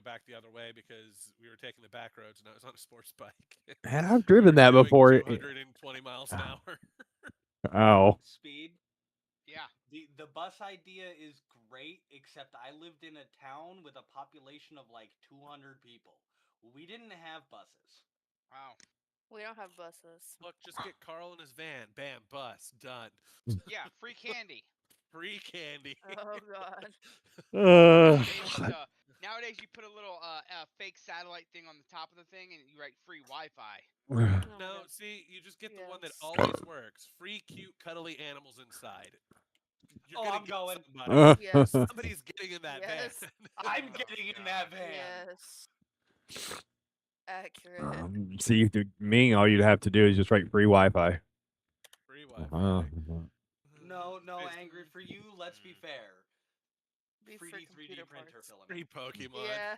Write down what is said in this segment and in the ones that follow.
back the other way because we were taking the back roads and I was on a sports bike. And I've We driven were that doing before. 220 miles an hour. Oh. Speed. Yeah. The bus idea is great, except I lived in a town with a population of like 200 people. We didn't have buses. Wow. We don't have buses. Look, just get Carl in his van. Bam, bus, done. Yeah, free candy. Free candy. Oh god. Nowadays you put a little fake satellite thing on the top of the thing and you write free Wi-Fi. Oh my No, God. see, you just get the one that Yes. always works. Free, cute, cuddly animals inside. You're Oh, gonna I'm get going. somebody. Yes. Somebody's getting in that Yes. van. I'm Oh, getting in God. that van. Yes. Accurate. See, me, all you'd have to do is just write free Wi-Fi. Free Wi-Fi. No, It's angry for you. Let's be fair. Be Free for 3D computer printer parts. filament. free Pokemon. Yeah.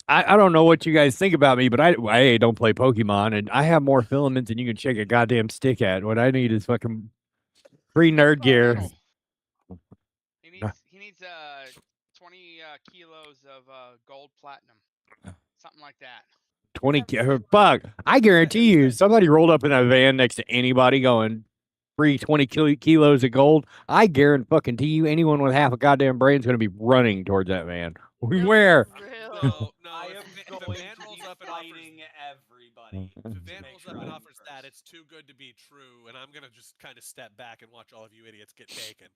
I don't know what you guys think about me, but I don't play Pokemon, and I have more filaments than you can shake a goddamn stick at. What I need is fucking free nerd gear. Panel. He needs 20 kilos of gold platinum, something like that. 20 That's fuck. I guarantee you, somebody rolled up in a van next to anybody going free 20 kilos of gold. I guarantee you, anyone with half a goddamn brain is going to be running towards that van. No, Where? for real. No. I If am a going van to rolls be up and offers, fighting everybody. if a to van make rolls sure up and I'm offers that, first. it's too good to be true, and I'm gonna just kind of step back and watch all of you idiots get taken.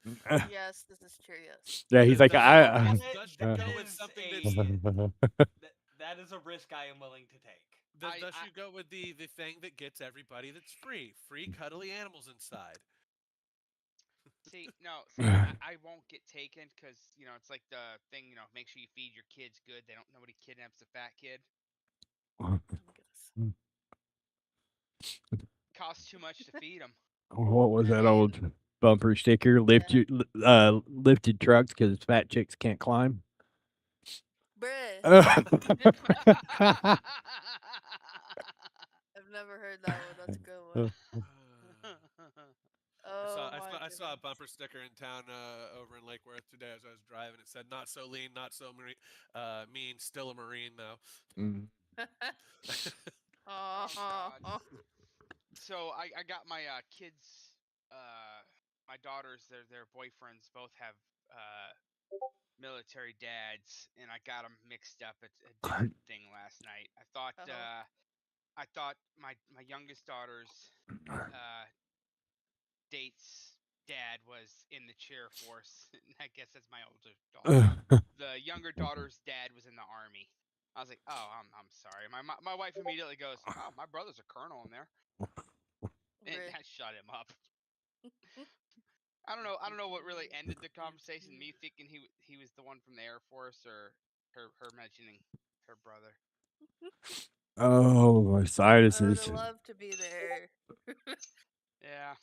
Yes, this is true. Yes. Yeah, he's like, Does she That go with is something that is a risk I am willing to take. Does she go with the thing that gets everybody that's free cuddly animals inside? See, I won't get taken because it's like the thing. Make sure you feed your kids good. Nobody kidnaps a fat kid. Oh my goodness. Costs too much to feed them. what was that old bumper sticker? Lifted trucks because fat chicks can't climb. Bruh. I I've never heard that one. That's a good one. Oh my I saw a goodness. bumper sticker in town over in Lake Worth today as I was driving. It said, "Not so lean, not so mean, still a Marine though." Oh God. So I got my kids, my daughters, their boyfriends both have military dads, and I got them mixed up at a dinner thing last night. I thought my youngest daughter's date's dad was in the chair force. I guess that's my older daughter. The younger daughter's dad was in the army. I was like, oh, I'm sorry. My wife immediately goes, oh, my brother's a colonel in there, and that shut him up. I don't know what really ended the conversation. Me thinking he was the one from the Air Force, or her mentioning her brother. Oh, my I sinuses. would love to be there. Yeah.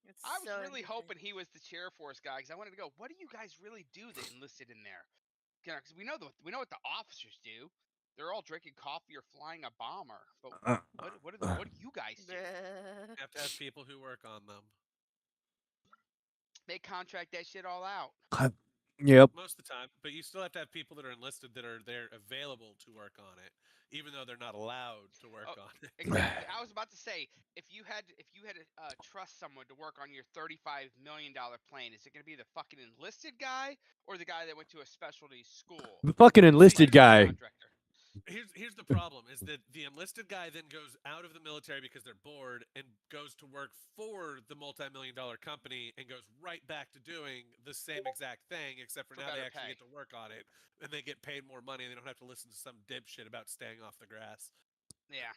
It's I was so really interesting. hoping he was the chair force guy because I wanted to go. What do you guys really do that enlisted in there? Because we know what the officers do. They're all drinking coffee or flying a bomber. But what do you guys do? You have to have people who work on them. They contract that shit all out. Yep. Most of the time, but you still have to have people that are enlisted that are there available to work on it, even though they're not allowed to work on it. Exactly. I was about to say, if you had to trust someone to work on your $35 million plane, is it going to be the fucking enlisted guy or the guy that went to a specialty school? The fucking enlisted guy. Contractor. Here's the problem is that the enlisted guy then goes out of the military because they're bored and goes to work for the multi-million-dollar company and goes right back to doing the same exact thing, except for now they actually get to work on it and they get paid more money and they don't have to listen to some dipshit about staying off the grass. Yeah.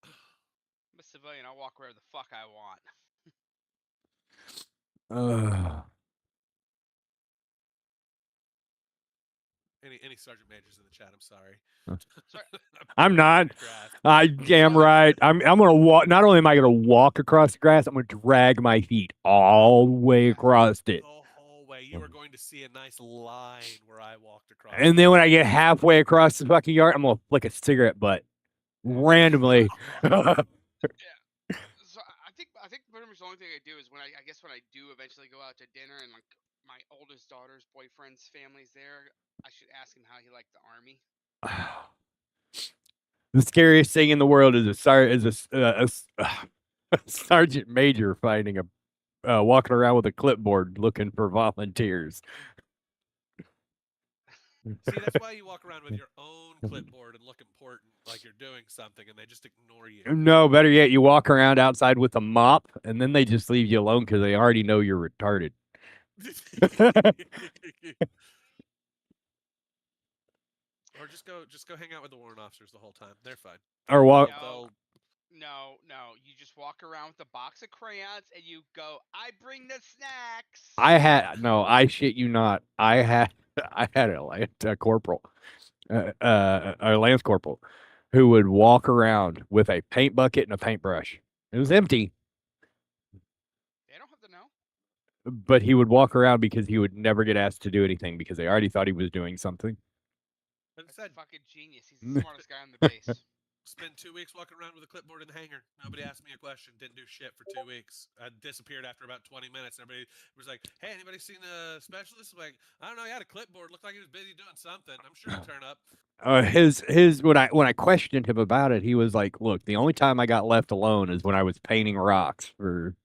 I'm a civilian. I'll walk wherever the fuck I want. Any sergeant majors in the chat? I'm sorry. I'm not. I damn right. I'm gonna walk. Not only am I gonna walk across the grass, I'm gonna drag my feet all the way across it. The whole way. You are going to see a nice line where I walked across. And then when I get halfway across the fucking yard, I'm gonna flick a cigarette butt randomly. Yeah. So I think pretty much the only thing I do is when I do eventually go out to dinner and like my oldest daughter's boyfriend's family's there. I should ask him how he liked the army. The scariest thing in the world is a sergeant major fighting walking around with a clipboard looking for volunteers. See, that's why you walk around with your own clipboard and look important, like you're doing something, and they just ignore you. No, better yet, you walk around outside with a mop, and then they just leave you alone because they already know you're retarded. Or just go hang out with the warrant officers the whole time. They're fine. Or walk. No, you just walk around with a box of crayons and you go, "I bring the snacks." I shit you not. I had a corporal, a lance corporal, who would walk around with a paint bucket and a paintbrush. It was empty, They don't have to know. but he would walk around because he would never get asked to do anything because they already thought he was doing something. That's fucking genius. He's the smartest guy on the base. Spent 2 weeks walking around with a clipboard in the hangar. Nobody asked me a question. Didn't do shit for 2 weeks. I disappeared after about 20 minutes. Everybody was like, "Hey, anybody seen a specialist?" I'm like, "I don't know. He had a clipboard. Looked like he was busy doing something. I'm sure he'll turn up." His when I questioned him about it, he was like, "Look, the only time I got left alone is when I was painting rocks for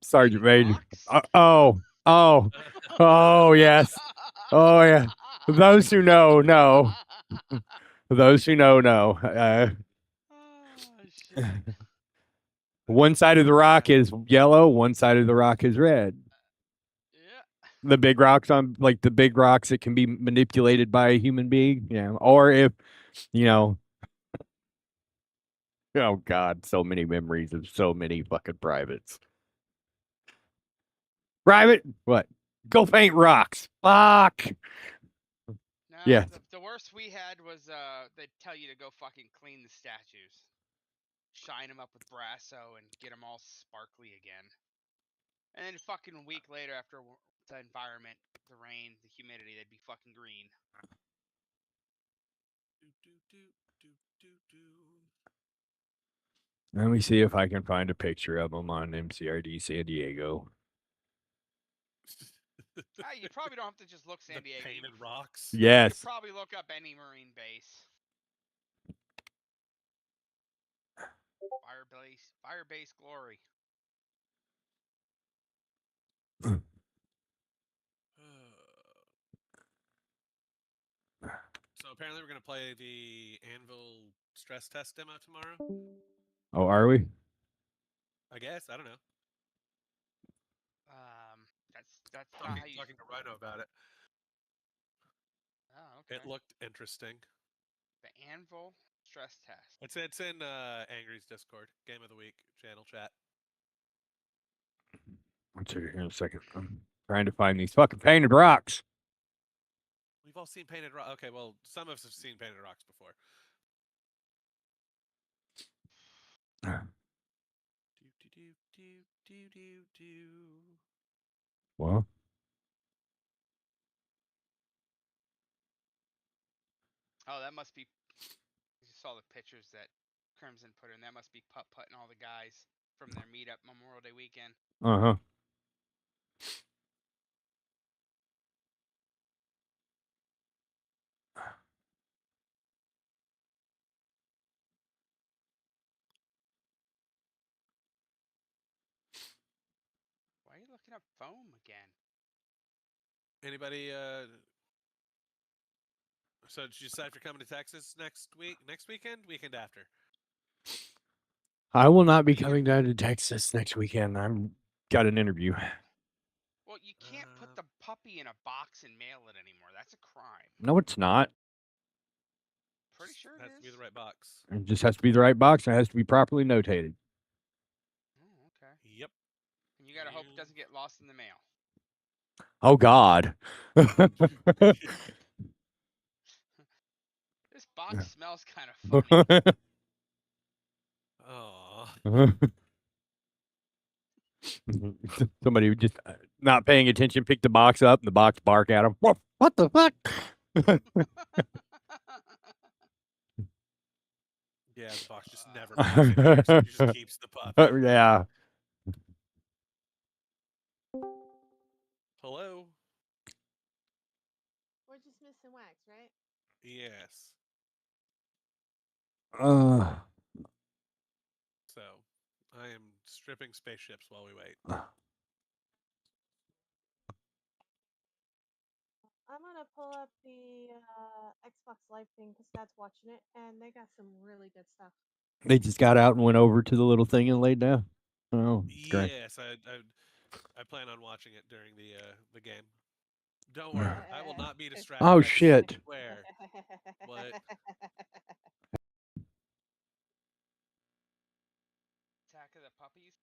Sergeant Major." Oh yes, oh yeah. Those who know know. Those who know know. Shit. One side of the rock is yellow. One side of the rock is red. Yeah. The big rocks the big rocks that can be manipulated by a human being. Yeah. Or if, oh God, so many memories of so many fucking privates. Private, what? Go paint rocks. Fuck. No, Yeah. The worst we had was they'd tell you to go fucking clean the statues, shine them up with Brasso, and get them all sparkly again. And then fucking a week later, after the environment, the rain, the humidity, they'd be fucking green. Let me see if I can find a picture of them on MCRD San Diego. You probably don't have to just look San The Diego. painted rocks. Yes. You could probably look up any Marine base. Fire base glory. So apparently we're gonna play the Anvil stress test demo tomorrow. Oh, are we? I guess. I don't know. That's not how you. Talking to Rhino about it. Oh, okay. It looked interesting. The Anvil stress test. It's in Angry's Discord game of the week channel chat. Let's see here in a second. I'm trying to find these fucking painted rocks. We've all seen painted rocks. Okay, well, some of us have seen painted rocks before. Well, oh, that must be. You saw the pictures that Crimson put in. That must be putt-putting all the guys from their meetup Memorial Day weekend. uh-huh. Why are you looking up foam again? Anybody? So did you decide for coming to Texas next weekend, weekend after? I will not be coming down to Texas next weekend. I'm got an interview. Well, you can't put the puppy in a box and mail it anymore. That's a crime. No, it's not. Pretty sure it has to be the right box. It just has to be the right box, and it has to be properly notated. Oh, okay. Yep. And you gotta hope it doesn't get lost in the mail. Oh God. This box smells kind of funny. Oh. Somebody just not paying attention, picked the box up, and the box bark at him. What the fuck? Yeah, the box just never makes it here, so he just keeps the puppy. Yeah. Hello? We're just missing wax, right? Yes. So, I am stripping spaceships while we wait. I'm gonna pull up the Xbox Live thing because Dad's watching it, and they got some really good stuff. They just got out and went over to the little thing and laid down. Oh, it's great. Yes, I plan on watching it during the game. Don't worry, I will not be distracted. Oh I shit! swear. What? Attack of the Puppies.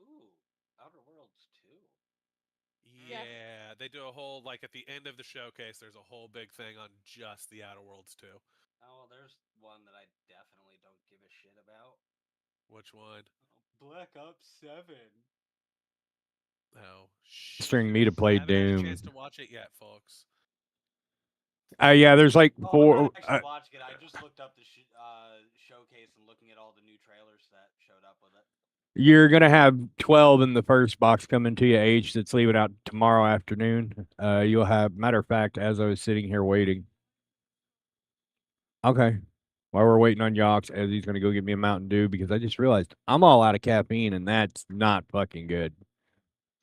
Ooh, Outer Worlds 2. Yes. Yeah, they do a whole like at the end of the showcase. There's a whole big thing on just the Outer Worlds too. Oh, well, there's one that I definitely don't give a shit about. Which one? Black Ops 7. Oh, String me to play haven't had a Doom. chance to watch it yet, folks. Yeah, there's like Oh, I'm four. not actually watching it. I just looked up the showcase and looking at all the new trailers that showed up with it. You're gonna have 12 in the first box coming to you, H. That's leaving out tomorrow afternoon. You'll have. Matter of fact, as I was sitting here waiting. Okay. While we're waiting on Yox, as he's gonna go get me a Mountain Dew because I just realized I'm all out of caffeine and that's not fucking good.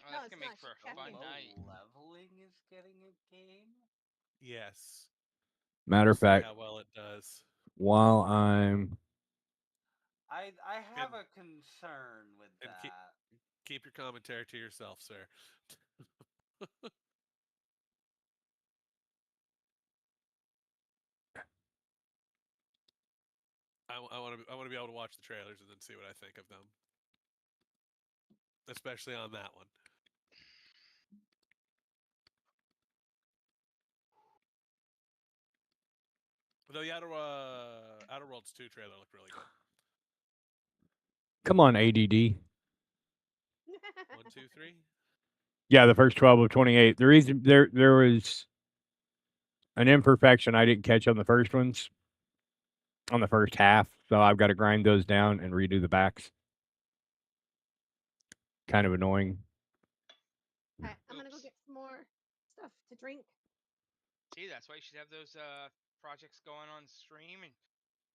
Oh, No, that's it's gonna make not. for a She's fun caffeine. night. Leveling is getting a game. Yes. Matter We'll of see fact, how well it does. while I'm I have a concern with and that. keep your commentary to yourself, sir. I want to be able to watch the trailers and then see what I think of them, especially on that one. Though the Outer Worlds 2 trailer looked really good. come on, ADD. 1, 2, 3. Yeah, the first 12 of 28. The reason there was an imperfection I didn't catch on the first ones, on the first half, so I've got to grind those down and redo the backs. Kind of annoying. Alright, I'm gonna go Oops. get some more stuff to drink. See, that's why you should have those projects going on stream and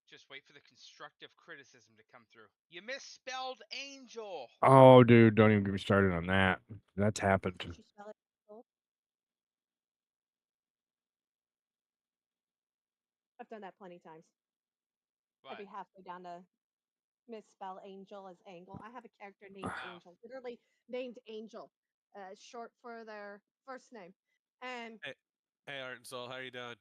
just wait for the constructive criticism to come through. You misspelled angel. Oh, dude, don't even get me started on that. That's happened. Did you spell it? I've done that plenty of times. I'd What? be halfway down to misspell angel as angle. I have a character named Wow. Angel, literally named Angel, short for their first name. And Hey, Art and Soul, how are you doing?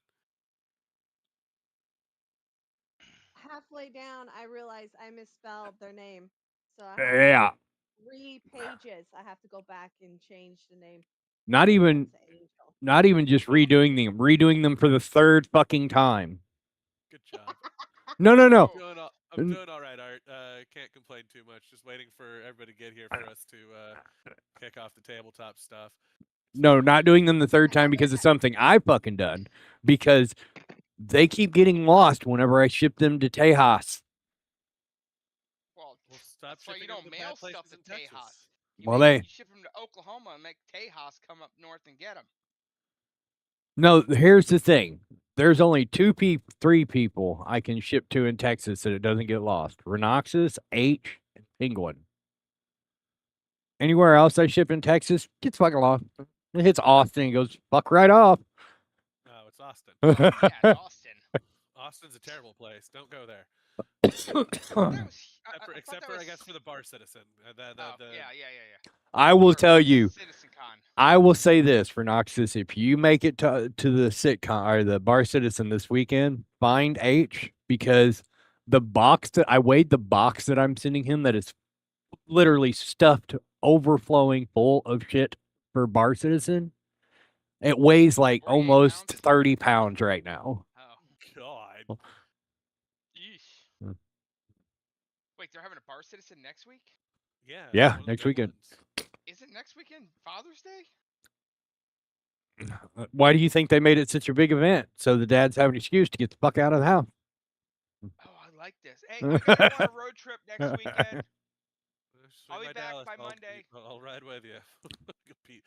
halfway down, I realized I misspelled their name. So I have Yeah. 3 pages. I have to go back and change the name. Not even to Angel. not even just redoing them for the third fucking time. Good job. No. I'm doing all right, Art. Can't complain too much. Just waiting for everybody to get here for us to kick off the tabletop stuff. No, not doing them the third time because of something I fucking done. Because they keep getting lost whenever I ship them to Tejas. Well, stop that's why you shipping them don't to mail bad stuff places to in Texas. Tejas. You ship them to Oklahoma and make Tejas come up north and get them. No, here's the thing. There's only 3 people I can ship to in Texas that it doesn't get lost. Rhinoxus, H, and Penguin. Anywhere else I ship in Texas, gets fucking lost. It hits Austin and goes fuck right off. Oh, it's Austin. Yeah, it's Austin. Austin's a terrible place. Don't go there. Except for I guess for the bar citizen. Yeah. I will Or tell you. CitizenCon. I will say this for Noxus: if you make it to the sitcom or the bar citizen this weekend, find H because the box that I weighed the box that I'm sending him that is literally stuffed, overflowing full of shit for bar citizen. It weighs like 48 almost pounds? 30 pounds right now. Oh, God. yeesh. Wait, they're having a bar citizen next week? Yeah. Yeah, one of the next big weekend. ones. Is it next weekend Father's Day? Why do you think they made it such a big event? So the dads have an excuse to get the fuck out of the house. Oh, I like this. Hey, I gotta go on a road trip next weekend. Swing I'll be by back Dallas. by Monday. I'll ride with you. Pete.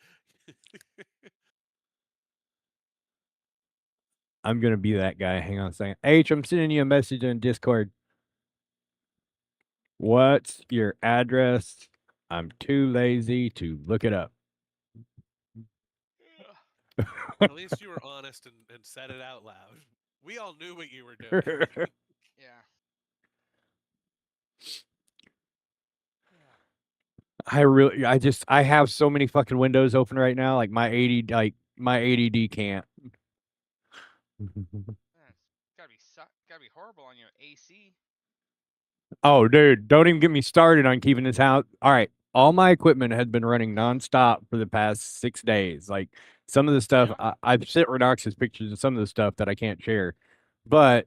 I'm gonna be that guy. Hang on a second. H, I'm sending you a message on Discord. What's your address? I'm too lazy to look it up. At least you were honest and said it out loud. We all knew what you were doing. Yeah. I have so many fucking windows open right now. Like my ADD can't. It's gotta be horrible on your AC. Oh, dude, don't even get me started on keeping this house. All right, all my equipment has been running nonstop for the past 6 days. Like some of the stuff, Yeah. I've sent Renox's pictures of some of the stuff that I can't share, but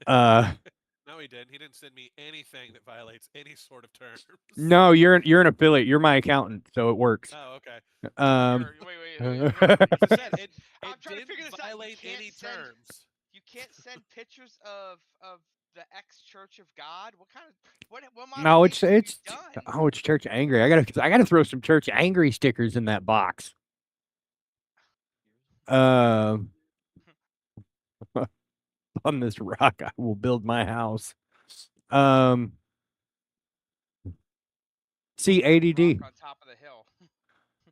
No, he didn't. He didn't send me anything that violates any sort of terms. no, you're an affiliate. You're my accountant, so it works. Oh, okay. Wait. As I said, it I'm trying to didn't figure this out. violate any terms. You can't send pictures of the ex Church of God. What kind of what No, modifications have you done? it's Church Angry. I gotta throw some Church Angry stickers in that box. On this rock, I will build my house. See ADD. Rock on top of the hill.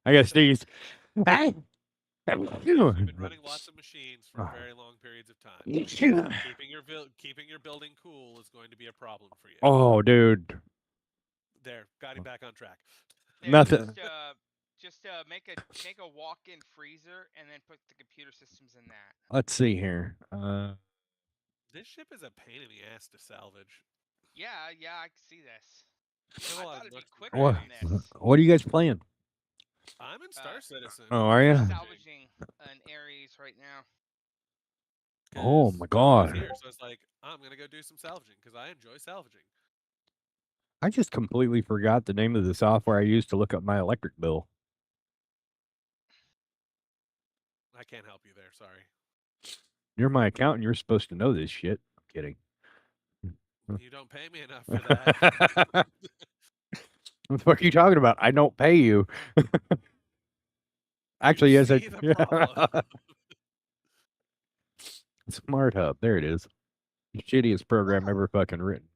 I gotta sneeze. Yes, we've been running lots of machines for very long periods of time. Keeping your building cool is going to be a problem for you. Oh, dude. There, got him back on track. There, Nothing. Just make a walk-in freezer and then put the computer systems in that. Let's see here. This ship is a pain in the ass to salvage. Yeah, I can see this. Kill a I lot thought of it'd be nooks and quicker What? than this. What are you guys playing? I'm in Star Citizen. Oh, are ya? Salvaging an Ares right now. Oh 'Cause my Tom was God. here, so it's like I'm gonna go do some salvaging because I enjoy salvaging. I just completely forgot the name of the software I used to look up my electric bill. I can't help you there. Sorry. You're my accountant. You're supposed to know this shit. I'm kidding. You don't pay me enough for that. What the fuck are you talking about? I don't pay you. Actually, yes, see the problem. Smart Hub. There it is. Shittiest program ever fucking written.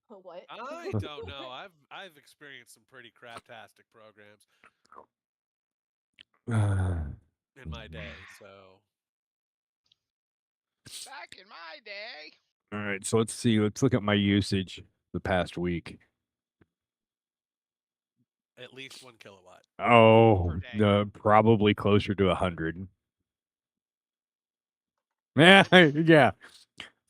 What? I don't know. I've experienced some pretty craptastic programs in my day. So Back in my day. All right, so let's see. Let's look at my usage the past week. at least 1 kilowatt. Oh, Per day. probably closer to 100. Yeah, yeah.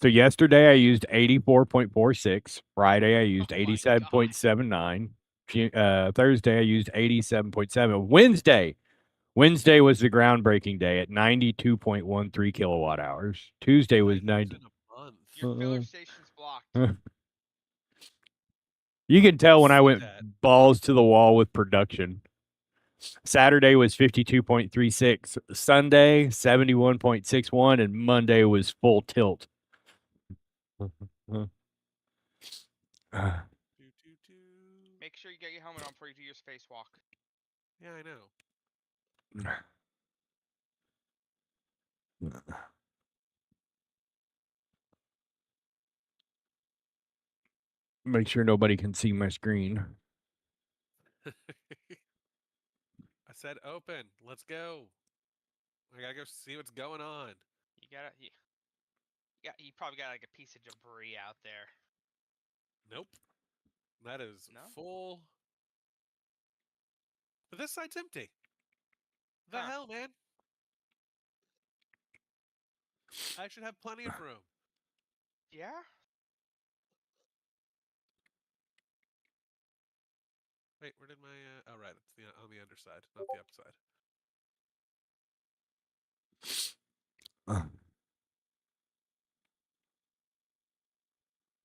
So yesterday I used 84.46. Friday I used Oh my 87.79. Thursday I used 87.7. Wednesday was the groundbreaking day at 92.13 kilowatt hours. Tuesday was Like, 90. in a month. Your filler station's blocked. You can tell when I See went that. balls to the wall with production. Saturday was 52.36. Sunday 71.61, and Monday was full tilt. Doo, doo, doo. Make sure you get your helmet on before you do your spacewalk. Yeah, I know. Make sure nobody can see my screen. I said open. Let's go. I gotta go see what's going on. You probably got like a piece of debris out there. Nope. That is No? full. But this side's empty. The Huh. hell, man? I should have plenty of room. Yeah? Wait, where did my? Oh, right. It's on the underside, not the upside.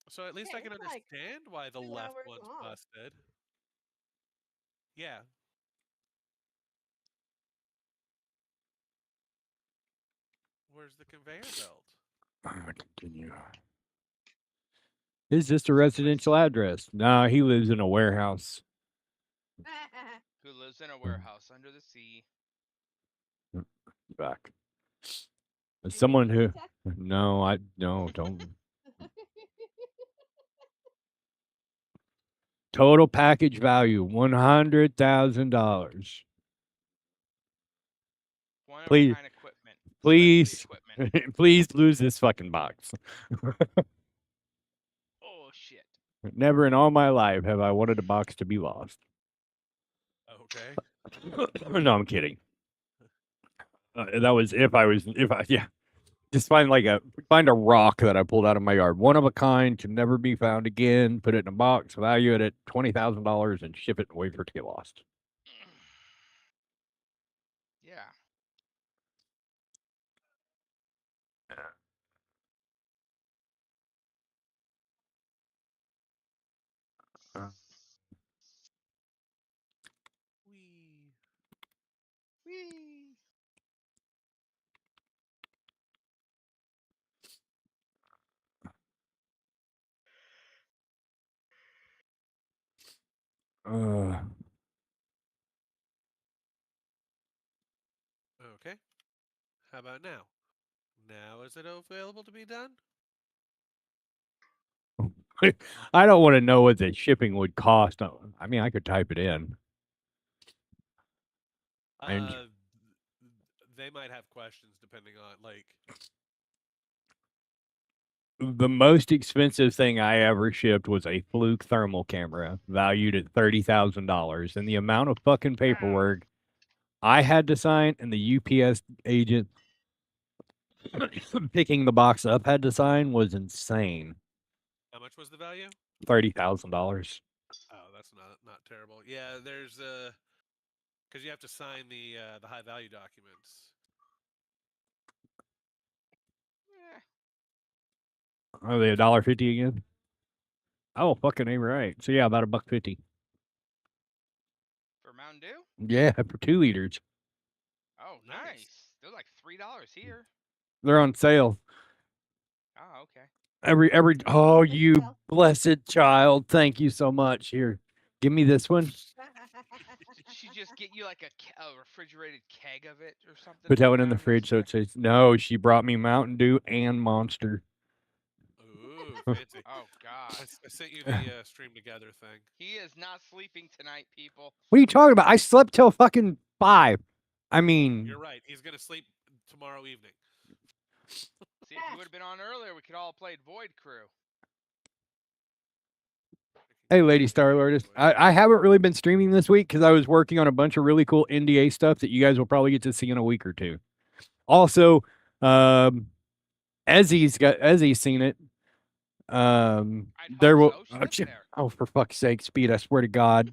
So at least Yeah, I can it's like understand why the 2 left hours one's long. busted. Yeah. Where's the conveyor belt? Continue. Is this a residential address? Nah, he lives in a warehouse. Who lives in a warehouse under the sea? Back. You Someone ready, who. Tech? No, don't. Total package value $100,000. One of a Please, kind equipment. please, Specialty equipment. please lose this fucking box. Oh shit. Never in all my life have I wanted a box to be lost. Okay. No, I'm kidding. That was if I yeah. Just find a rock that I pulled out of my yard, one of a kind, can never be found again. Put it in a box, value it at $20,000, and ship it and wait for it to get lost. Yeah. Wee. Whee. Uh, Okay. How about now? Now is it available to be done? I don't want to know what the shipping would cost. I mean, I could type it in. And Uh, they might have questions depending on the most expensive thing I ever shipped was a Fluke thermal camera valued at $30,000. And the amount of fucking paperwork I had to sign and the UPS agent picking the box up had to sign was insane. how much was the value? $30,000. Oh, that's not terrible. Yeah, there's because you have to sign the high value documents. Eh, Are they $1.50 again? Oh, fucking ain't right. So yeah, about $1.50. for Mountain Dew? Yeah, for 2 liters. Oh, Nice. nice. They're like $3 here. They're on sale. Oh, okay. Every oh, Good you sale. blessed child. Thank you so much. Here, give me this one. Did she just get you like a refrigerated keg of it or something? Put that from one in the around fridge so yesterday? it says no. She brought me Mountain Dew and Monster. Ooh, fancy. Oh God. I sent you the stream together thing. He is not sleeping tonight, people. What are you talking about? I slept till fucking 5. I mean, You're right. He's gonna sleep tomorrow evening. See, if you would have been on earlier, we could all played Void Crew. hey, Lady Star Lord, I haven't really been streaming this week because I was working on a bunch of really cool NDA stuff that you guys will probably get to see in a week or two. Also, Ezzy's seen it. I'd There will. hope so. She lives there. Oh, for fuck's sake, Speed! I swear to God.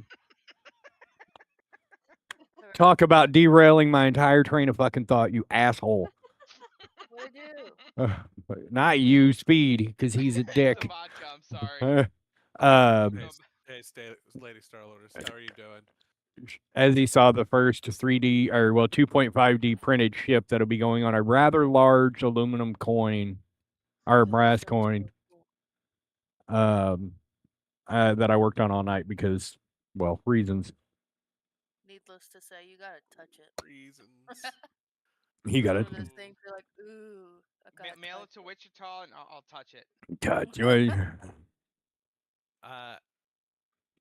Talk about derailing my entire train of fucking thought, you asshole. What'd I do? Not you, Speed, because he's a It's dick. the vodka. I'm sorry. Hey, Lady Starlotus, how are you doing? As he saw the first 3D or 2.5D printed ship that'll be going on a rather large aluminum coin or That brass sounds coin, cool. that I worked on all night because, well, reasons. Needless to say, you gotta touch it. Reasons. He got it. One of those things you're like, ooh, I gotta Mail touch it to Wichita and I'll touch it. Touch.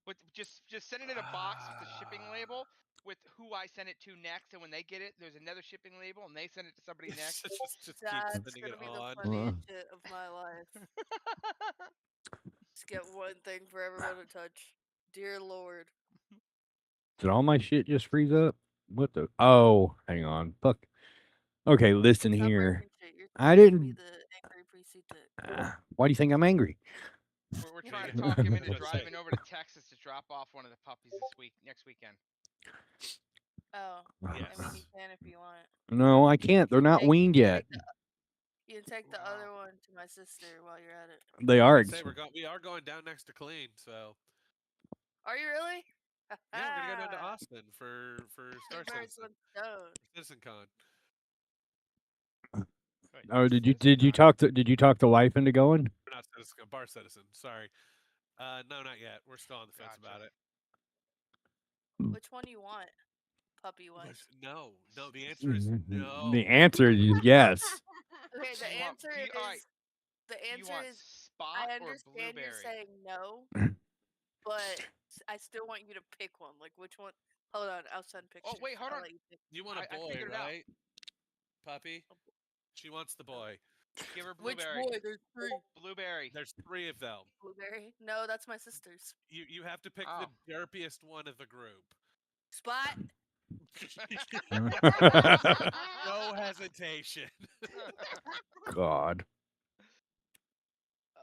But just send it in a box with the shipping label with who I send it to next, and when they get it, there's another shipping label, and they send it to somebody next. just keep That's sending gonna it be on. the funniest shit of my life. Just get one thing for everyone to touch. Dear Lord. Did all my shit just freeze up? What the? Oh, hang on. Fuck. Okay, listen Stop here. breaking shit. You're I supposed to be didn't. the angry PC tech. Why do you think I'm angry? We're Yeah, trying to you talk him gotta- into gotta say. driving over to Texas to drop off one of the puppies next weekend. Oh, Yes. I mean, you can if you want. No, I can't. They're not weaned yet. You can take the Wow. other one to my sister while you're at it. They are. I'd say we are going down next to Clean, so Are you really? yeah, we're gonna go down to Austin for Star Two birds, Citizen. one stone. CitizenCon. Oh but Oh, did you citizen car. did you talk the wife into going? We're not citizen, bar citizen. Sorry. No, not yet. We're still on the fence Gotcha. about it. Which one you want? Puppy one. No, no. The answer is The no. answer is yes. Okay, Do you want? Alright, the do you answer want is spot I or understand you're blueberry? saying no, but I still want you to pick one. Like which one? Hold on, I'll send pictures. Oh wait, hold I'll on. let you pick. You want a I boy, figured it out. right? Puppy. She wants the boy. Give her Which blueberry. boy? There's 3. Blueberry. There's 3 of them. Blueberry? No, that's my sister's. You have to pick Oh. the derpiest one of the group. Spot. No hesitation. God.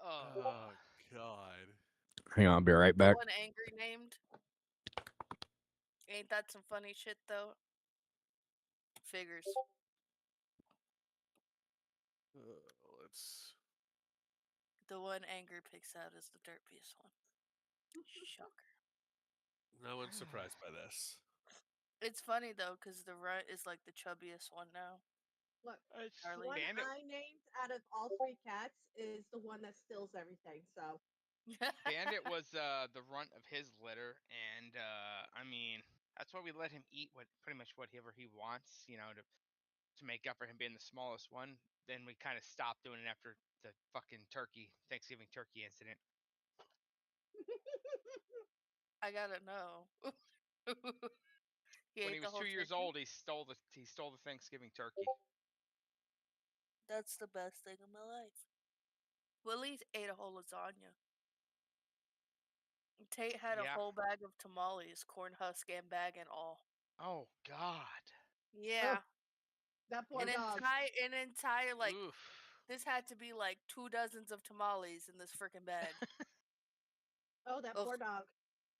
Oh. Oh God. Hang on, I'll be right The back. one angry named. Ain't that some funny shit though? Figures. Let's. The one angry picks out is the derpiest one. Shocker. No one's surprised by this. It's funny though, because the runt is like the chubbiest one now. Look, It's the Charlie. one Bandit. I named out of all 3 cats is the one that steals everything. So Bandit was the runt of his litter, and I mean that's why we let him eat pretty much whatever he wants, to make up for him being the smallest one. Then we kind of stopped doing it after the fucking Thanksgiving turkey incident. I gotta know. He When ate he the was whole 2 years turkey? old, he stole the Thanksgiving turkey. That's the best thing in my life. Willie ate a whole lasagna. Tate had a Yeah. whole bag of tamales, corn husk and bag and all. Oh God. Yeah. that poor dog. An entire like Oof. this had to be like 2 dozens of tamales in this freaking bag. Oh, that Ugh. poor dog.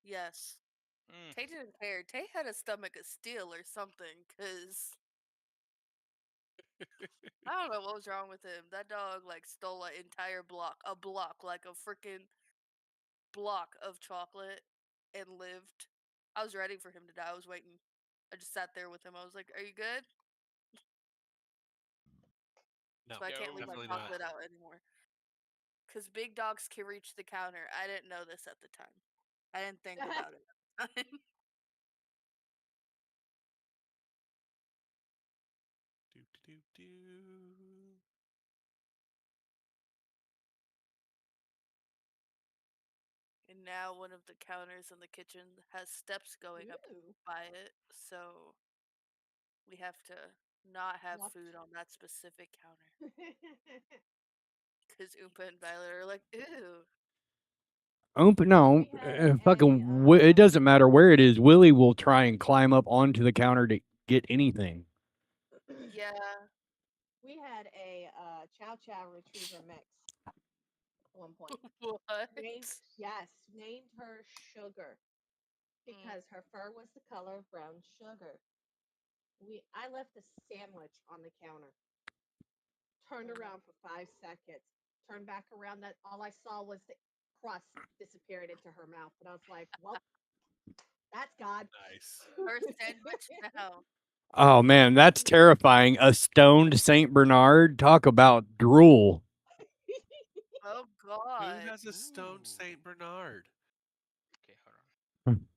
Yes. Mm. Tate didn't care. Tate had a stomach of steel or something, cause I don't know what was wrong with him. That dog like stole an entire block, like a freaking block of chocolate, and lived. I was ready for him to die. I was waiting. I just sat there with him. I was like, "Are you good?" No, So I can't leave my definitely not. chocolate out anymore. Cause big dogs can reach the counter. I didn't know this at the time. I didn't think about it at the time. Do, do, do, do. And now one of the counters in the kitchen has steps going up Ew. by it, so we have to not have Watch. food on that specific counter. Because Oompa and Violet are like, ew. No, We had fucking. It doesn't matter where it is. Willie will try and climb up onto the counter to get anything. Yeah. We had a Chow Chow retriever mix at one point. What? Named her Sugar Mm. because her fur was the color of brown sugar. I left a sandwich on the counter. Turned around for 5 seconds. Turned back around. That all I saw was the crust disappearing into her mouth, and I was like, "Well, that's God." Nice. Her sandwich now. Oh man, that's terrifying. A stoned Saint Bernard. Talk about drool. Oh Who God. has a stoned Ooh. Saint Bernard? Okay, hold on.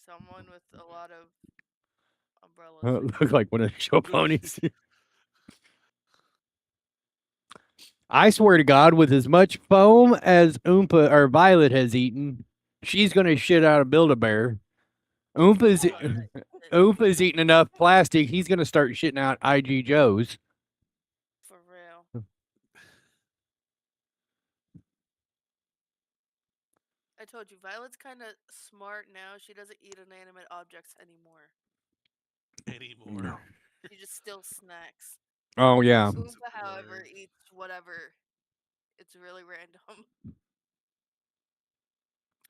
Someone with a lot of umbrellas. Look like one of the show ponies. I swear to God, with as much foam as Oompa or Violet has eaten, she's gonna shit out of Build-A-Bear. Oompa's Oompa's eating enough plastic. He's gonna start shitting out IG Joe's. For real. I told you, Violet's kind of smart now. She doesn't eat inanimate objects anymore. Anymore. She just still snacks. Oh yeah. Oompa, however, eats whatever. It's really random.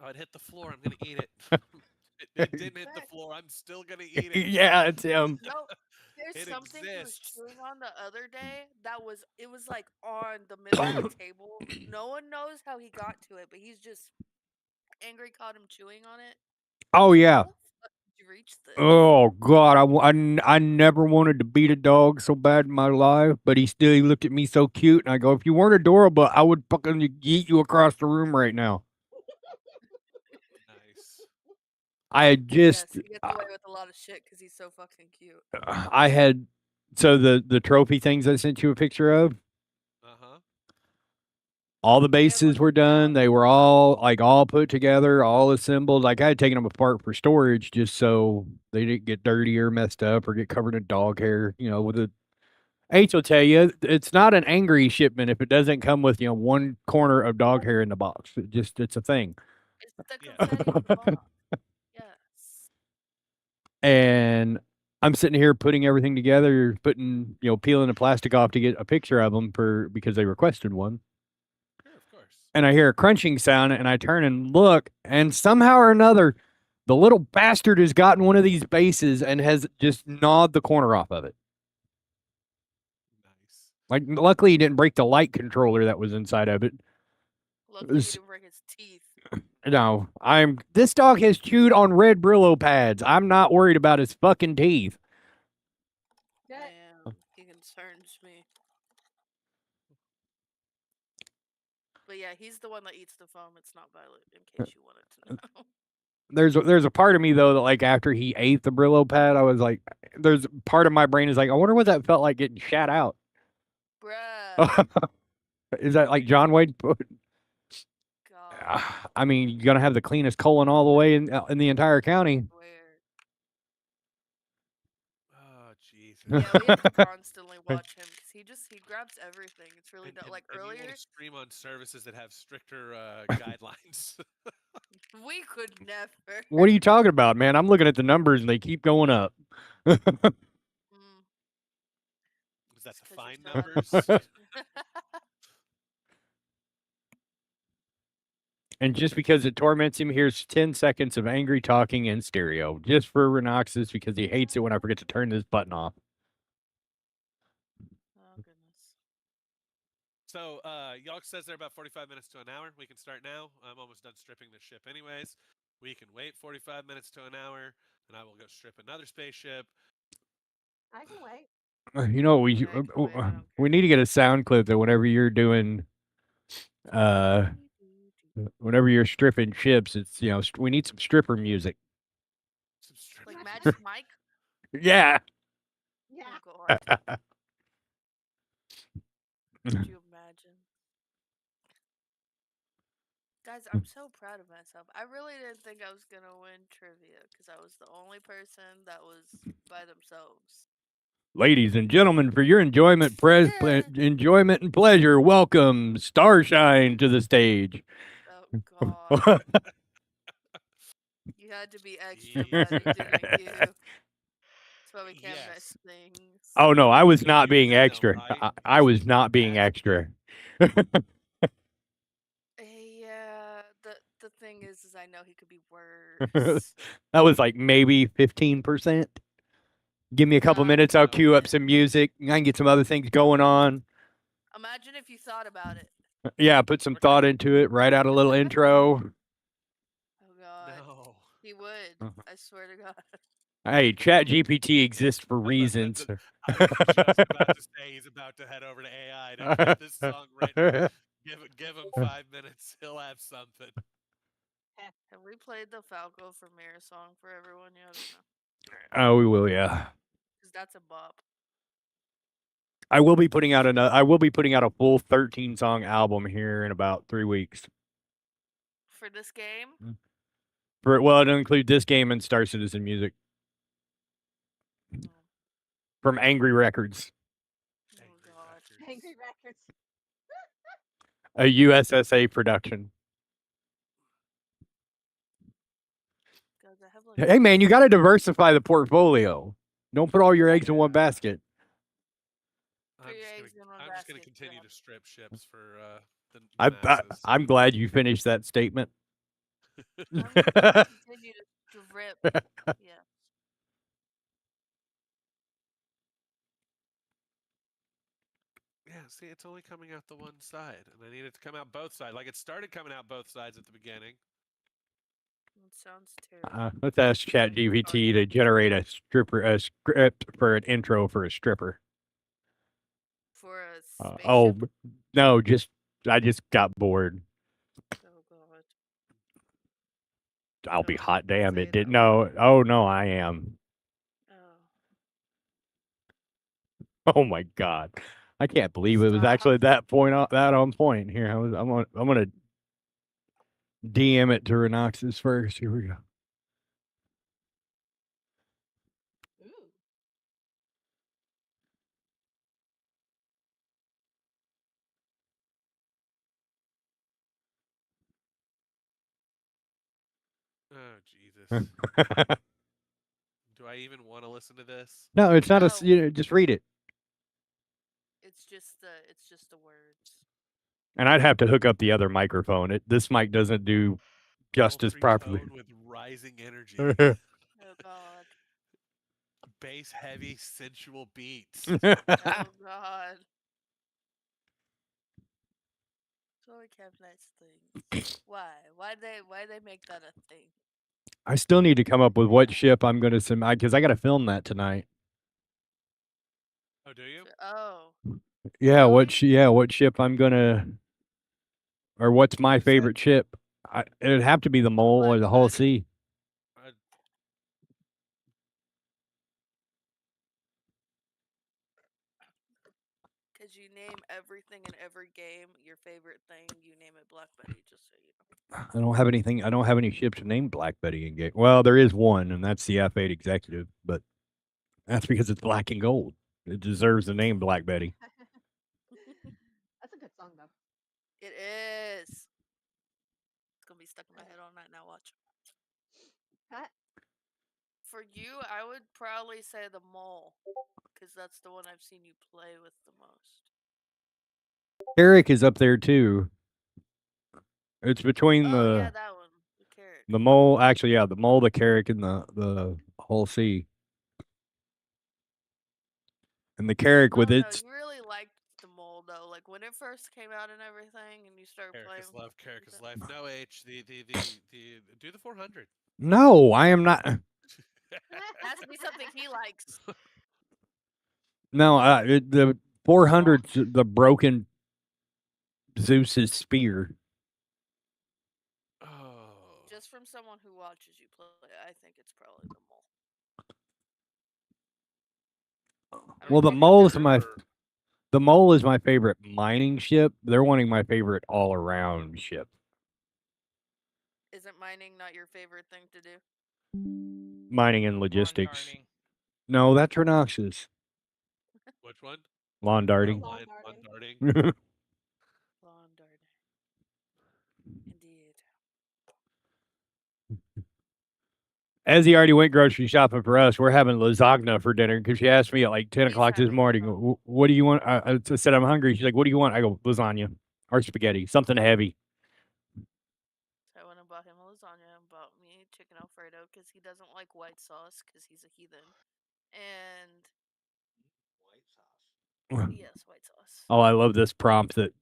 Oh, it hit the floor. I'm gonna eat it. It didn't hit the floor. I'm still gonna eat it. Yeah, it's him. No, there's It something he was exists. chewing on the other day it was like on the middle of the table. No one knows how he got to it, but he's just angry caught him chewing on it. Oh He's like, yeah. "How the fuck did you reach this? Oh God, I never wanted to beat a dog so bad in my life, but he looked at me so cute, and I go, if you weren't adorable, I would fucking yeet you across the room right now. Nice. I had Yes, just, he gets away with a lot of shit because he's so fucking cute. I had, so the trophy things I sent you a picture of, Uh-huh. all the He had one bases were of the done. They were all put together, all assembled. Like I had taken them apart for storage just so they didn't get dirty or messed up or get covered in dog hair. With a H will tell you it's not an angry shipment if it doesn't come with one corner of dog hair in the box. It's a thing. It's the Yeah. confetti in the box. Yes. And I'm sitting here putting everything together, peeling the plastic off to get a picture of them because they requested one. Sure, of course. And I hear a crunching sound, and I turn and look, and somehow or another, the little bastard has gotten one of these bases and has just gnawed the corner off of it. Nice. Like, luckily, he didn't break the light controller that was inside of it. Luckily, he didn't break his teeth. No, this dog has chewed on red Brillo pads. I'm not worried about his fucking teeth. That Damn, he concerns me. But yeah, he's the one that eats the foam. It's not Violet, in case you wanted to know. There's a part of me though that like after he ate the Brillo pad, I was like, there's part of my brain is like, I wonder what that felt like getting shat out. Bruh. Is that like John Wayne? God. I mean, you're gonna have the cleanest colon all the way in the entire county. Where? Oh, Jesus. Yeah, we have to constantly watch him because he grabs everything. It's really And like you earlier. want to stream on services that have stricter guidelines. We could never. What are you talking about, man? I'm looking at the numbers and they keep going up. Mm, Is that it's the 'cause fine you're numbers? And just because it torments him, here's 10 seconds of angry talking in stereo. Just for Renoxus because he hates it when I forget to turn this button off. Oh goodness. So, Yalk says they're about 45 minutes to an hour. We can start now. I'm almost done stripping the ship anyways. We can wait 45 minutes to an hour, and I will go strip another spaceship. I can wait. You know, Yeah, I can wait, I don't we need to get a sound clip that whenever you're doing whenever you're stripping ships, it's we need some stripper music. Some stripping Like music. Magic Mike. Yeah. Yeah. Oh god. Could you imagine? Guys, I'm so proud of myself. I really didn't think I was gonna win trivia because I was the only person that was by themselves. Ladies and gentlemen, for your enjoyment, enjoyment and pleasure, welcome Starshine to the stage. Oh god. You had to be extra funny, didn't you? That's why we can't miss Yes. things. Oh no, I was not You being had no extra. right. I was not being Yes. extra. Yeah, the thing is I know he could be worse. That was like maybe 15%. Give me a couple Not minutes, I'll cue up even. some music. I can get some other things going on. Imagine if you thought about it. Yeah, put some thought into it, write out a little intro. Oh god. No. He would. I swear to god. Hey, Chat GPT exists for reasons. I was just about to say he's about to head over to AI to get this song written. Give him 5 minutes. He'll have something. Have we played the Falco for Mirror song for everyone yet or no? Oh, we will, yeah. Because that's a bop. I will be putting out a full 13 song album here in about 3 weeks. For this game? It'll include this game and Star Citizen music Oh, from Angry Records, oh god. Angry Records. a USSA production. Guys, I have like Hey man, you got to diversify the portfolio. Don't put all your eggs in one Yeah. basket. Put your eggs in one I'm just gonna basket, continue yeah. to strip ships for the masses. I'm glad you finished that statement. I'm gonna continue to rip. Yeah. Yeah, see, it's only coming out the one side, and I need it to come out both sides. Like it started coming out both sides at the beginning. sounds terrible. Let's ask ChatGPT to generate a script for an intro for a stripper. For a Oh spaceship? no, I just got bored. Oh god. I'll be Don't hot damn say it it didn't out loud. no. Oh no, I am. Oh. Oh my god. I can't believe it was Stop. actually that on point. Here, I'm gonna DM it to Renoxus first. Here we go. Ooh. Oh Jesus. Do I even want to listen to this? No, it's not No. just read it. It's just the words. And I'd have to hook up the other microphone. This mic doesn't do justice Sultry properly. tone with rising energy. Oh god. Bass heavy sensual beats. Oh god. Solar cap nice things. Why? Why they make that a thing? I still need to come up with what ship I'm going to send because I got to film that tonight. Oh, do you? Oh. Yeah, Really? what ship I'm gonna or what's my You said favorite ship? It'd have to be the mole or Black the whole Betty. sea. uh, Cause you name everything in every game your favorite thing, you name it Black Betty, just so you know. I don't have anything. I don't have any ships named Black Betty in game. Well, there is one, and that's the F8 Executive, but that's because it's black and gold. It deserves the name Black Betty. That's a good song though. It is. It's gonna be stuck in my head all night now. Watch. Pat? For you, I would probably say the mole, cause that's the one I've seen you play with the most. Eric is up there too. It's between Oh yeah, that one, the carrot. the mole. Actually, yeah, the mole, the Carrick, and the whole sea. And the Carrick I with don't know. its You really liked the mole though, like when it first came out and everything, and you started playing. Carrick is love, Carrick with is it. life. No H. The do the 400. no, I am not. Has to be something he likes. No, the 400's the broken Zeus's spear. Oh. Just from someone who watches you play, I think it's probably the mole. I Well, mean, the maybe mole is carrot. the mole is my favorite mining ship. They're wanting my favorite all around ship. Isn't mining not your favorite thing to do? Mining and Lawn logistics. darting. No, that's Renoxus. Which one? Lawn darting. Lawn Lawn darting. darting. Lawn darting. Indeed. Ezzy already went grocery shopping for us. We're having lasagna for dinner because she asked me at like 10 He's o'clock this having morning, lasagna. what do you want? I said, I'm hungry. She's like, what do you want? I go, lasagna or spaghetti, something heavy. So I went and bought him a lasagna and bought me chicken Alfredo because he doesn't like white sauce because he's a heathen. And White sauce. yes, white sauce. Oh, I love this prompt that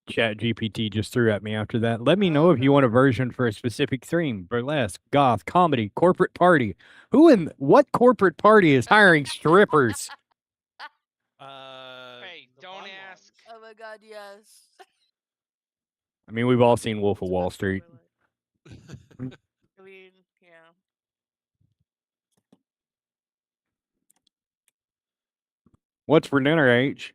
Chat GPT just threw at me after that. Let me know Oh, if you want a God. version for a specific theme: burlesque, goth, comedy, corporate party. Who in what corporate party is hiring strippers? Hey, The don't fun ask. ones. Oh my god, yes. I mean, we've all seen Wolf of That's Wall exactly Street. what I mean, yeah. What's for dinner, H?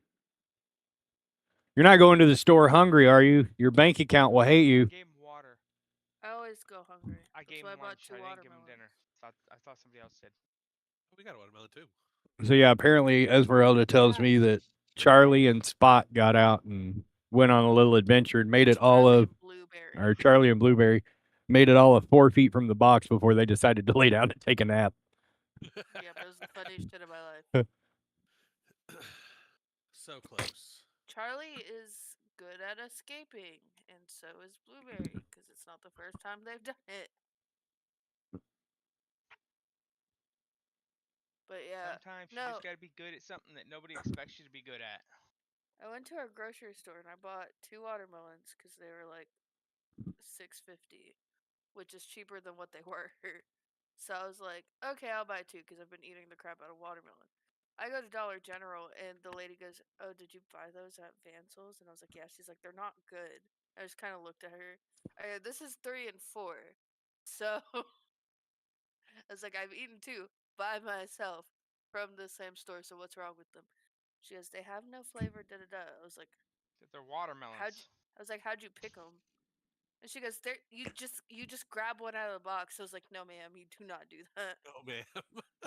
You're not going to the store hungry, are you? Your bank account will hate I you. gave him water. I always go hungry. I That's gave why I him bought lunch. 2 I didn't give him watermelons. dinner. I thought somebody else did. We got a watermelon too. So yeah, apparently Esmeralda tells me that Charlie and Spot got out and went on a little adventure and made it all Charlie of, and Blueberry. or Charlie and Blueberry made it all of 4 feet from the box before they decided to lay down and take a nap. Yep, it was the funniest shit of my life. So close. Charlie is good at escaping, and so is Blueberry, because it's not the first time they've done it. But yeah, Sometimes you no, just gotta be good at something that nobody expects you to be good at. I went to our grocery store and I bought 2 watermelons because they were like $6.50, which is cheaper than what they were. So I was like, okay, I'll buy two because I've been eating the crap out of watermelon. I go to Dollar General and the lady goes, "Oh, did you buy those at Vansel's?" And I was like, "Yeah." She's like, "They're not good." I just kind of looked at her. This is 3 and 4, so I was like, "I've eaten two by myself from the same store. So what's wrong with them?" She goes, "They have no flavor." Da da da. I was like, They're "How'd?" watermelons. I was like, "How'd you pick them?" And she goes, "There, you just grab one out of the box." I was like, "No, ma'am, you do not do that." Oh man.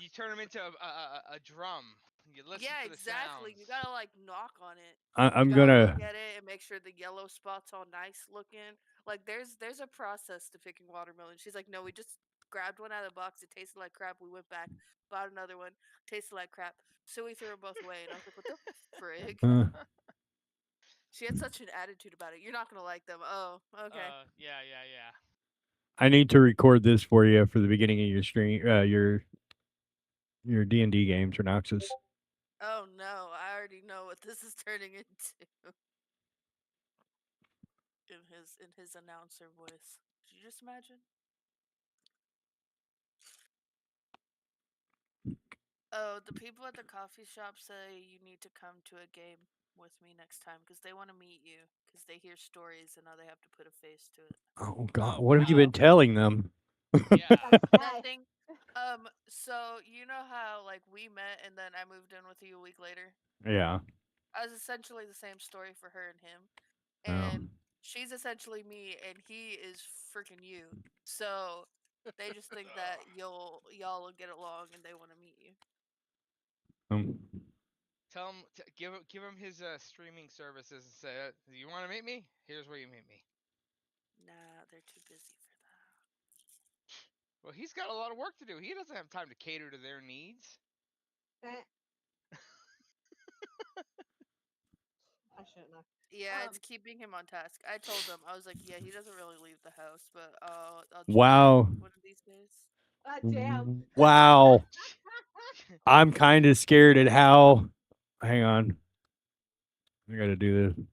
You turn them into a drum. You listen Yeah, for the exactly. sounds. You gotta like knock on it. I'm You gotta look gonna. at it and make sure the yellow spot's all nice looking. Like there's a process to picking watermelon. She's like, "No, we just grabbed one out of the box. It tasted like crap. We went back, bought another one, tasted like crap. So we threw them both away." And I was like, "What the frig?" Uh, She had such an attitude about it. "You're not gonna like them." Oh, okay. Yeah. I need to record this for you for the beginning of your stream. Your D&D games, Renoxus. Oh no, I already know what this is turning into. In his announcer voice. Did you just imagine? Oh, the people at the coffee shop say you need to come to a game with me next time because they want to meet you because they hear stories and now they have to put a face to it. Oh God, Oh, what have you been wow. telling them? Yeah. Okay. Nothing. So you know how like we met and then I moved in with you a week later? Yeah. I was essentially the same story for her and him. Oh. And she's essentially me and he is freaking you. So they just think that y'all will get along and they want to meet you. Um, Tell him, give him his streaming services and say, "You want to meet me? Here's where you meet me." Nah, they're too busy for that. Well, he's got a lot of work to do. He doesn't have time to cater to their needs. That I shouldn't have. Yeah, it's keeping him on task. I told them, I was like, yeah, he doesn't really leave the house, but I'll check wow. one of these days. Damn. Wow. I'm kind of scared at how. Hang on. I gotta do this.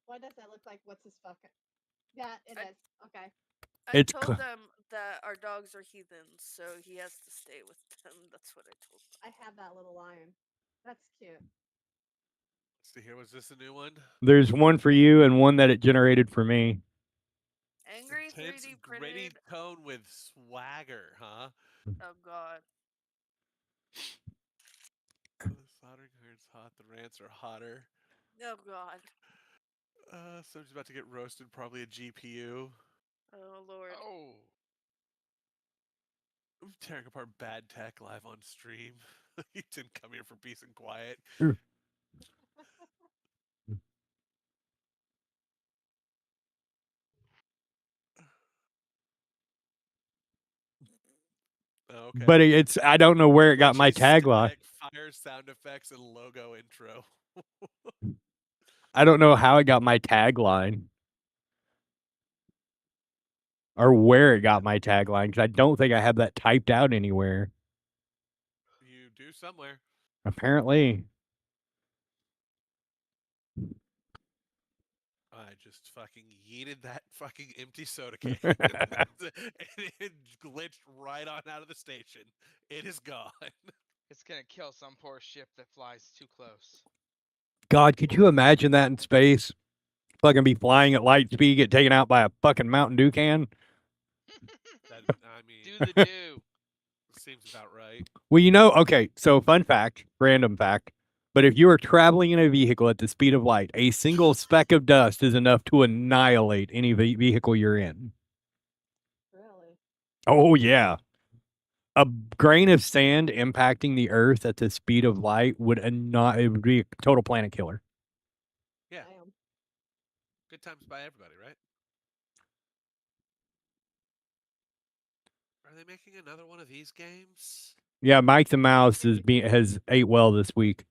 What does that look like? What's his fucking? Yeah, it I- is. Okay. I It's told them that our dogs are heathens, so he has to stay with them. That's what I told them. I have that little lion. That's cute. Let's see here. Was this a new one? There's one for you and one that it generated for me. Angry Intense, 3D gritty printed. tone with swagger, huh? Oh god. The soldering iron's hot. The rants are hotter. Oh god. Someone's about to get roasted. Probably a GPU. Oh lord. Oh, I'm tearing apart bad tech live on stream. You didn't come here for peace and quiet. Oh, okay. But it's I don't know where it got my Glitchy tagline. static, fire sound effects and logo intro. I don't know how it got my tagline or where it got my tagline because I don't think I have that typed out anywhere. You do somewhere. Apparently. I just fucking yeeted that fucking empty soda can. And it glitched right on out of the station. It is gone. it's gonna kill some poor ship that flies too close. God, could you imagine that in space? Fucking be flying at light speed, get taken out by a fucking Mountain Dew can? That, I mean, Do the do. seems about right. Well, you know, okay, so fun fact, random fact. But if you are traveling in a vehicle at the speed of light, a single speck of dust is enough to annihilate any vehicle you're in. Really? Oh, yeah. A grain of sand impacting the earth at the speed of light would not, it would be a total planet killer. Yeah. Damn. Good times by everybody, right? Are they making another one of these games? Yeah, Mike the Mouse has ate well this week.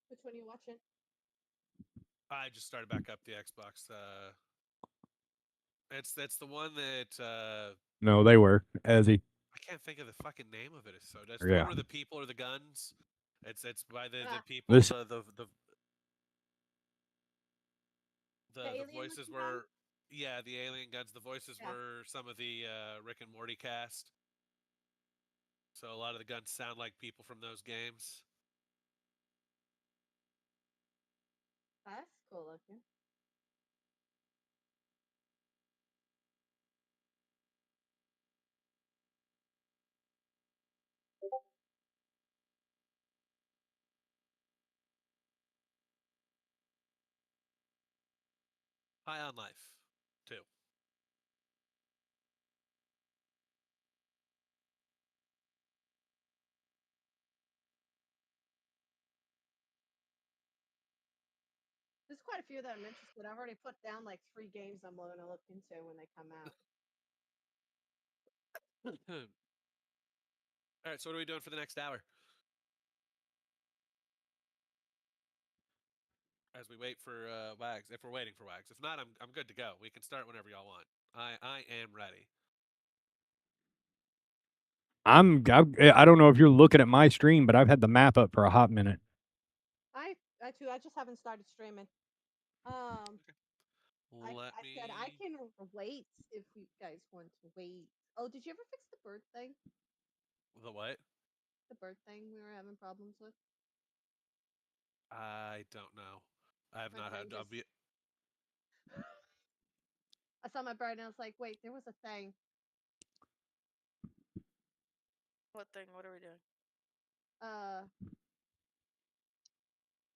Which one are you watching? I just started back up the Xbox. It's the one that No, they were. Ezzy. I can't think of the fucking name of it. It's so that's the Yeah. one where the people are the guns. It's by the Ah. people This- the The alien voices looking were, yeah, the alien guns. The voices Yeah. were some of the Rick and Morty cast. So a lot of the guns sound like people from those games. That's cool looking. High on life, too. There's quite a few that I'm interested. I've already put down like 3 games I'm going to look into when they come out. All right, so what are we doing for the next hour? As we wait for Wags, if we're waiting for Wags. If not, I'm good to go. We can start whenever y'all want. I am ready. I don't know if you're looking at my stream, but I've had the map up for a hot minute. I too. I just haven't started streaming. I me. said I can wait if you guys want to wait. Oh, did you ever fix the bird thing? The what? The bird thing we were having problems with. I don't know. I have My not brain had. I'll just- be. I saw my bird and I was like, wait, there was a thing. What thing? What are we doing?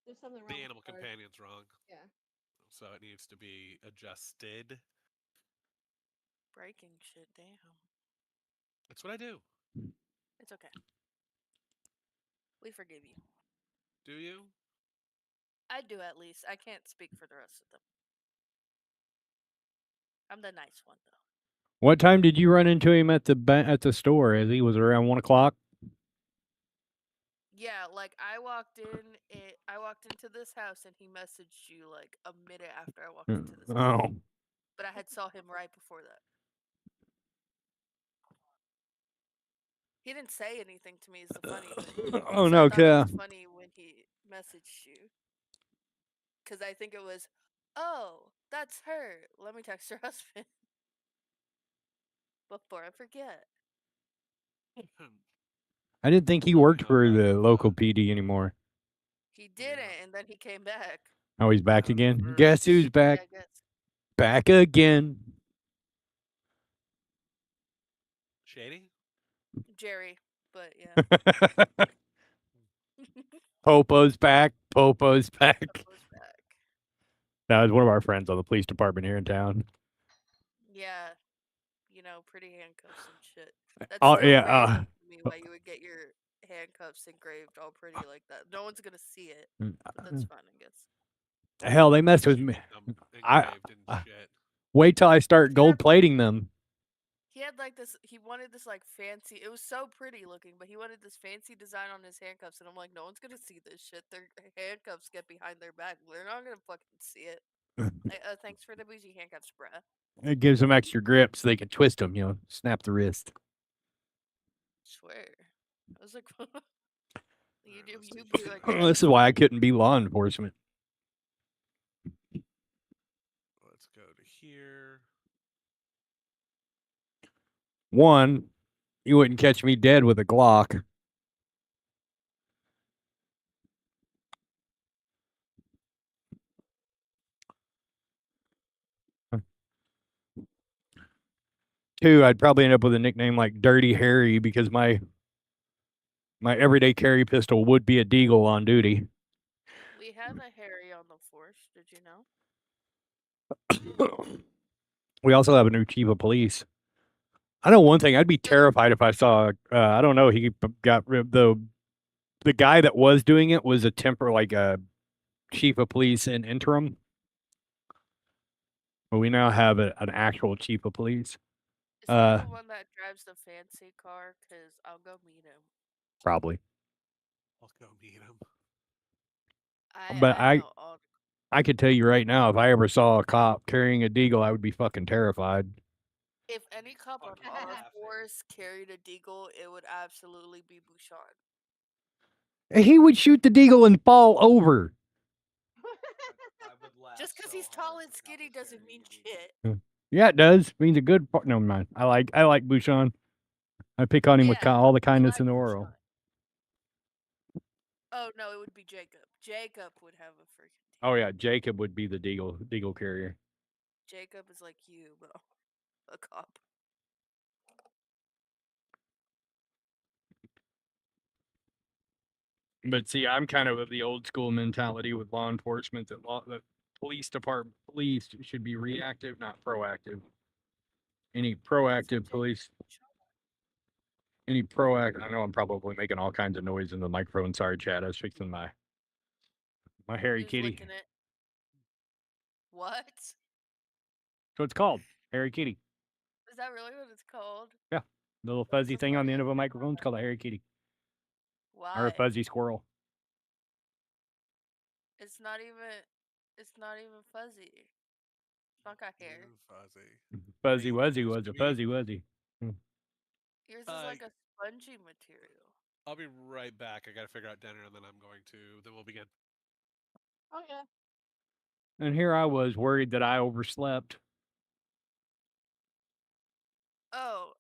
There's something wrong. The with animal the bird. companion's wrong. Yeah. So it needs to be adjusted. Breaking shit. Damn. That's what I do. It's okay. We forgive you. Do you? I do at least. I can't speak for the rest of them. I'm the nice one though. What time did you run into him at the store? As he was around 1 o'clock. Yeah, like I walked into this house and he messaged you like a minute after I walked into this house. Oh, But I had saw him right before that. He didn't say anything to me is the funny thing. oh So no, I thought it was funny when he messaged you. Cause I think it was, oh, that's her. Let me text her husband. Before I forget. I didn't think he worked for the local PD anymore. He didn't, and then he came back. Oh, he's back Out again. first. Guess who's Yeah, back? I guess. Back again. Shady? Jerry, but yeah. Popo's back. Popo's back. Popo's back. That was one of our friends on the police department here in town. Yeah. You know, pretty handcuffs and shit. That's Oh, still yeah, random to me why you would get your handcuffs engraved all pretty like that. No one's gonna see it, but that's fine, I guess. Hell, they messed with You me. get them I engraved and shit. wait till I start gold plating them. He had like this. He wanted this like fancy. It was so pretty looking, but he wanted this fancy design on his handcuffs, and I'm like, no one's gonna see this shit. Their handcuffs get behind their back. They're not gonna fucking see it. Like, thanks for the bougie handcuffs, bruh. It gives them extra grip so they can twist them, snap the wrist. Swear. I was like, you do. let's You see be like, here. This is why I couldn't be law enforcement. Let's go to here. One, you wouldn't catch me dead with a Glock. Two, I'd probably end up with a nickname like Dirty Harry because my everyday carry pistol would be a Deagle on duty. we have a Harry on the force. Did you know? We also have a new chief of police. I know one thing. I'd be terrified if I saw. I don't know. He got rid of the guy that was doing it was a chief of police in interim. But we now have an actual chief of police. Is he the one that drives the fancy car? Cause I'll go meet him. Probably. I'll go meet him. But I know all. I could tell you right now, if I ever saw a cop carrying a Deagle, I would be fucking terrified. If any cop on Fucking our laughing. force carried a Deagle, it would absolutely be Bouchon. He would shoot the Deagle and fall over. I would laugh Just because so he's tall and skinny doesn't mean shit. Yeah, it does. Means a good part. No, mind. I like Bouchon. I pick on him with Yeah, all the you kindness like in the Bouchon. world. Oh no, it would be Jacob. Jacob would have a freaking team. Oh yeah, Jacob would be the Deagle carrier. Jacob is like you, but a cop. But see, I'm kind of the old school mentality with law enforcement that police should be reactive, not proactive. Any proactive police, any proactive. I know I'm probably making all kinds of noise in the microphone. Sorry, Chad. I was fixing my hairy Just kitty. licking it. What? So it's called hairy kitty. Is that really what it's called? Yeah, the little fuzzy So thing on the funny. end of a microphone is called a hairy kitty or a Why? fuzzy squirrel. It's not even. It's not even fuzzy. It's not got hair. Ooh, fuzzy. Fuzzy Green wuzzy was a screen. fuzzy wuzzy. Yours is like a spongy material. I'll be right back. I gotta figure out dinner, and then then we'll begin. Oh yeah. And here I was worried that I overslept. Oh,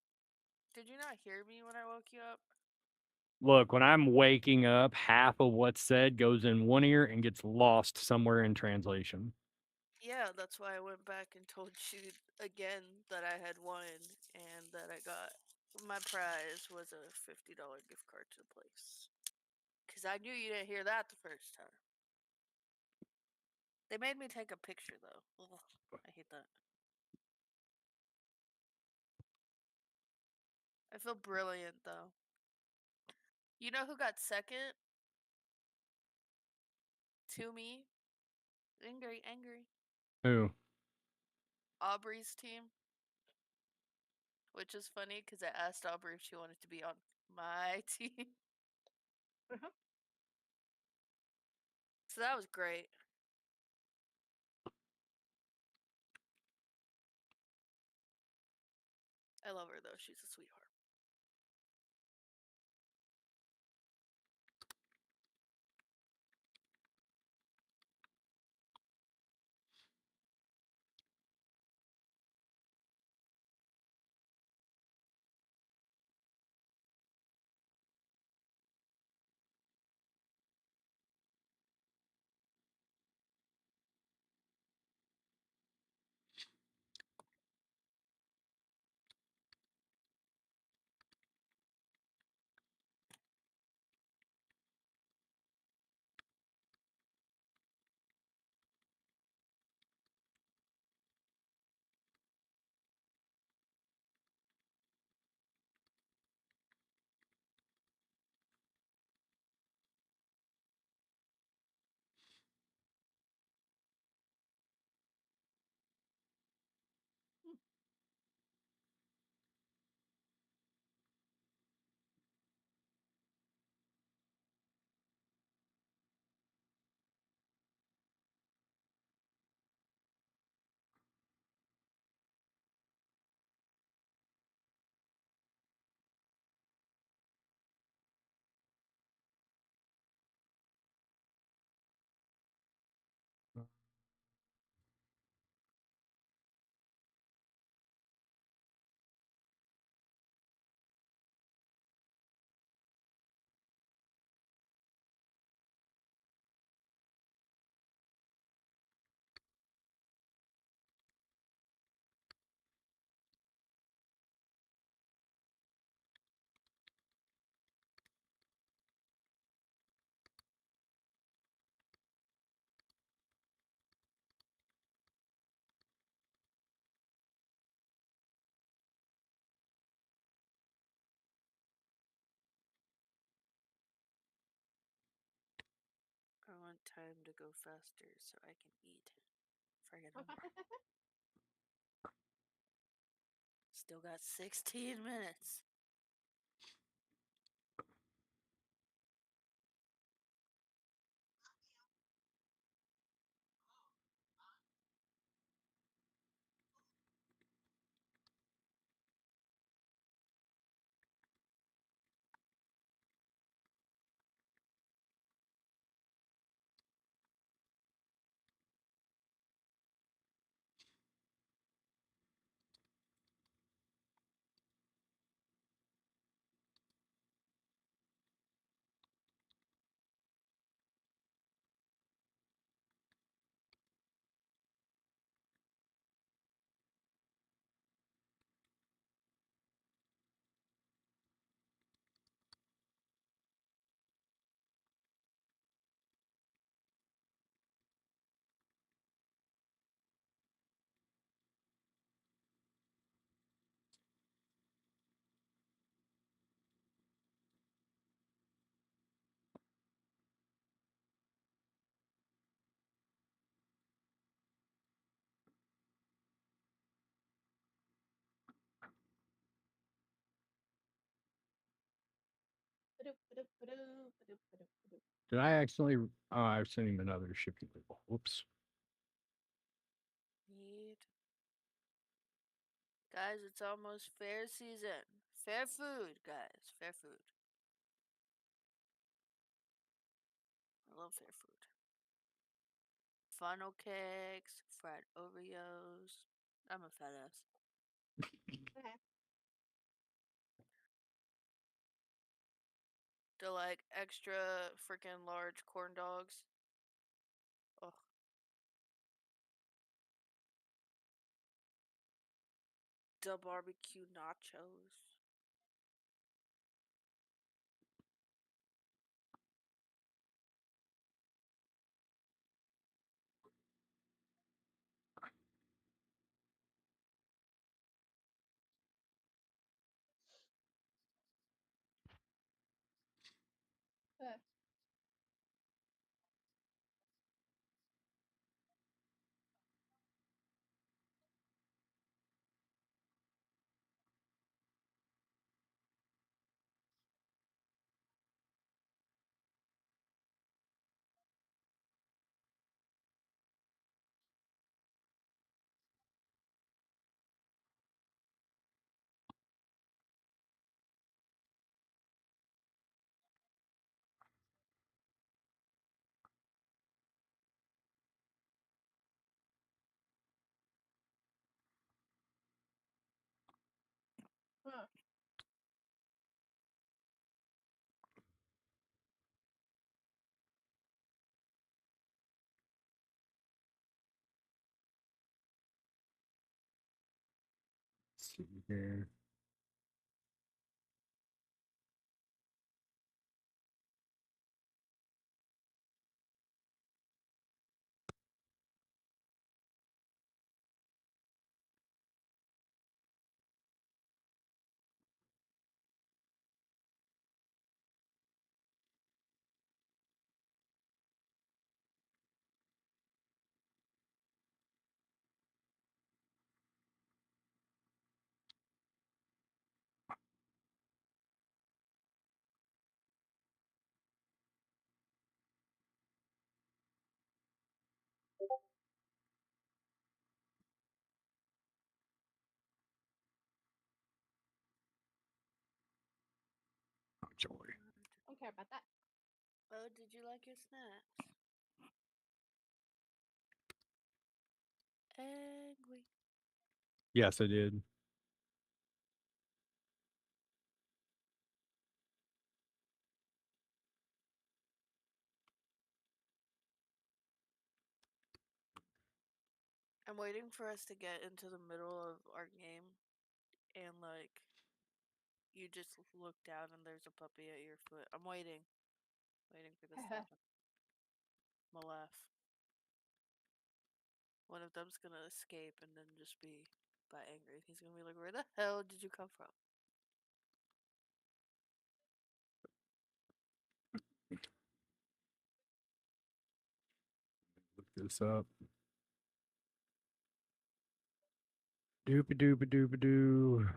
did you not hear me when I woke you up? Look, when I'm waking up, half of what's said goes in one ear and gets lost somewhere in translation. Yeah, that's why I went back and told you again that I had won and that I got my prize was a $50 gift card to the place. Because I knew you didn't hear that the first time. They made me take a picture though. Ugh, I hate that. I feel brilliant though. You know who got second? To me? Angry. Who? Aubrey's team. Which is funny because I asked Aubrey if she wanted to be on my team. So that was great. I love her though. She's a sweetheart. I want time to go faster so I can eat. Friggin' hungry. Still got 16 minutes. Did I actually? Oh, I've sent him another shipping label. Whoops. Need. Guys, it's almost fair season. Fair food, guys. Fair food. I love fair food. Funnel cakes, fried Oreos. I'm a fat ass. The like extra freaking large corn dogs. Oh. The barbecue nachos. Let's see here. Oh, joy. Don't care about that. Oh, did you like your snacks? Angry. Yes, I did. I'm waiting for us to get into the middle of our game and like you just look down and there's a puppy at your foot. I'm waiting. Waiting for this to happen. I'm gonna laugh. One of them's gonna escape and then just be angry. He's gonna be like, "Where the hell did you come from?" Look this up. Doopy doopy doopy doo.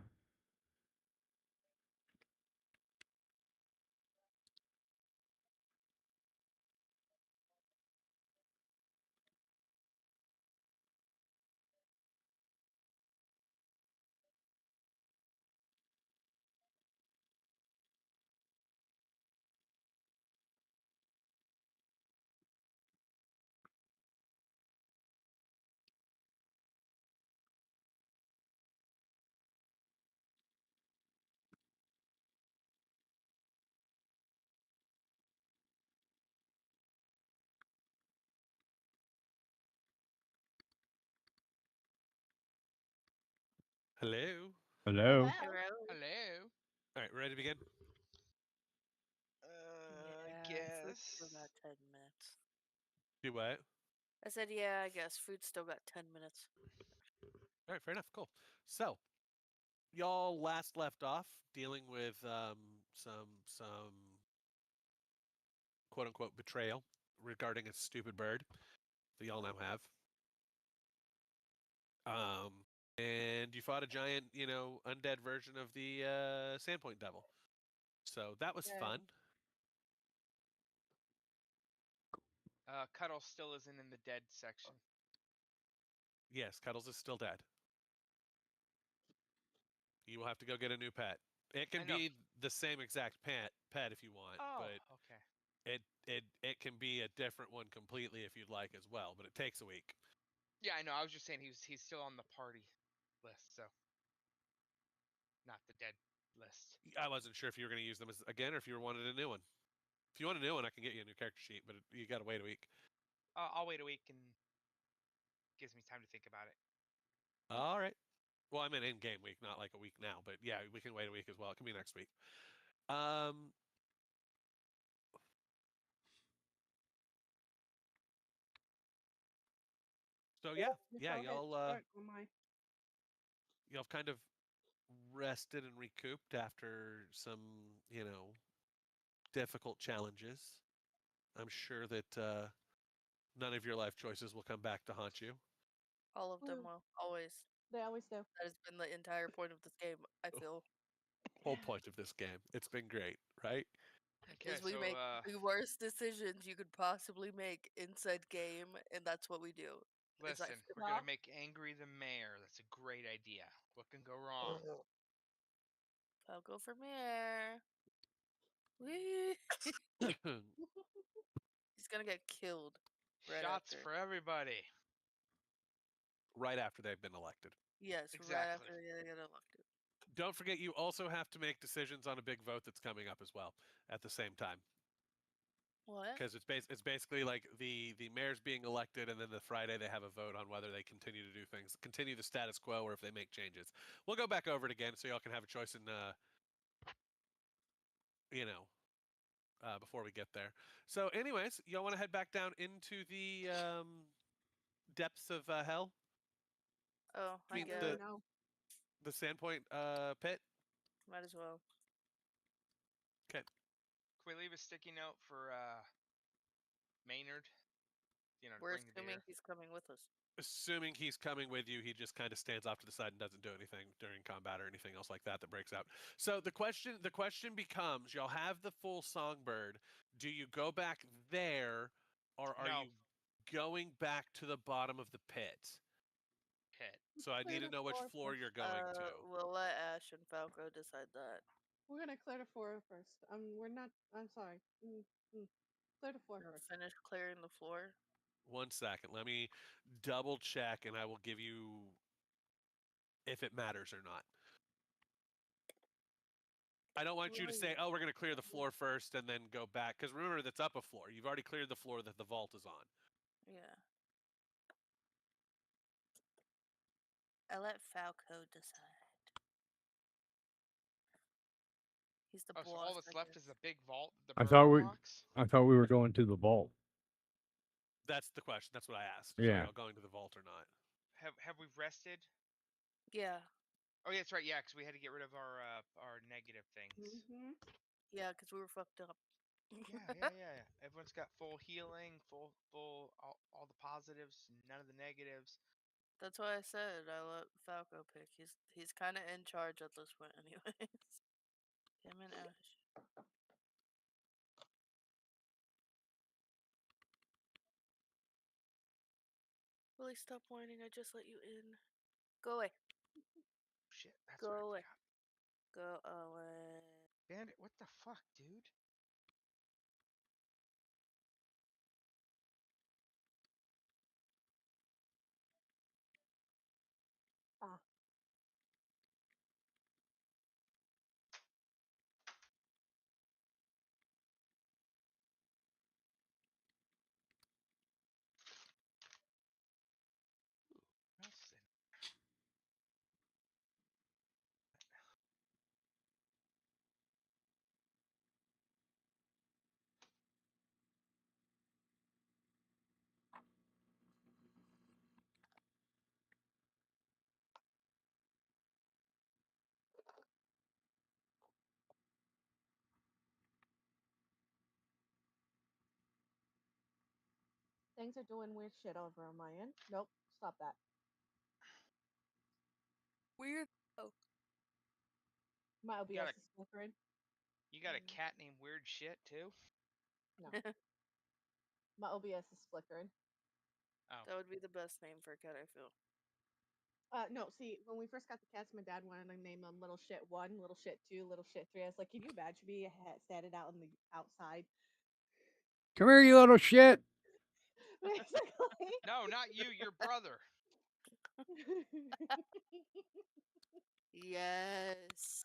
Hello. Hello. Hello. Hello. All right, ready to begin? Yeah, food still Guess. got 10 minutes. Do what? I said, yeah, I guess food still got 10 minutes. All right, fair enough. Cool. So, y'all last left off dealing with some quote unquote betrayal regarding a stupid bird that y'all now have. And you fought a giant, undead version of the Sandpoint Devil. So that was Yeah. fun. Cuddle still isn't in the dead section. Yes, Cuddles is still dead. You will have to go get a new pet. It can I know. be the same exact pet if you want, Oh, but okay. it can be a different one completely if you'd like as well, but it takes a week. Yeah, I know. I was just saying he's still on the party list, so not the dead list. I wasn't sure if you were going to use them as again or if you wanted a new one. If you want a new one, I can get you a new character sheet, but you got to wait a week. I'll wait a week and gives me time to think about it. All right. Well, I mean in-game week, not like a week now, but yeah, we can wait a week as well. It can be next week. So yeah, y'all kind of rested and recouped after some, difficult challenges. I'm sure that none of your life choices will come back to haunt you. All of them will always. They always do. That has been the entire point of this game. I Oh. feel Whole point of this game. It's been great, right? Okay, is we so make the worst decisions you could possibly make inside game, and that's what we do. Is I listen, feel- we're gonna make Angry the mayor. That's a great idea. What can go wrong? I'll go for mayor. Whee! He's gonna get killed. Right Shots after. for everybody. Right after they've been elected. Yes, right Exactly. after they get elected. Don't forget, you also have to make decisions on a big vote that's coming up as well at the same time. What? Because it's basically like the mayor's being elected, and then the Friday they have a vote on whether they continue to do things, continue the status quo, or if they make changes. We'll go back over it again so y'all can have a choice in, before we get there. So, anyways, y'all want to head back down into the depths of hell? Oh, I mean, guess. the- No. The Sandpoint pit? Might as well. Okay. Can we leave a sticky note for Maynard? To We're bring the assuming beer. he's coming with us. Assuming he's coming with you, he just kind of stands off to the side and doesn't do anything during combat or anything else like that breaks out. So the question becomes, y'all have the full songbird. Do you go back there, or are No. you going back to the bottom of the pit? Pit. So I Clear need to the know which floor floor first. you're going to. We'll let Ash and Falco decide that. We're gonna clear the floor first. We're not. I'm sorry. Clear the floor We'll first. finish clearing the floor. 1 second. Let me double check, and I will give you if it matters or not. I don't want you to say, "Oh, we're going to clear the floor first and then go back," because remember, that's up a floor. You've already cleared the floor that the vault is on. Yeah. I'll let Falco decide. He's the Oh, boss. so all that's I left guess. is the big vault, the I burner thought we- box. I thought we were going to the vault. That's the question. That's what I asked. Yeah. So are y'all going to the vault or not? Have we rested? Yeah. Oh, yeah, that's right. Yeah, because we had to get rid of our negative things. Mm-hmm. Yeah, because we were fucked up. Yeah. Everyone's got full healing, full all the positives, none of the negatives. That's why I said I let Falco pick. He's kind of in charge at this point, anyways. Him and Ash. Willie, stop whining. I just let you in. Go away. Shit, that's Go what I away. forgot. Go away. Bandit, what the fuck, dude? Ah. Nelson. Things are doing weird shit over on my end. Nope. Stop that. Weird. Oh. My OBS gotta- is flickering. You got a cat named Weird Shit too? No. My OBS is flickering. Oh, That would be the best name for a cat, I feel. No, see, when we first got the cats, my dad wanted to name them Little Shit 1, Little Shit 2, Little Shit 3. I was like, can you imagine me sat it out in the outside? Come here, you little shit. Basically. no, not you, your brother. Yes.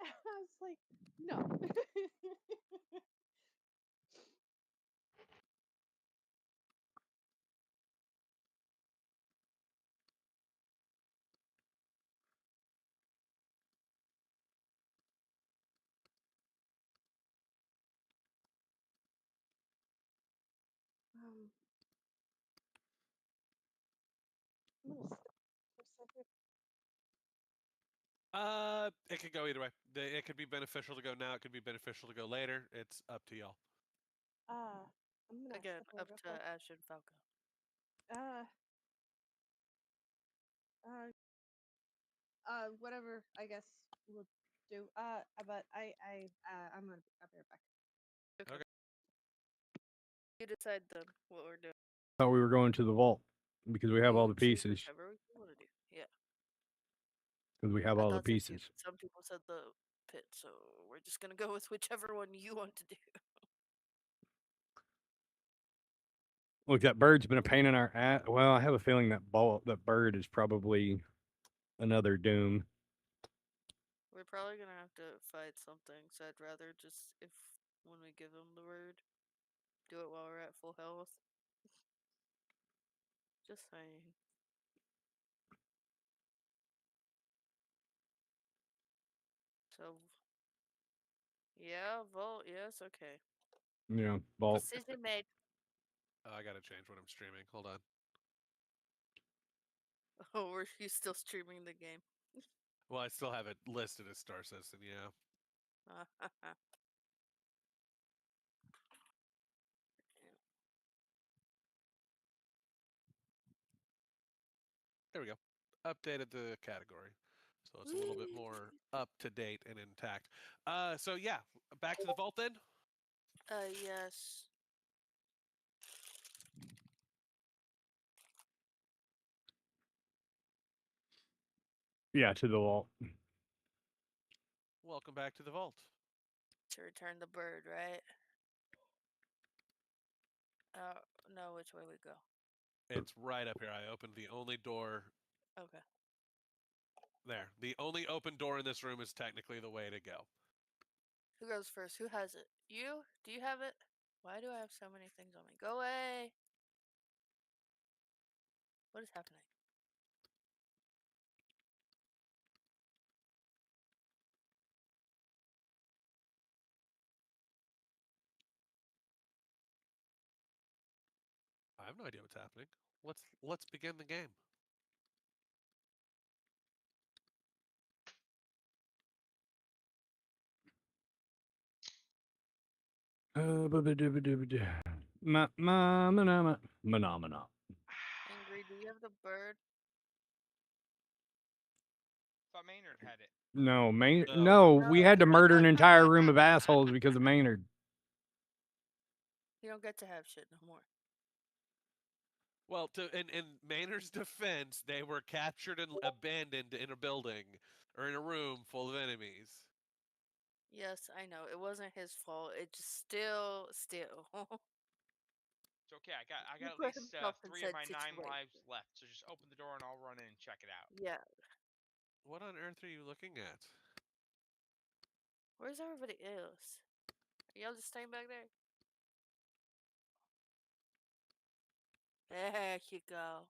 I was like, no. I'm gonna stop for a second. It could go either way. It could be beneficial to go now. It could be beneficial to go later. It's up to y'all. I'm gonna Again, step away up real to quick. Ash and Falco. Whatever. I guess we'll do. But I'm gonna. I'll be right back. Okay. You decide then what we're doing. Thought we were going to the vault because we have all We'll the choose pieces. Whichever we want to do. Yeah. Because we have I all the thought so too, pieces. but some people said the pit, so we're just gonna go with whichever one you want to do. Look, that bird's been a pain in our ass. Well, I have a feeling that bird is probably another doom. We're probably gonna have to fight something, so I'd rather just, if when we give him the word, do it while we're at full health. Just saying. So, yeah, vote, yes, okay. Yeah, vault. Decision made. Oh, I gotta change what I'm streaming. Hold on. Oh, were you still streaming the game? Well, I still have it listed as Star Citizen. Yeah. There we go. Updated the category, so it's a little bit more up to date and intact. So yeah, back to the vault then. Yes. Yeah, to the vault. Welcome back to the vault. To return the bird, right? No, which way we go? It's right up here. I opened the only door Okay. there. The only open door in this room is technically the way to go. Who goes first? Who has it? You? Do you have it? Why do I have so many things on me? Go away! What is happening? I have no idea what's happening. Let's begin the game. Phenomena. Angry, do you have the bird? Thought Maynard had it. No, No. no, we had to murder an entire room of assholes because of Maynard. You don't get to have shit no more. Well, in Maynard's defense, they were captured and abandoned in a building or in a room full of enemies. Yes, I know. It wasn't his fault. It just still. It's okay. I got He at put least himself in 3 of said my 9 lives situation. left. So just open the door and I'll run in and check it out. Yeah. What on earth are you looking at? Where's everybody else? Are y'all just staying back there? There you go.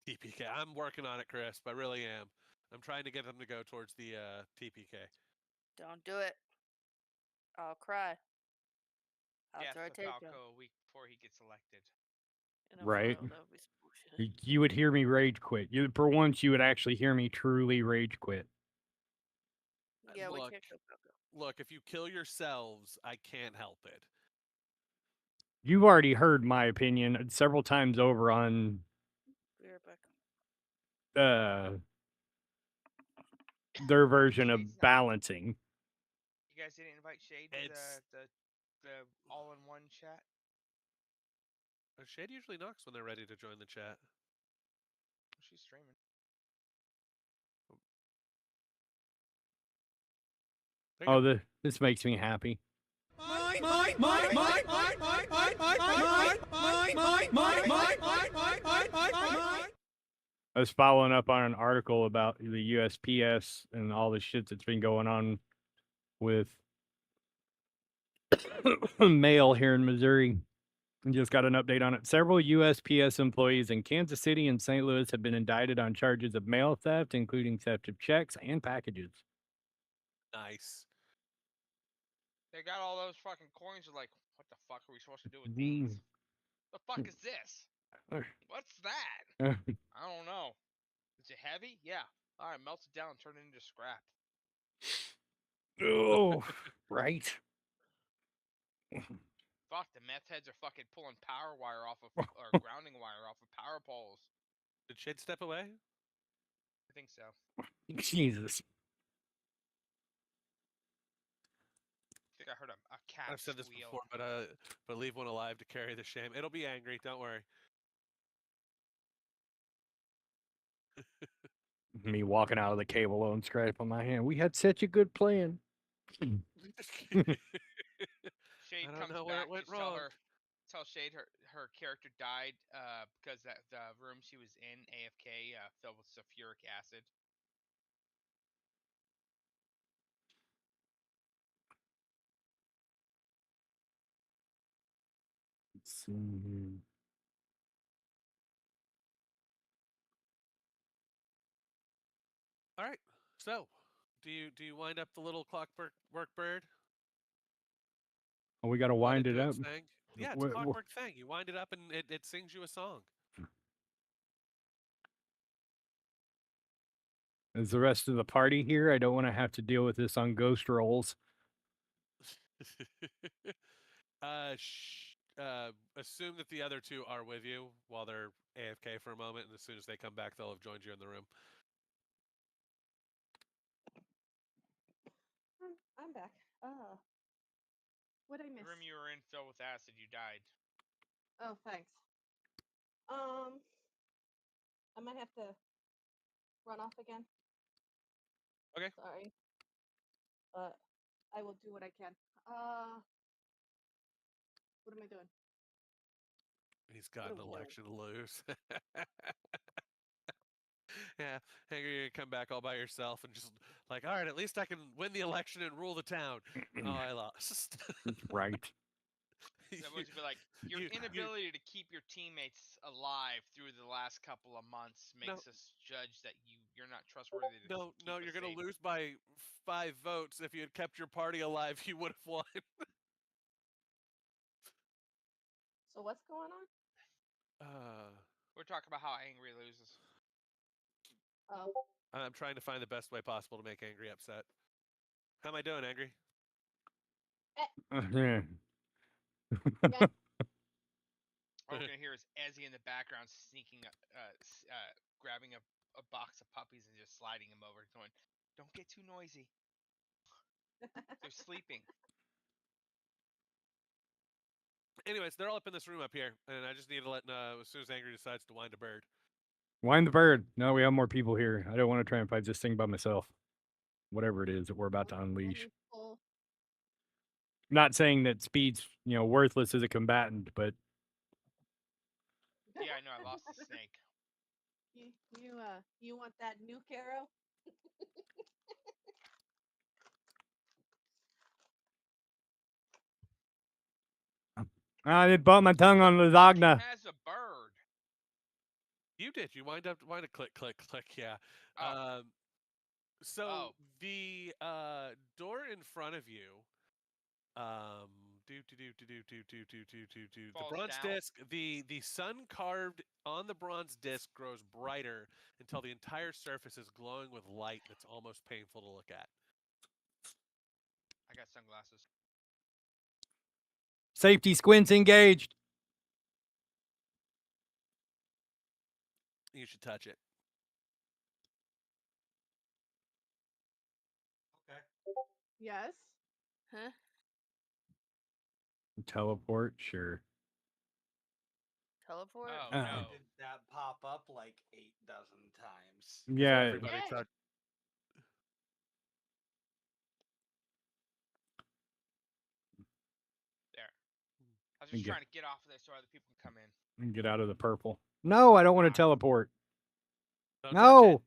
TPK. I'm working on it, Crisp. I really am. I'm trying to get them to go towards the TPK. Don't do it. I'll cry. I'll Death throw a to tape Falco a week before he gets elected. in a Right. photo. That would be some bullshit. You would hear me rage quit. For once, you would actually hear me truly rage quit. Yeah, we Look, can't kill Falco. look, if you kill yourselves, I can't help it. You've already heard my opinion several times over on Be right back. their version He's of not- balancing. You guys didn't invite Shade to It's- the all-in-one chat. Shade usually knocks when they're ready to join the chat. She's streaming. There you Oh, go. this makes me happy. I was following up on an article about the USPS and all the shit that's been going on with mail here in Missouri. And just got an update on it. Several USPS employees in Kansas City and St. Louis have been indicted on charges of mail theft, including theft of checks and packages. Nice. They got all those fucking coins. Are like, what the fuck are we supposed to do with these? The fuck is this? What's that? I don't know. Is it heavy? Yeah. All right, melt it down and turn it into scrap. Oh, right. Fuck, the meth heads are fucking pulling power wire off of, or grounding wire off of power poles. Did Shade step away? I think so. Jesus. I think I heard a cat I've said this squeal. before, but leave one alive to carry the shame. It'll be angry. Don't worry. Me walking out of the cable and scrape on my hand. We had such a good plan. Shade I don't comes know where it back, went just tell wrong. her, tell Shade her character died because that the room she was in, AFK, filled with sulfuric acid. Let's see here. All right. So, do you wind up the little clockwork bird? Oh, we got to Let wind it do up. its thing? Yeah, it's a clockwork thing. You wind it up and it sings you a song. Is the rest of the party here? I don't want to have to deal with this on ghost rolls. Assume that the other two are with you while they're AFK for a moment, and as soon as they come back, they'll have joined you in the room. I'm back. What I miss? The room you were in filled with acid. You died. Oh, thanks. I might have to run off again. Okay. Sorry. But I will do what I can. What am I doing? He's got an are we doing? election to lose. Yeah, Hanger, you're gonna come back all by yourself and just like, all right, at least I can win the election and rule the town. Oh, I lost. Right. Everyone's gonna be like, your inability to keep your teammates alive through the last couple of months makes us judge that you're not trustworthy to No, keep you're us gonna safe. lose by 5 votes. If you had kept your party alive, you would have won. So what's going on? We're talking about how Angry loses. Oh. I'm trying to find the best way possible to make Angry upset. How am I doing, Angry? Yeah. All we're gonna hear is Ezzy in the background sneaking, grabbing a box of puppies and just sliding them over, going, "Don't get too noisy." They're sleeping. Anyways, they're all up in this room up here, and I just need to let as soon as Angry decides to wind a bird. Wind the bird. No, we have more people here. I don't want to try and fight this thing by myself. Whatever it is that we're about to unleash. Not saying that Speed's, worthless as a combatant, but Yeah, I know. I lost the snake. You want that nuke arrow? I did bump my tongue on lasagna. Has a bird. You did. You wind a click, click, click. Yeah. Oh. So the door in front of you, the bronze disc, the sun carved on the bronze disc grows brighter until the entire surface is glowing with light that's almost painful to look at. I got sunglasses. Safety squints engaged. You should touch it. Okay. Yes. Huh? Teleport, sure. Teleport? Oh Uh, no. Did that pop up like 8 dozen times? Yeah, Everybody Yay. talk. There. I was just Okay. trying to get off of there so other people can come in. get out of the purple. No, I don't want to Ah. teleport. Don't touch No, it.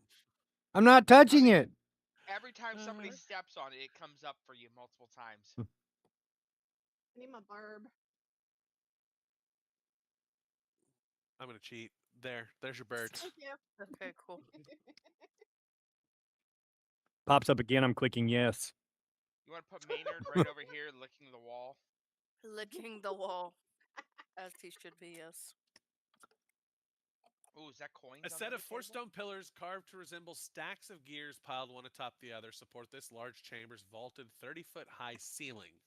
I'm not touching mean- it. Every time somebody Uh. steps on it, it comes up for you multiple times. I need my barb. I'm gonna cheat. There's your bird. Thank you. Okay, cool. Pops up again. I'm clicking yes. You want to put Maynard right over here, licking the wall? Licking the wall. As he should be, yes. Ooh, is that coins? A under set the of 4 table? stone pillars carved to resemble stacks of gears piled one atop the other support this large chamber's vaulted 30-foot high ceiling.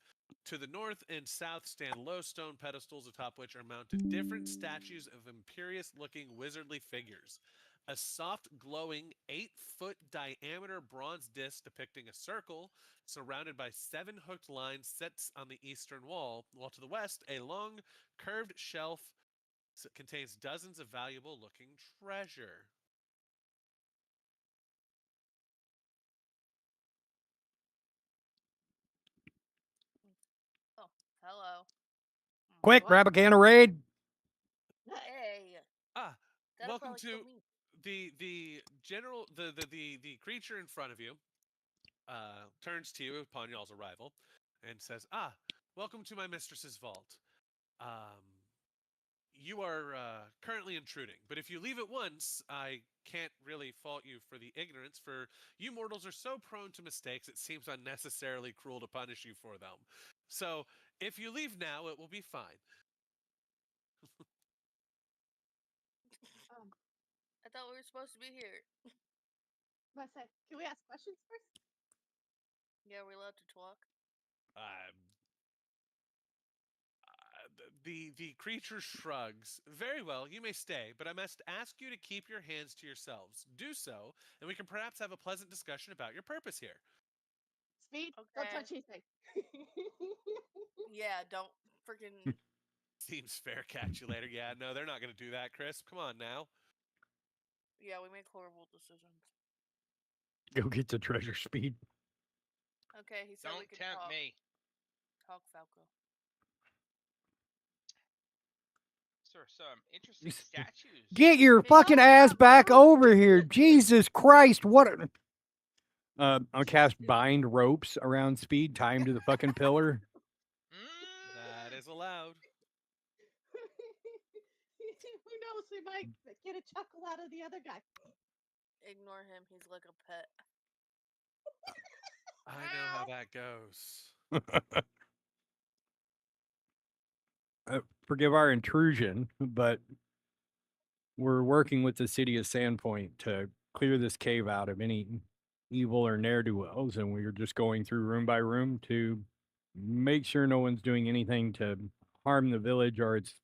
To the north and south stand low stone pedestals atop which are mounted different statues of imperious-looking wizardly figures. A soft, glowing, 8-foot diameter bronze disc depicting a circle surrounded by 7 hooked lines sits on the eastern wall, while to the west, a long, curved shelf contains dozens of valuable looking treasure. Oh, hello. Quick, What? grab a can of Raid. Hey. Ah, That'll welcome probably kill to me. the general the creature in front of you turns to you upon y'all's arrival and says, "Ah, welcome to my mistress's vault. You are currently intruding, but if you leave at once, I can't really fault you for the ignorance, for you mortals are so prone to mistakes, it seems unnecessarily cruel to punish you for them. So, if you leave now, it will be fine." Um, I thought we were supposed to be here. I said, can we ask questions first? Yeah, we're allowed to talk. The creature shrugs. "Very well, you may stay, but I must ask you to keep your hands to yourselves. Do so, and we can perhaps have a pleasant discussion about your purpose here." Speed, don't Okay. touch anything. Yeah, don't freaking. Seems fair, calculator. Yeah, no, they're not going to do that, Chris. Come on now. Yeah, we make horrible decisions. Go get the treasure, Speed. Okay, he said we Don't could tempt talk. me. Talk, Falco. Sir, some interesting statues. Get your Hey, fucking y'all ass have back room. over here. Jesus Christ. What? I'll cast Dude. bind ropes around Speed, tie him to the fucking pillar. That is allowed. Who knows? We might get a chuckle out of the other guy. Ignore him. He's like a pet. I know how that goes. Forgive our intrusion, but we're working with the city of Sandpoint to clear this cave out of any evil or ne'er-do-wells, and we are just going through room by room to make sure no one's doing anything to harm the village or its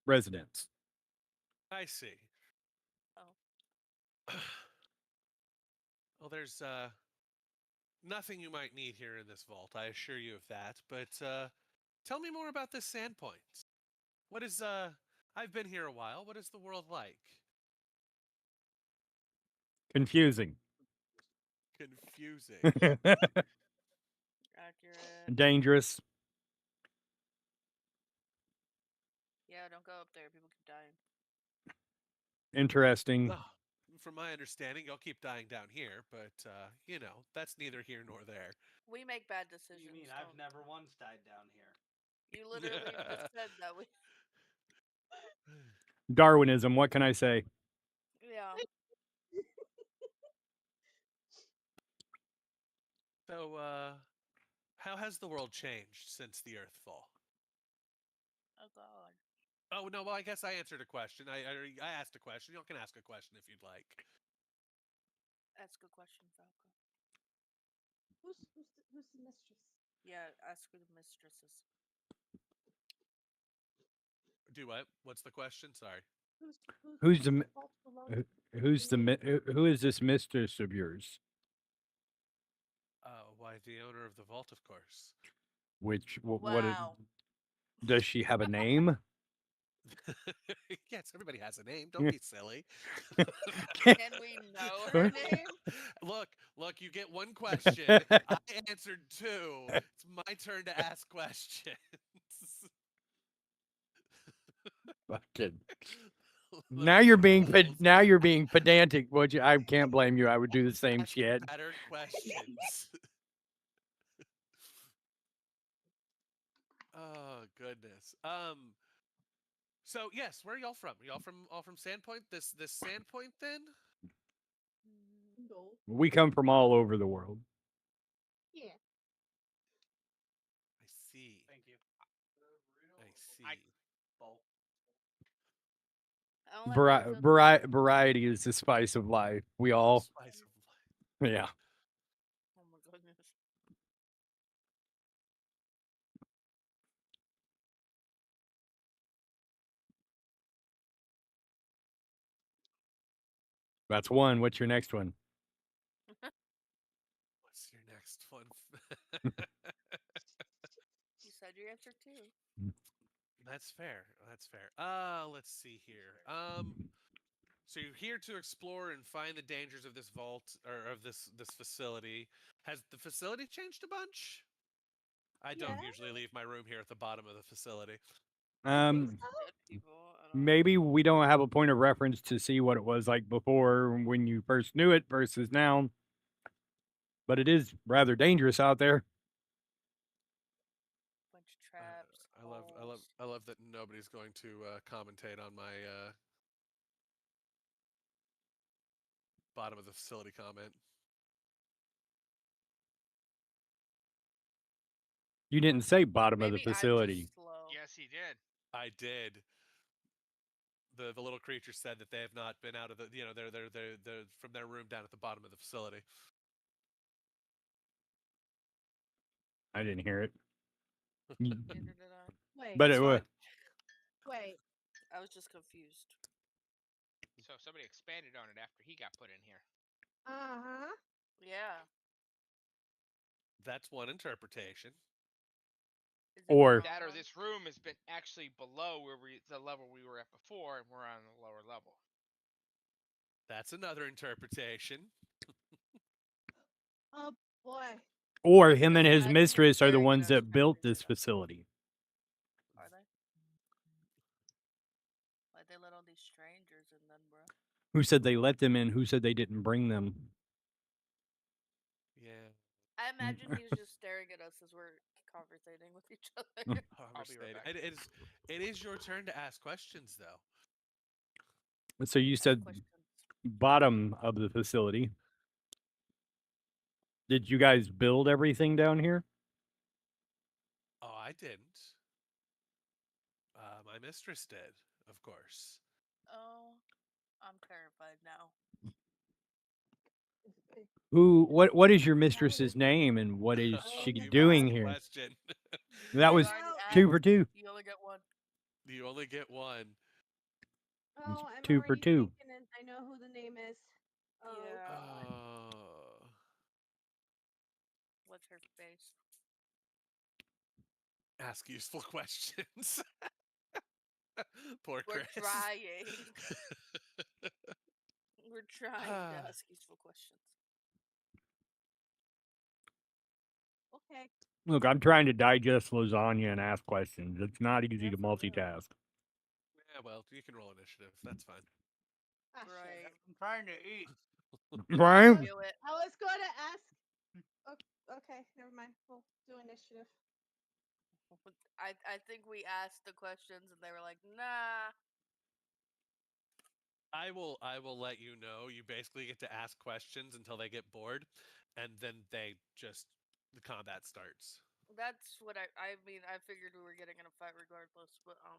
residents. I see. Oh. Well, there's nothing you might need here in this vault, I assure you of that. But tell me more about this Sandpoint. What is I've been here a while. What is the world like? Confusing. Confusing. Accurate. Dangerous. Yeah, don't go up there. People keep dying. Interesting. Well, from my understanding, y'all keep dying down here, but that's neither here nor there. We make bad What decisions. do you mean? I've don't- never once died down here. You literally just said that we. Darwinism, what can I say? Yeah. So, how has the world changed since the Earthfall? Oh God. Oh no, well I guess I answered a question. I asked a question. Y'all can ask a question if you'd like. Ask a question, Falco. Who's the mistress? Yeah, ask who the mistress is. Do what? What's the question? Sorry. Who's the vault belong who's the to? who is this mistress of yours? Oh, Why, the owner of the vault, of course. Which what Wow. does she have a name? Yes, everybody has a name. Don't be silly. Can we know her name? Look, you get one question. I answered two. It's my turn to ask questions. Fucking. Let Now me you're get being rules. now you're being pedantic. Would you? I can't blame you. I would do the same Ask shit. better questions. Oh goodness. So yes, where are y'all from? Y'all from all from Sandpoint? This Sandpoint then? No. We come from all over the world. Yeah. I see. Thank you. I see. Bowl. I don't like how it feels. Variety is the spice of life. We all, Spice of life. yeah. Oh my goodness. That's one. What's your next one? What's your next one? You said your answer too. That's fair. That's fair. Let's see here. So you're here to explore and find the dangers of this vault or of this facility. Has the facility changed a bunch? I don't Yeah. usually leave my room here at the bottom of the facility. I think Um, so. Dead people. I don't know. maybe we don't have a point of reference to see what it was like before when you first knew it versus now. But it is rather dangerous out there. Bunch of traps. I love that nobody's going to commentate on my bottom of the facility comment. You didn't say bottom of the Maybe I'm facility. just slow. Yes, he did. I did. The little creature said that they have not been out of the they're from their room down at the bottom of the facility. I didn't hear it. Neither did I. Wait. But It's it was. fine. Wait. I was just confused. So somebody expanded on it after he got put in here. Uh-huh. Yeah. That's one interpretation. Is it the Or- wrong That or one? this room has been actually below where the level we were at before, and we're on the lower level. That's another interpretation. Oh boy. Or him and Just his imagine him mistress are the staring at ones us that trying to built figure this it out. facility. Are they? Why'd they let all these strangers in then, bro? Who said they let them in? Who said they didn't bring them? Yeah. I imagine he's just staring at us as we're conversating with each other. I'll be right Conversating. back. It is your turn to ask questions though. So you Ask said questions. bottom of the facility. Did you guys build everything down here? Oh, I didn't. My mistress did, of course. Oh, I'm terrified now. Who? What is your mistress's name and what is Oh, she my doing Ask a here? question. That You was already two asked. for two. You only get one. You only get one. Oh, I'm two for already two. thinking it. I know who the name is. Oh Yeah. god. Oh. What's her face? Ask useful questions. Poor We're Chris. trying. We're trying to ask useful questions. Okay. Look, I'm trying to digest lasagna and ask questions. It's not easy Yeah, to for real. multitask. Yeah, well, you can roll initiative. That's fine. Ah, shit. Right. I'm trying to eat. Right? Do it. I was going to ask. Okay, never mind. We'll do initiative. I think we asked the questions and they were like, nah. I will let you know. You basically get to ask questions until they get bored, and then the combat starts. That's what I mean, I figured we were getting in a fight regardless, but Oh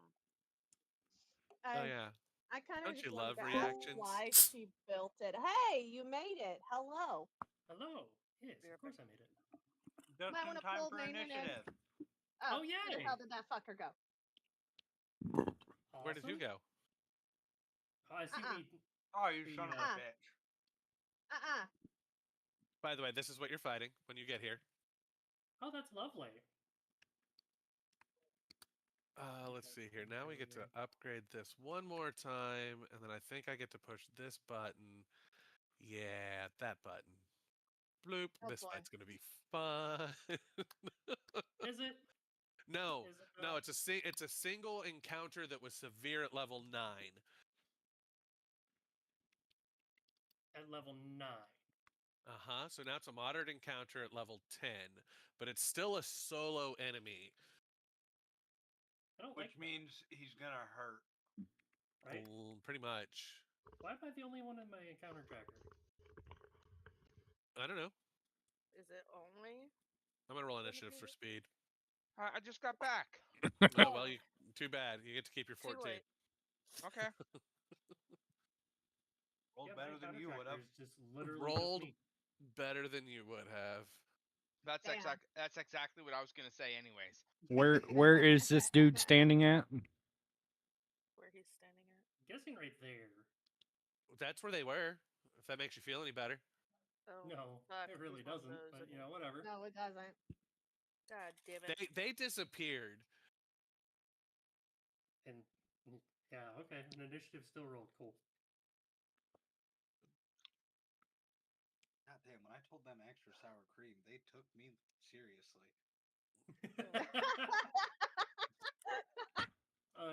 I yeah. I kind of Don't just you wanted love to ask reactions? why she built it. Hey, you made it. Hello. Hello. Yes, You're of course I made it. Just Might in want to time pull for Maynard in. initiative. Oh, Oh, where the yay. hell did that fucker go? Where did you Awesome. go? I see Uh-uh. we. Oh, you son of Yeah. a bitch. Uh-uh. By the way, this is what you're fighting when you get here. Oh, that's lovely. Let's see here. Now we get to upgrade this one more time, and then I think I get to push this button. Yeah, that button. Bloop. Oh, This boy. fight's gonna be fun. Is it? No, Is it no, it's a single encounter that was severe at level 9. At level 9. Uh-huh. So now it's a moderate encounter at level 10, but it's still a solo enemy. I don't Which like that, means he's gonna hurt. right? Pretty much. Why am I the only one in my encounter tracker? I don't know. Is it only? I'm gonna roll Gonna initiative be for the- speed. I just got back. Oh, well, too bad. You get to keep your Too 14. late. Okay. Rolled Yeah, my better than encounter you would tracker have. is just literally Rolled just me. better than you would have. That's Damn. that's exactly what I was gonna say, anyways. Where is this dude standing at? Where he's standing at. I'm guessing right there. That's where they were. If that makes you feel any better. Oh, No, fuck, it really he's one of doesn't. those, But isn't he? whatever. No, it doesn't. God damn it. They disappeared. And yeah, okay. An initiative still rolled. Cool. God damn, when I told them extra sour cream, they took me seriously.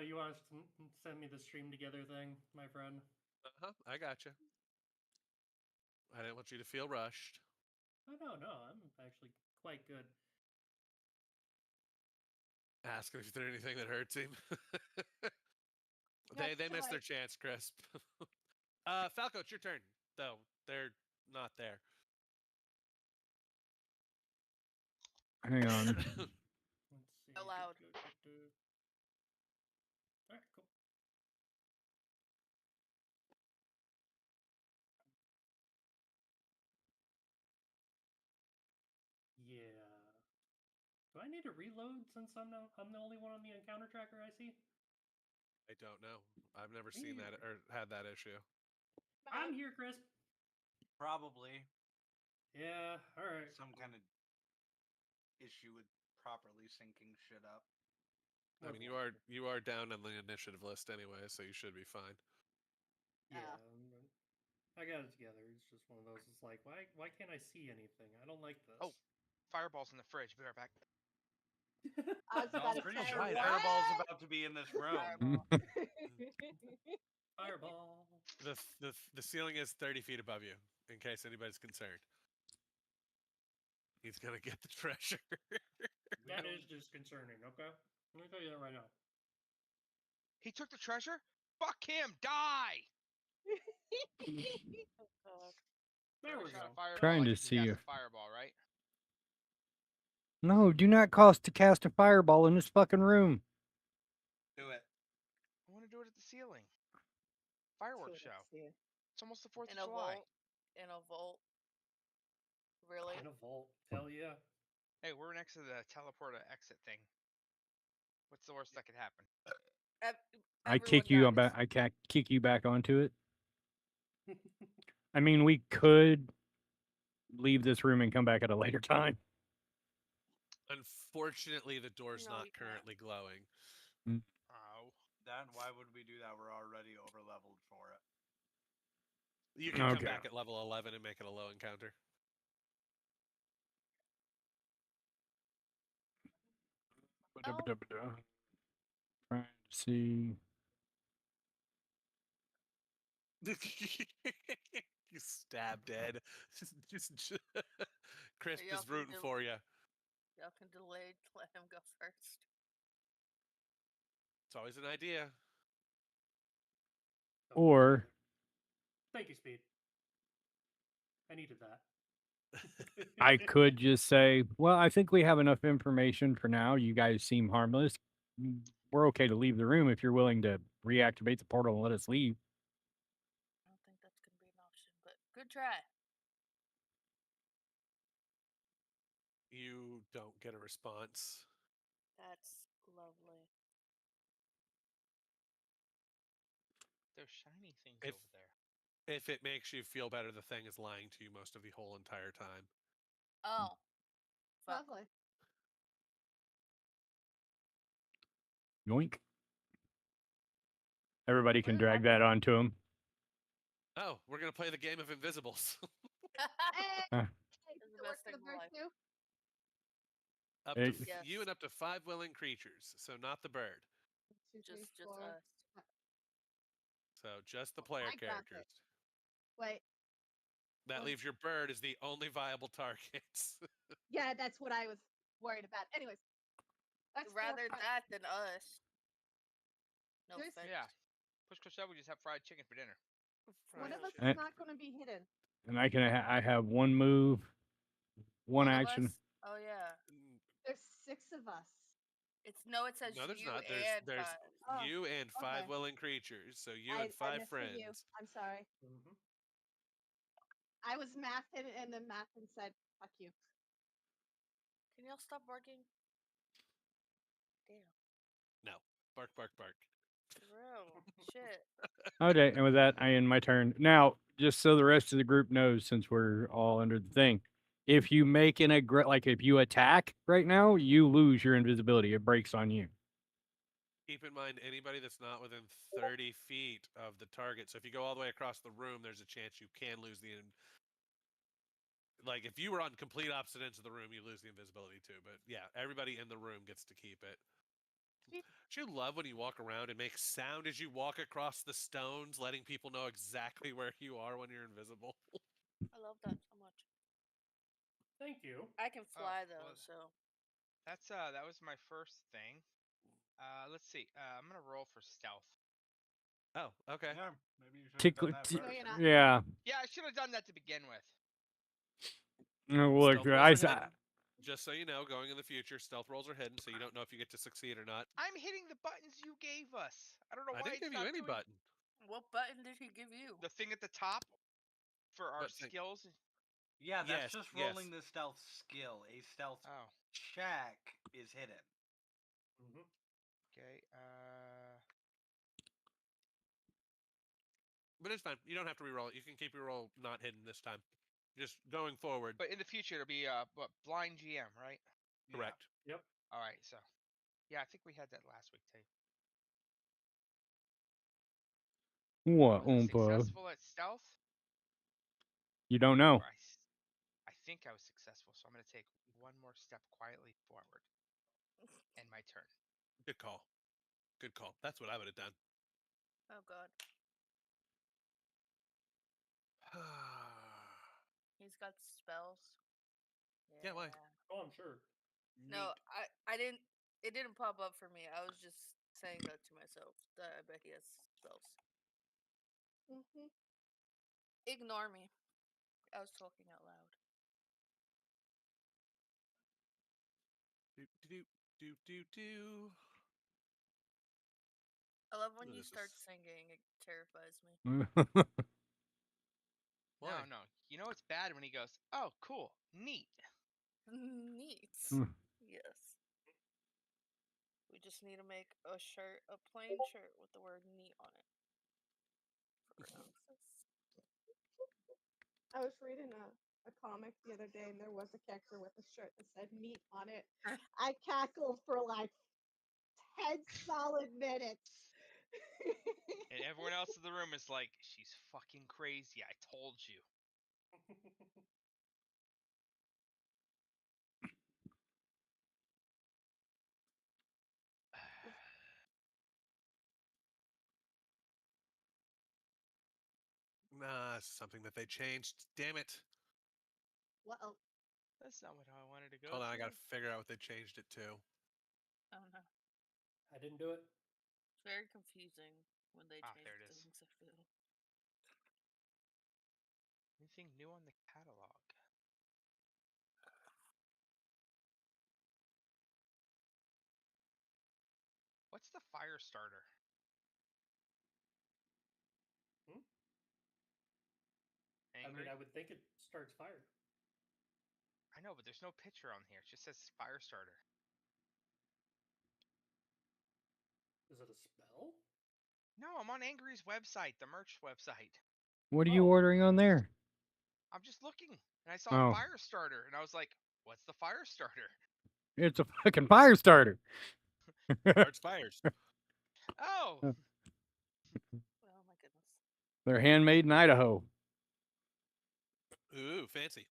You want to send me the stream together thing, my friend? Uh-huh. I gotcha. I didn't want you to feel rushed. Oh no, I'm actually quite good. Asking if there's anything that hurts him. Not they missed their choice. chance, Crisp. Falco, it's your turn. Though they're not there. Hang on. Let's see. Allowed. All right, cool. Yeah. Do I need to reload since I'm the only one on the encounter tracker I see? I don't know. I've never seen that Weird. or had that issue. I'm here, Crisp. Probably Yeah, all right. some kind of issue with properly syncing shit up. I mean, you are down on the initiative list anyway, so you should be fine. Yeah, I got it together. It's just one of those. It's like, why can't I see anything? I don't like this. Oh. Fireballs in the fridge. Be right back. I was No, about I'm to pretty say, sure what? Fireball's about to be in this room. Fireball. Fireball. The ceiling is 30 feet above you, in case anybody's concerned. He's gonna get the treasure. That is disconcerting. Okay, let me tell you that right now. He took the treasure? Fuck him! Die! Oh, God. There we First shot go. of fireball, Trying I to get see cast if- a fireball, right? No, do not cost to cast a fireball in this fucking room. Do it. I want to do it at the ceiling. Fireworks show. It's almost the 4th In of a July. vault. In a vault. Really? In a vault. Hell yeah. Hey, we're next to the teleporter exit thing. What's the worst that could happen? I kick you Everyone back. dies. I can't kick you back onto it. I mean, we could leave this room and come back at a later time. Unfortunately, the door's No, not you can't. currently glowing. Oh. Then why would we do that? We're already over leveled for it. You can come Okay. back at level 11 and make it a low encounter. Trying to see. You stab dead. Just Crisp Y'all is can rooting do- for you. Y'all can delay to let him go first. It's always an idea. Or Thank you, Speed. I needed that. I could just say, well, I think we have enough information for now. You guys seem harmless. We're okay to leave the room if you're willing to reactivate the portal and let us leave. I don't think that's gonna be an option, but good try. You don't get a response. That's lovely. There's shiny things If- over there. If it makes you feel better, the thing is lying to you most of the whole entire time. Oh. Fuck. Lovely. Yoink. Everybody can What drag that onto him. Oh, we're gonna play the game of Invisibles. Hey, Uh. does the it work best for thing the in bird life. too? Up Hey. to you Yes. and up to 5 willing creatures, so not the bird. 2, 3, Just 4. us. So just the player I got it. characters. Wait. That One. leaves your bird as the only viable target. Yeah, that's what I was worried about. Anyways, that's Rather four. that than us. No There's- offense. Yeah. Push push shove, we just have fried chicken for dinner. One of us Eh. is not going to be hidden. And I have one move, one of action. us? Oh yeah. There's 6 of us. It says No, there's you not. and There's five. Oh, you and 5 okay. willing creatures, so you I and 5 missed the you. friends. I'm sorry. Mm-hmm. I was mathing, and then Mathin said, "Fuck you." Can y'all stop barking? Damn. No, bark, bark, bark. Bro. Shit. Okay, and with that, I end my turn. Now, just so the rest of the group knows, since we're all under the thing, if you make an like if you attack right now, you lose your invisibility. It breaks on you. Keep in mind, anybody that's not within 30 feet of the target. So if you go all the way across the room, there's a chance you can lose the. Like if you were on complete opposite ends of the room, you lose the invisibility too. But yeah, everybody in the room gets to keep it. Don't you love when you walk around and make sound as you walk across the stones, letting people know exactly where you are when you're invisible? I love that so much. Thank you. I can fly though, well, so That's that was my first thing. Let's see. I'm gonna roll for stealth. Oh, okay. Yeah, maybe you should have Tickle, done that t- first. No, you're not. yeah. Yeah, I should have done that to begin with. Look, Stealth rolls I are hidden. Just so you know, going in the future, stealth rolls are hidden, so you don't know if you get to succeed or not. I'm hitting the buttons you gave us. I don't know I why didn't it's give you not any doing button. what button did he give you? the thing at the top for our What thing? skills. Yeah, that's Yes, just yes. rolling the stealth skill. A stealth Oh, check is hidden. Mm-hmm. okay. But it's fine. You don't have to re-roll it. You can keep your roll not hidden this time. Just going forward. But in the future, it'll be what blind GM, right? Correct. Yep. All right. So, yeah, I think we had that last week too. what, Was I Oompa? successful at stealth? You don't know. Or I think I was successful. So I'm gonna take one more step quietly forward. End my turn. Good call. Good call. That's what I would have done. Oh god. He's got spells. Yeah, why? Oh, I'm sure. No, I didn't it didn't pop up for me. I was just saying that to myself. That I bet he has spells. Mm-hmm. Ignore me. I was talking out loud. Do do do do do. I love when Ooh, you this start is- singing. It terrifies me. Why? No, no. You know it's bad when he goes, "Oh, cool, neat." Neat. Mm. Yes. We just need to make a shirt, a plain shirt with the word neat on it. For analysis. I was reading a comic the other day, and there was a character with a shirt that said "meat" on it. I cackled for like 10 solid minutes. And everyone else in the room is like, "She's fucking crazy. I told you." Nah, it's something that they changed. Damn it. Well, That's not what I wanted to go. Hold on, I through. gotta figure out what they changed it to. Oh no. I didn't do it. It's very confusing when they Ah, change there it is. things, I feel. Anything new on the catalog? What's the fire starter? Hmm? I Angry? mean, I would think it starts fire. I know, but there's no picture on here. It just says fire starter. Is it a spell? No, I'm on Angry's website, the merch website. What are you Oh. ordering on there? I'm just looking, and I saw Oh. a fire starter, and I was like, "What's the fire starter?" It's a fucking fire starter. Arts fires. Oh, Oh my goodness. They're handmade in Idaho. Ooh, fancy.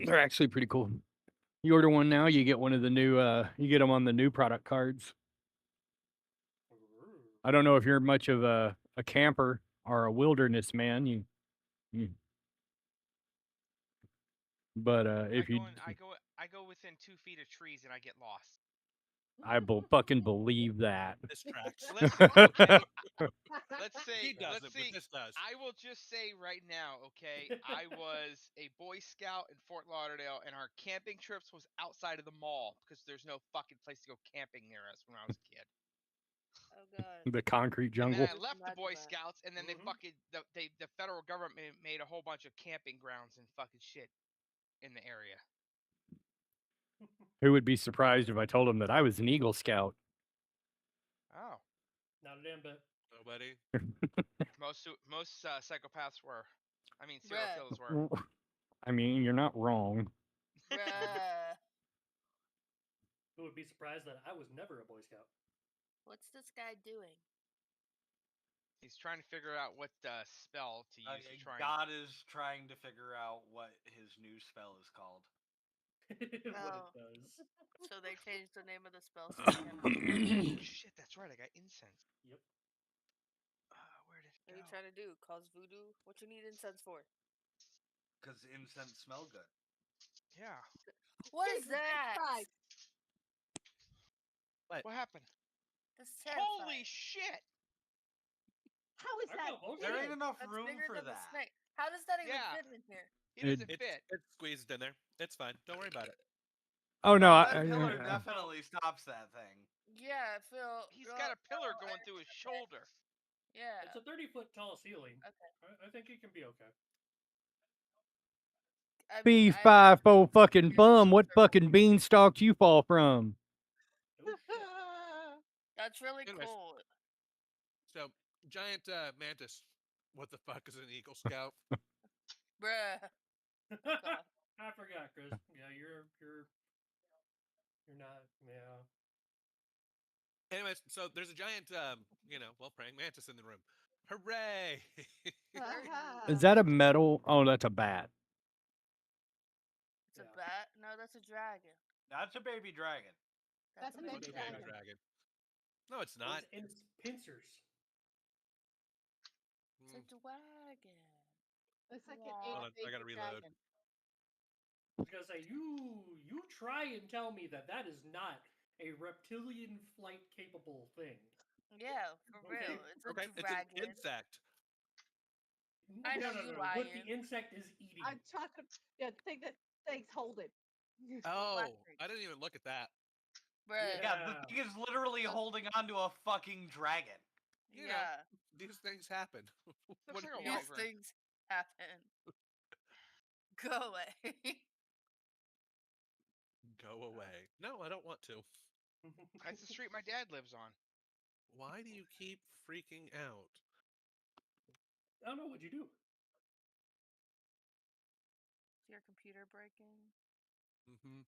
They're actually pretty cool. You order one now, you get one of the new. You get them on the new product cards. I don't know if you're much of a camper or a wilderness man. But if you, I go within 2 feet of trees and I get lost. fucking believe that. This tracks. Well, okay. Let's He say, doesn't, but this does. I will just say right now, okay, I was a Boy Scout in Fort Lauderdale, and our camping trips was outside of the mall because there's no fucking place to go camping near us when I was a kid. Oh god. The concrete And then jungle. I left the Imagine Boy that. Scouts, and then they fucking the federal government made a whole bunch of camping grounds and fucking shit in the area. Who would be surprised if I told him that I was an Eagle Scout? Oh, Not a damn bit. Nobody. most psychopaths were. I mean, serial Bruh. killers were. I mean, you're not wrong. Bruh. Who would be surprised that I was never a Boy Scout? What's this guy doing? He's trying to figure out what spell to use to try. God is trying to figure out what his new spell is called. What Oh. it does. So they changed the name of the spell so he can't. Oh shit, that's right. I got incense. Yep. Where did it What are you go? trying to do? Cause voodoo? What you need incense for? Because incense smell good. Yeah. What is Jesus that? Christ. What happened? That's terrifying. Holy shit! How is I that? got most of There it. ain't enough That's room bigger for than the that. snake. How does that even Yeah. fit in here? It doesn't fit. It's squeezed in there. It's fine. Don't worry about it. Oh no! That pillar definitely stops that thing. Yeah, Phil. He's got a pillar going through his shoulder. Yeah. It's a 30-foot tall ceiling. Okay. I think it can be okay. I mean, B5 fucking You're bum. What closer. fucking beanstalk you fall from? Oh shit. That's really Anyways. cool. So, giant mantis. What the fuck is an Eagle Scout? Bruh. God. I forgot, Chris. Yeah, you're not. Yeah. Anyways, so there's a giant, praying mantis in the room. Hooray! Is that a metal? Oh, that's a bat. It's a Yeah. bat? No, that's a dragon. That's a baby dragon. That's a It's baby a baby dragon. dragon. No, it's not. It's pincers. It's a dragon. Looks like Hold an on, I gotta baby reload. dragon. I was gonna say you try and tell me that is not a reptilian flight capable thing. Yeah, for Okay. real. It's a Okay, it's dragon. an insect. I know no, you no, what lying. the insect is eating. I'm talking. The thing that thing's holding. Oh, Blackberry. I didn't even look at that. Bruh. Yeah, the thing is literally holding onto a fucking dragon. You know, Yeah. These things happen. Looks like a These wyvern. things happen. Go away. Go away. No, I don't want to. That's the street my dad lives on. Why do you keep freaking out? I don't know what you do. Is your computer breaking? Mm-hmm.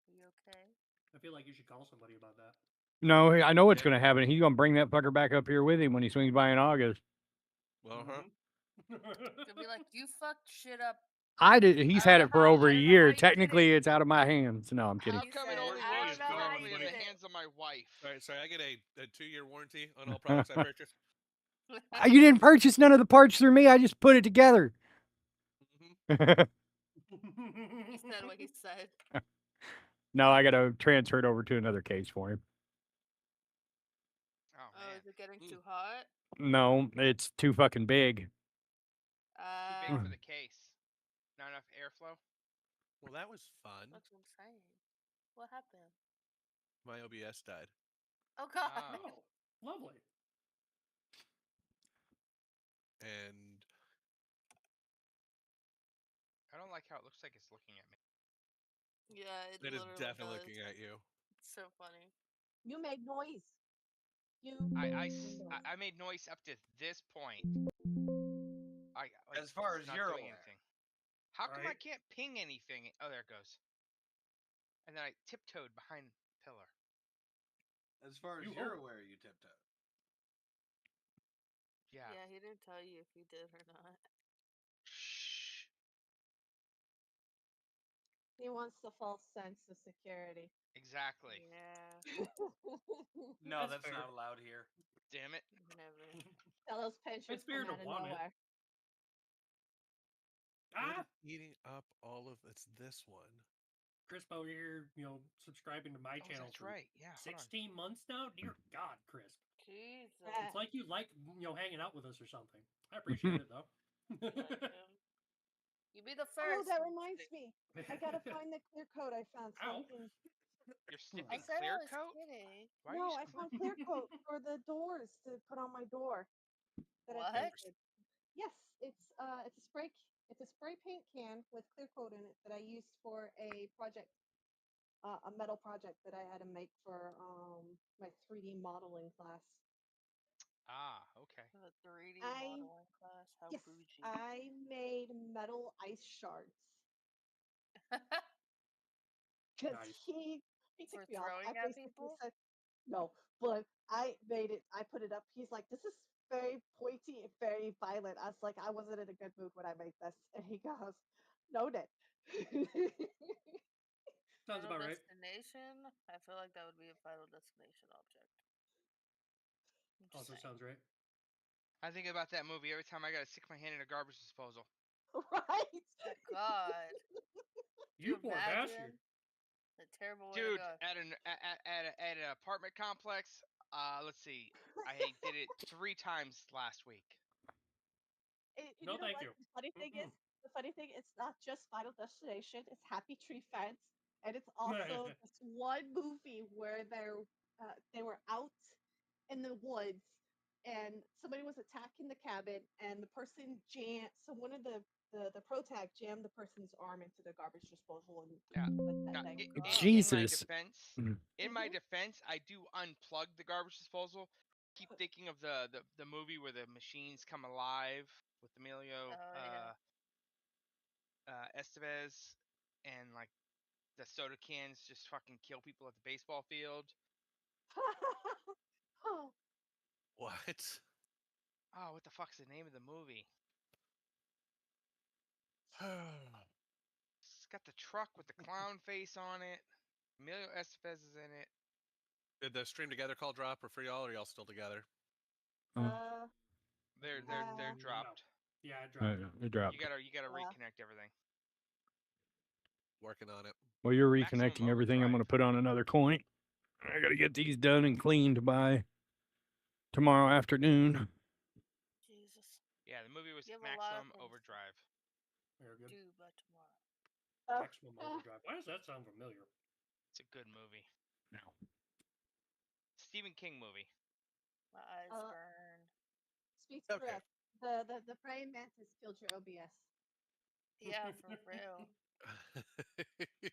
Are you okay? I feel like you should call somebody about that. No, I know what's Yeah. gonna happen. He's gonna bring that fucker back up here with him when he swings by in August. Uh-huh. Gonna be like, you fucked shit up. I did. He's I had don't it for know how- over I a don't know how year. you did Technically, it. it's out of my hands. No, I'm kidding. How come it said, only I works don't know how correctly you in the did it. hands of my wife? Sorry, I get a 2-year warranty on all products I purchase. You didn't purchase none of the parts through me. I just put it together. Mm-hmm. He said what he said. No, I gotta transfer it over to another case for him. Oh Oh, man, is it getting too hot? No, it's too fucking big. too big for the case. Not enough airflow. Well, that was fun. That's what I'm saying. What happened? My OBS died. Oh god. Oh, lovely. And I don't like how it looks like it's looking at me. Yeah, it it is literally definitely does. looking at you. It's so funny. You made noise. You. I made noise up to this point. As far it's as not you're doing aware. anything. How come I Right. can't ping anything? Oh, there it goes. and then I tiptoed behind the pillar. As far as You you're hope. aware, you tiptoed. Yeah. Yeah, he didn't tell you if he did or not. Shh. He wants the false sense of security. Exactly. Yeah, No, That's that's fair. not allowed here. Damn it. never. Tell those pensions It's fair come to out of want it. nowhere. What Ah, is eating up all of it's this one. Chris over here, subscribing to my Oh, channel that's for right. Yeah. Hold on. 16 months now. Dear God, Chris. Jesus. It's like you like, hanging out with us or something. I appreciate it though. Like him. You be the Oh, first. that reminds me. I gotta find the clear coat I found so I Ow. can. You're I sniffing said clear I was coat? kidding. Why are No, you I found clear coat for the doors to put on my door. That I What? painted. Yes, it's a spray. It's a spray paint can with clear coat in it that I used for a project, a metal project that I had to make for my 3D modeling class. Ah, okay. The 3D I modeling class. How yes, bougie. I made metal ice shards because Nice. he For ticked me off. throwing I at basically people? said no, but I made it. I put it up. He's like, "This is very pointy and very violent." I was like, "I wasn't in a good mood when I made this," and he goes, "Noted." Sounds Final about right. Destination? I feel like that would be a Final Destination object. I'm just Also saying. sounds right. I think about that movie every time I gotta stick my hand in a garbage disposal. Right? Oh, God. You poor bastard. Imagine? A terrible way to Dude, go. at an apartment complex, let's see. I did it 3 times last week. No, You know thank what? you. The funny thing is, it's not just Final Destination. It's Happy Tree Friends, and it's also this one movie where they were out in the woods, and somebody was attacking the cabin, and the person jammed. So one of the pro tag jammed the person's arm into the garbage disposal, and Yeah. like Now, that thing. God. Jesus. In my Mhm. defense, I do unplug the garbage disposal. Keep thinking of the movie where the machines come alive with Emilio Oh, yeah. Estevez, and like the soda cans just fucking kill people at the baseball field. Oh, What? Oh, what the fuck's the name of the movie? It's got the truck with the clown face on it. Emilio Estevez is in it. Did the stream together call drop or for y'all, or y'all still together? uh, They're Uh, dropped. Yeah, I dropped. It dropped. You gotta Yeah. reconnect everything. Working on it. Well, you're Maximum reconnecting everything. I'm overdrive. going to put on another coin. I got to get these done and cleaned by tomorrow afternoon. Jesus. Yeah, the movie was You have a lot of Maximum things to Overdrive. Very good. do by tomorrow. Maximum Overdrive. Why does that sound familiar? It's a good movie. No. Stephen King movie. My eyes Uh, burn. Speaks Okay. correct. The praying mantis killed your OBS. Yeah, for real.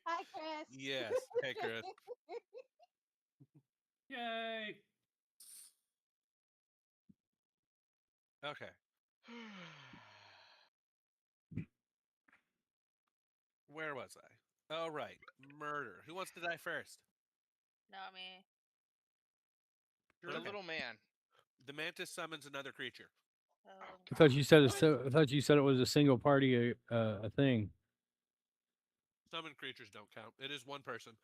Hi, Chris. Yes. Hey, Chris. Yay! Okay. Where was I? Oh, right. Murder. Who wants to die first? Not me. The Okay. little man. The mantis summons another creature. Oh, I thought you said What? I thought you said it was a single party a thing. Summoned creatures don't count. It is one person.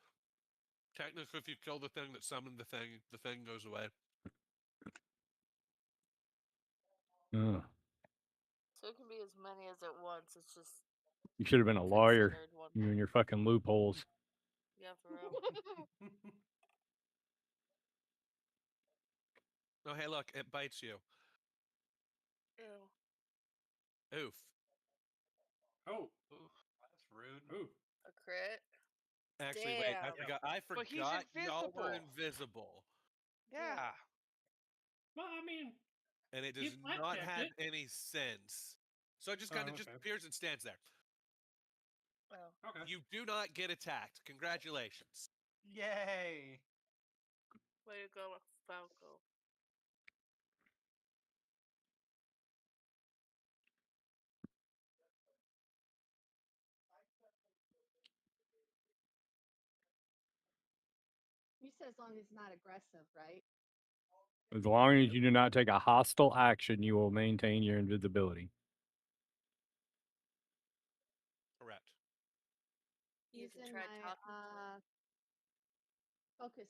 Technically, if you kill the thing that summoned the thing goes away. Oh. so it can be as many as at once. It's just You should have been a lawyer. considered one. You and your fucking loopholes. Yeah, for real. Oh, hey, look, it bites you. Ew. Oof. Oh, Ooh, that's rude. ooh. A crit? Actually, wait, I Damn. forgot. I But he's forgot y'all were invisible. invisible, Yeah. Well, I mean, and it He does flat not checked have it. any sense. So it just kind of just okay. appears and stands there. Oh. Okay. You do not get attacked. Congratulations. Yay! Way to go, Falco. said as long as it's not aggressive, right? As long as you do not take a hostile action, you will maintain your invisibility. Correct. Using Using try my talking focus,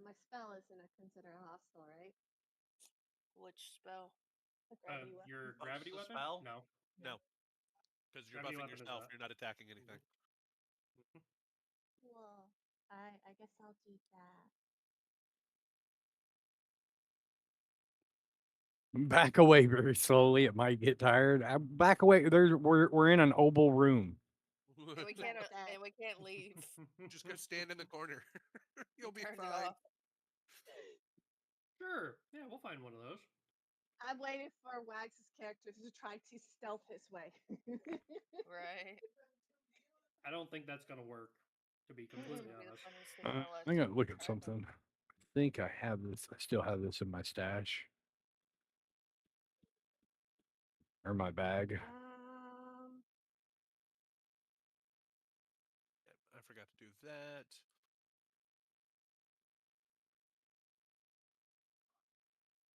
my spell isn't considered a hostile, right? which spell? The gravity weapon. Your Oh, gravity it's a weapon? spell? No. No, because you're Gravity buffing weapon is yourself. a- You're not attacking anything. Well, I guess I'll do that. Back away very slowly. It might get tired. Back away. We're in an oval room. And we can't that. and we can't leave. Just go stand in the corner. You'll be Turned it fine. off. Sure. Yeah, we'll find one of those. I'm waiting for Wags' character to try to stealth his way. Right. I don't think that's gonna work, to be This completely would be the honest. funniest thing in my life. I gotta look at Try something. I think I have this. I still have this in my stash or my bag. I forgot to do that.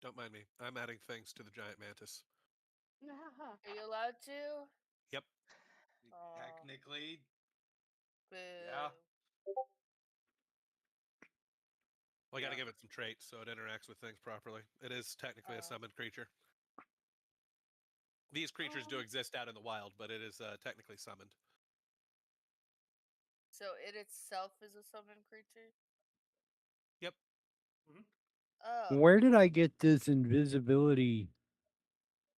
Don't mind me. I'm adding things to the giant mantis. Are you allowed to? Yep. Aw, Technically, boo. yeah. Well, I got to Yeah. give it some traits so it interacts with things properly. It is technically a Oh. summoned creature. These creatures do exist out in the wild, but it is technically summoned. So it itself is a summoned creature? Yep. Oh. Where did I get this invisibility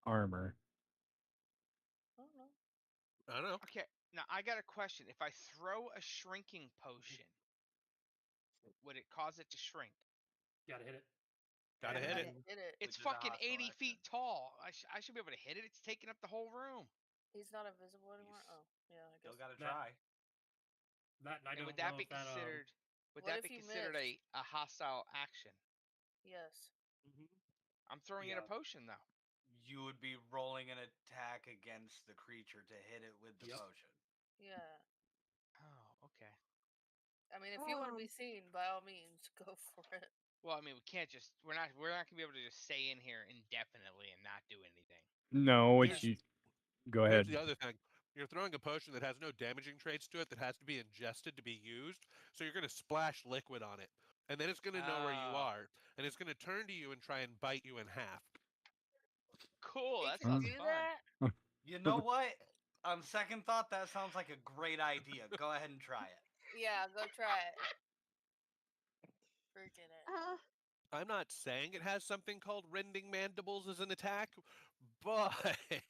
armor? I don't know. I don't know. Okay, now I got a question. If I throw a shrinking potion, would it cause it to shrink? Gotta hit it. Gotta hit it. Hit it. It's Which is a fucking hostile 80 action. feet tall. I should be able to hit it. It's taking up the whole room. He's not invisible anymore? Yes. Oh, yeah, I Still guess. gotta That- try. That and I And don't would that know be if that considered? Would What that if be he considered missed? a hostile action? Yes. I'm throwing in a Yeah. potion though. You would be rolling an attack against the creature to hit it with the Yep. potion. Yeah. Oh, okay. I mean, if you want to be seen, by all means, go for it. Well, I mean, we can't just we're not gonna be able to just stay in here indefinitely and not do anything. No, Here's- it's you. Go Here's ahead. the other thing. You're throwing a potion that has no damaging traits to it that has to be ingested to be used. So you're going to splash liquid on it. And then it's going to know where you Oh. are. And it's going to turn to you and try and bite you in half. Cool. He That can sounds do fun. that? You know what? On second thought, that sounds like a great idea. Go ahead and try it. Yeah, go try it. Freaking it. I'm not saying it has something called rending mandibles as an attack, but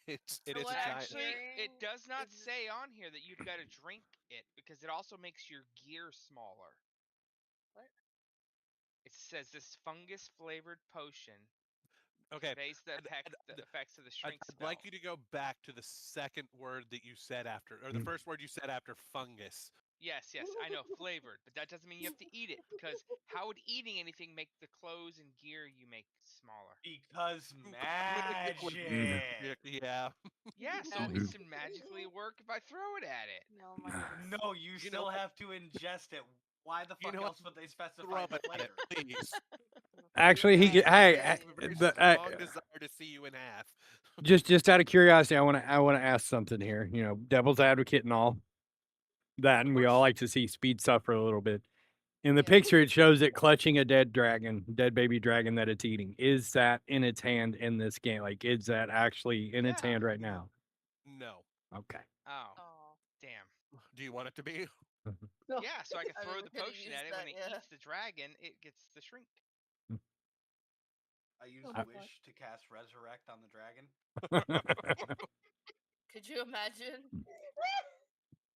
it is what a I'm giant. Actually, it hearing does not is- say on here that you've got to drink it because it also makes your gear smaller. What? It says this fungus flavored potion Okay. conveys the effects of the shrink I'd spell. like you to go back to the second word that you said after, or the first word you said after fungus. Yes, I know flavored, but that doesn't mean you have to eat it because how would eating anything make the clothes and gear you make smaller? Because Liquid magic. Yeah. Yeah, so Magic. it's to magically work if I throw it at it. Oh my goodness. No, you know still what? have to ingest it. Why the You fuck know else what? would they Throw specify the it at it, flavor? please. Actually, he. Right. Hey, I have a very strong desire to see you in half. just out of curiosity, I want to ask something here. You know, devil's advocate and all that, and we all course. like to see speed suffer a little bit. In the Yeah. picture, it shows it clutching a dead baby dragon that it's eating. Is that in its hand in this game? Like, is that actually in its Yeah. hand right now? No. Okay. Oh, Oh. damn. Do you want it to be? No. Yeah, so I can I mean, throw we the could've potion used at it. that, When it yeah. eats the dragon, it gets the shrink. I use Oh my Wish to cast Resurrect on the dragon. Could you imagine?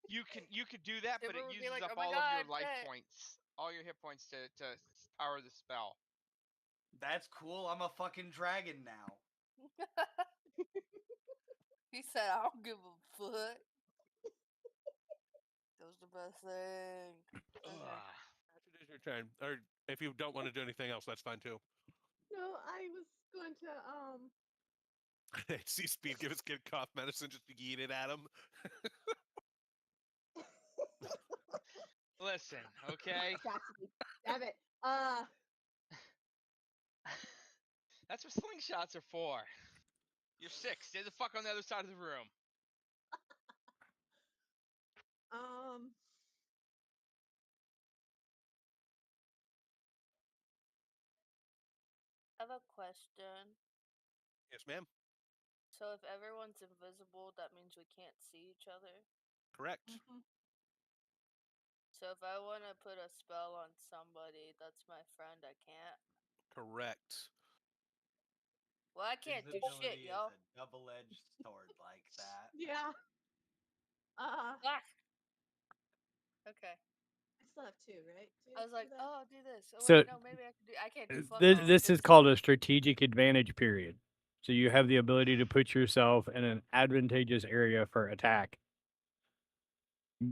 You could do that, but Timber it would be uses like, up "Oh my all of your God, life Jack." points, all your hit points to power the spell. That's cool. I'm a fucking dragon now. He said, "I don't give a fuck." That was the best thing. Okay. After it is your turn. Or if you don't want to do anything else, that's fine too. No, I was going to See Speed give his kid cough medicine just to yeet it at him. Listen, okay. Got to be. Damn it. Uh, That's what slingshots are for. You're 6. Stay the fuck on the other side of the room. um, I have a question. Yes, ma'am. So if everyone's invisible, that means we can't see each other. Correct. mhm. So if I want to put a spell on somebody that's my friend, I can't. Correct. Well, I can't do shit, Invisibility is yo. a double-edged sword like that. Yeah. Uh, Ah. Okay. I still have two, right? Two I was like, for that? oh, I'll do this. Oh So wait, no, maybe I can do. I can't do fuck this all. this is 'cause- called a strategic advantage period. So you have the ability to put yourself in an advantageous area for attack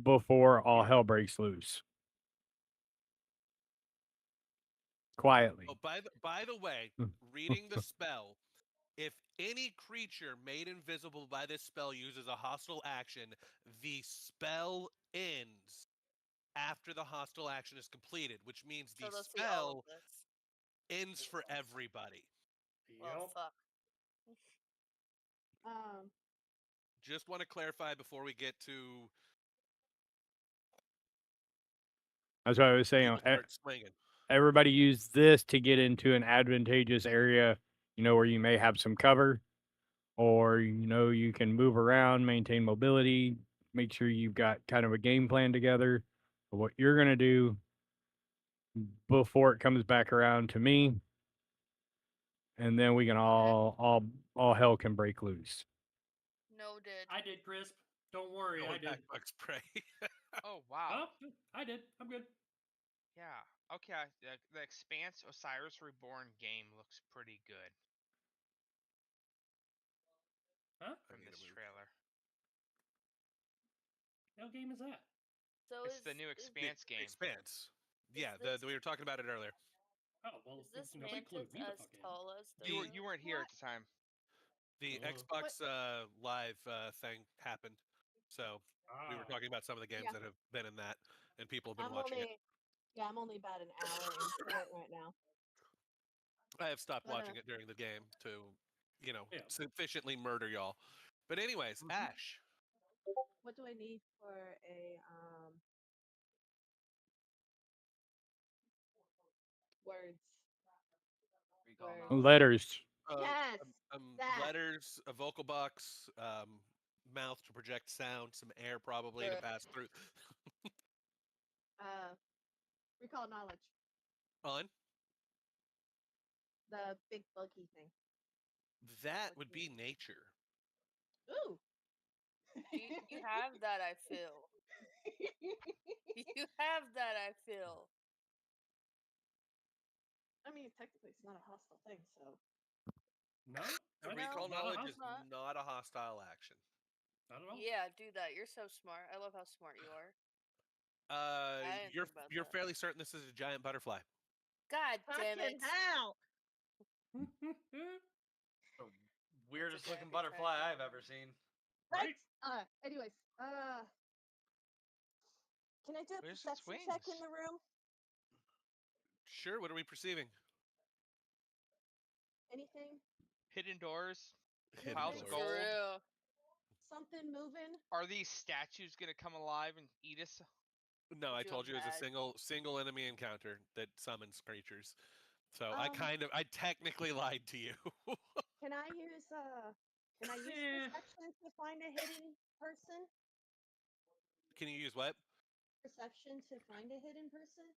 before all hell breaks loose. Quietly. Oh, by the way, reading the spell, if any creature made invisible by this spell uses a hostile action, the spell ends after the hostile action is completed, which means So the they'll see all of spell this. ends for everybody. Well, Yep. fuck. Um, Just want to clarify before we get to That's what I was saying. people start swinging. Everybody use this to get into an advantageous area, where you may have some cover, or you can move around, maintain mobility, make sure you've got kind of a game plan together of what you're going to do before it comes back around to me, and then we can all hell can break loose. Noted. I did, Crisp. Don't worry, I Going did. back bug spray. Oh, wow. Oh, I did. I'm good. Yeah. Okay. The Expanse Osiris Reborn game looks pretty good Huh? I from need to this move. trailer. What game is that? So It's is the new The Expanse game. Expanse. Yeah, this- we were talking about it earlier. Oh well, is this nobody mantis clued me the as fuck in. tall as the The- You weren't here at What? the time. The Oh. Xbox Live thing happened, so we were Ah. talking about some of the games Yeah. that have been in that, and people have been I'm watching it. I'm only about an hour into it right now. I have stopped I know. watching it during the game to, Yeah. sufficiently murder y'all. But anyways, Mhm. Ash, What do I need for a words? Recall Words. knowledge. Letters. Yes, that. letters, a vocal box, mouth to project sound, some air probably to Bruh. pass through. Recall knowledge. On The big buggy thing. that would be nature. Ooh. You have that, I feel. You have that, I feel. I mean, technically, it's not a hostile thing, so. No. A That's recall not a knowledge house. is Not. not a hostile action. Not at all. Yeah, do that. You're so smart. I love how smart you are. I didn't You're think about you're that. fairly certain this is a giant butterfly. God damn it. Fucking hell! The weirdest okay, I looking can try butterfly again. I've ever seen. Right? Anyways, can I do a Where's its perception check in wings? the room? Sure. What are we perceiving? Anything? Hidden doors. Hidden Piles of doors. For gold. real. Something moving? Are these statues gonna come alive and eat us? No, I Could you told you it was a imagine? single enemy encounter that summons creatures. So Um, I technically lied to you. Can I use Eh. perception to find a hidden person? Can you use what? Perception to find a hidden person?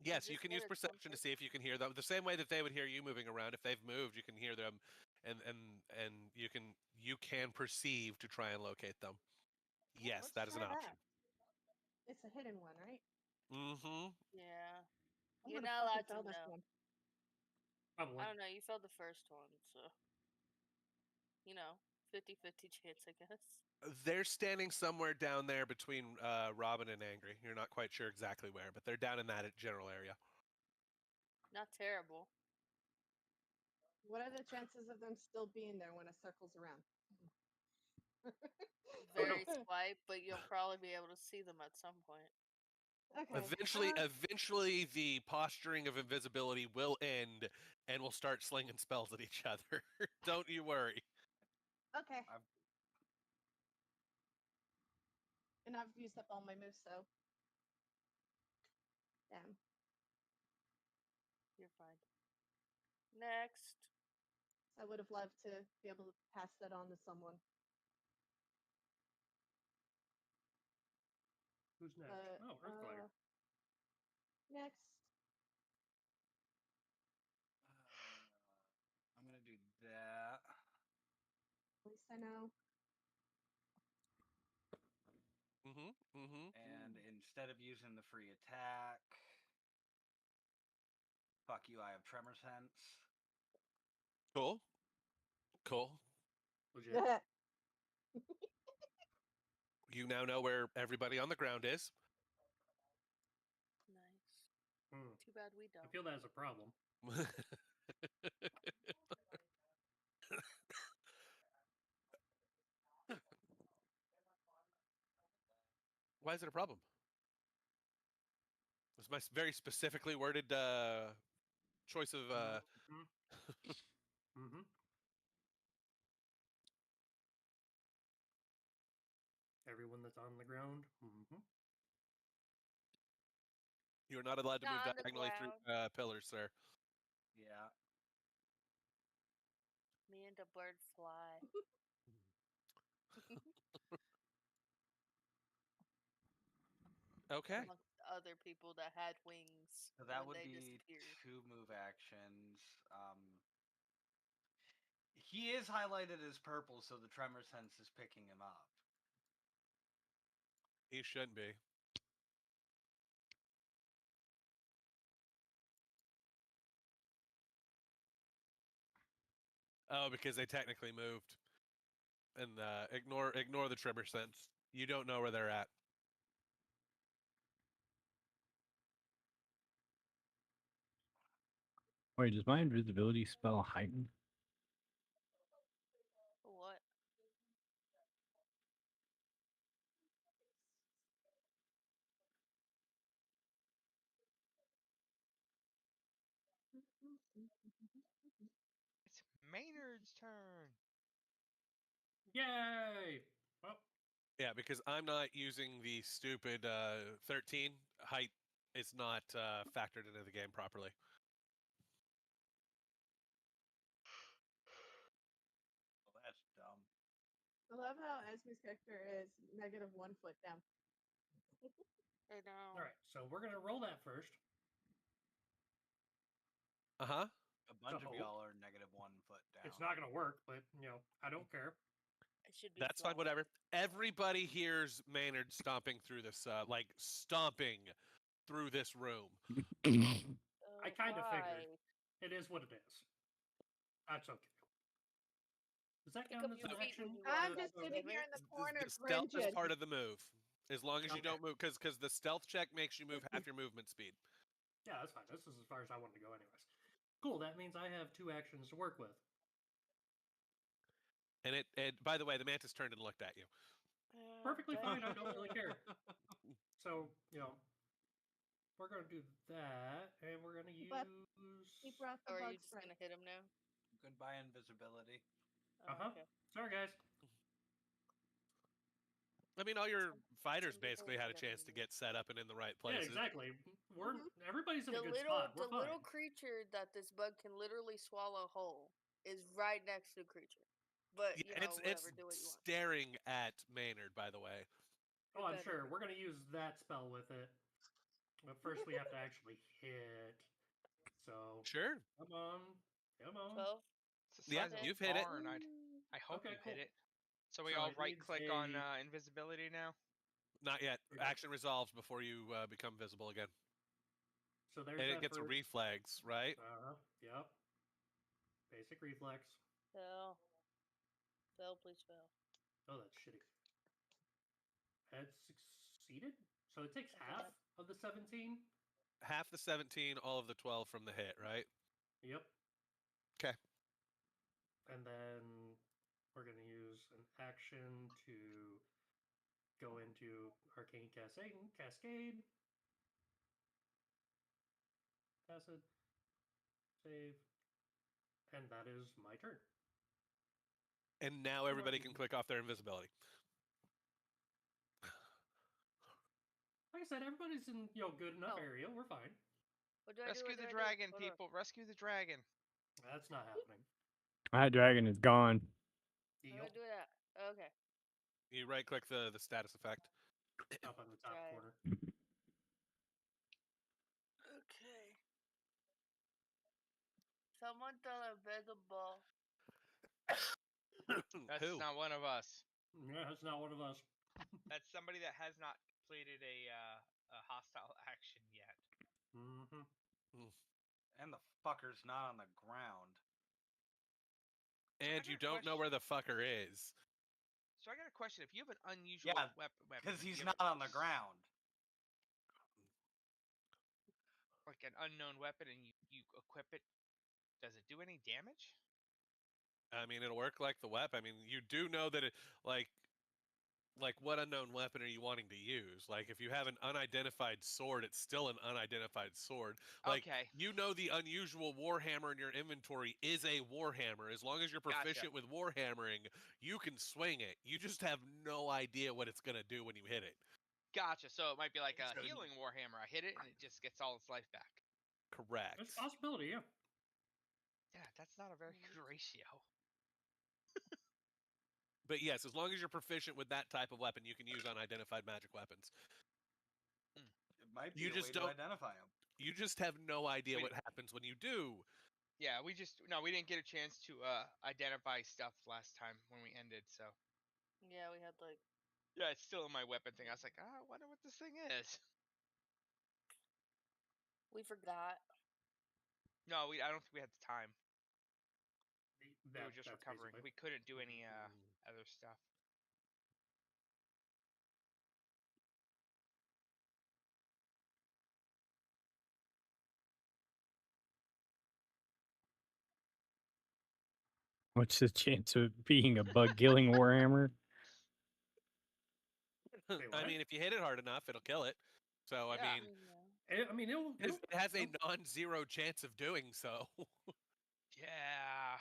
Yes, you just can get use a perception to temper. see if you can hear them. The same way that they would hear you moving around. If they've moved, you can hear them, and you can perceive to try and locate them. Yes, Let's that is an try option. that. It's a hidden one, right? Mm-hmm. Yeah. I'm You're gonna not fucking allowed to fail this know. one. Probably. I don't know. You failed the first one, so. 50-50 chance, I guess. They're standing somewhere down there between Robin and Angry. You're not quite sure exactly where, but they're down in that general area. Not terrible. What are the chances of them still being there when it circles around? Oh, no. Very slight, but you'll probably be able to see them at some point. Okay. Eventually, the posturing of invisibility will end, and we'll start slinging spells at each other. Don't you worry. Okay. And I've used up all my moves, so. Damn. You're fine. Next. I would have loved to be able to pass that on to someone. Who's next? But, Oh, Earthfire. Next. I'm gonna do that. At least I know. And instead of using the free attack, fuck you, I have tremor sense. Cool. Legit. You now know where everybody on the ground is. Nice. Too bad we I don't. feel that as a problem. Why is it a problem? It's my very specifically worded choice of. Mm-hmm. Everyone that's on the ground. Mm-hmm. You're not allowed to move Not on the diagonally through pillars, sir. Yeah. Me and the bird fly. Okay. Amongst other people that had wings. So that when would they be disappeared. 2 move actions. He is highlighted as purple, so the tremor sense is picking him up. He shouldn't be. Oh, because they technically moved. And ignore the tremor sense. You don't know where they're at. Wait, does my invisibility spell heighten? What? It's Maynard's turn. Yay! Oh, Yeah, because I'm not using the stupid 13. Height is not factored into the game properly. Well, that's dumb. I love how Esme's character is -1 foot down. I know. all right. So we're gonna roll that first. Uh-huh. A bunch of So- y'all are -1 foot down. It's not gonna work, but I don't care. It should be. That's fine, whatever. Everybody hears Maynard stomping through this, stomping through this room. I kind of figured. It is what it is. That's okay. Does that Pick count up as your an feet action? when you I'm walk just up, sitting damn here it. in the corner The stealth is cringing. part of the move. As long as you Okay. don't move, because the stealth check makes you move half your movement speed. Yeah, that's fine. This is as far as I wanted to go, anyways. Cool. That means I have 2 actions to work with. And by the way, the mantis turned and looked at you. Perfectly fine. I don't really care. So we're gonna do that, and we're gonna use. But he brought the Or are bug you just spray. gonna hit him now? Goodbye, invisibility. Oh, Okay. Sorry, guys. I mean, all your fighters some people basically had a gotta chance to move. get set up and in the right Yeah, places. exactly. We're everybody's in The a good little, spot. We're the fine. little creature that this bug can literally swallow whole is right next to the creature. But Yeah, whatever, it's do what you want. staring at Maynard, by the way. Oh, I'm sure. We're gonna use that spell with it. But first, we have to actually hit. So Sure. come on. 12. It's the Yeah, size of a you've hit it. barn. I hope Okay, you hit cool. it. So we So all it right needs click on a- invisibility now. Not yet. Okay. Action resolves before you become visible again. So there's And that it gets a first. reflex, right? Yep. Basic reflex. Fail. Fail, please fail. Oh, that's shitty. Had succeeded. So it takes half of the 17. Half the 17, all of the 12 from the hit, right? Yep. Okay. And then we're going to use an action to go into Arcane Cascade. acid, save, and that is my turn. And now everybody can click off their invisibility. Like I said, everybody's in good enough Oh. area. We're fine. What do I do? Rescue What do the I do? dragon, Hold on. people. Rescue the dragon. That's not happening. That dragon is gone. How do Deal. I do that? Okay. You right click the status effect. Up on the top Try it. corner. Okay. Someone tell invisible. That's Who? not one of us. Yeah, that's not one of us. That's somebody that has not completed a hostile action yet. Mm-hmm. And the fucker's not on the ground. And you don't know where the fucker is. So I got a question. If you have an unusual Yeah, weapon, because he's you not have on the ground. like an unknown weapon, and you equip it, does it do any damage? I mean, it'll work like the weapon. I mean, you do know that it like what unknown weapon are you wanting to use? Like if you have an unidentified sword, it's still an unidentified sword. Like Okay. you know the unusual warhammer in your inventory is a warhammer. As long as you're Gotcha. proficient with warhammering, you can swing it. You just have no idea what it's gonna do when you hit it. Gotcha. So it might be like a So- healing warhammer. I hit it, and it just gets all its life back. Correct. There's a possibility, yeah. Yeah, that's not a very good ratio. But yes, as long as you're proficient with that type of weapon, you can use unidentified magic weapons. It might be You a just way to don't- identify him. You just have no idea We what happens when you do. Yeah, we didn't get a chance to identify stuff last time when we ended. So Yeah, we had like. yeah, it's still in my weapon thing. I was like, I wonder what this thing is. We forgot. No, I don't think we had the time. We were That, just that's recovering. basically- We couldn't do any other stuff. What's the chance of being a bug killing warhammer? Wait, I what? mean, if you hit it hard enough, it'll kill it. So Yeah. I mean, I mean, it'll it has a it'll- non-zero chance of doing so. Yeah.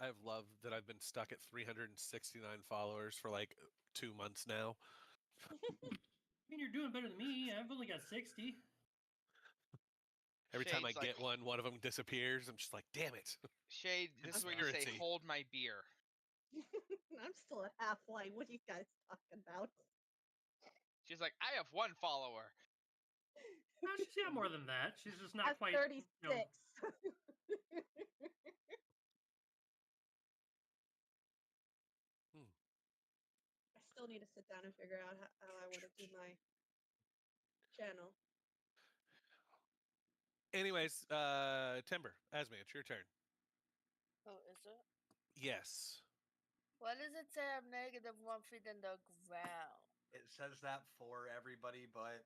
I've loved that I've been stuck at 369 followers for like 2 months now. I mean, you're doing better than me. I've only got 60. Every time I Shade's like, get one of them disappears. I'm just like, damn it. Shade, this is where you say, Conspiracy. hold my beer. I'm still at halfway. What are you guys talking about? She's like, I have one follower. No, she's got more than that. She's just not At quite. 36. I still need to sit down and figure out how I want to do my channel. Anyways, Timber, Asma, it's your turn. Oh, is it? Yes. Why does it say I'm -1 feet in the ground? It says that for everybody but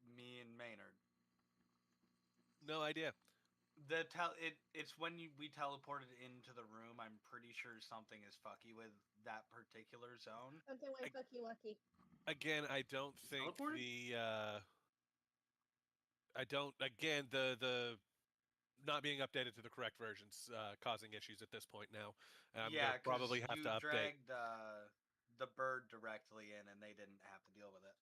me and Maynard. No idea. It's when we teleported into the room. I'm pretty sure something is fucky with that particular zone. Something went fucky wucky. Again, I don't think Teleported? the not being updated to the correct versions causing issues at this point now. I'm Yeah, gonna probably have you to update. dragged the bird directly in, and they didn't have to deal with it.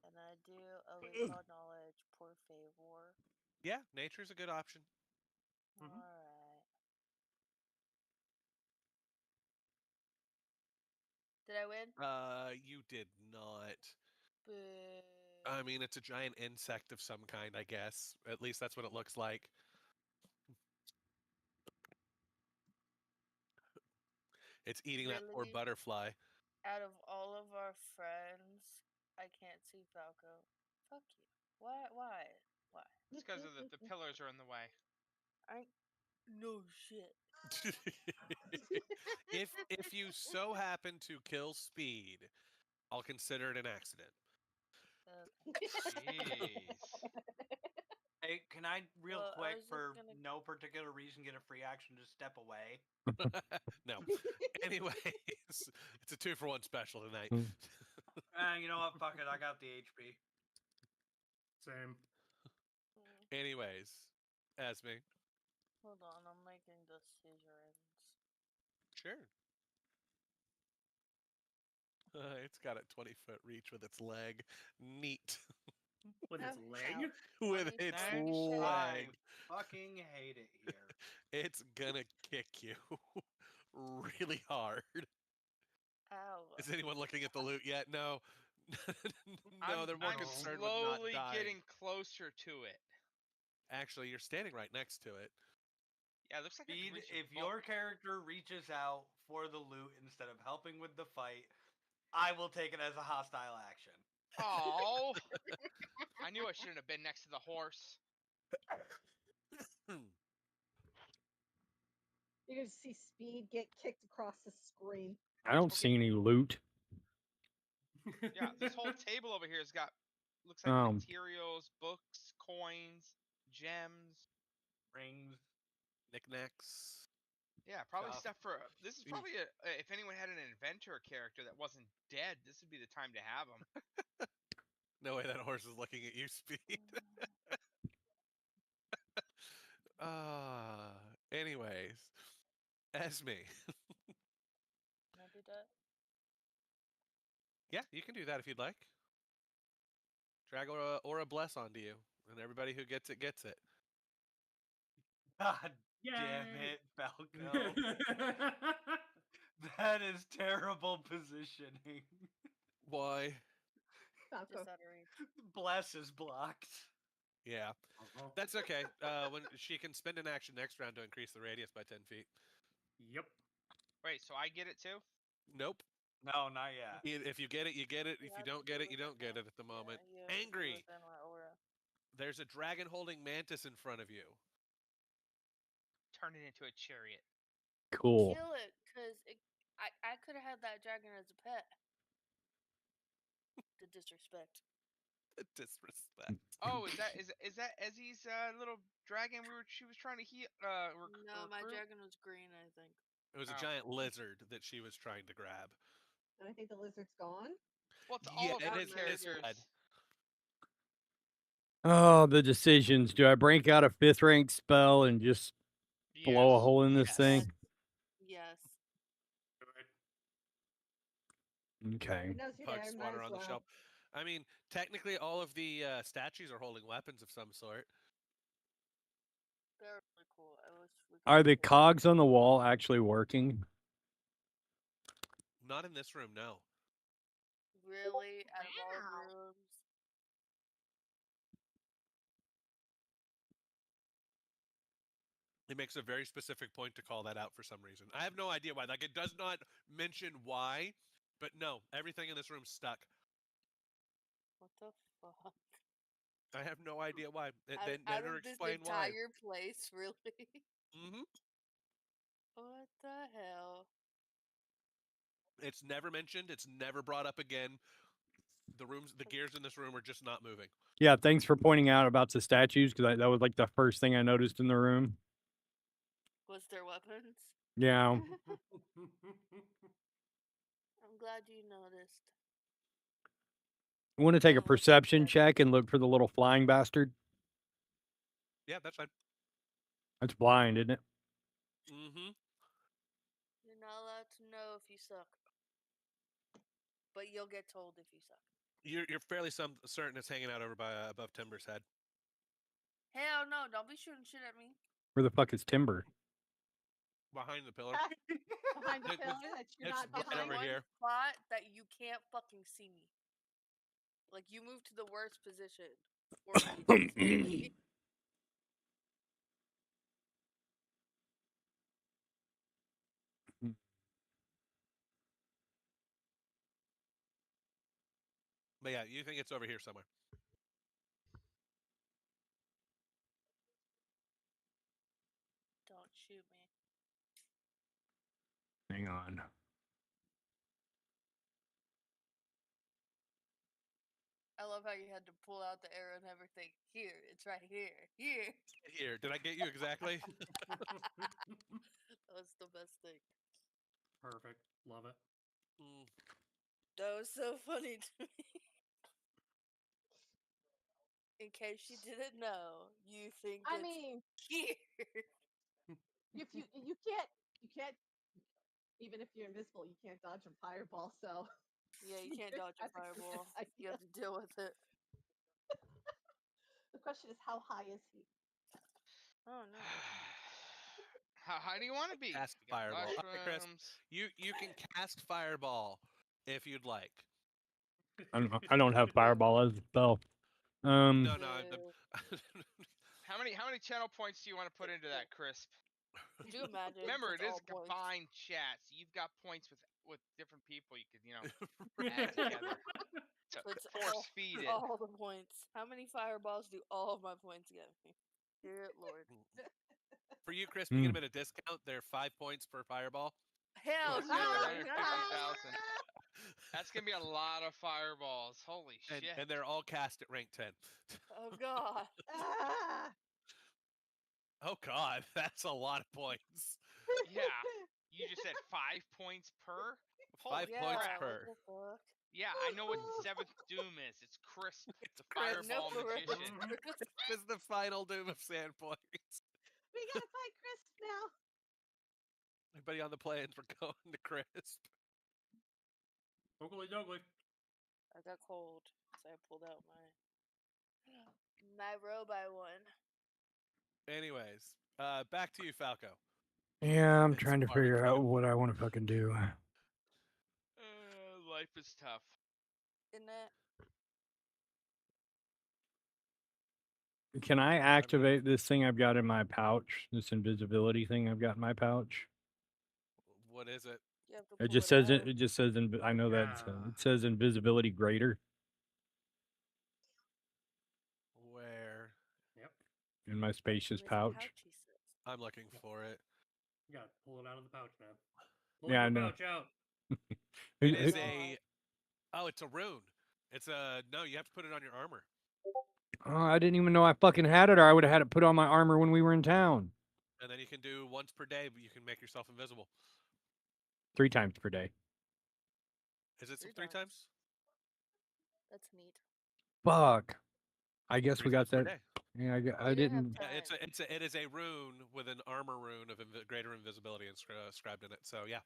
Can I do a recall knowledge, por favor? Yeah, nature's a good option. Mhm. Alright. Did I win? You did not. Boo. I mean, it's a giant insect of some kind, I guess. At least that's what it looks like. It's eating that poor Really? butterfly. Out of all of our friends, I can't see Falco. Fuck you. Why? Why? Why? It's because of the pillars are in the way. I. No shit. If you so happen to kill Speed, I'll consider it an accident. Okay. Jeez. Hey, can I real Well, I quick was just for gonna- no particular reason get a free action to step away? No. Anyways, it's a 2-for-1 special tonight. Mm. You know what? Fuck it. I got the HP. Same. Anyways, Esme. Hold on, I'm making decisions. Sure. It's got a 20-foot reach with its leg. Neat. With its Oh, leg? Ow. With 20 its foot Thanks. shit. I leg. fucking hate it here. It's gonna kick you really hard. Ow. Is anyone looking at the loot yet? No. No, they're more I'm concerned with not slowly dying. getting closer to it. Actually, you're standing right next to it. Yeah, it looks like I Speed, can reach if a your book. character reaches out for the loot instead of helping with the fight, I will take it as a hostile action. Oh, I knew I shouldn't have been next to the horse. You can see Speed get kicked across the screen. I don't Okay. see any loot. Yeah, this whole table over here has got looks like materials, books, coins, gems. Rings. Knickknacks. Yeah, probably Stuff. stuff for. This is probably if anyone had an inventor character that wasn't dead, this would be the time to have them. No way that horse is looking at you, Speed. Anyways, Esme. Can I do that? Yeah, you can do that if you'd like. Drag or a bless onto you, and everybody who gets it gets it. God damn Yay. it, Falco. That is terrible positioning. Why? Falco. Just out of reach. Bless is blocked. Yeah, Uh-huh. that's okay. When she can spend an action next round to increase the radius by 10 feet. Yep. Wait, so I get it too? Nope. No, not yet. If you get it, you get it. If you have don't to get be it, you don't within get my- it at the moment. Yeah, you have to be Angry. within my aura. There's a dragon holding mantis in front of you. Turn it into a chariot. Cool. Kill it, cause I could have had that dragon as a pet. The disrespect. Disrespect. Oh, is that Ezzy's little dragon she was trying to heal No, my recruit? dragon was green, I think. It was a Oh. giant lizard that she was trying to grab. And I think the lizard's gone. Well, it's Yeah, all of it her is- it's characters. fled. Oh, the decisions. Do I break out a 5th rank spell and just blow a Yes. hole in this Yes. thing? Yes. Okay. Who knows you're Pug there? Might swatter as on the well. shelf. I mean, technically, all of the statues are holding weapons of some sort. They're really cool. I wish we could Are the record. cogs on the wall actually working? Not in this room, no. Really? Out of all Wow. rooms? It makes a very specific point to call that out for some reason. I have no idea why. Like, it does not mention why, but no, everything in this room's stuck. What the fuck? I have no idea why. They Out never of this explain why. entire place, really? Hmm What the hell? It's never mentioned. It's never brought up again. The gears in this room are just not moving. Yeah, thanks for pointing out about the statues because that was like the first thing I noticed in the room. Was there weapons? Yeah. I'm glad you noticed. You want to take a That was perception good. check and look for the little flying bastard? Yeah, that's fine. That's blind, isn't it? Hmm You're not allowed to know if you suck. But you'll get told if you suck. You're fairly certain it's hanging out over by above Timber's head. Hell no, don't be shooting shit at me. Where the fuck is Timber? Behind the pillar. Behind the It's- pillar that you're it's not right It's behind. over one here. spot that you can't fucking see me. Like, you moved to the worst position for me to see me. But yeah, you think it's over here somewhere. Don't shoot me. Hang on. love how you had to pull out the arrow and everything. Here, it's right here. Here. Here, did I get you exactly? That was the best thing. Perfect. Love it. Mm. That was so funny to me. In case you didn't know, you think I it's mean, here. if you can't even if you're invisible, you can't dodge a fireball. So Yeah, you can't dodge a That's a good fireball. You idea. have to deal with it. The question is, how high is he? Oh no. How do you want to be? Cast You got fireball. Okay, Chris. mushrooms. You can cast fireball if you'd like. I don't have fireball as a spell. No, No. How many channel points do you want to put into that, Crisp? Could you imagine? Remember, just it is all points? combined chat, so you've got points with different people. You could add together to Puts force feed it. all the points. How many fireballs do all of my points get me? Dear Lord. For you, Chris, you get them at a discount. They're 5 points per fireball. Hell Yeah, yeah. they're 150,000. That's gonna be a lot of fireballs. Holy And, shit! and they're all cast at rank 10. Oh god. Ah! Oh God, that's a lot of points. Yeah, you just said 5 points per. 5 Holy points Yeah, per. what the fuck? Yeah, I know what the seventh doom is. It's Crisp, the Chris. fireball No, right. magician. This is the final doom of sand points. We gotta fight Chris now. Anybody on the plans for going to Crisp? Oogly doogly. I got cold, so I pulled out my robe I won. Anyways, back to you, Falco. Yeah, I'm It's trying to figure barbecue. out what I want to fucking do. Life is tough. Isn't it? Can I activate this thing I've got in my pouch? This invisibility thing I've got in my pouch? What is it? You have to It pull just it says out. it just says I know that Yeah. it says invisibility greater Where? Yep. in my spacious In his pouch. he says. I'm looking for it. You gotta pull it out of the pouch, man. Pull Yeah, I your know. pouch out. It Who- is who- a. Oh, it's a rune. It's a no. You have to put it on your armor. Oh, I didn't even know I fucking had it, or I would have had it put on my armor when we were in town. And then you can do once per day, but you can make yourself invisible. 3 times per day. Is it 3 3 times? That's neat. Fuck. I guess 3 we got times per that. day. Yeah, We I didn't have didn't. time. It is a rune with an armor rune of greater invisibility inscribed in it. So yeah,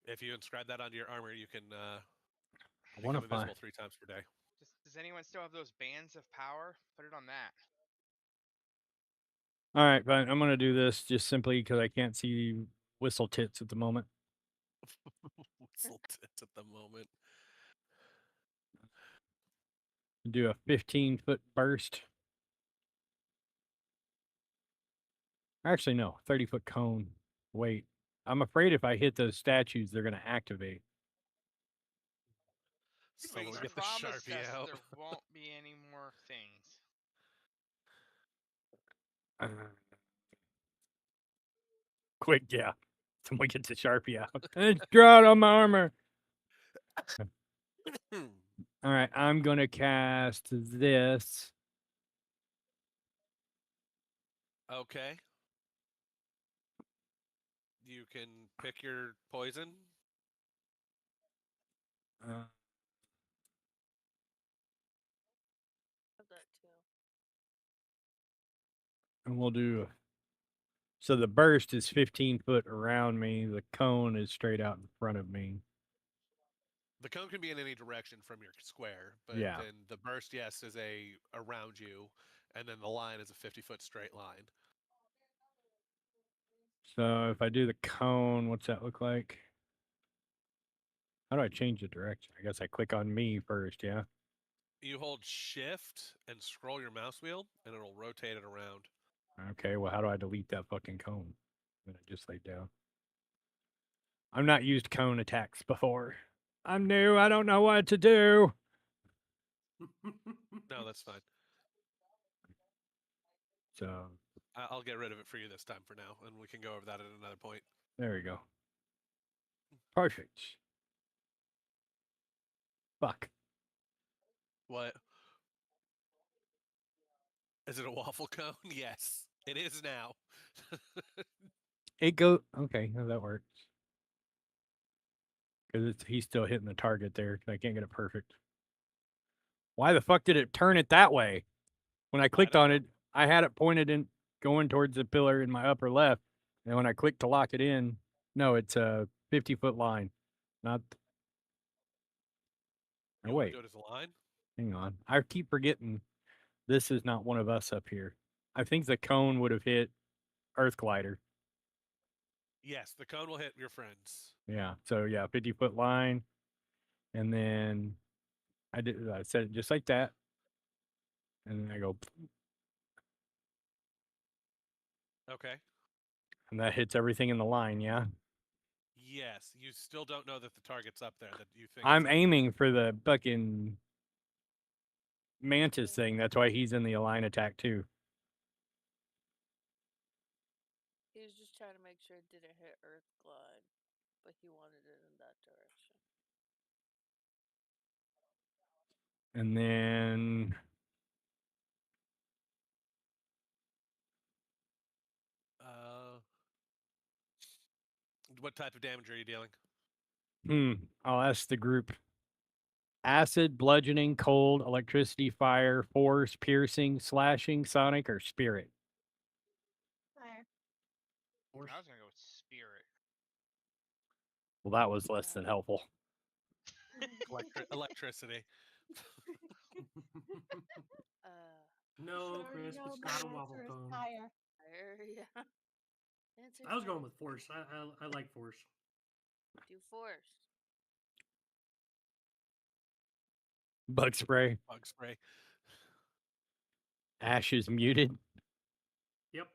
if you inscribe that onto your armor, you can I want become to find. invisible 3 times per day. Does anyone still have those bands of power? Put it on that. All right, but I'm gonna do this just simply because I can't see whistle tits at the moment. Whistle tits at the moment. Do a 15-foot burst. Actually, no, 30-foot cone. Wait, I'm afraid if I hit those statues, they're gonna activate. Someone You get the promised Sharpie us out. there won't be any more things. Uh, quick, yeah. Someone get the Sharpie out. It's draw it on my armor. All right, I'm gonna cast this. Okay. You can pick your poison. Uh, Have that too. and we'll do. So the burst is 15 foot around me. The cone is straight out in front of me. The cone can be in any direction from your square, but Yeah. then the burst, yes, is a around you, and then the line is a 50-foot straight line. So if I do the cone, what's that look like? How do I change the direction? I guess I click on me first, yeah? You hold shift and scroll your mouse wheel, and it'll rotate it around. Okay, well, how do I delete that fucking cone? I'm gonna just lay down. I'm not used cone attacks before. I'm new. I don't know what to do. No, that's fine. So I'll get rid of it for you this time for now, and we can go over that at another point. there we go. Perfect. Fuck. What? Is it a waffle cone? Yes, it is now. It go okay. No, that works because he's still hitting the target there. I can't get it perfect. Why the fuck did it turn it that way? When I clicked don't on know. it, I had it pointed in going towards the pillar in my upper left, and when I clicked to lock it in, no, it's a 50-foot line. Not. You Oh want to wait, do it as a line? hang on. I keep forgetting this is not one of us up here. I think the cone would have hit Earth Glider. Yes, the cone will hit your friends. Yeah. So yeah, 50-foot line, and then I said it just like that, and then I go, Okay. and that hits everything in the line. Yeah. Yes, you still don't know that the target's up there. That you think I'm it's up aiming for the fucking mantis thing. That's why he's in the align attack too. He was just trying to make sure it didn't hit Earth Glide, but he wanted it in that direction. And then what type of damage are you dealing? I'll ask the group. Acid, bludgeoning, cold, electricity, fire, force, piercing, slashing, sonic, or spirit. Fire. Force. I was gonna go with spirit. Well, that was less than helpful. Electricity. No, Sure, Chris, you know it's my not a waffle answer is cone. fire. Fire, yeah. Answer I was fire. going with force. I like force. Do force. Bug spray. Bug spray. Ash is muted. Yep.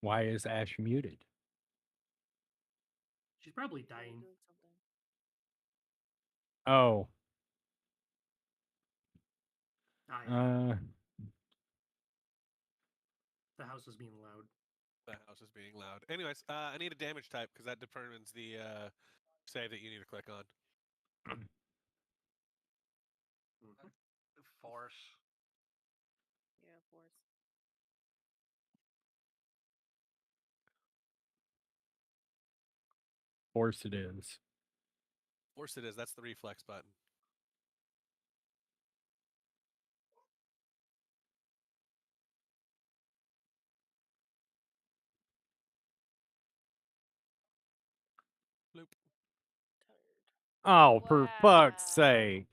Why is Ash muted? She's probably Probably dying. doing something. Oh. Ah, yeah. Uh. The house is being loud. The house is being loud. Anyways, I need a damage type because that determines the save that you need to click on. Force. Yeah, force. Force it is. Force it is. That's the reflex button. Bloop. Tired. Oh, for fuck's Wow. sake.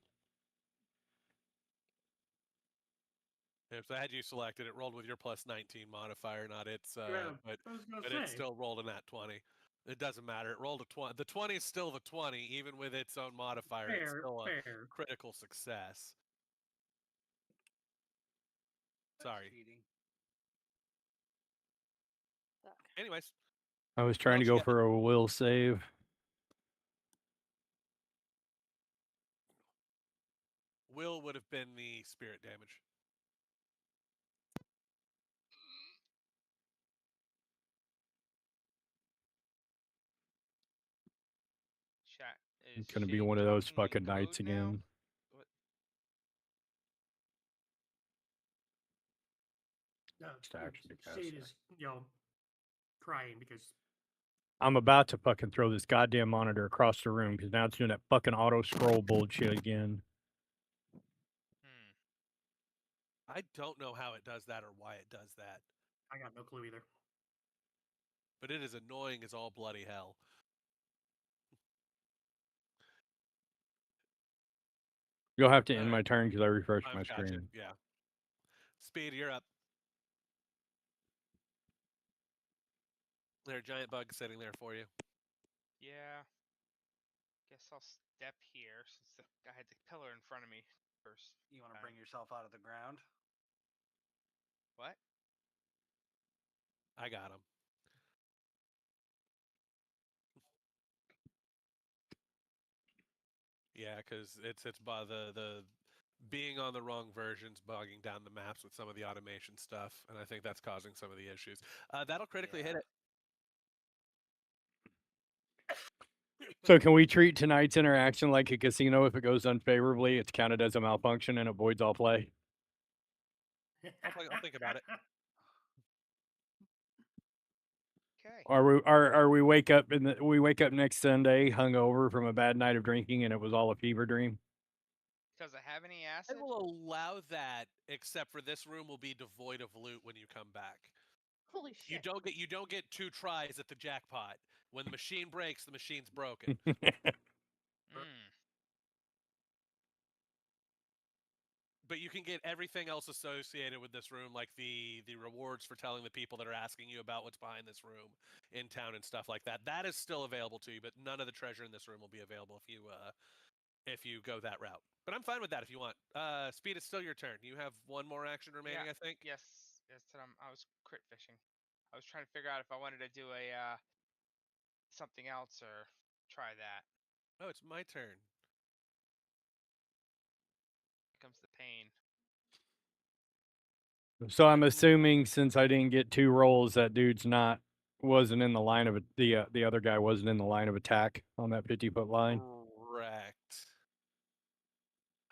If I had you selected, it rolled with your plus 19 modifier, not its. Yeah, But I was gonna but say. it still rolled a nat 20. It doesn't matter. It rolled a 20. The 20 is still the 20, even with its own modifier. It's Fair, still a fair. critical success. That's Sorry. cheating. Fuck. Anyways, I was trying to else you go got? for a will save. Will would have been the spirit damage. Chat is It's gonna be Shade one of those talking in fucking nights code now? again. What? It's actually Shade is, crying because I'm about to fucking throw this goddamn monitor across the room because now it's doing that fucking auto scroll bullshit again. Hmm. I don't know how it does that or why it does that, I got no clue either. but it is annoying as all bloody hell. You'll have to All end right. my turn because I refreshed my I've got you. screen. Yeah. Speed, you're up. There are giant bugs sitting there for you. Yeah. Guess I'll step here since I had the pillar in front of me first. You want to bring yourself out of the ground? What? I got him. Yeah, because it's by the being on the wrong versions bogging down the maps with some of the automation stuff, and I think that's causing some of the issues. That'll critically hit Yeah. it. So can we treat tonight's interaction like a casino? If it goes unfavorably, it's counted as a malfunction and it voids all play. I'll think about it. Okay. Are we wake up we wake up next Sunday hungover from a bad night of drinking and it was all a fever dream? Does it have any I acid? will allow that, except for this room will be devoid of loot when you come back. Holy You shit. don't get 2 tries at the jackpot. When the machine breaks, the machine's broken. Mm. But you can get everything else associated with this room, like the rewards for telling the people that are asking you about what's behind this room in town and stuff like that. That is still available to you, but none of the treasure in this room will be available if you go that route. But I'm fine with that if you want. Speed, it's still your turn. You have one more action remaining, Yeah. I think. Yes. Yes. I was crit fishing. I was trying to figure out if I wanted to do a something else or try that. Oh, it's my turn. Here comes the pain. So I'm assuming since I didn't get 2 rolls, that dude's wasn't in the line of the other guy wasn't in the line of attack on that 50-foot line. Correct.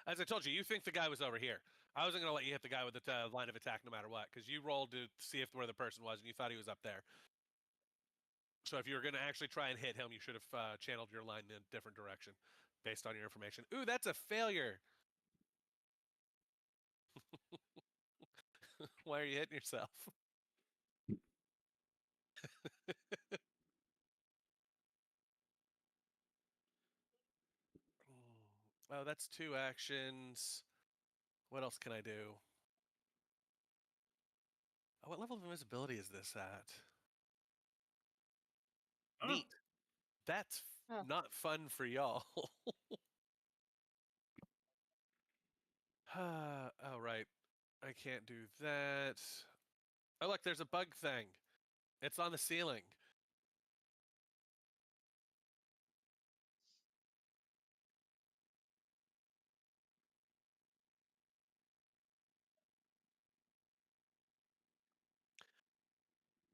As I told you, you think the guy was over here. I wasn't going to let you hit the guy with the line of attack no matter what, because you rolled to see if where the person was, and you thought he was up there. So if you were going to actually try and hit him, you should have channeled your line in a different direction based on your information. Ooh, that's a failure. Why are you hitting yourself? Oh, that's 2 actions. What else can I do? Oh, what level of invisibility is this at? Oh. Neat. That's Oh. not fun for y'all. Oh, right. I can't do that. Oh, look, there's a bug thing. It's on the ceiling.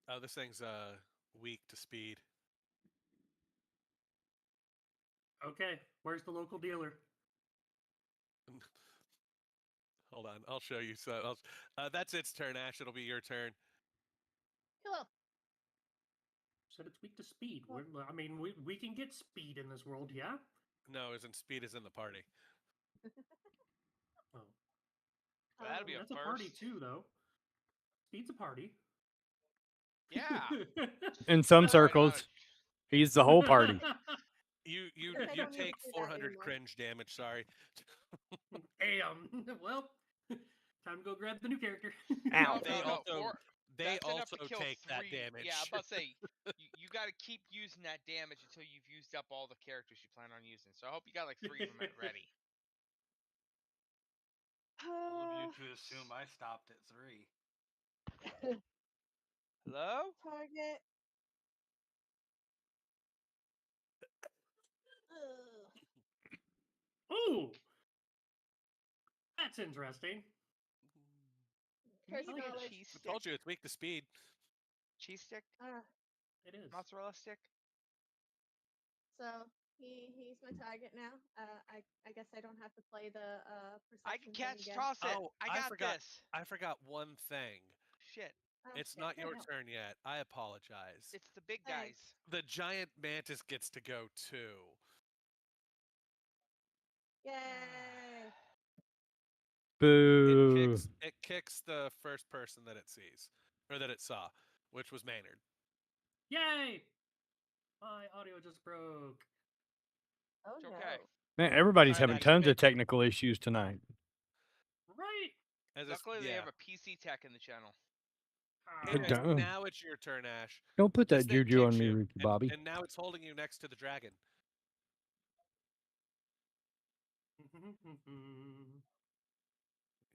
Oh, this thing's weak to speed. Okay, where's the local dealer? Hold on, I'll show you. So that's its turn, Ash. It'll be your turn. Hello. Said it's weak to speed. Well- I mean, we can get speed in this world, yeah? No, isn't speed is in the party. Oh. Well, that'd be a That's a party first. too, though. Speed's a party. Yeah. In some Why not? circles, he's the whole party. You But they don't need take to do that 400 anymore. cringe damage. Sorry. well, time to go grab the new character. Ow. They No. also they That's enough also to kill take 3. that damage. Yeah, I'm about to say you got to keep using that damage until you've used up all the characters you plan on using. So I hope you got like 3 of them ready. All of you to assume I stopped at 3. Hello? Target. Ugh. Ooh, that's interesting. Can you First make a knowledge. cheese I stick? told you it's weak to speed. Cheese stick? It is. Mozzarella stick? So he's my target now. I guess I don't have to play the I perception can thing catch again. toss it. Oh, I I got forgot. this. I forgot one thing. Shit. Oh, It's shit, not good your help. turn yet. I apologize. It's the big Thanks. guys. The giant mantis gets to go too. Yay! Boo. It kicks the first person that it sees or that it saw, which was Maynard. Yay! My audio just broke. Oh It's no. okay. Man, everybody's Sorry, having Max, tons big- of technical issues tonight. Right. As it's- Luckily, they yeah. have a PC tech in the channel. Anyways, don't- now it's your turn, Ash. Don't put This that thing juju on kicks me, you, Ricky Bobby. and now it's holding you next to the dragon.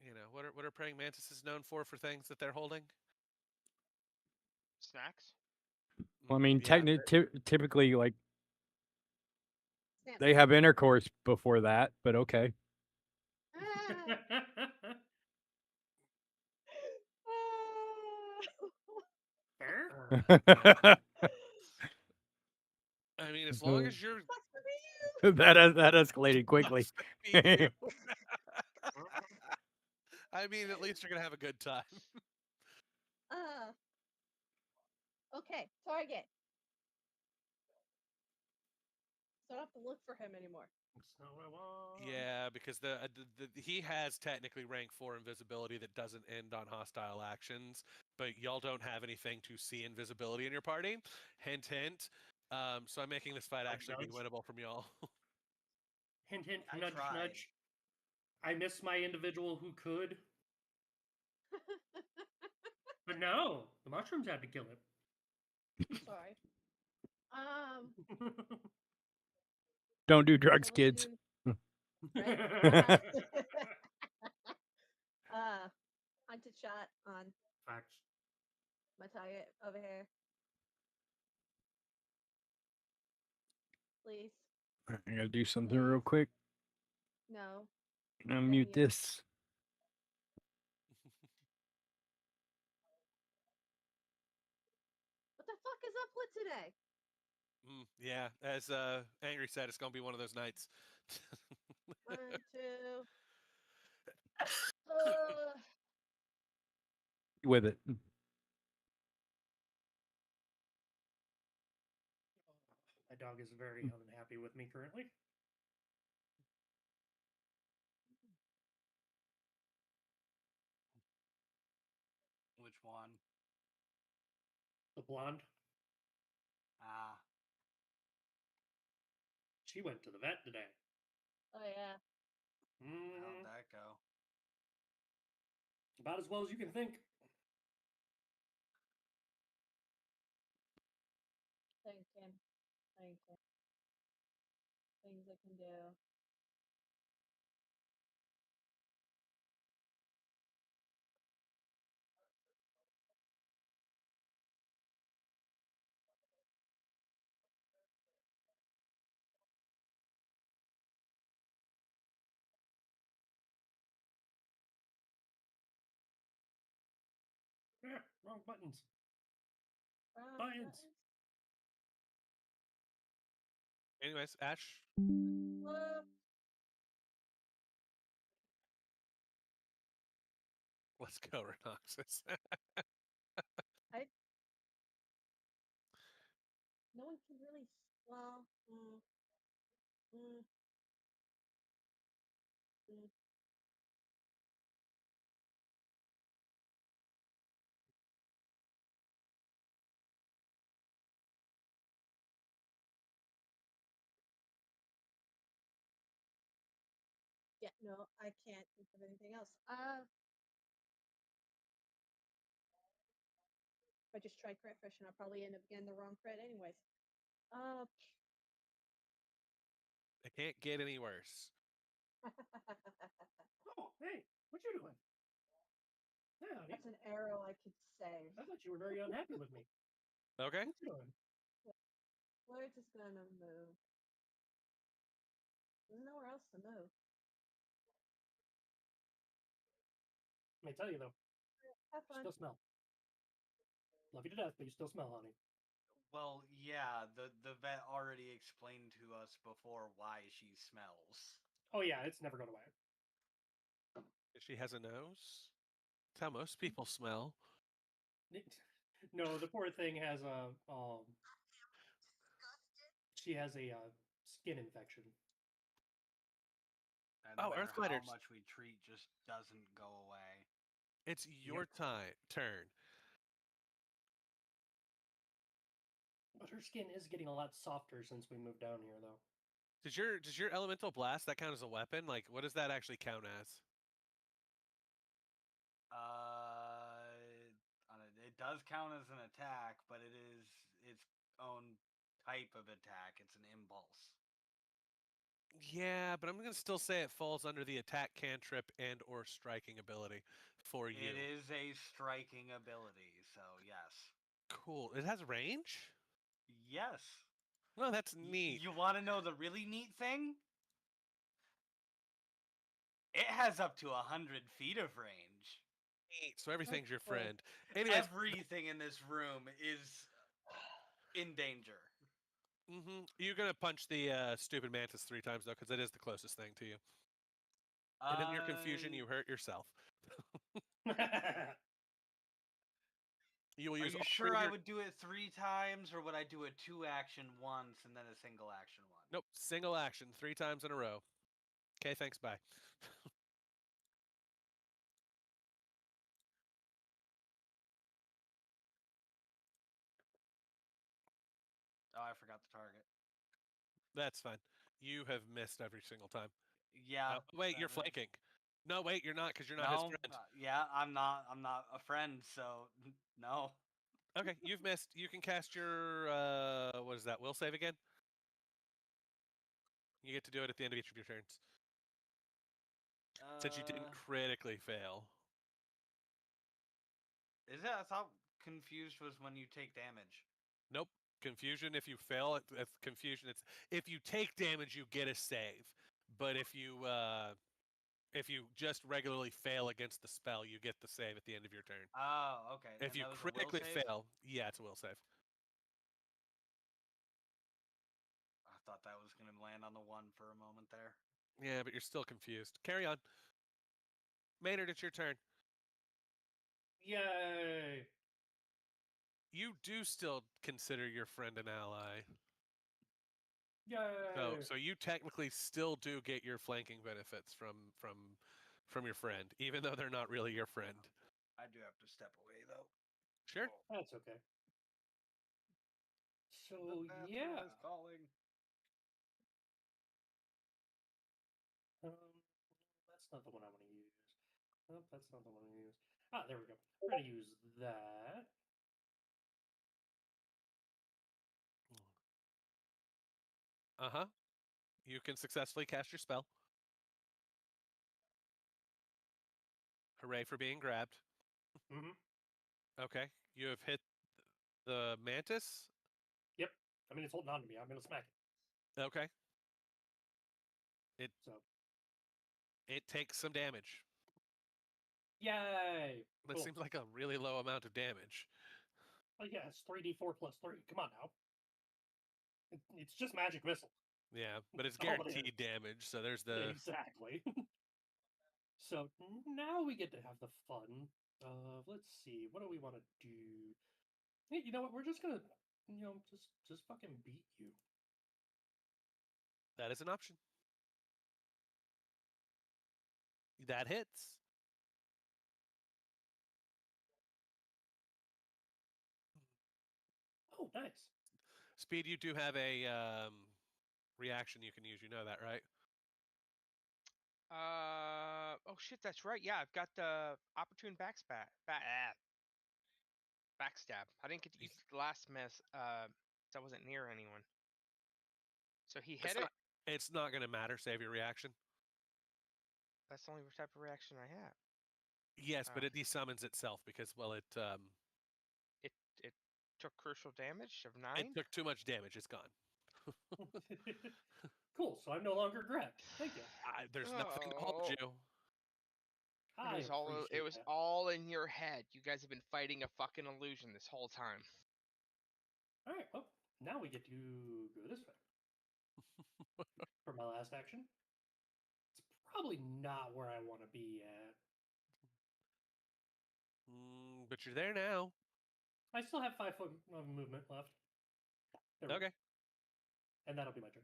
You know, what are praying mantises known for things that they're holding? Snacks? Well, I mean, Yeah, typically, like, Snap. they have intercourse before that, but okay. Fair. I mean, as long as you're that escalated quickly. Me too. I mean, at least you're gonna have a good time. Okay, target. So I don't have to look for him anymore. So I want. Yeah, because he has technically rank 4 invisibility that doesn't end on hostile actions, but y'all don't have anything to see invisibility in your party. Hint, hint. So I'm making this fight actually be Nudge. winnable from y'all. Hint, hint, I nudge, tried. nudge. I miss my individual who could, but no, the mushrooms had to kill Sorry. Don't do drugs, So let's kids. do- right? him. Hunted shot on Facts. my target over here. Please. I gotta do something real quick. No. Unmute you. this. What the fuck is up with today? Yeah, as Angry said, it's gonna be one of those nights. 1, 2. With it. My dog is very unhappy with me currently. Which one? The blonde, Ah, she went to the vet today. Oh yeah. how'd Mm, that go? about as well as you can think. Thinking. Things I can do. Yeah, wrong buttons. Wrong Buttons. Anyways, Ash, Whoa. let's go, Rhinoxus. No one can really. Well. Mm, mm. Yeah, no, I can't think of anything else. If I just try crit fish, and I'll probably end up getting the wrong crit anyways. It can't get any worse. Oh, hey, what you doing? Yeah, honey. That's an arrow I could save. I thought you were very unhappy with me. Okay. What you doing? We're just gonna move. There's nowhere else to move. Let me tell you though, Have you fun. still smell. Love you to death, but you still smell, honey. Well, yeah, the vet already explained to us before why she smells. Oh yeah, it's never going away. She has a nose. That's how most people smell. No, the poor thing has a she has a skin infection. And no Oh, matter Earth how Gliders. much we treat, just doesn't go away. It's your turn. But her skin is getting a lot softer since we moved down here, though. Does your elemental blast that count as a weapon? Like, what does that actually count as? It does count as an attack, but it is its own type of attack. It's an impulse. Yeah, but I'm gonna still say it falls under the attack cantrip and or striking ability for you. It is a striking ability, so yes. Cool. It has range? Yes. Well, that's neat. You want to know the really neat thing? It has up to 100 feet of range. Neat. So everything's your cool. friend. Anyways, Everything in this room is in danger. You're gonna punch the stupid mantis 3 times though, because it is the closest thing to you. And in your confusion, you hurt yourself. You will Are use you all 3 sure of I your. would do it 3 times, or would I do a 2-action once and then a single action one? Nope, single action 3 times in a row. Okay, thanks. Bye. Oh, I forgot the target. That's fine. You have missed every single time. Yeah. Wait, you're that- flanking. No, wait, you're not, because you're not his No. friend. Yeah, I'm not. I'm not a friend, so no. Okay, you've missed. You can cast your what is that? Will save again. You get to do it at the end of each of your turns. Since you didn't critically fail. Is it? I thought confused was when you take damage. Nope. Confusion. If you fail, it's confusion. It's if you take damage, you get a save. But if you just regularly fail against the spell, you get the save at the end of your turn. Oh, okay. If And you that was a will critically save? fail, yeah, it's a will save. I thought that was going to land on the 1 for a moment there. Yeah, but you're still confused. Carry on. Maynard, it's your turn. Yay! You do still consider your friend an ally. Yay! So you technically still do get your flanking benefits from your friend, even though they're not really your friend. I do have to step away though. Sure. That's okay. So The bathroom yeah, is calling. that's not the one I want to use. Nope, that's not the one I use. Ah, there we go. We're gonna use that. Uh-huh. You can successfully cast your spell. Hooray for being grabbed. Mm-hmm. Okay. You have hit the mantis. Yep. I mean, it's holding on to me. I'm gonna smack it. Okay. So It takes some damage. yay! That Cool. seems like a really low amount of damage. Oh yeah, it's 3d4 plus 3. Come on now. It's just magic missile. Yeah, but it's All it guaranteed is. damage, so there's the Exactly. So now we get to have the fun of, let's see, what do we want to do? Hey, you know what? We're just gonna, just fucking beat you. that is an option. That hits. Oh, nice. Speed, you do have a reaction you can use. You know that, right? Oh shit, that's right. Yeah, I've got the opportune backstab. I didn't get to use the last miss. 'Cause I wasn't near anyone. So he hit it. It's not going to matter. Save your reaction. That's the only type of reaction I have. Yes, but Oh. it desummons itself because, well, It took crucial damage of 9. it took too much damage. It's gone. Cool. So I'm no longer grabbed. Thank you. There's nothing to hold Oh. you. I It appreciate was that. all in your head. You guys have been fighting a fucking illusion this whole time. All right. Well, now we get to go this way. For my last action. It's probably not where I want to be at. But you're there now. I still have 5 foot of movement left. There we go. Okay. And that'll be my turn.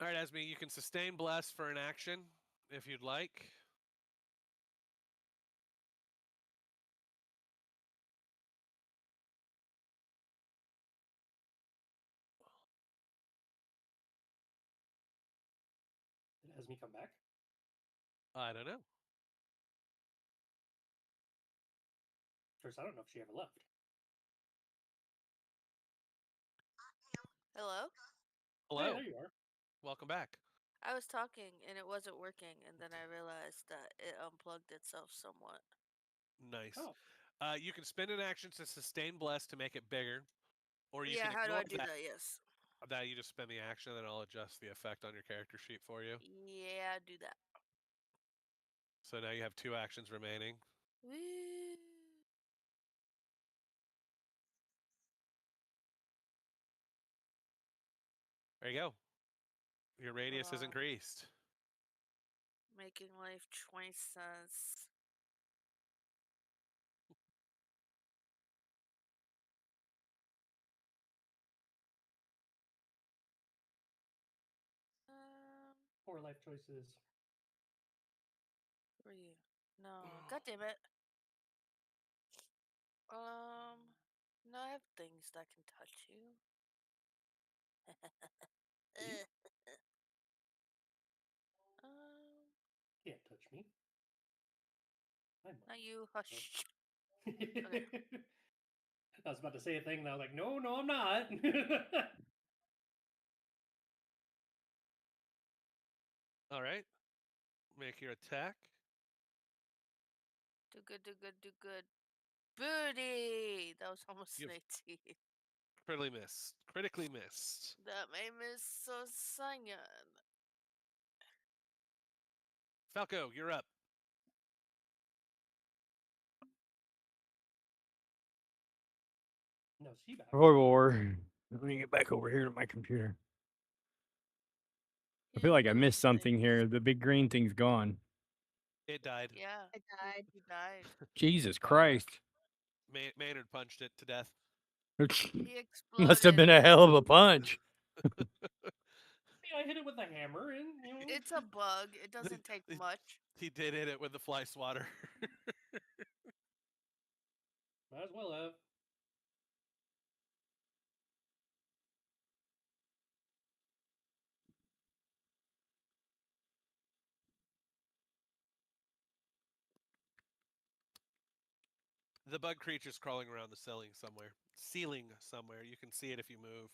All right, Esme, you can sustain bless for an action if you'd like. It has me come back. I don't know. First, I don't know if she ever left. Hello? Hello. Hey, there you are. Welcome back. I was talking and it wasn't working, and then I realized that it unplugged itself somewhat. Nice. Oh. You can spend an action to sustain bless to make it bigger, or you Yeah, can how do I ignore do that. that? Yes. That you just spend the action, and then I'll adjust the effect on your character sheet for you. Yeah, do that. So now you have 2 actions remaining. Woo. There you go. Your radius is Wow. increased. Making life choices. Poor life choices. Where are you? No, god damn it. No, I have things that can touch you. You um, can't touch me. I'm not you. Hush. I was about to say a thing, and I was like, no, I'm not. All right. Make your attack. Do good, do good, do good. Booty! That was almost You've- an 18. Critically missed. That made me so cyan. Falco, you're up. No, she back. Let me get back over here to my computer. I feel like I missed something here. The big green thing's gone. It died. Yeah, I died. he died. Jesus Christ. Maynard punched it to death. He exploded. Must have been a hell of a punch. I hit it with a hammer, and It's a bug. It doesn't take much. He did hit it with the fly swatter. might as well have. The bug creature's crawling around the ceiling somewhere. You can see it if you move.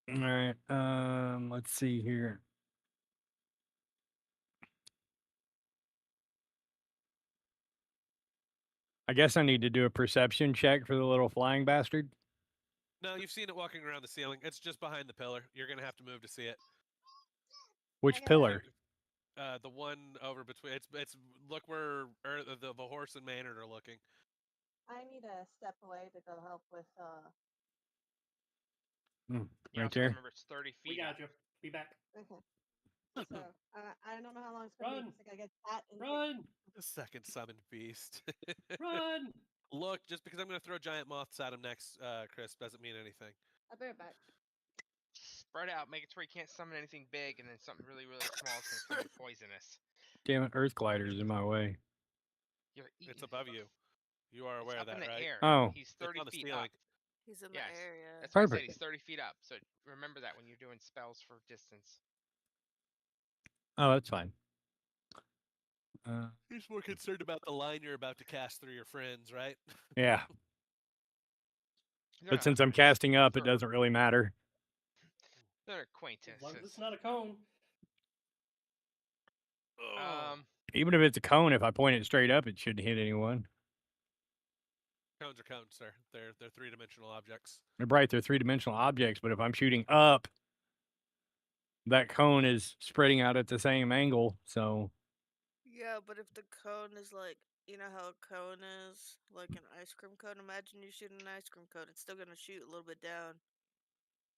All right. Let's see here. I guess I need to do a perception check for the little flying bastard. No, you've seen it walking around the ceiling. It's just behind the pillar. You're gonna have to move to see it. Which I got pillar? The one over between. It's look where the horse and Maynard are looking. I need to step away to go help with. You Right also there. remember it's 30 feet. We got up. you. Be back. Okay. So I don't know how long it's gonna Run. be because I gotta get that and Run. The second summoned beast. Run. Look, just because I'm gonna throw giant moths at him next, Chris, doesn't mean anything. I'll be right back. Spread out, make it to where you can't summon anything big, and then something really, really small is going to turn poisonous. Damn it, Earth Glider's in my way. You're eating. It's above you. You are aware It's of up that, in the right? air. Oh. He's It's 30 on the feet ceiling. up. He's in Yes, the area. that's what I Perfect. said. He's 30 feet up. So remember that when you're doing spells for distance. Oh, that's fine. He's more concerned about the line you're about to cast through your friends, right? Yeah. They're But not since I'm friends. casting up, it They're- doesn't really matter. They're As long as acquaintances. it's not a cone. Even if it's a cone, if I point it straight up, it shouldn't hit anyone. Cones are cones, sir. They're three-dimensional objects. They're bright, they're three-dimensional objects, but if I'm shooting up, that cone is spreading out at the same angle, so... Yeah, but if the cone is like, you know how a cone is like an ice cream cone. Imagine you shoot an ice cream cone. It's still gonna shoot a little bit down.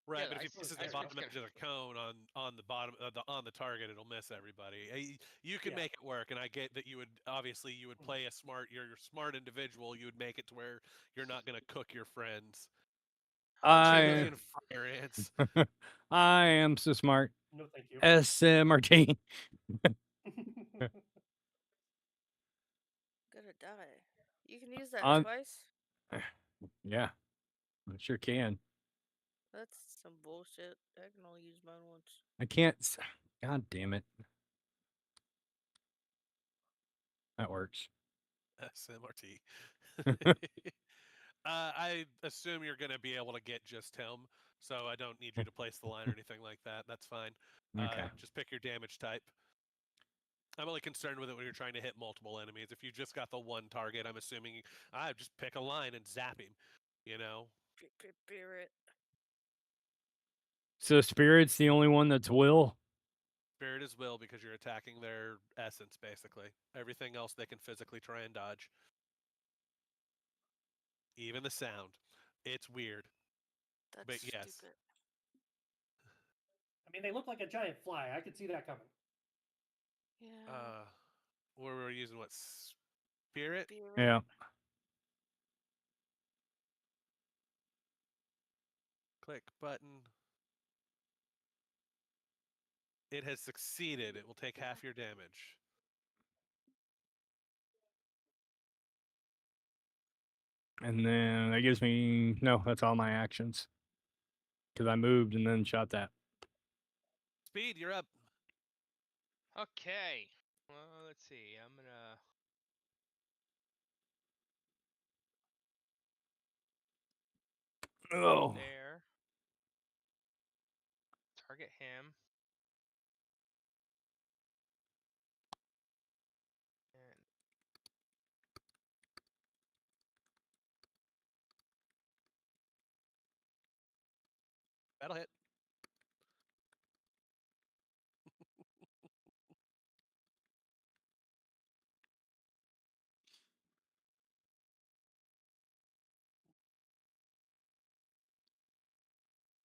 Right, Yeah, but if the he ice- places ice the cream's bottom edge of the cone on the bottom on the target, it'll miss everybody. You can Yeah. make it work, and I get that you would obviously you would play a smart. You're a smart individual. You would make it to where you're not going to cook your friends. 2 I million fire ants. I am so smart. No, thank you. SMRT. Gonna die. You can use that On- twice? Yeah, I sure can. That's some bullshit. I can only use mine once. I can't. God damn it. That works. SMRT. I assume you're going to be able to get just him, so I don't need you to place the line or anything like that. That's fine. Okay. Just pick your damage type. I'm only concerned with it when you're trying to hit multiple enemies. If you just got the one target, I'm assuming I just pick a line and zap him. You know. Spirit. So Spirit's the only one that's will? Spirit is will because you're attacking their essence, basically. Everything else they can physically try and dodge. Even the sound. It's weird. That's But yes. stupid. I mean, they look like a giant fly. I could see that coming. Yeah. Where we're using what? Spirit? Spirit. Yeah. Click button. It has succeeded. It will take half your damage. And then that gives me no. That's all my actions. Because I moved and then shot that. Speed, you're up. Okay. Well, let's see. I'm gonna. Oh. There. Target him. And That'll hit.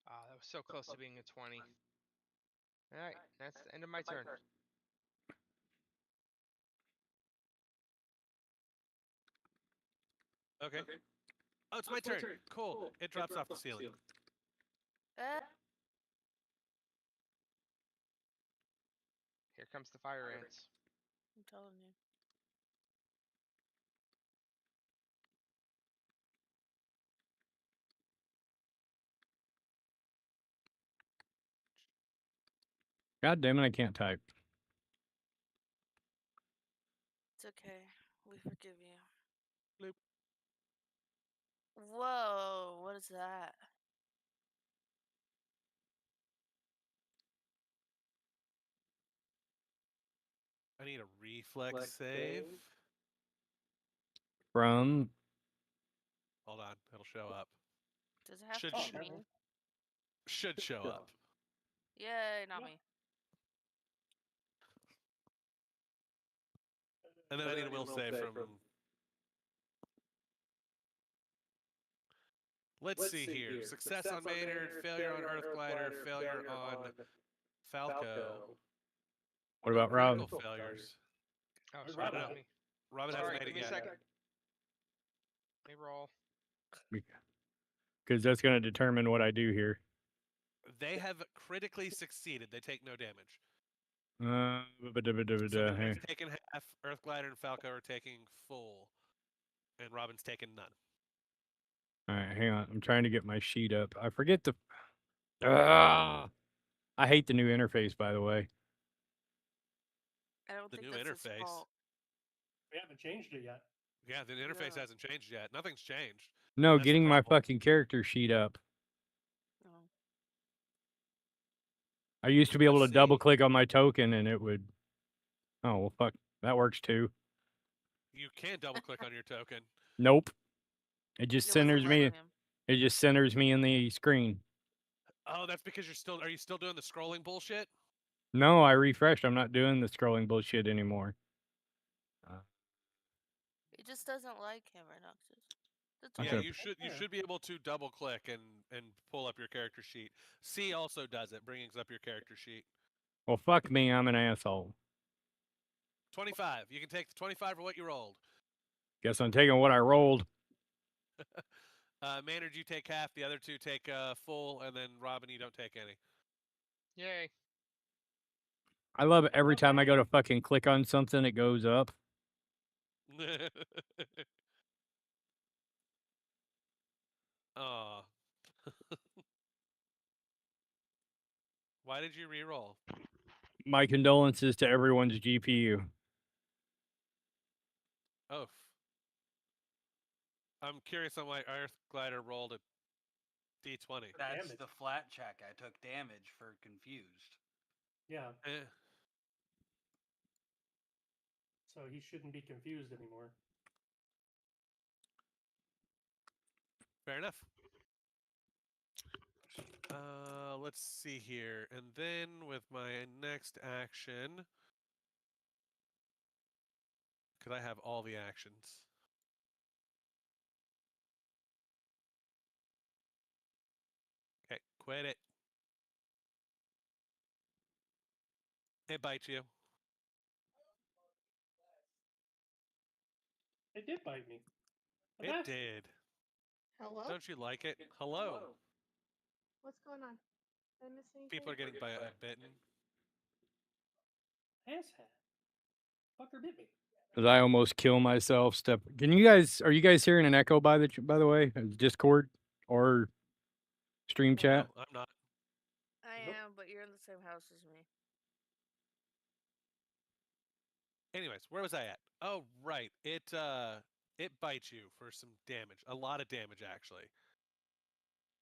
that was so close to being a 20. All right, that's the end of my turn. Okay. Oh, it's my turn. Cool. It drops off the ceiling. Here comes the fire ants. I'm telling you. God damn it! I can't type. It's okay. We forgive you. Bloop. Whoa, what is that? I need a reflex save. From Hold on. It'll show up. Does it have Should to sh- be me? Should show up. Yay, not me. And then I need a will save from. Let's see here. Success on Maynard, failure on Earth Glider, failure on Falco. what about Rob? Critical failures. Oh, Where'd sorry, Rob that's at? me. Robin Sorry, hasn't made give it me a yet. second. Let me roll. Because that's going to determine what I do here. They have critically succeeded. They take no damage. So So Maynard's taken half. Earth Glider and Falco are taking full, and Robin's taken none. All right, hang on. I'm trying to get my sheet up. I forget the. I hate the new interface, by the way. I don't The think new that's his interface. fault. We haven't changed it yet. Yeah, the interface Yeah. hasn't changed yet. Nothing's changed. No, That's the getting my problem. fucking character sheet up. No. I used to be able Let's to double see. click on my token and it would. Oh, well, fuck. That works too. You can double click on your token. Nope. It just It wasn't centers me. letting him. It just centers me in the screen. Oh, that's because you're still. Are you still doing the scrolling bullshit? No, I refreshed. I'm not doing the scrolling bullshit anymore. It just doesn't like him or Noxus. That's I'm Yeah, gonna- you should be able to double click and pull up your character sheet. C also does it, brings up your character sheet. Well, fuck me. I'm an asshole. 25. You can take the 25 for what you rolled. Guess I'm taking what I rolled. Maynard, you take half. The other two take full, and then Robin, you don't take any. Yay. I love it every time I go to fucking click on something, it goes up. Aw. Why did you re-roll? My condolences to everyone's GPU. Oh. I'm curious on why Earth Glider rolled a D20. That's Damage. the flat check. I took damage for confused. Yeah, Eh, so he shouldn't be confused anymore. fair enough. let's see here. And then with my next action, could I have all the actions? Okay, quit it. It bites you. It did bite me. But It that's did. Hello? Don't you like it? Hello. What's going on? Did I miss anything? People are getting bitten. asshat. Fucker bit me. Cause I almost kill myself. Can you guys? Are you guys hearing an echo by the way? Discord or stream chat? No, I'm not. I Nope. am, but you're in the same house as me. Anyways, where was I at? Oh, right. It bites you for some damage. A lot of damage actually.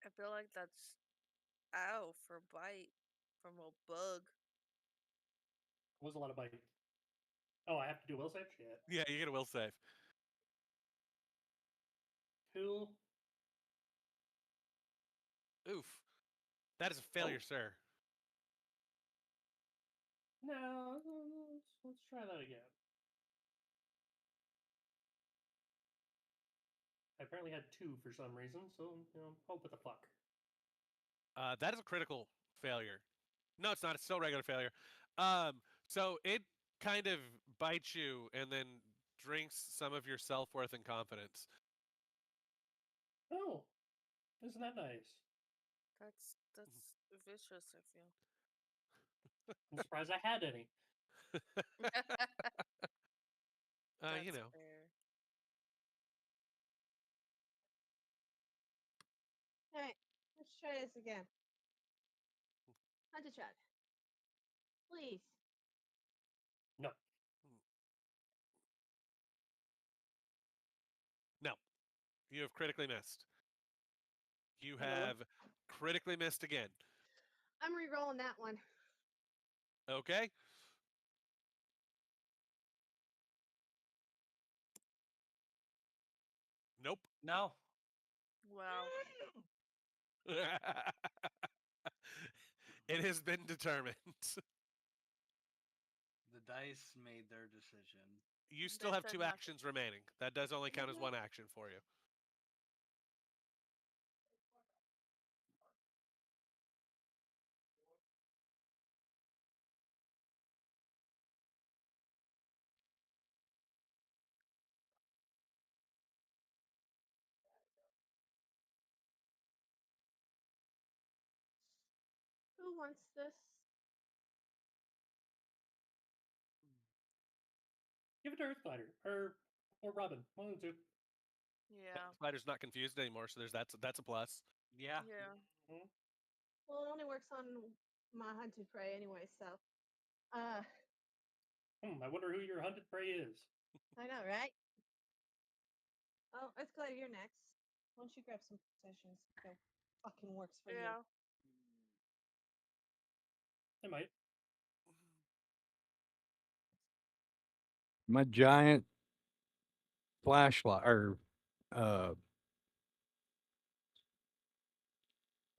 I feel like that's ow for bite from a bug. Was a lot of bite. Oh, I have to do will save? Shit. Yeah, you get a will save. Cool. Oof. That is a failure, Oh. sir. No, let's try that again. I apparently had 2 for some reason, so, oh, what the fuck. That is a critical failure. No, it's not. It's still regular failure. So it kind of bites you and then drinks some of your self-worth and confidence. Oh, isn't that nice? That's vicious. I feel. I'm surprised I had any. That's You know. fair. Alright, let's try this again. Hunter shot. Please. No. No. You have critically missed. You Hello? have critically missed again. I'm re-rolling that one. Okay? Nope. No. Wow. It has been determined. The dice made their decision. You still They have said 2 not to- actions remaining. That does only count as 1 action for you. Who wants this? Give it to Earthglider. Or Robin. One of the two. Yeah. Spider's not confused anymore, so that's a plus. Yeah. Yeah. Mhm. Well, it only works on my hunted prey anyway, so. I wonder who your hunted prey is. I know, right? Oh, it's glad you're next. Why don't you grab some possessions? Go fucking works for you. Yeah. They might. My giant flashlight or uh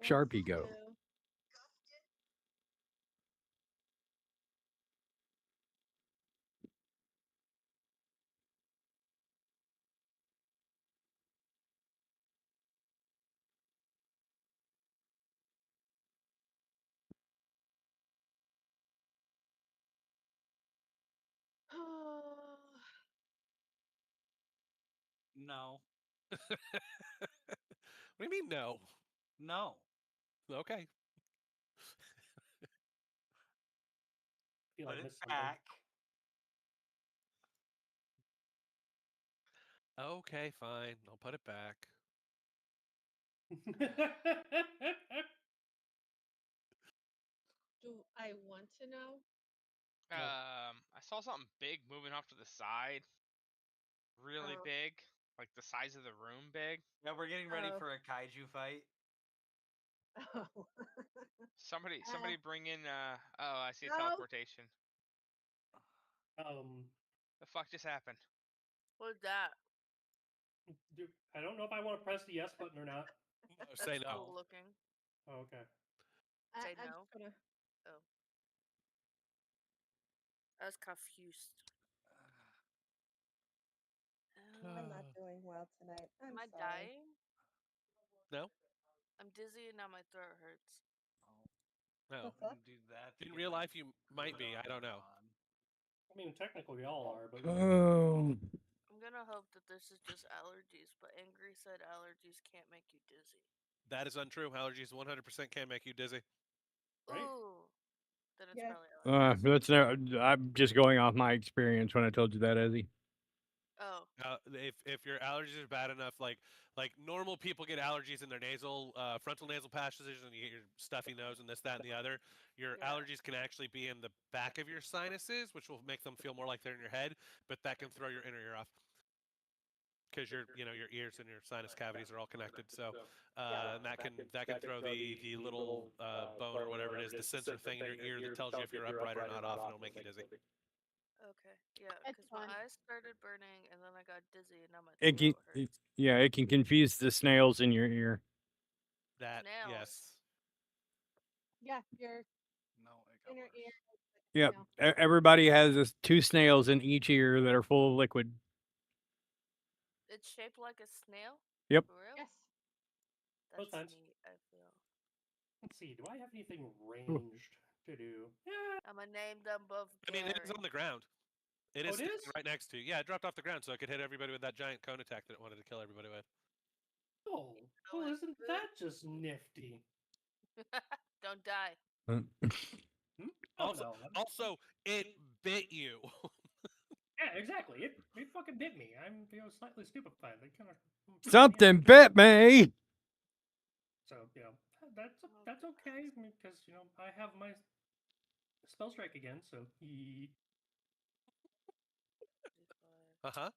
Sharpie go. Two. No. What do you mean no? No. Okay. Feel Put I it missed something. back. Okay, fine. I'll put it back. Do I want to know? I saw something big moving off to the side. Really Oh. big, like the size of the room big. Yeah, we're getting ready Oh. for a kaiju fight. Oh. Somebody bring in. Oh, I see a No. teleportation. Um, The fuck just happened? What's that? I don't know if I want to press the yes button or not. No, That's say cool no. looking. Oh, okay. Say I'm no. just gonna. Oh, I was confused. I'm not doing well tonight. I'm Am I sorry. dying? No, I'm dizzy and now my throat hurts. no. The fuck? Do that to In get real my life, you might be. I don't know. on. I mean, technically we all are, but Oh, I'm gonna hope that this is just allergies, but Angry said allergies can't make you dizzy. That is untrue. Allergies 100% can make you dizzy. right? Ooh, then it's Yeah. probably allergies. that's no. I'm just going off my experience when I told you that, Ezzy. Oh, If your allergies are bad enough, like normal people get allergies in their nasal, frontal nasal passages, and you get your stuffy nose and this, that, and the other. Your yeah. allergies can actually be in the back of your sinuses, which will make them feel more like they're in your head, but that can throw your inner ear off because your ears and your sinus cavities are all connected. So, and that can throw the little bone or whatever it is, the sensor thing in your ear that tells you if you're upright or not off, and it'll make you dizzy. Okay, yeah, It's because my fine. eyes started burning and then I got dizzy and now my It can, throat hurts. yeah, it can confuse the snails in your ear. That Snails. yes. Yeah, your No, it got inner worse. ear. Yep. No. Everybody has two snails in each ear that are full of liquid. It's shaped like a snail? Yep. For real? Yes. Those That's times. neat, I feel. Let's see. Do I have anything ranged to do? Yeah. I'm gonna name them both I mean, it is Gary. on the ground. It Oh, is it standing is? right next to you. Yeah, it dropped off the ground so it could hit everybody with that giant cone attack that it wanted to kill everybody with. Oh, well, isn't that just nifty? Don't die. Hmm? Oh Also, no. also, it bit you. Yeah, exactly. It fucking bit me. I'm slightly stupefied. They kind of Something bit me. So that's okay because I have my spell strike again. So Uh-huh.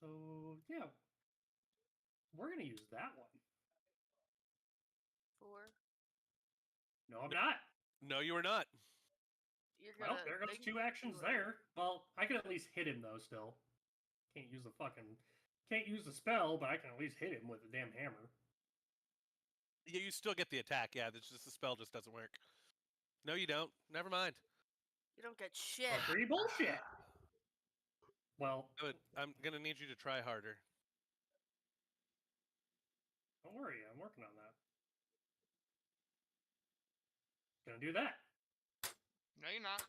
so yeah, we're gonna use that one. 4. No, I'm not. No, you are not. You're Well, gonna there goes think 2 actions you are. there. Well, I can at least hit him though. Still, can't use the spell, but I can at least hit him with the damn hammer. You still get the attack. Yeah, it's just the spell just doesn't work. No, you don't. Never mind. You don't get shit. Agree bullshit. Well, I'm gonna need you to try harder. don't worry, I'm working on that. Gonna do that. No, you're not.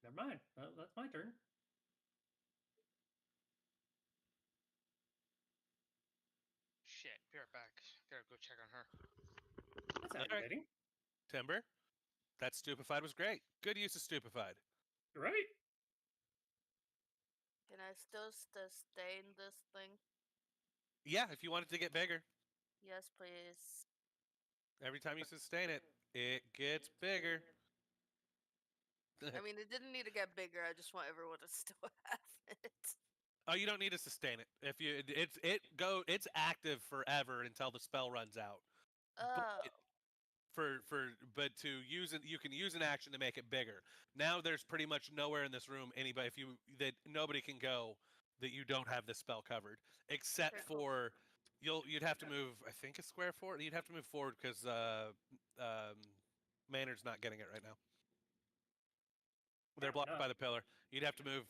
Never mind. That's my turn. Shit. Be right back. Gotta go check on her. That's All right. aggravating. Timber, that stupefied was great. Good use of stupefied. You're right. Can I still sustain this thing? Yeah, if you want it to get bigger, Yes, please. every time you sustain it, it gets bigger. I mean, it didn't need to get bigger. I just want everyone to still have it. Oh, you don't need to sustain it. If you, it's active forever until the spell runs out. But Oh, but to use it, you can use an action to make it bigger. Now there's pretty much nowhere in this room anybody if you that nobody can go that you don't have this spell covered, except Okay, cool. for you'd have to move I think a square forward. You'd have to move forward because Maynard's not getting it right now. They're blocked by the pillar. You'd have to move,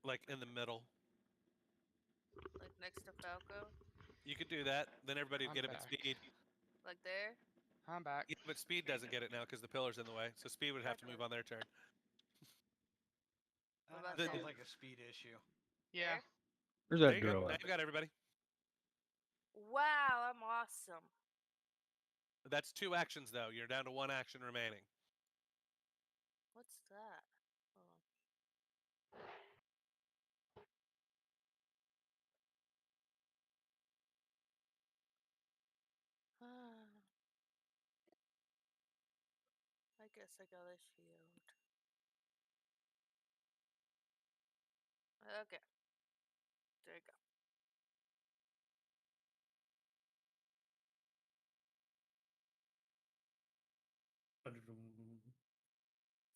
like in the middle. Like next to Falco? You could do that. Then everybody would I'm get him at back. speed. Like there? I'm back. Yeah, but speed doesn't get it now because the pillar's in the way. So speed would have to move on their turn. What about The- Sounds there? like a speed issue. Yeah. There? Where's There that you go. girl Now at? you've got everybody. Wow, I'm awesome. That's 2 actions though. You're down to 1 action remaining. What's that? Oh. I guess I got a shield. Okay. There you go.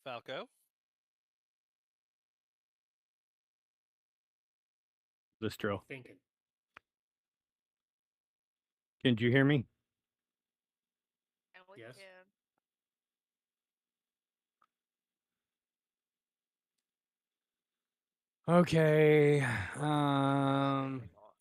Falco. This drill. Thinking. Can you hear me? And we Yes. can. Okay. Everything off.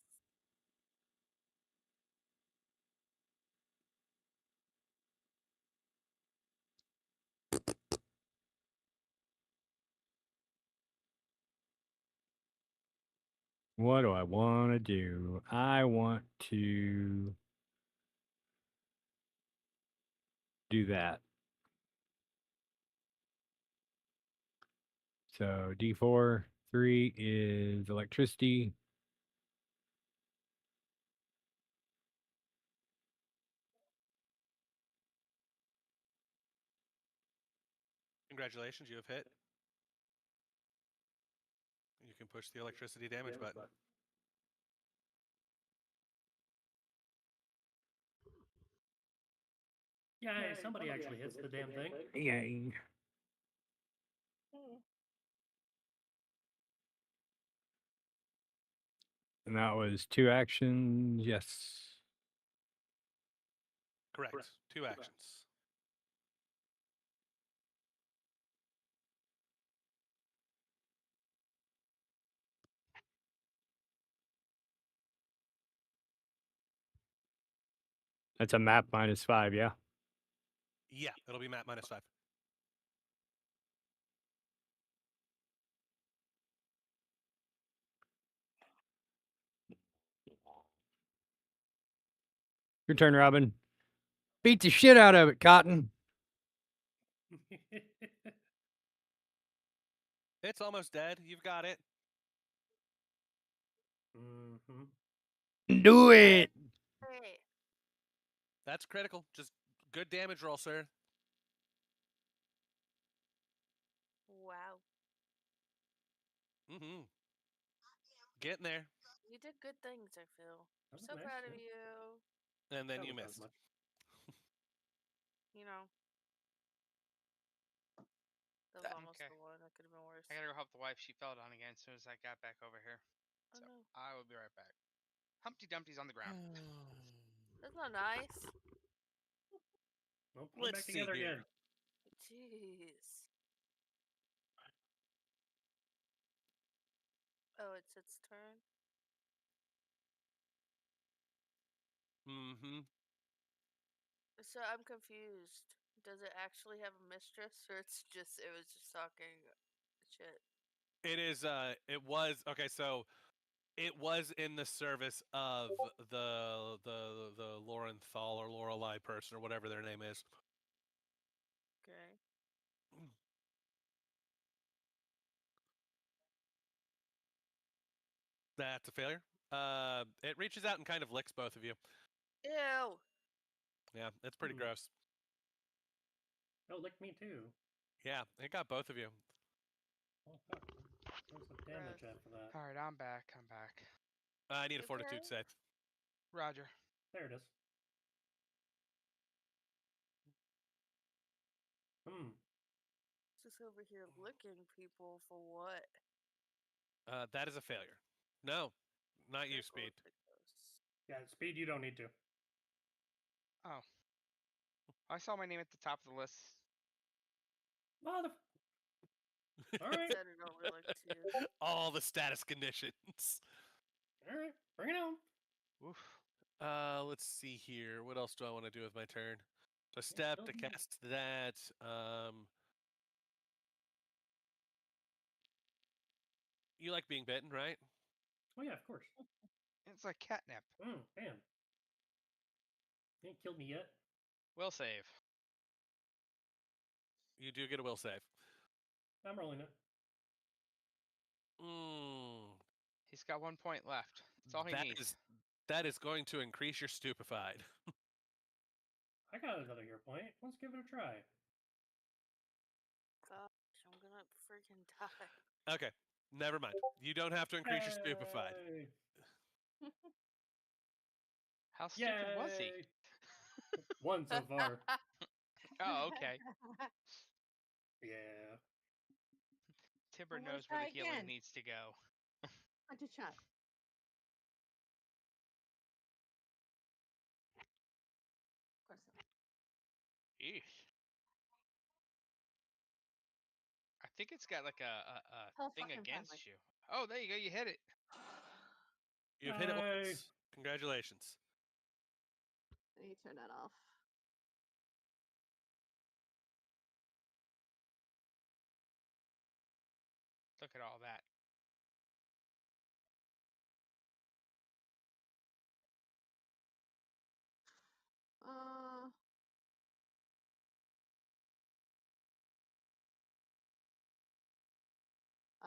What do I want to do? I want to do that. So D4, 3 is electricity. Congratulations, you have hit. You can push the electricity damage button. Yay, somebody actually hits the damn thing. Yay. And that was 2 actions. Yes. Correct. 2 actions. That's a map -5, yeah. Yeah, it'll be map -5. Your turn, Robin. Beat the shit out of it, Cotton. It's almost dead. You've got it. Do it. Hey. That's critical. Just good damage roll, sir. Wow. Mm-hmm. Getting there. You did good things, I feel. I'm That was so nice, proud of yeah. you. And then That you was not missed. much. You know. That was almost Okay. the one. That could have been worse. I gotta go help the wife. She fell down again as soon as I got back over here. Oh So no. I will be right back. Humpty Dumpty's on the ground. That's not nice. Well, put them Let's back see together here. again. Jeez. Oh, it's its turn. Mm-hmm. So I'm confused. Does it actually have a mistress, or it was just talking shit? It is it was okay, so it was in the service of the Lorenthal or Lorelei person or whatever their name is. Okay. That's a failure. It reaches out and kind of licks both of you. Ew. Yeah, it's pretty gross. Oh, lick me too. Yeah, it got both of you. Oh, fuck. There's some damage Gross. after that. All right, I'm back. I'm back. I need a You fortitude okay? save. Roger. There it is. Just over here licking people for what? That is a failure. No, not you, Critical Speed. success. Yeah, speed you don't need to. Oh. I saw my name at the top of the list. Mother. All right. Said it only like 2. All the status conditions. All right. Bring it on. Oof. Let's see here. What else do I want to do with my turn? So I step to cast that. You like being bitten, right? Oh yeah, of course. It's like catnip. Damn. You ain't killed me yet. Will save. You do get a will save. I'm rolling it. He's got 1 point left. That's all he needs. That is going to increase your stupefied. I got another hero point. Let's give it a try. Gosh, I'm gonna freaking die. Okay, never mind. You don't have to increase your stupefied. Yay! How stupid was he? Yay! One so far. Oh, okay. Yeah. Timber I'm gonna knows where the try healing again. needs to go. Hunter shot. Eesh. I think it's got like a Tell thing fucking against family. you. Oh, there you go. You hit it. You've hit it Yay. once. Congratulations. I need to turn that off. Look at all that. Uh.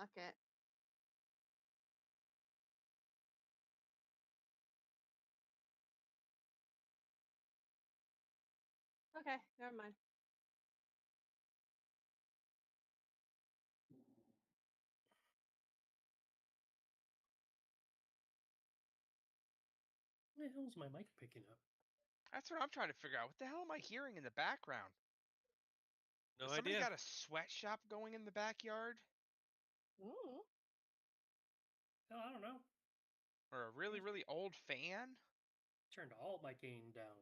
Okay. Okay, never mind. What the hell's my mic picking up? That's what I'm trying to figure out. What the hell am I hearing in the background? No Has somebody idea. got a sweatshop going in the backyard? Mm. Hell, I don't know. Or a really, really old fan? Turned all my gain down.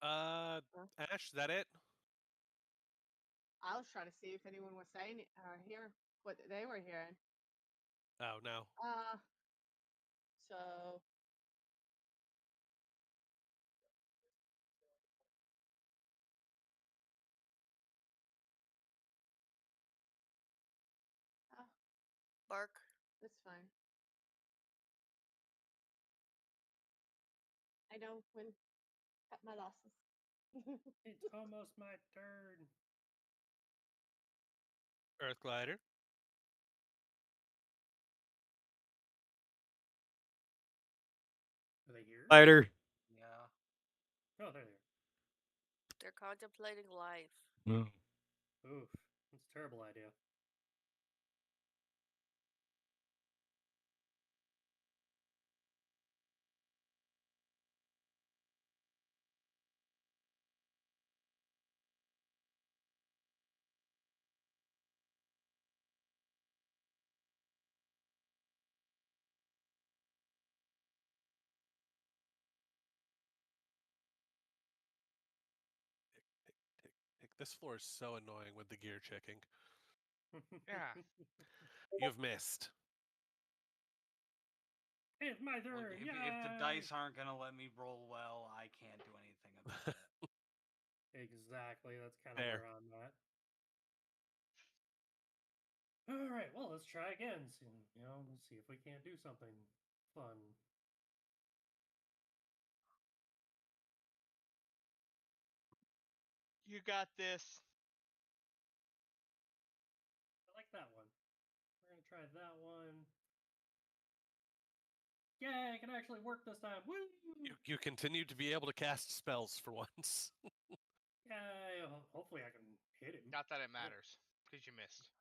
Ash, is that it? I was trying to see if anyone was saying it or hear what they were hearing. Oh no. So Bark. that's fine. I know when cut my losses. It's almost my turn. Earth glider. Are they here? Spider. Yeah. Oh, there they are. They're contemplating life. Mm. Oof, that's a terrible idea. This floor is so annoying with the gear checking. Yeah. You've missed. It's my Look, turn. if the Yay! dice aren't gonna let me roll well, I can't do anything about it. Exactly. That's kind of Fair. where I'm at. All right. Well, let's try again. Let's see if we can't do something fun. You got this. I like that one. We're gonna try that one. Yay! I can actually work this time. Woo! You continue to be able to cast spells for once. Yay! Hopefully, I can hit him. Not that it matters, because you missed.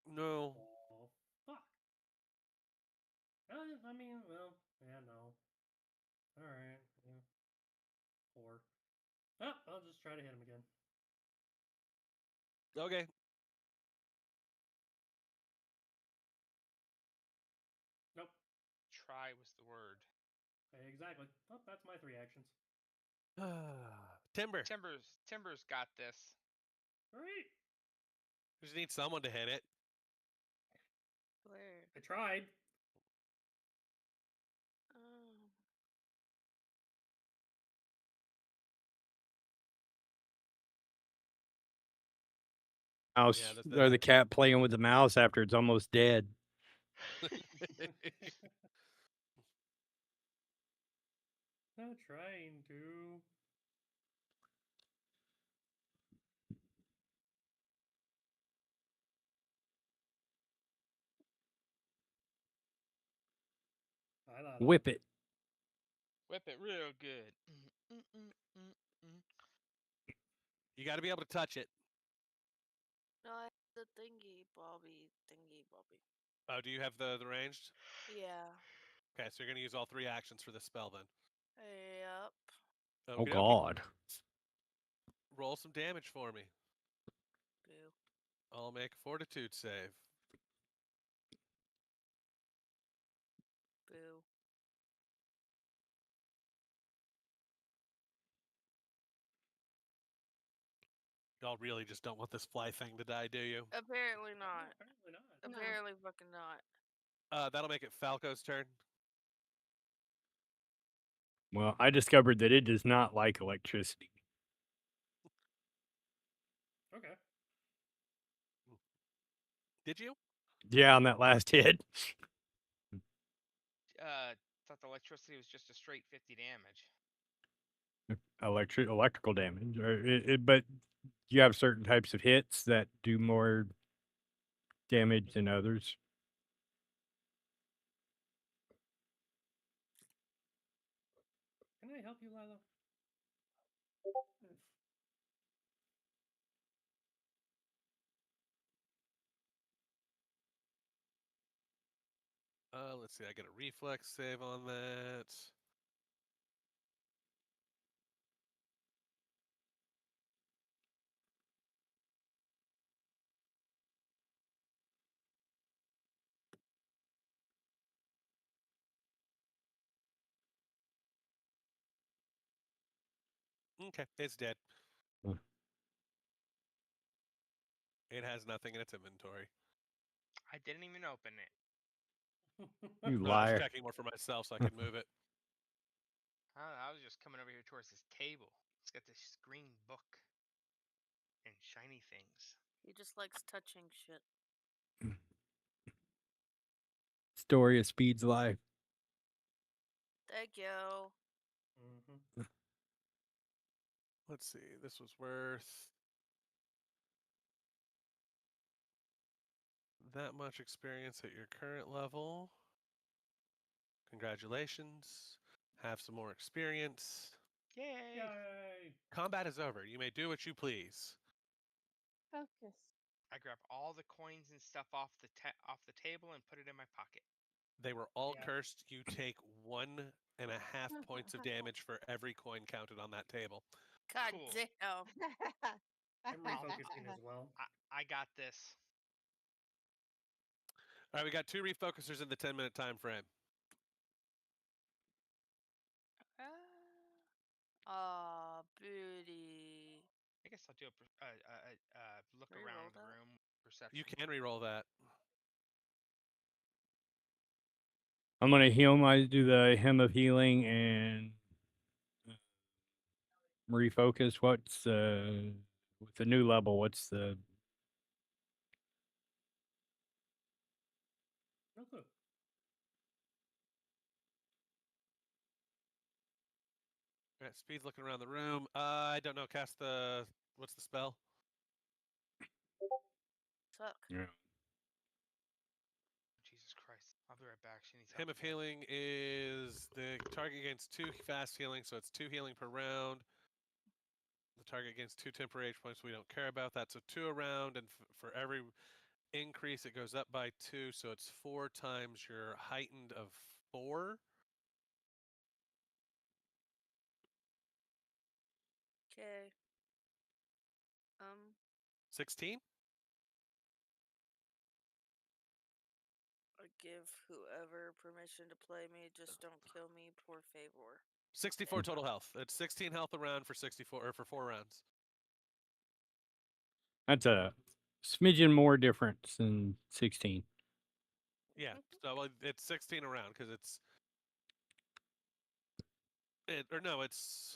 No. Oh, fuck. I mean, well, yeah, no. All right. Yeah. 4. Oh, I'll just try to hit him again. Okay. Nope. Try was the word. Exactly. Oh, that's my 3 actions. Timber. Timber's got this. Great. Just need someone to hit it. Where? I tried. Oh. Mouse Yeah, or the cat playing with the mouse after it's almost dead. Not trying to. Whip it. Whip it real good. Mm. You got to be able to touch it. No, I have the thingy bobby. Oh, do you have the ranged? Yeah. Okay, so you're going to use all 3 actions for this spell then. Yep. Oh Okey-dokey. God. Roll some damage for me. Boo. I'll make a fortitude save. Boo. Y'all really just don't want this fly thing to die, do you? Apparently No, not. apparently not. No. Apparently fucking not. That'll make it Falco's turn. Well, I discovered that it does not like electricity. Okay. Did you? Yeah, on that last hit. Thought the electricity was just a straight 50 damage. Electrical damage, but you have certain types of hits that do more damage than others. Can I help you, Lila? Let's see. I get a reflex save on that. Okay, it's dead. Hmm. It has nothing in its inventory. I didn't even open it. You No, I was liar. checking more for myself so I could move it. I was just coming over here towards this table. It's got this green book and shiny things. He just likes touching shit. Story of Speed's life. Thank you. Mm-hmm. Let's see. This was worth that much experience at your current level. Congratulations. Have some more experience. Yay! Yay! Combat is over. You may do what you please. Focus. I grab all the coins and stuff off the table and put it in my pocket. They were all Yeah. cursed. You take 1.5 points of damage for every coin counted on that table. God Cool. damn. I'm refocusing as well. I got this. All right, we got 2 refocusers in the 10-minute time frame. Aw, beauty. I guess I'll do a look Reroll around the that? room perception. You can re-roll that. I'm gonna do the hymn of healing and refocus. What's with the new level? What's the No clue. All right, Speed's looking around the room. I don't know. Cast the what's the spell? Suck. yeah. Jesus Christ! I'll be right back. She needs Hymn help of again. healing is the target gains 2 fast healing, so it's 2 healing per round. The target gains 2 temporary H points we don't care about. That's a 2 a round, and for every increase it goes up by 2, so it's 4 times your heightened of 4. Okay. 16? I give whoever permission to play me, just don't kill me, por favor. 64 total health. It's 16 health a round for 64 or for 4 rounds. That's a smidgen more difference than 16. Yeah, so well, it's 16 a round because it's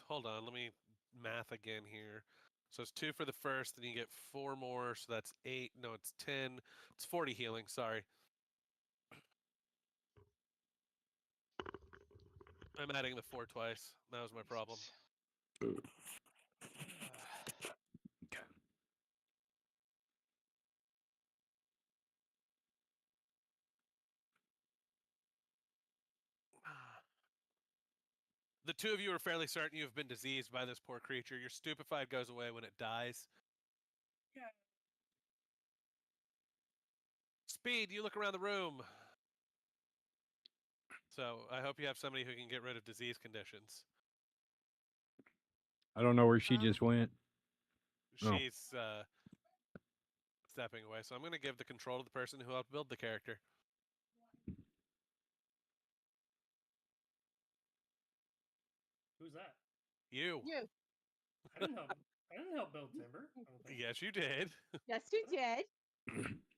hold on, let me math again here. So it's 2 for the first, then you get 4 more, so that's 8. No, it's 10. It's 40 healing. Sorry, I'm adding the 4 twice. That was my problem. The 2 of you are fairly certain you have been diseased by this poor creature. Your stupefied goes away when it dies. Yeah. Speed, you look around the room. So I hope you have somebody who can get rid of disease conditions. I don't know where she just went. Oh. She's stepping away, so I'm going to give the control to the person who helped build the character. Who's that? You. You. I didn't help. I didn't help build timber. I don't think. Yes, you did. Yes, you did.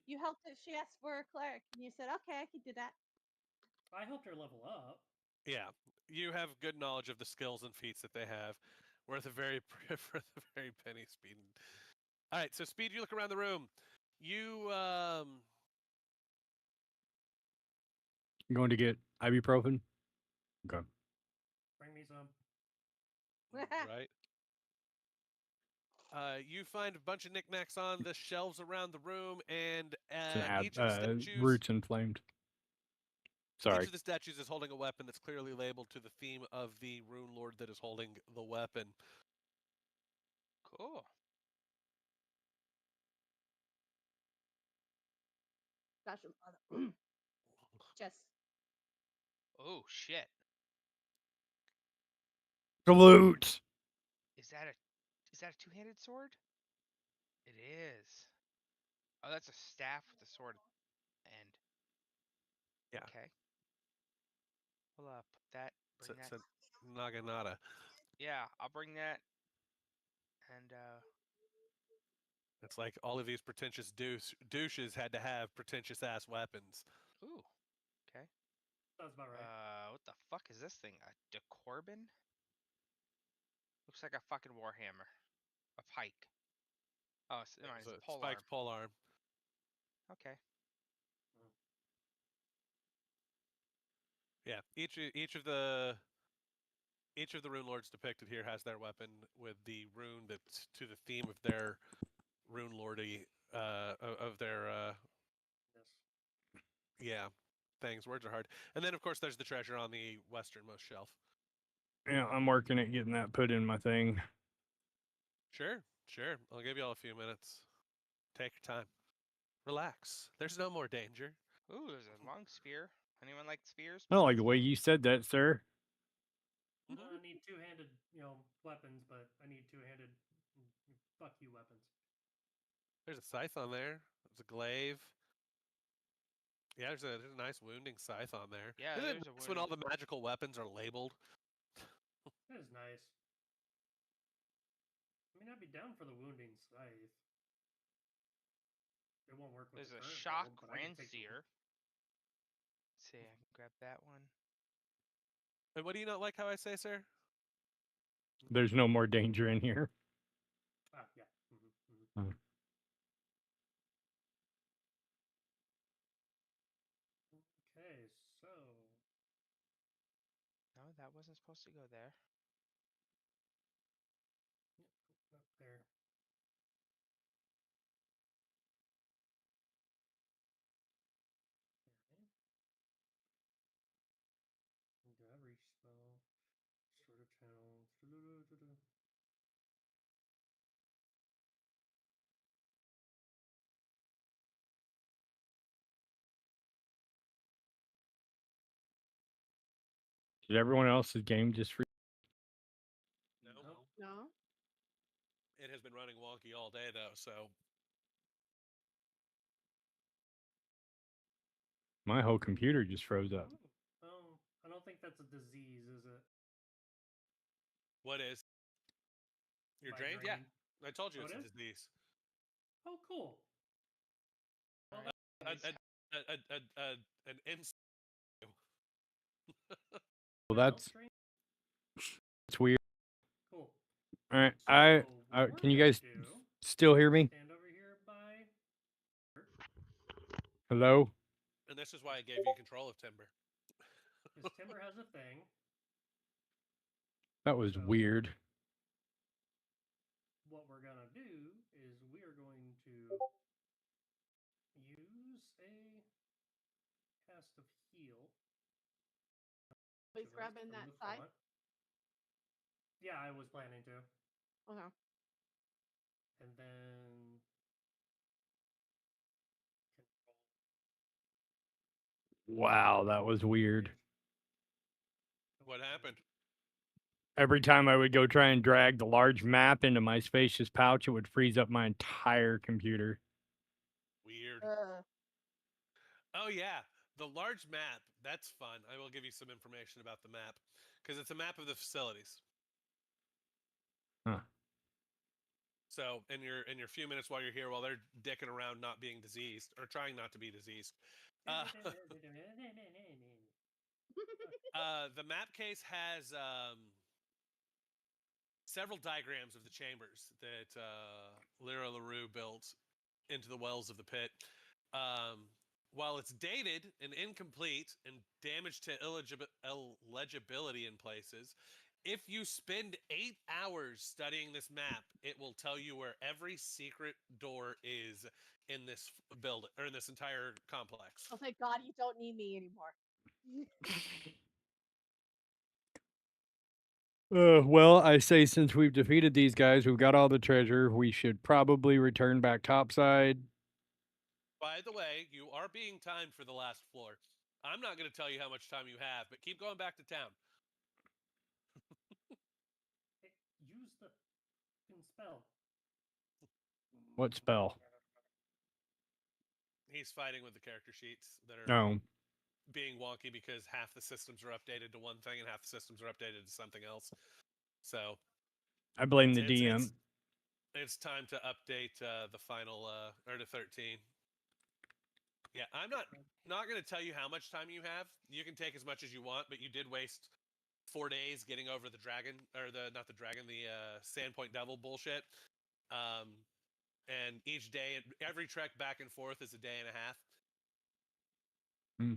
You helped her. She asked for a cleric, and you said, "Okay, I can do that." I helped her level up. Yeah, you have good knowledge of the skills and feats that they have, worth a very worth a very penny. Speed. All right, so Speed, you look around the room. You Going to get ibuprofen. Okay. Bring me some. right. You find a bunch of knickknacks on the shelves around the room, and It's an each of the statues. roots inflamed. Sorry. Each of the statues is holding a weapon that's clearly labeled to the theme of the rune lord that is holding the weapon. Cool. Special. Just. Oh shit. Salute. Is that a two-handed sword? It is. Oh, that's a staff with a sword end. Yeah. Okay. Hold up. Put that. So, Bring that. so Naganata. Yeah, I'll bring that. And It's like all of these pretentious douches had to have pretentious ass weapons. ooh. Okay. Sounds about right. What the fuck is this thing? A decorbin? Looks like a fucking warhammer. Of hike. Oh, never mind. So It's pole Spike's arm. pole arm. Okay. Yeah, each of the rune lords depicted here has their weapon with the rune that's to the theme of their rune lordy of their Yes. yeah things. Words are hard. And then of course there's the treasure on the westernmost shelf. Yeah, I'm working at getting that put in my thing. Sure. I'll give you all a few minutes. Take your time. Relax. There's no more danger. Ooh, there's a long spear. Anyone like spears? I don't like besides the way me? you said that, sir. I need two-handed, weapons, but I need two-handed, fuck you weapons. There's a scythe on there. There's a glaive. Yeah, there's a nice wounding scythe on there. Yeah, Isn't it there's a nice when all wounding. the magical weapons are labeled? That is nice. I mean, I'd be down for the wounding scythe. It won't work with There's the a current shock build, but I can take the rancier. Let's see, I can grab that one. And what do you not like how I say, sir? There's no more danger in here. yeah. Oh. Okay, so No, that wasn't supposed to go there. up there. Grab reach spell, sort of channel. Did everyone else's game just free? No. No. It has been running wonky all day though, so My whole computer just froze up. Oh, I don't think that's a disease, is it? what is? You're drained? Migraine. Yeah. I told you Oh, it's it a is? disease. Oh, cool. Well, A, nice. an ins- Well, Health that's drain? weird. Cool. All right, So what can you we're gonna guys do, still hear me? stand over here by. Hello? and this is why I gave you control of Timber. Because Timber has a thing. That was So- weird. What we're gonna do is we are going to use a cast of heal. He's to us grabbing from that the side. front. Yeah, I was planning to. Okay. And then control. Wow, that was weird. What happened? Every time I would go try and drag the large map into my spacious pouch, it would freeze up my entire computer. Weird. Uh, Oh yeah, the large map. That's fun. I will give you some information about the map because it's a map of the facilities. Huh. So in your few minutes while you're here, while they're dicking around not being diseased or trying not to be diseased, uh, the map case has several diagrams of the chambers that Lyra LaRue built into the wells of the pit. While it's dated and incomplete and damaged to illegibility in places, if you spend 8 hours studying this map, it will tell you where every secret door is in this building or in this entire complex. Oh, thank God you don't need me anymore. Well, I say since we've defeated these guys, we've got all the treasure, we should probably return back topside. By the way, you are being timed for the last floor. I'm not going to tell you how much time you have, but keep going back to town. Use the fucking spell. What spell? He's fighting with the character sheets that are No. being wonky because half the systems are updated to one thing and half the systems are updated to something else. So I blame the it's, DM. it's time to update the final or to 13. Yeah, I'm not going to tell you how much time you have. You can take as much as you want, but you did waste 4 days getting over the dragon or the not the dragon, the Sandpoint Devil bullshit. And each day, every trek back and forth is a day and a half. Hmm.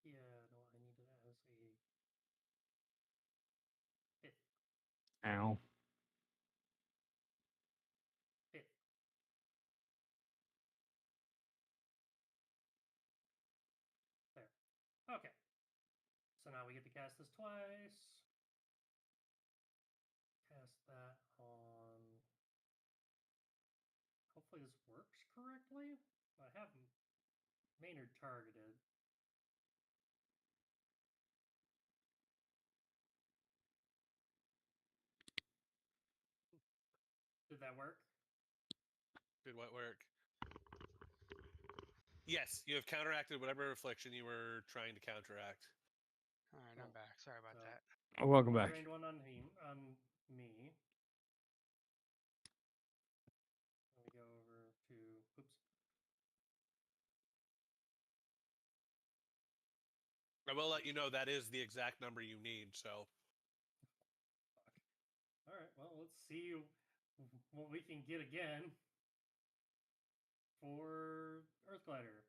Yeah, no, I need it as a hit. Ow. Hit. There. Okay. So now we get to cast this twice. Cast that on. Hopefully this works correctly. I have Maynard targeted. Did that work? Did what work? Yes, you have counteracted whatever affliction you were trying to counteract. All right, I'm back. Sorry about So, that. Oh, welcome back. Drained one on him, on me. Let me go over to. Oops. I will let you know that is the exact number you need. So All right. Well, let's see what we can get again for Earthglider.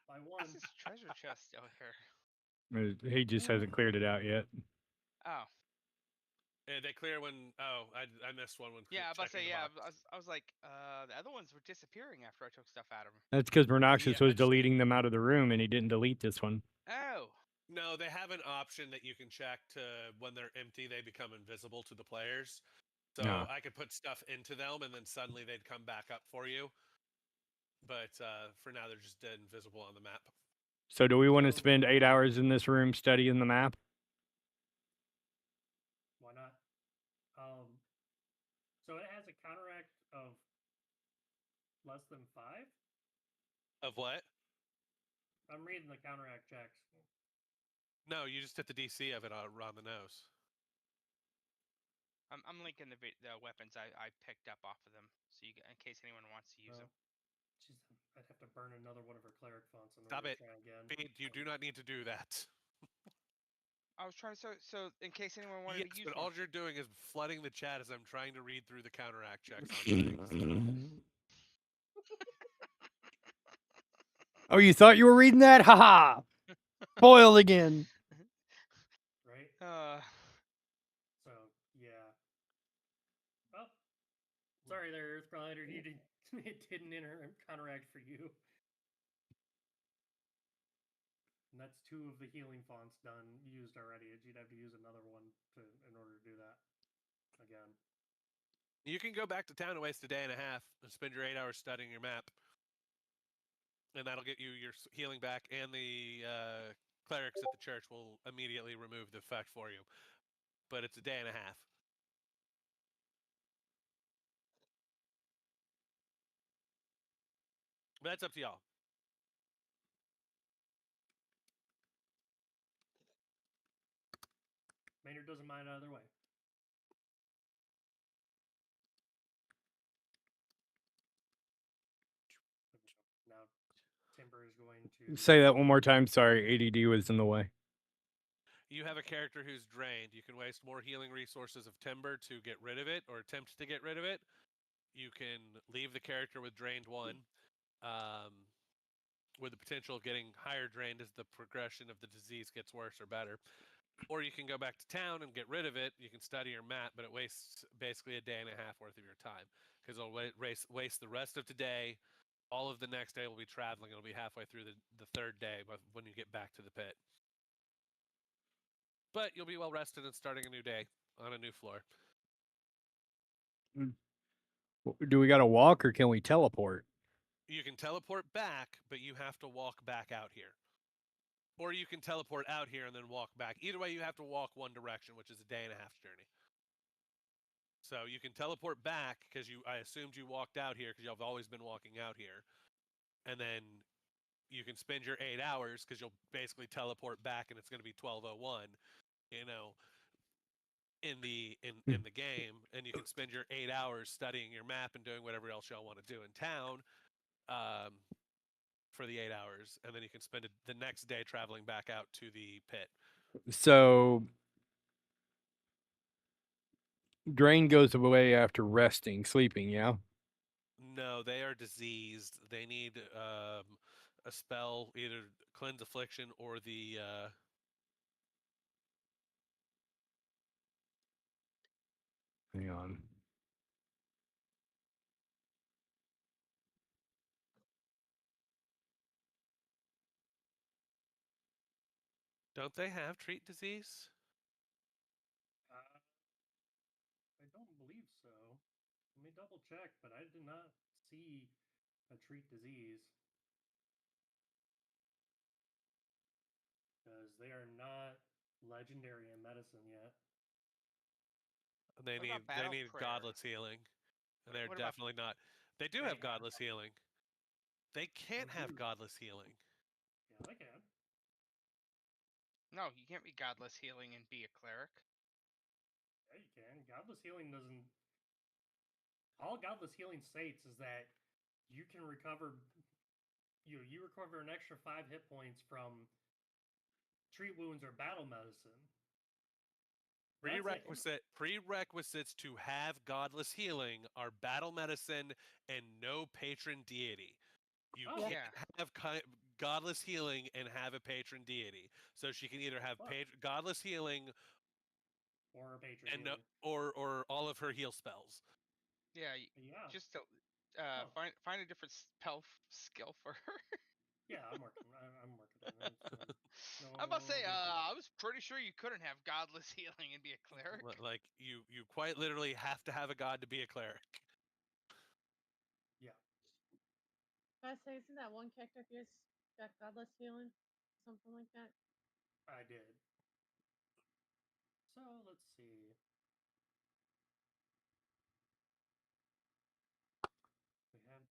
By What's one. this treasure chest over here? He just hasn't cleared it out yet. Oh, they clear when. Oh, I missed one when. yeah. I was about to checking say, the yeah. box. I was like, the other ones were disappearing after I took stuff out of them. That's because Bernoxus Yeah, was deleting them out of the room and he didn't delete this one. Oh, No, they have an option that you can check to when they're empty, they become invisible to the players. So No. I could put stuff into them and then suddenly they'd come back up for you. But for now, they're just dead invisible on the map. So do we want to So- spend 8 hours in this room studying the map? Why not? So it has a counteract of less than 5. Of what? I'm reading the counteract checks. No, you just hit the DC of it on the nose. I'm linking the weapons I picked up off of them, so in case anyone wants to use them. Jeez, I'd have to burn another one of her cleric fonts in Stop order it. to try again. Feed, you do not need to do that. I was trying so in case anyone wanted Yes, to use but one. all you're doing is flooding the chat as I'm trying to read through the counteract checks on things. Oh, you thought you were reading that? Haha! Spoiled again. Right? So, yeah. Well, sorry there, Earthglider. You did, it didn't counteract for you. And that's 2 of the healing fonts used already. You'd have to use another one in order to do that again. You can go back to town and waste a day and a half and spend your 8 hours studying your map. And that'll get you your healing back, and the clerics at the church will immediately remove the effect for you. but it's a day and a half. But that's up to y'all. Maynard doesn't mind either way. Now, Timber is going to Say that one more time. Sorry, ADD was in the way. You have a character who's drained. You can waste more healing resources of timber to get rid of it or attempt to get rid of it. You can leave the character with drained 1, with the potential of getting higher drained as the progression of the disease gets worse or better. Or you can go back to town and get rid of it. You can study your map, but it wastes basically a day and a half worth of your time because it'll waste the rest of today. All of the next day will be traveling. It'll be halfway through the third day when you get back to the pit. But you'll be well rested and starting a new day on a new floor. Do we got to walk or can we teleport? You can teleport back, but you have to walk back out here. Or you can teleport out here and then walk back. Either way, you have to walk one direction, which is a day and a half journey. So you can teleport back because I assumed you walked out here because you've always been walking out here. And then you can spend your 8 hours because you'll basically teleport back and it's going to be 12:01, in the game, and you can spend your 8 hours studying your map and doing whatever else y'all want to do in town for the 8 hours, and then you can spend the next day traveling back out to the pit. So drain goes away after resting, sleeping, yeah? No, they are diseased. They need a spell, either cleanse affliction or the Hang on. don't they have treat disease? I don't believe so. Let me double check, but I did not see a treat disease. Because they are not legendary in medicine yet. They What need about battle prayer? godless healing. And they're What about- definitely not. They do They have have- godless healing. They can't They have do. godless healing. Yeah, they can. No, you can't be godless healing and be a cleric. Yeah, you can. Godless healing doesn't. All godless healing states is that you can recover. You recover an extra 5 hit points from treat wounds or battle medicine. Prerequisites to have godless healing are battle medicine and no patron deity. You Oh. can't Yeah. have godless healing and have a patron deity. So she can either have What? godless healing Or a patron and healing. or all of her heal spells. Yeah. Yeah. Just to Oh. find a different spell skill for her. Yeah, I'm working on it. No, I'm about to say, big deal. I was pretty sure you couldn't have godless healing and be a cleric. Like you quite literally have to have a god to be a cleric. Yeah. I say, isn't that one character of yours got godless healing? Something like that? I did. So let's see. We have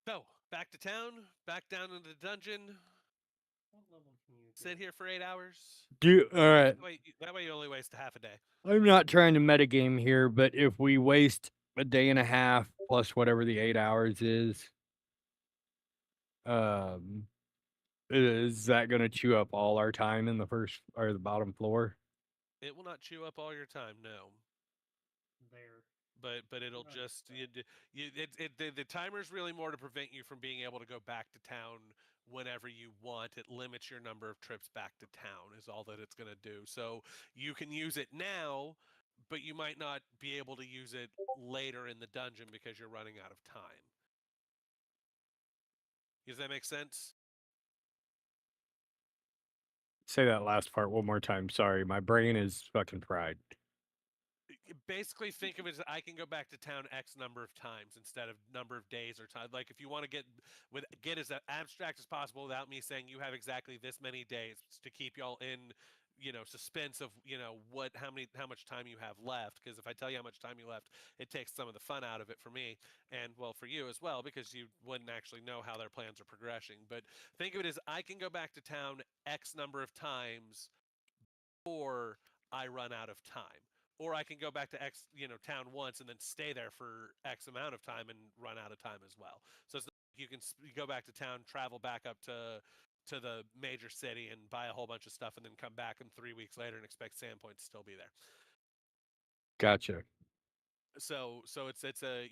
So back to town, back down into the dungeon. What level can you Sit get? here for 8 hours. All right. That way you only waste a half a day. I'm not trying to metagame here, but if we waste a day and a half plus whatever the 8 hours is that going to chew up all our time in the first or the bottom floor? It will not chew up all your time, no. There. But it'll Right, just so. the timer's really more to prevent you from being able to go back to town whenever you want. It limits your number of trips back to town is all that it's going to do. So you can use it now, but you might not be able to use it later in the dungeon because you're running out of time. Does that make sense? Say that last part one more time. Sorry, my brain is fucking fried. basically think of it as I can go back to town X number of times instead of number of days or time. Like if you want to get as abstract as possible without me saying you have exactly this many days to keep y'all in, suspense of how much time you have left. Because if I tell you how much time you left, it takes some of the fun out of it for me and well for you as well because you wouldn't actually know how their plans are progressing. But think of it as I can go back to town X number of times or I run out of time. Or I can go back to X, town once and then stay there for X amount of time and run out of time as well. So it's not like you go back to town, travel back up to the major city and buy a whole bunch of stuff and then come back and 3 weeks later and expect Sandpoint to still be there. Gotcha. So it's a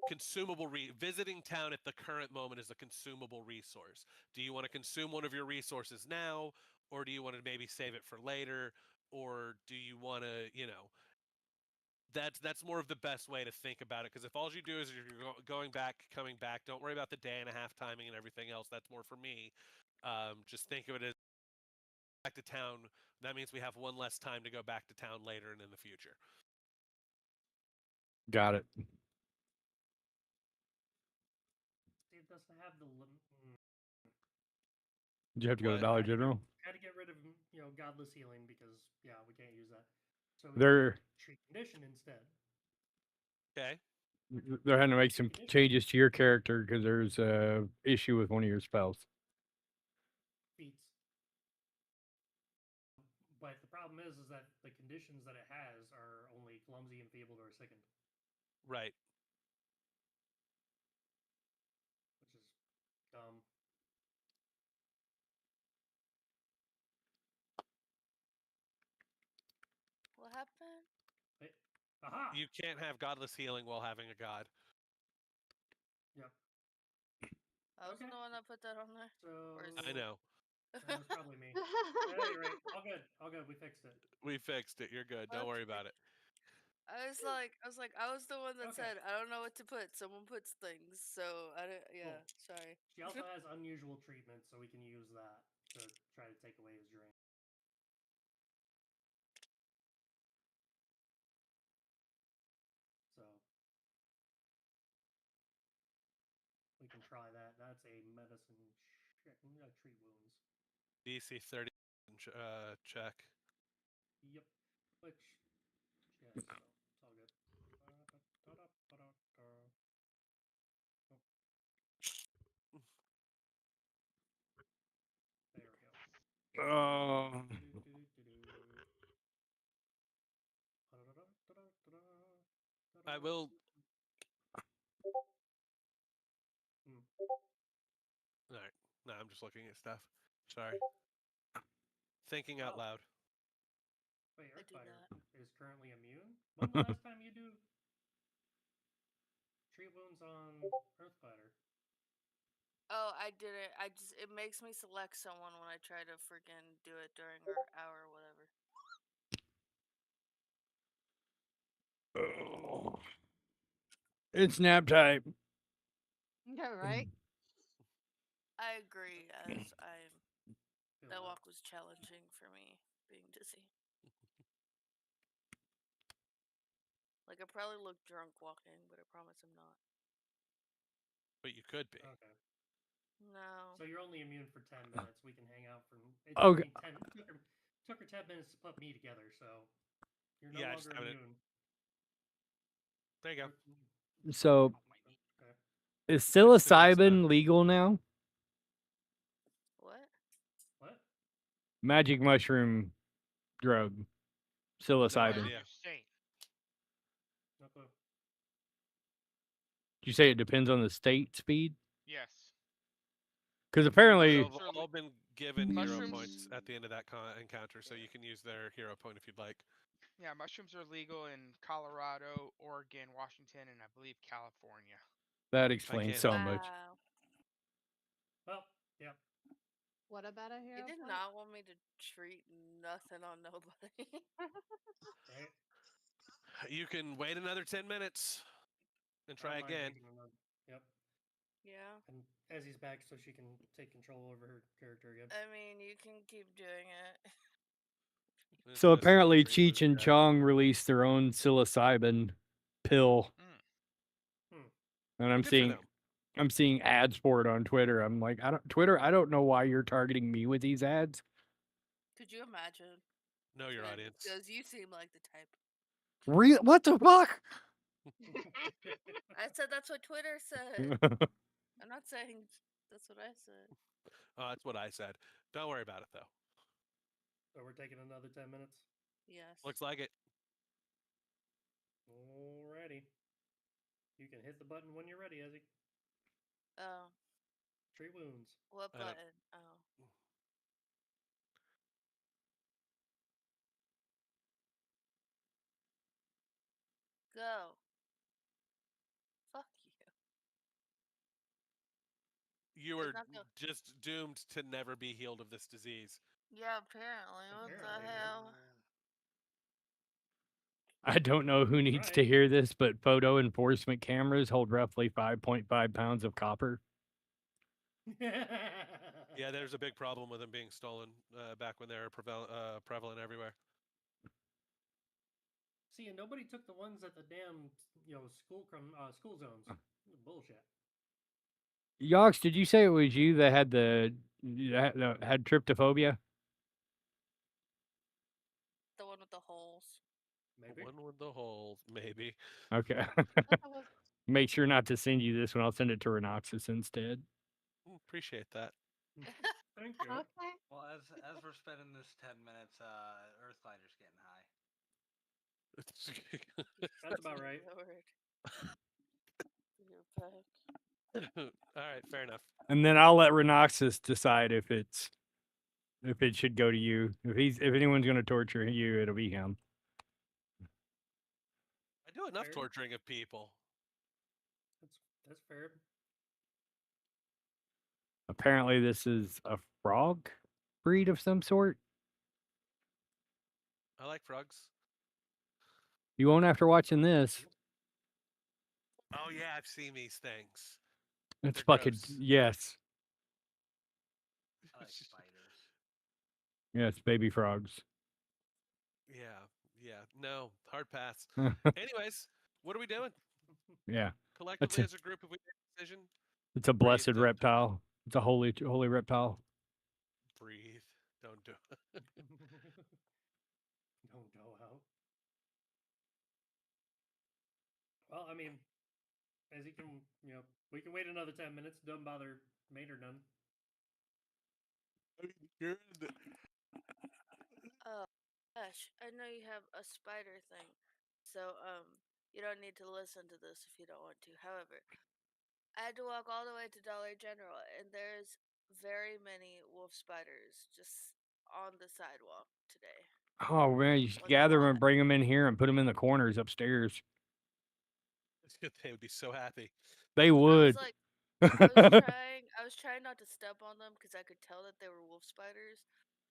consumable visiting town at the current moment is a consumable resource. Do you want to consume one of your resources now, or do you want to maybe save it for later, or do you want to that's more of the best way to think about it, because if all you do is you're going back, coming back, don't worry about the day and a half timing and everything else. That's more for me. Just think of it as back to town. That means we have one less time to go back to town later and in the future. Got it. It doesn't have the Did you have to go to What? Dollar General? had to get rid of godless healing because we can't use that. So we They're treat condition instead. Okay. they're having to make some changes to your character because there's a issue with one of your spells. Feats. But the problem is that the conditions that it has are only clumsy, enfeebled, or sickened. Right. Which is dumb. What happened? Aha! You can't have godless healing while having a god. Yep. I was the one that put that on there. So I know. that was probably me. Yeah, you're right. All good. All good. We fixed it. We fixed it. You're good. Don't worry about it. I was the one that said I don't know what to put. Someone puts things, so I don't. Yeah, Cool. sorry. She also has unusual treatment, so we can use that to try to take away his drain. So we can try that. That's a medicine treat wounds. DC 30 check. Yep. Which so it's all good. There we go. I will. All right. No, I'm just looking at stuff. Sorry. Thinking out loud. Wait, I do Earthfighter that. is currently immune? When the last time you do treat wounds on Earthfighter? Oh, I did it. It makes me select someone when I try to freaking do it during our hour or whatever. It's nap time. Yeah, right? I agree, as that walk was challenging for me, being dizzy. Like, I probably look drunk walking, but I promise I'm not. But you could be. Okay. No. So you're only immune for 10 minutes. We can hang out for. It Okay. took her 10 minutes to put me together, so you're no Yeah, longer immune. There you go. So, Okay. is psilocybin legal now? What? What? Magic mushroom drug. Psilocybin. No Did idea. No clue. you say it depends on the state speed? Yes. Because apparently, They've all been given hero Mushrooms- points at the end of that encounter, so you can use their hero point if you'd like. Yeah, mushrooms are legal in Colorado, Oregon, Washington, and I believe California. that explains can't so help much. Wow. Well, yeah. What about a hero You did point? not want me to treat nothing on nobody. Right? You can wait another 10 minutes and try Don't mind again. waiting another- Yep. Yeah. And Ezzy's back so she can take control over her character again. I mean, you can keep doing it. It's So a slow apparently, treatment, Cheech and yeah. Chong released their own psilocybin pill, and Good for them. I'm seeing ads for it on Twitter. I'm like, Twitter, I don't know why you're targeting me with these ads. Could you imagine? Know your audience. Because you seem like the type. What the fuck? I said that's what Twitter said. I'm not saying that's what I said. Oh, that's what I said. Don't worry about it though. So we're taking another 10 minutes. Yes. Looks like it. Alrighty. You can hit the button when you're ready, Ezzy. Oh. Treat wounds. What I don't- button? Oh. Go. Fuck you. You There's are not no- just doomed to never be healed of this disease. Yeah, apparently. What the Apparently, man. hell? I don't know who needs to Right. hear this, but photo enforcement cameras hold roughly 5.5 pounds of copper. Yeah, there's a big problem with them being stolen back when they were prevalent everywhere. See, and nobody took the ones at the damn, school zones. Bullshit. Yox, did you say it was you that had had tryptophobia? The one with the holes. Maybe. One with the holes, maybe. Okay. I thought that was Make sure not to send you this one. I'll send it to Renoxus instead. Appreciate that. Thank you. okay. Well, as we're spending this 10 minutes, Earthlighter's getting high. That's about right. Lord. Your back. All right, fair enough. And then I'll let Renoxus decide if it should go to you. If anyone's gonna torture you, it'll be him. I do enough Fair. torturing of people. That's fair. Apparently, this is a frog breed of some sort. I like frogs. You won't after watching this. Oh yeah, I've seen these things. It's They're fucking gross. yes, I like spiders. yes, baby frogs. Yeah. No, hard pass. Anyways, what are we doing? Yeah, Collectively it. as a group, if we make a decision, It's a breathe, blessed don't reptile. It's a holy reptile. breathe. Don't do it. Don't go out. Well, I mean, as you can, we can wait another 10 minutes. Don't bother Mate or none. You're Oh, gosh. I know you have a spider thing. So, you don't need to listen to this if you don't want to. However, I had to walk all the way to Dollar General, and there's very many wolf spiders just on the sidewalk today. Oh man, you should Like, gather them what? and bring them in here and put them in the corners upstairs. They would be so happy. They I would. was like, I was trying not to step on them because I could tell that they were wolf spiders,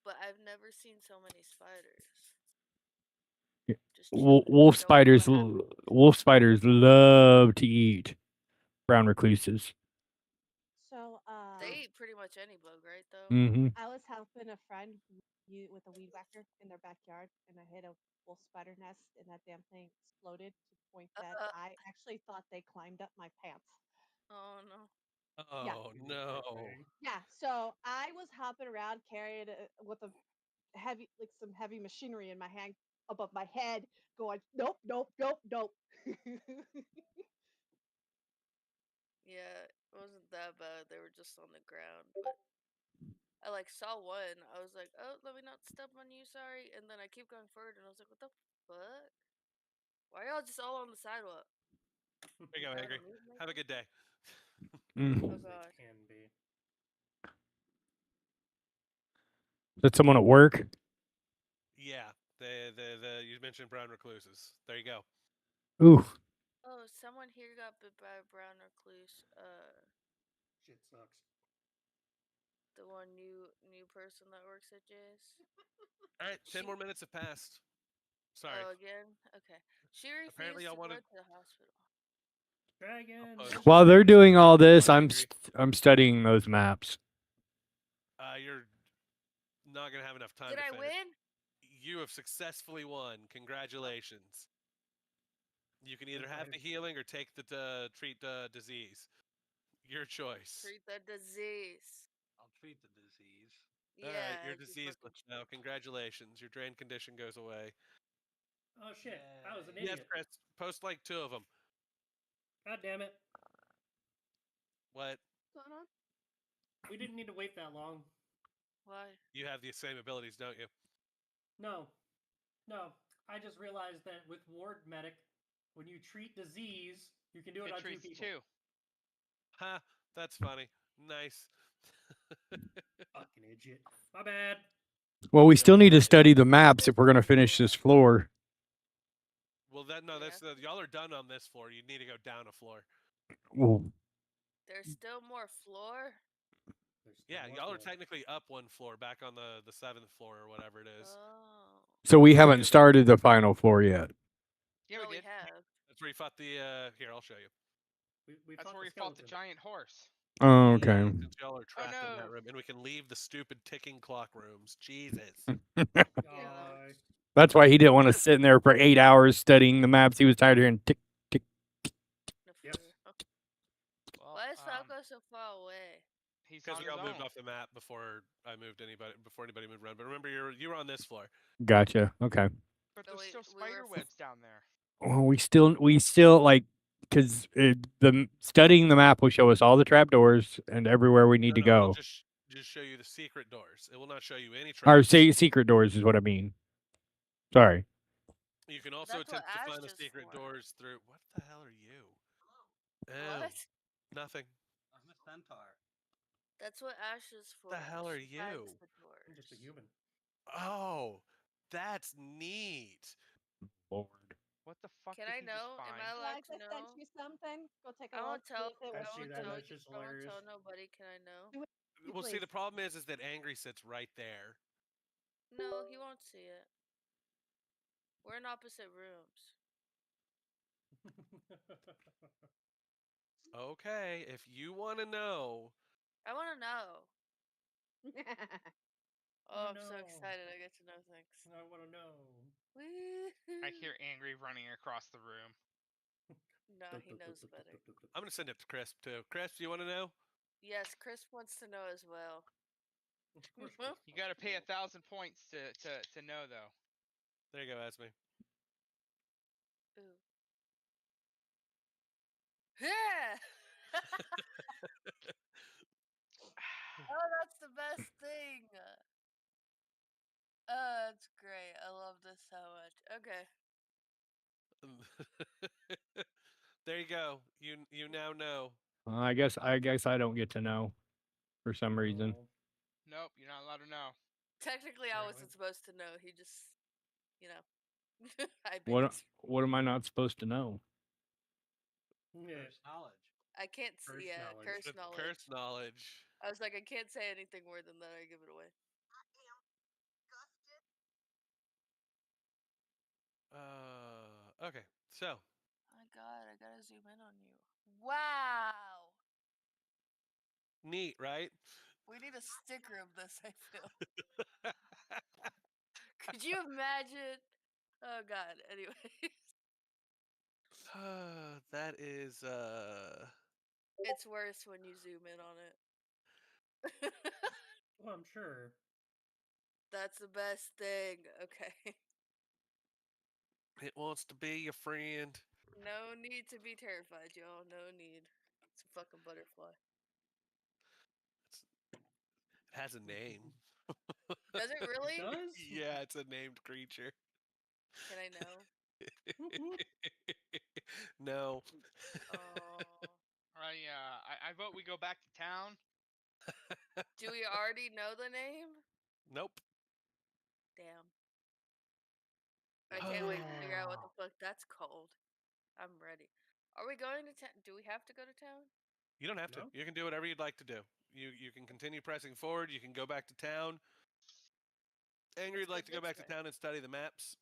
but I've never seen so many spiders. Yeah. Just chilling. Wolf So what spiders. happened? Wolf spiders love to eat brown recluses. So, They eat pretty much any bug, right? Though. Mm-hmm. I was helping a friend with a weed whacker in their backyard, and I hit a wolf spider nest, and that damn thing exploded to the point that I actually thought they climbed up my pants. Oh no. Yeah, Oh no. yeah. So I was hopping around carrying with a heavy, like some heavy machinery in my hand above my head, going nope, nope, nope, nope. Yeah, it wasn't that bad. They were just on the ground, but I like saw one. I was like, "Oh, let me not step on you, sorry." And then I keep going forward, and I was like, "What the fuck? Why are y'all just all on the sidewalk?" There you go, Y'all Angry. don't need me? Have a good day. Oh As they god. can be. Is that someone at work? Yeah. You mentioned brown recluses. There you go. Ooh. Oh, someone here got bit by a brown recluse. Shit sucks. The one new person that works at Jay's. All right, 10 more minutes have passed. Sorry. Oh, again? Okay. She refused Apparently to y'all go wanna- to the hospital. Dragon. Oh, While they're doing all this, Come on, I'm Angry. I'm studying those maps. You're not gonna have enough time Did to I finish. win? You have successfully won. Congratulations. You can either have the Okay. healing or take the treat the disease. Your choice. Treat the disease. I'll treat the disease. All right, Yeah. you're you diseased fucking now. Congratulations. Your drain condition goes away. Oh shit! I was an Yay. Yes, idiot. Chris. Post like 2 of them. God damn it! What? What's going on? We didn't need to wait that long. Why? You have the same abilities, don't you? No, no. I just realized that with Ward Medic, when you treat disease, you can do it It on 2 treats people. 2. Ha, that's funny. Nice. Fucking idiot. My bad. Well, we No still need to worries. study the maps if we're going to finish this floor. Well, then no, Yeah. that's y'all are done on this floor. You need to go down a floor. Well, There's still more floor. There's still Yeah, more y'all are floor. technically up 1 floor, back on the 7th floor or whatever it is. Oh. so we haven't started the final floor yet. Yeah, No, we we did. have. That's where you fought the. Here, I'll show you. We That's fought where the we fought the skeleton. giant horse. Oh, okay. Since y'all are trapped in that no. room, and we can leave the stupid ticking clock rooms. Jesus. Yeah. Aye. That's why he didn't want to sit in there for 8 hours studying the maps. He was tired of hearing tick, tick. No, for Yep. real. Well, Why is Falco so far away? he's Because on we his all moved own. off the map before anybody moved around. But remember, you were on this floor. Gotcha. Okay. But No, there's still we were spider webs down there. Well, we still like, because studying the map will show us all the trapdoors and everywhere we need to It'll go. just show you the secret doors. It will not show you any Or traps. say secret doors is what I mean. Sorry. You can also That's what attempt to Ash find the just secret for. doors through. What the hell are you? Oh, What? nothing. I'm a centaur. That's what Ash is for. The hell are She finds you? the doors. I'm just a human. Oh, that's neat. Lord. What the fuck Can did I he just know? Am find? I allowed Like to I sent know? you something. Go take a I look. won't tell. See if it I was see I won't that. tell. That's just I won't tell hilarious. nobody. Can I know? Do it, Well, see, please. the problem is that Angry sits right there. No, he won't see it. We're in opposite rooms. Okay, if you want to know, I want to know. Oh, I'm so know. excited. I get to know things. I want to know. I hear Angry running across the room. No, he knows better. I'm gonna send it to Crisp too. Crisp, you want to know? Yes, Chris wants to know as well. Of course. Chris You wants got to to pay know. 1,000 points to know though. There you go, Esme. Ooh. Yeah. Oh, that's the best thing. Oh, that's great. I love this so much. Okay. There you go. You now know. I guess I don't get to know for some reason. No. Nope, you're not allowed to know. Technically, I Apparently. wasn't supposed to know. He just, you know, I What baked. what am I not supposed to know? Yeah. Curse knowledge. I can't Curse see. Yeah, knowledge. curse The knowledge. curse knowledge. I was like, I can't say anything more than that. I give it away. Okay. So, Oh my God, I gotta zoom in on you. Wow. neat, right? We need a sticker of this. I feel. Could you imagine? Oh God. Anyway. That is It's worse when you zoom in on it. Well, I'm sure. That's the best thing. Okay. it wants to be your friend. No need to be terrified, y'all. No need. It's a fucking butterfly. It has a name. Does it really? It does? Yeah, it's a named creature. Can I know? No. Oh. I vote we go back to town. Do we already know the name? Nope. Damn. I can't wait to figure out what the fuck that's called. I'm ready. Are we going to town? Do we have to go to town? You don't have to. No? You can do whatever you'd like to do. You can continue pressing forward. You can go back to town. Angry, Let's you'd like to go this back to way. town and study the maps.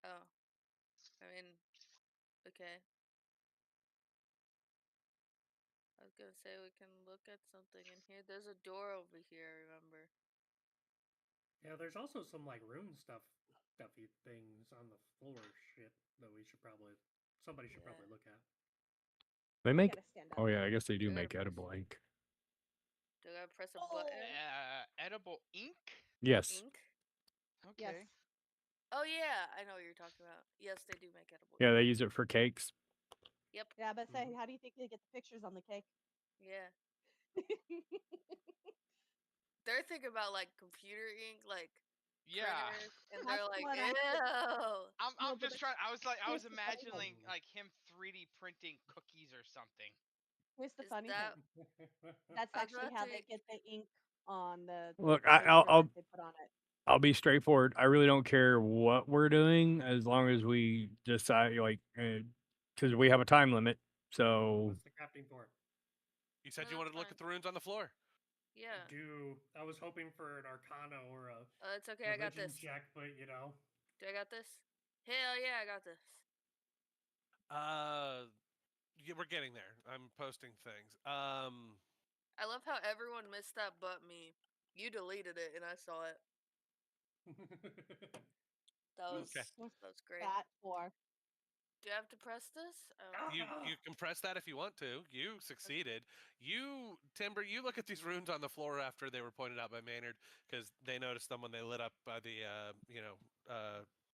Oh. I mean, okay. I was gonna say we can look at something in here. There's a door over here, remember? Yeah, there's also some like rune stuff stuffy things on the floor shit that somebody should probably Yeah. look at. They You make. gotta stand up. Oh yeah, I guess they do I gotta make press- edible ink. Do I press a Oh. button? Edible ink. Yes. Ink? Yes. Okay. Oh yeah, I know what you're talking about. Yes, they do make edible. Yeah, ink. they use it for cakes. Yep. Yeah, but say, Mhm. how do you think you get the pictures on the cake? Yeah. They're thinking about like computer ink, like Yeah. printers, and That's they're like, what I think. ew. I'm No, I'm but just trying. I here's was the funny thing. imagining like him 3D printing cookies or something. Here's the Is funny that? thing. That's I was actually about how to. they get the ink on the Look, paper that they put on it. I'll be straightforward. I really don't care what we're doing as long as we decide, like, because we have a time limit. So What's the crafting for? You said No, you that's wanted to look fine. at the runes on the floor. Yeah. I was hoping for an Arcana or a It's okay. I got religion this. check, but you know. Do I got this? Hell yeah, I got this. Yeah, we're getting there. I'm posting things. I love how everyone missed that but me. You deleted it and I saw it. That was Okay. What's that was great. that for? Do I have to press this? Oh. You can press that if you want to. You succeeded. You, Timber, you look at these runes on the floor after they were pointed out by Maynard because they noticed them when they lit up by the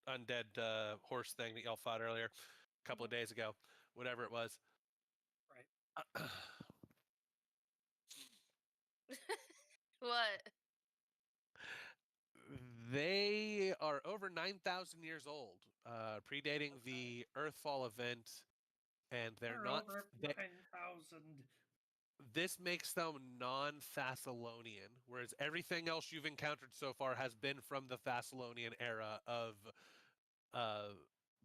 undead horse thing that y'all fought earlier a couple of days ago, whatever it was. Right. What? They are over 9,000 years old, predating the Earthfall event, and they're not. over 9,000. This makes them non-Thessalonian, whereas everything else you've encountered so far has been from the Thessalonian era of uh,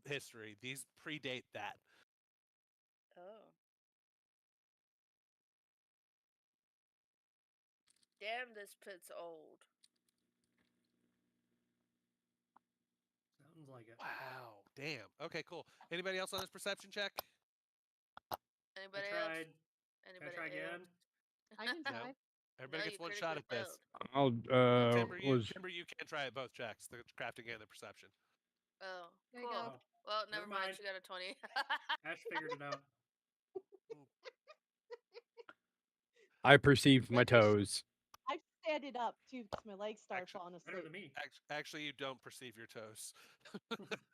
history. These predate that. Oh. Damn, this pit's old. Sounds like it. Wow. Damn. Okay, cool. Anybody else on this perception check? Anybody I else? tried. Anybody Can I try again? else? I can No. try. Everybody No, gets you one shot critically at this. failed. I'll Timber, was you can try it both checks, the crafting and the perception. Oh, There you cool. go. Oh, Well, never never mind. mind. She got a 20. Ash figured it out. I perceived my Look, I toes. stand it up too because my legs start Actually- falling Better asleep. than me. Actually, you don't perceive your toes.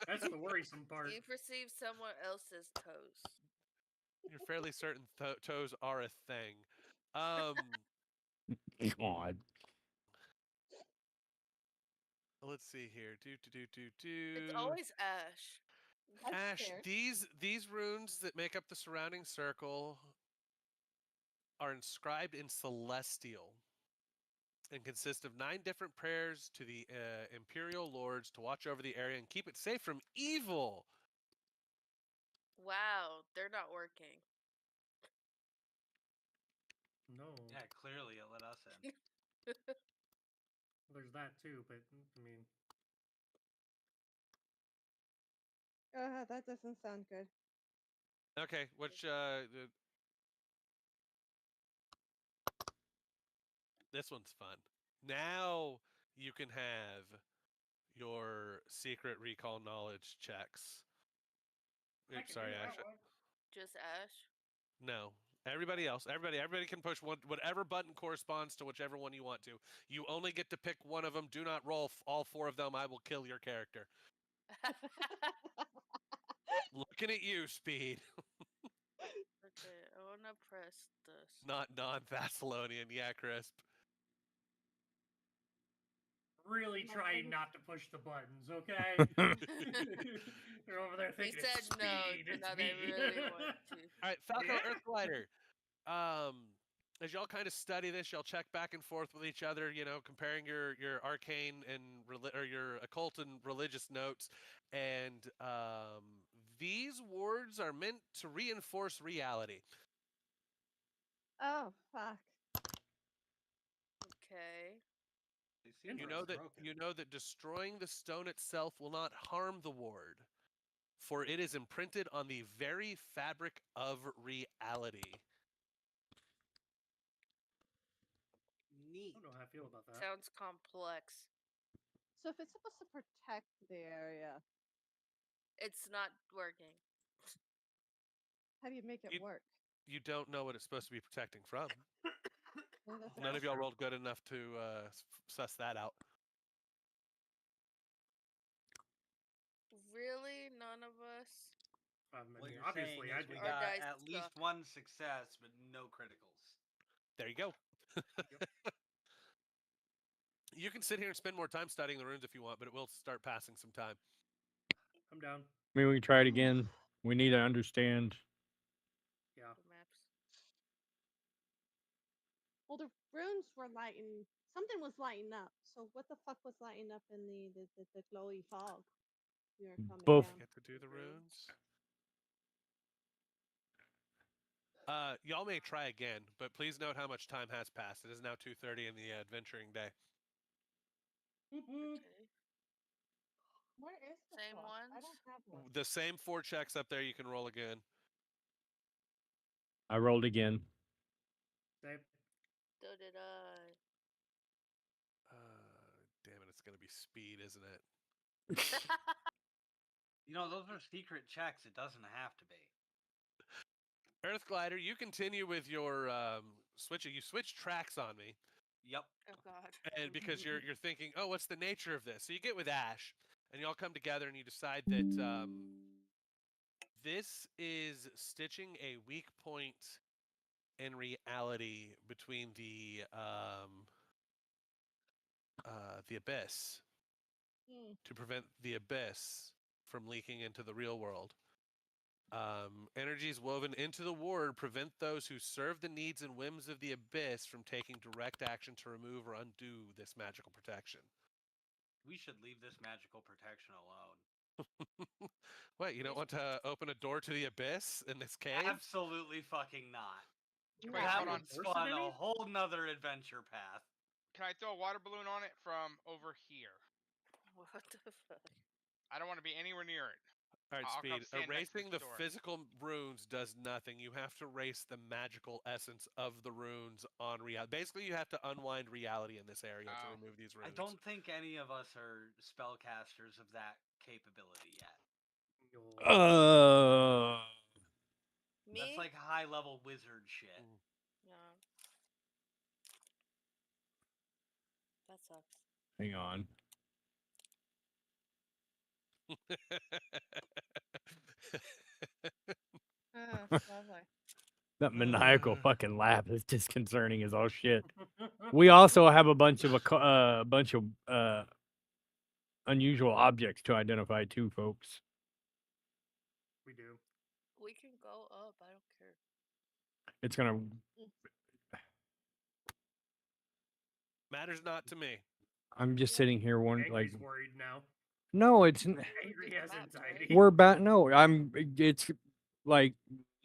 That's the worrisome part. You perceive someone else's toes. You're fairly certain toes are a thing. Um, God. let's see here. It's always Ash. I'm Ash, scared. these runes that make up the surrounding circle are inscribed in Celestial and consist of 9 different prayers to the Imperial Lords to watch over the area and keep it safe from evil. Wow, they're not working. No. Yeah, clearly it let us in. There's that too, but I mean, That doesn't sound good. Okay, which this one's fun. Now you can have your secret recall knowledge checks. I Oops, can sorry, do Ash. that one. Just Ash. No. Everybody else, everybody can push whatever button corresponds to whichever one you want to. You only get to pick one of them. Do not roll all 4 of them. I will kill your character. Looking at you, Speed. Okay, I wanna press this. Not non-Thessalonian. Yeah, Crisp. Really My trying goodness. not to push the buttons, okay? They're over there He thinking said it's no, speed, but it's now me. they really want to. All right, Falco Yeah. Earth Glider. As y'all kind of study this, y'all check back and forth with each other, comparing your arcane and or your occult and religious notes, and these words are meant to reinforce reality. Oh, fuck. Okay. They seem You Interesting. know that broken. destroying the stone itself will not harm the ward, for it is imprinted on the very fabric of reality. I Neat. don't know how I feel about that. Sounds complex. So if it's supposed to protect the area, It's not working. how do you make it You- work? You don't know what it's supposed to be protecting from. Well, that's None of y'all true. rolled good enough to suss that out. Really? None of us? I What mean, you're obviously, saying I is we did. Our got dice at least suck. one success, but no criticals. There you go. You can sit here and spend more time studying the runes if you want, but it will start passing some time. I'm down. I mean, we can try it again. We need to understand. Yeah. The maps. Well, the runes were lighting. Something was lighting up. So what the fuck was lighting up in the glowy fog? We were coming Both. down. Get to do the room. runes. Y'all may try again, but please note how much time has passed. It is now 2:30 in the adventuring day. Whoop. Okay. Where is the Same clock? I ones? don't have one. The same 4 checks up there. You can roll again. I rolled again. Save. So did I. Damn it! It's gonna be speed, isn't it? You know, those are secret checks. It doesn't have to be. Earth Glider, you continue with your switching. You switch tracks on me, Yep. Oh god. and because you're thinking, oh, what's the nature of this? So you get with Ash, and you all come together, and you decide that this is stitching a weak point in reality between the abyss Hmm. to prevent the abyss from leaking into the real world. Energies woven into the ward prevent those who serve the needs and whims of the abyss from taking direct action to remove or undo this magical protection. We should leave this magical protection alone. Wait, you don't want to open a door to the abyss in this cave? Absolutely fucking not. Wait, that hold would on. spawn a whole nother adventure path. Can I throw a water balloon on it from over here? What the fuck? I don't want to be anywhere near it. All right, I'll come Speed. stand next to Erasing this the door. physical runes does nothing. You have to erase the magical essence of the runes on reality. Basically, you have to unwind reality in this area to Oh. remove these runes. I don't think any of us are spellcasters of that capability yet. Me? That's like high level wizard shit. Yeah. That sucks. Hang on. Lovely. That maniacal fucking laugh is disconcerting as all shit. We also have a bunch of unusual objects to identify too, folks. We do. We can go up. I don't care. It's gonna. Matters not to me. I'm just sitting here wondering, like, Angry's worried now. no, it's We Angry did the has maps, right? anxiety. we're back. No, I'm. It's like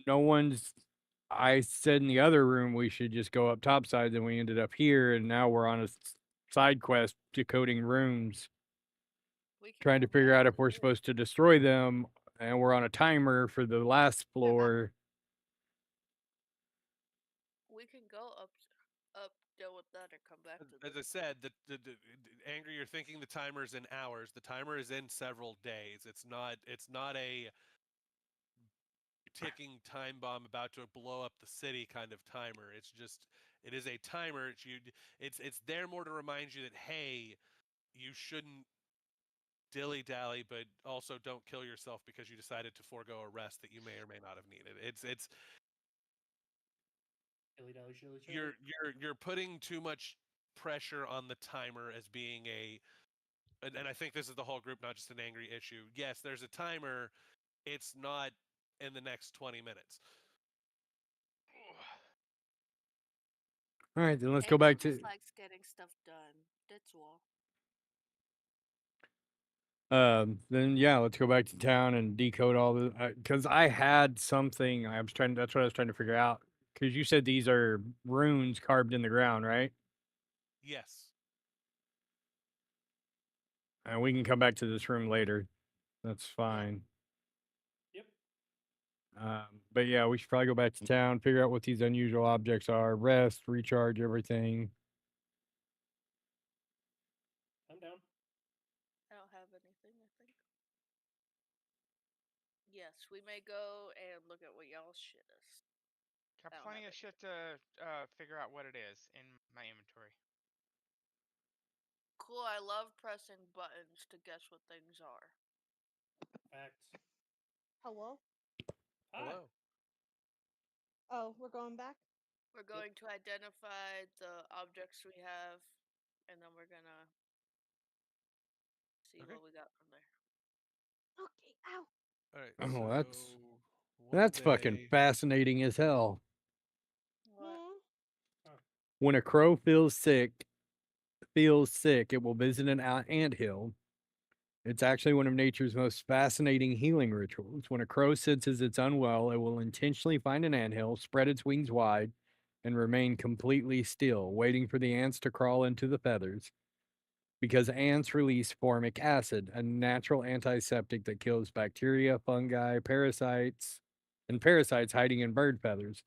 no one's. I said in the other room we should just go up topside, then we ended up here, and now we're on a side quest decoding runes, We can trying go to figure back out if to we're this. supposed to destroy them, and we're on a timer for the last floor. We can go up, deal with that, and come back to As this. I said, the Angry, you're thinking the timer's in hours. The timer is in several days. It's not a ticking time bomb about to blow up the city kind of timer. It is a timer. It's there more to remind you that, hey, you shouldn't dilly dally, but also don't kill yourself because you decided to forego a rest that you may or may not have needed. It's Dilly-dally, shilly-shilly. you're putting too much pressure on the timer as being and I think this is the whole group, not just an Angry issue. Yes, there's a timer. It's not in the next 20 minutes. All right, then let's go Angry back to. just likes getting stuff done. That's all. Then yeah, let's go back to town and decode all the. Because I had something I was trying. That's what I was trying to figure out. Because you said these are runes carved in the ground, right? Yes. And we can come back to this room later. That's fine. Yep. But yeah, we should probably go back to town, figure out what these unusual objects are, rest, recharge everything. I'm down. next we may go and look at what y'all's shit is. Got I don't plenty have of it. shit to figure out what it is in my inventory. Cool, I love pressing buttons to guess what things are. Facts. Hello? Hi. Hello. Oh, we're going back? We're going to identify the objects we have, and then we're gonna see Okay. what we got from there. Okay, ow. All right. Oh, So one that's fucking day. fascinating as hell. What? When a crow feels sick, it will visit an anthill. It's actually one of nature's most fascinating healing rituals. When a crow senses it's unwell, it will intentionally find an anthill, spread its wings wide, and remain completely still, waiting for the ants to crawl into the feathers. Because ants release formic acid, a natural antiseptic that kills bacteria, fungi, parasites hiding in bird feathers.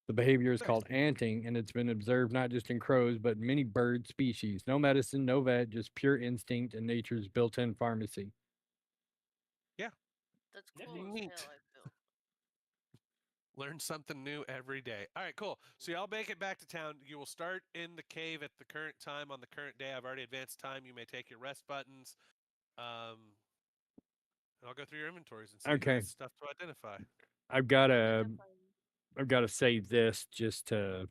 The behavior is Nice. called anting, and it's been observed not just in crows, but many bird species. No medicine, no vet, just pure instinct and nature's built in pharmacy. That's Nifty. cool as Neat. hell, I feel. Learn something new every day. All right, cool. So y'all make it back to town. You will start in the cave at the current time on the current day. I've already advanced time. You may take your rest buttons. And I'll go through your inventories and see who Okay. has stuff to identify. I've got to Identifying. I've got to say this just to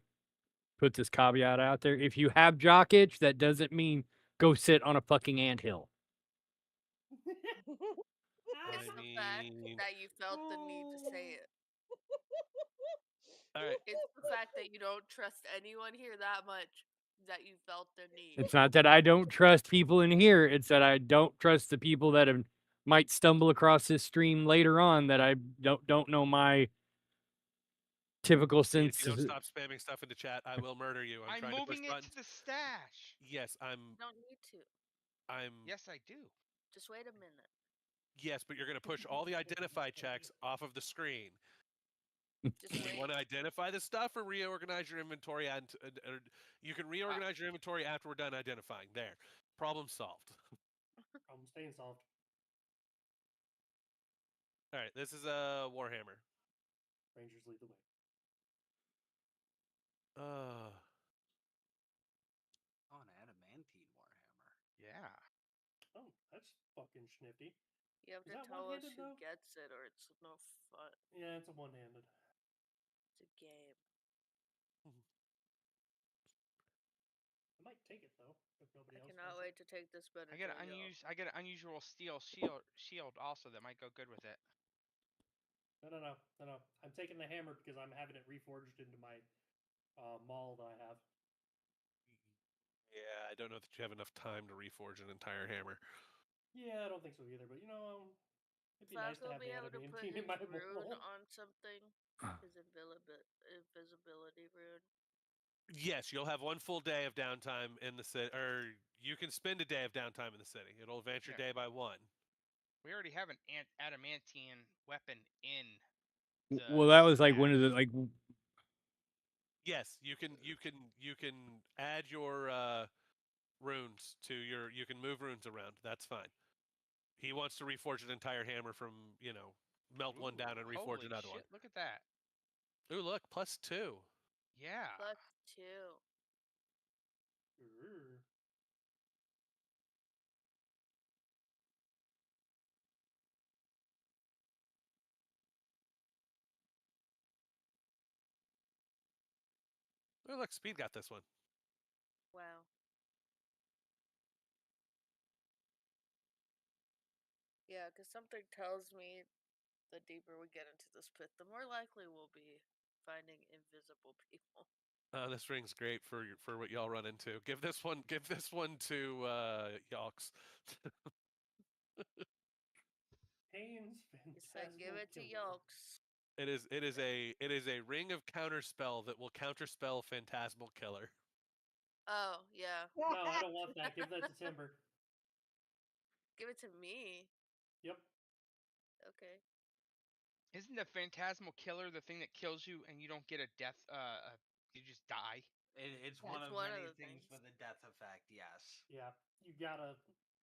put this caveat out there. If you have jock itch, that doesn't mean go sit on a fucking anthill. It's I the fact mean, that you felt the need to say it. all right. It's the fact that you don't trust anyone here that much that you felt the need. It's not that I don't trust people in here. It's that I don't trust the people that might stumble across this stream later on that I don't know my typical Speed, if sense. you don't stop spamming stuff into chat, I will murder you. I'm I'm trying to push moving it buttons. to the stash. Yes, You don't need to. I'm. Yes, I do. Just wait a minute. Yes, but you're going to push all the identify checks off of the screen. Just Do you wait. want to identify the stuff or reorganize your inventory? And you can reorganize your inventory after we're done identifying. There, problem solved. I'm staying solved. All right, this is a Warhammer. Rangers lead the way. Uh, Oh, an adamantine warhammer. Yeah. Oh, that's fucking snifty. You have Is to that tell us one-handed, who though? gets it, or it's no fun. Yeah, it's a one-handed. It's a game. I might take it though if nobody I else cannot wants wait to take this better. I get an unusual steel shield also that might go good with it. it. No. I'm taking the hammer because I'm having it reforged into my maul that I have. yeah, I don't know that you have enough time to reforge an entire hammer. Yeah, I don't think so either. But it'd be nice to Falco have be the able to put adamantine in his my rune maul. on something. His invisibility rune. Yes, you'll have one full day of downtime in the city, or you can spend a day of downtime in the city. It'll advance your Yeah. day by one. We already have an adamantine weapon in the Well, that was like one of the stash. Yes, you can add your runes to your. You can move runes around. That's fine. He wants to reforge an entire hammer from melt one down and reforge Holy another shit, one. look at that. Ooh, look, +2. Yeah. +2. Oh, look, Speed got this one. Wow. Yeah, because something tells me the deeper we get into this pit, the more likely we'll be finding invisible people. This ring's great for what y'all run into. Give this one to Yalks. Haynes, He said, "Give it to Phantasmal Killer. Yolks." It is a ring of counterspell that will counterspell Phantasmal Killer. Oh yeah. No, I don't want that. Give that to Timber. Give it to me. Yep. Okay. Isn't the phantasmal killer the thing that kills you and you don't get a death you just die? It's That's one of one of many the things things. with a death effect. Yes. Yeah. You gotta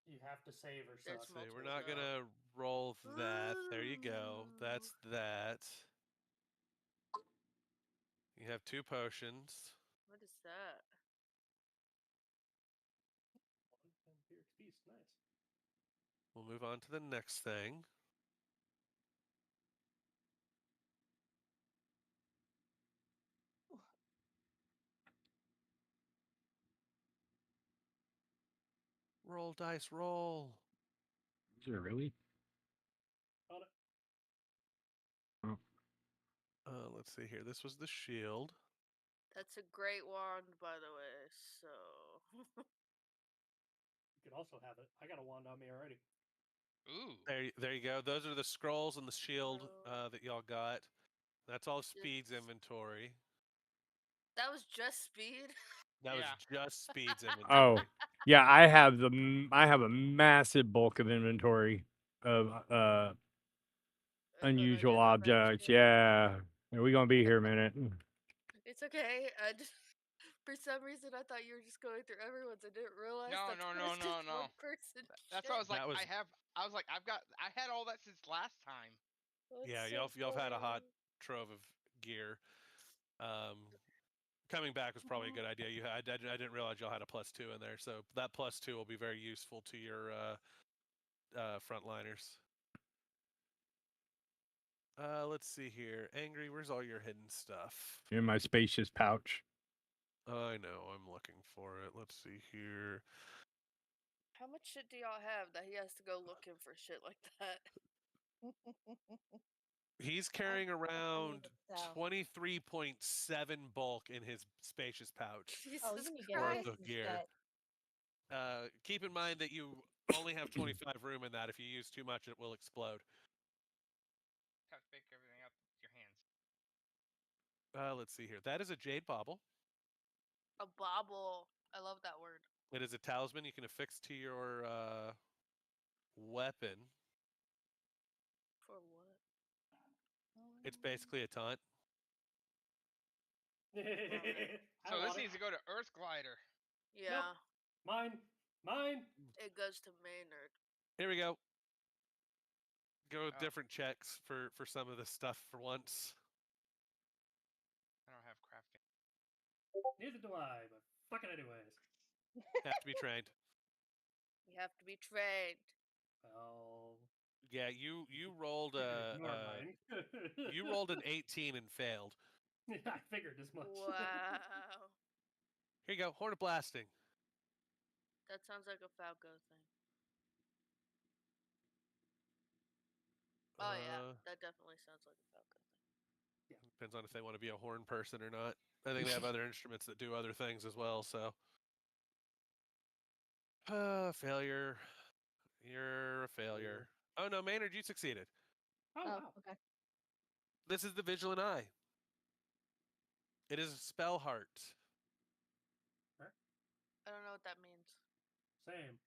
You have to save or There's suck. See, we're multiple not though. gonna roll that. There you go. Ooh. That's that. You have 2 potions. What is that? Vampiric Feast, nice. We'll move on to the next thing. Roll dice, roll. Is there really? Got it. Let's see here. This was the shield. That's a great wand, by the way. So You could also have it. I got a wand on me already. Ooh. There you go. Those are the scrolls and the shield Oh. that y'all got. That's all Speed's Just- inventory. that was just speed. That was Yeah. just Speed's inventory. Oh, yeah. I have I have a massive bulk of inventory of unusual objects. Yeah. Are we gonna be here a minute? It's okay. I just, for some reason, I thought you were just going through everyone's. I didn't realize No, that no, that no, was no, just no. one person. That's why I was like, That was- I was like, I had all that since last time. Yeah, y'all have had a hot trove of gear. Coming back was probably a good idea. I didn't realize y'all had a +2 in there, so that +2 will be very useful to your frontliners. Let's see here. Angry, where's all your hidden stuff? In my spacious pouch. I know, I'm looking for it. Let's see here. How much shit do y'all have that he has to go looking for shit like that? He's carrying around to sell. 23.7 bulk in his spacious pouch Jesus Oh, you need to get worth rid Christ. of gear. Keep in mind that you only have 25 room in that. If you use too much, it will explode. Have to pick everything up with your hands. Let's see here. That is a jade bauble. A bauble. I love that word. It is a talisman you can affix to your weapon. For what? It's basically a taunt. I So this want it. needs to go to Earth Glider. Yeah, Mine. Mine. it goes to Maynard. Here we go. Go with Oh. different checks for some of this stuff for once. I don't have crafting. Neither do I, but fuck it anyways. Have to be trained. You have to be trained. Well, Yeah, you rolled you can a ignore mine. you rolled an 18 and failed. I figured as much. Wow. Here you go. Horn of blasting. That sounds like a Falco thing. Oh yeah, that definitely sounds like a Falco thing. Depends on if they want to be a horn person or not. I think they have other instruments that do other things as well. So, failure. You're a failure. Oh no, Maynard, you succeeded. Oh, Oh, wow. okay. This is the Vigilant Eye. It is a spell heart. I don't know what that means. Same.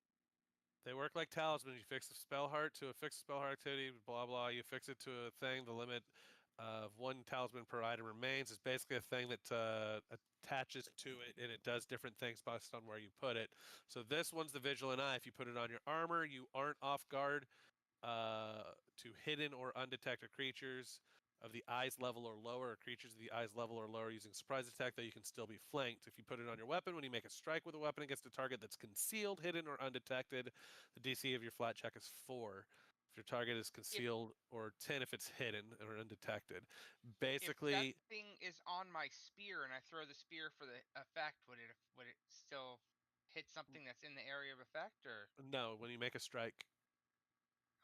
They work like talismans. You fix the spell heart to a fixed spell heart activity, blah blah. You fix it to a thing. The limit of 1 talisman per item remains. It's basically a thing that attaches to it, and it does different things based on where you put it. So this one's the Vigilant Eye. If you put it on your armor, you aren't off guard to hidden or undetected creatures of the eye's level or lower, or creatures of the eye's level or lower using surprise attack, though you can still be flanked. If you put it on your weapon, when you make a strike with a weapon against a target that's concealed, hidden, or undetected, the DC of your flat check is 4. If your target is concealed, or 10 if it's hidden or undetected. Basically, If that thing is on my spear and I throw the spear for the effect, would it still hit something that's in the area of effect, or no, when you make a strike,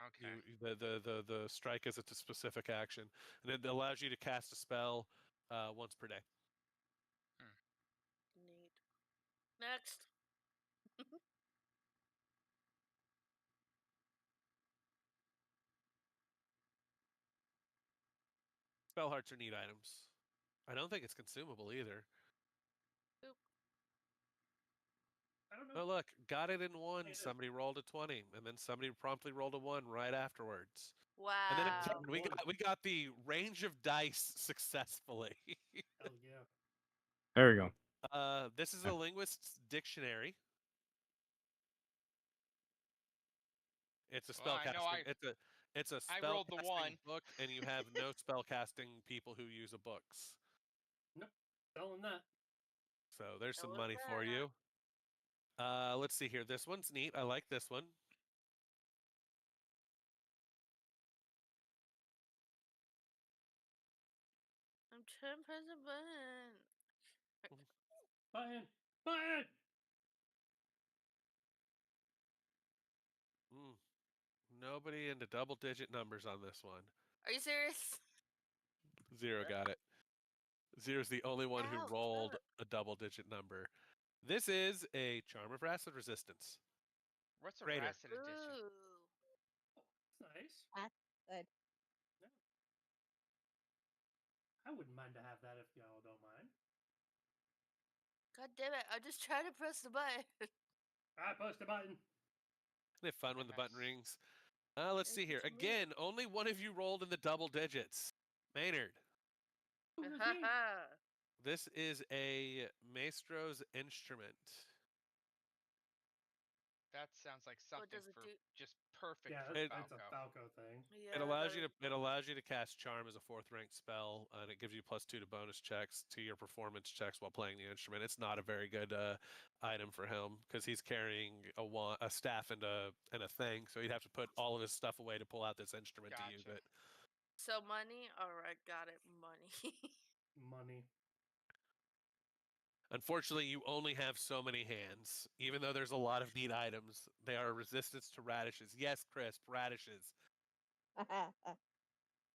okay? the strike is a specific action, and it allows you to cast a spell once per day. Neat. Next. Spell hearts are neat items. I don't think it's consumable either. Oop. I don't know. Oh look, got it in 1. It is. Somebody rolled a 20, and then somebody promptly rolled a 1 right afterwards. Wow. And then Wow. again, we got the range of dice successfully. Hell yeah. There we go. This is a linguist's dictionary. It's a Well, I know spellcasting. It's a I rolled the spellcasting one. book, and you have no spellcasting people who use a books. Nope. Selling that. So there's some Hell money is for that? you. Let's see here. This one's neat. I like this one. I'm trying to press a button. Buy in. Buy in. Mm, nobody into double-digit numbers on this one. Are you serious? Zero got it. Zero's the only one who Ow, rolled fuck. a double-digit number. This is a charm of acid resistance. What's a Greater. Racid edition? Ooh. That's nice. That's good. I wouldn't mind to have that if y'all don't mind. God damn it! I'm just trying to press the button. I pushed a button. Isn't it fun when the button Nice. rings? Let's see here. It's me. Again, only one of you rolled in the double digits. Maynard. Ooh, that's me. Haha. This is a maestro's instrument. That sounds like What something does it for do? just perfect Yeah, for that's a Falco. Falco thing. Yeah. It allows that- you to cast charm as a 4th ranked spell, and it gives you +2 to bonus checks to your performance checks while playing the instrument. It's not a very good item for him because he's carrying a staff and a thing, so he'd have to put all of his stuff away to pull out this instrument to use Gotcha. it. So money. All right, got it. Money. Money. Unfortunately, you only have so many hands. Even though there's a lot of neat items, they are resistance to radishes. Yes, crisp radishes.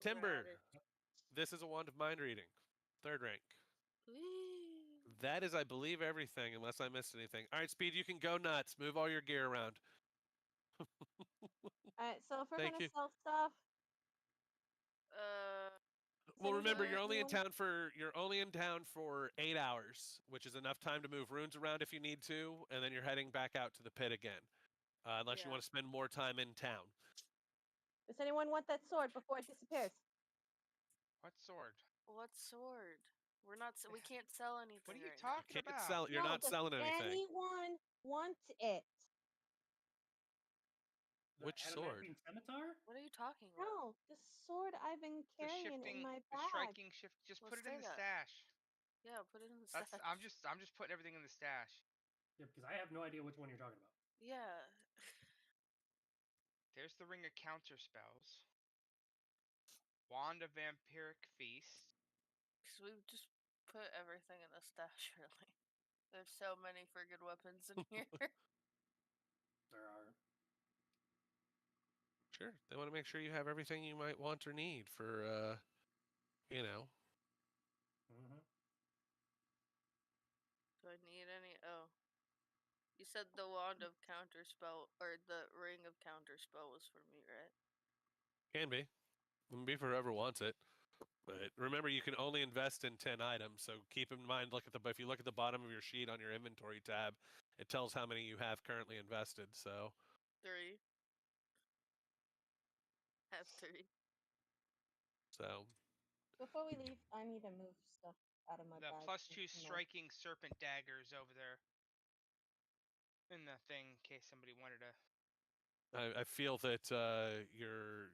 Timber. Radish. This is a wand of mind reading, 3rd rank. Whee! That is, I believe, everything, unless I missed anything. All right, Speed, you can go nuts. Move all your gear around. Alright, so if we're Thank gonna you. sell stuff, Well, remember, anything you're only in new? town for 8 hours, which is enough time to move runes around if you need to, and then you're heading back out to the pit again, unless you Yeah. want to spend more time in town. Does anyone want that sword before it disappears? What sword? What sword? We're not. We can't sell anything. What are you right now. talking Can't about? sell. You're No, not does selling anything. anyone want it? The Which sword? adamantine scimitar? What are you talking about? No, the sword I've been The carrying in my the bag. striking shift. Just Well, put it say in the that. stash. Yeah, put it in the That's. stash. I'm just putting everything in the stash. Yeah, because I have no idea which one you're talking about. Yeah. There's the ring of counter spells. Wand of vampiric feast. Because we just put everything in the stash. Really. There's so many friggin' weapons in here. There are. Sure. They want to make sure you have everything you might want or need for, you know. Mm-hmm. Do I need any? Oh. You said the wand of counterspell, or the ring of counterspell was for me, right? Can be. Can be for whoever wants it. But remember, you can only invest in 10 items, so keep in mind, if you look at the bottom of your sheet on your inventory tab, it tells how many you have currently invested, so. 3. Have 3. So, Before we leave, I need to move stuff out of my The bag. +2 No. striking serpent daggers over there. In the thing, in case somebody wanted to. I feel that your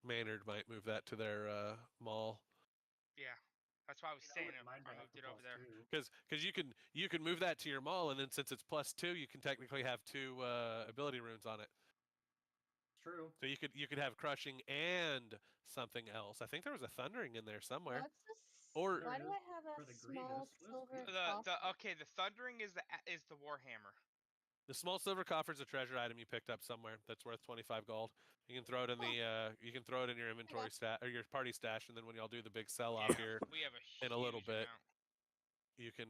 Maynard might move that to their mall. Yeah, that's why I was I saying wouldn't it. mind to I have moved the it over there. +2. Because you can move that to your mall, and then since it's +2, you can technically have 2 ability runes on it. It's true. So you could have crushing and something else. I think there was a thundering in there somewhere. What's this? Or- Why There do is I have a for the small Grievous. What is silver Grievous? Okay, the thundering is the warhammer. The small silver coffer is a treasure item you picked up somewhere that's worth 25 gold. You can throw it in you can throw it in your inventory stat or your party stash, and then when y'all do the big sell off here We have a in a little huge bit, amount. you can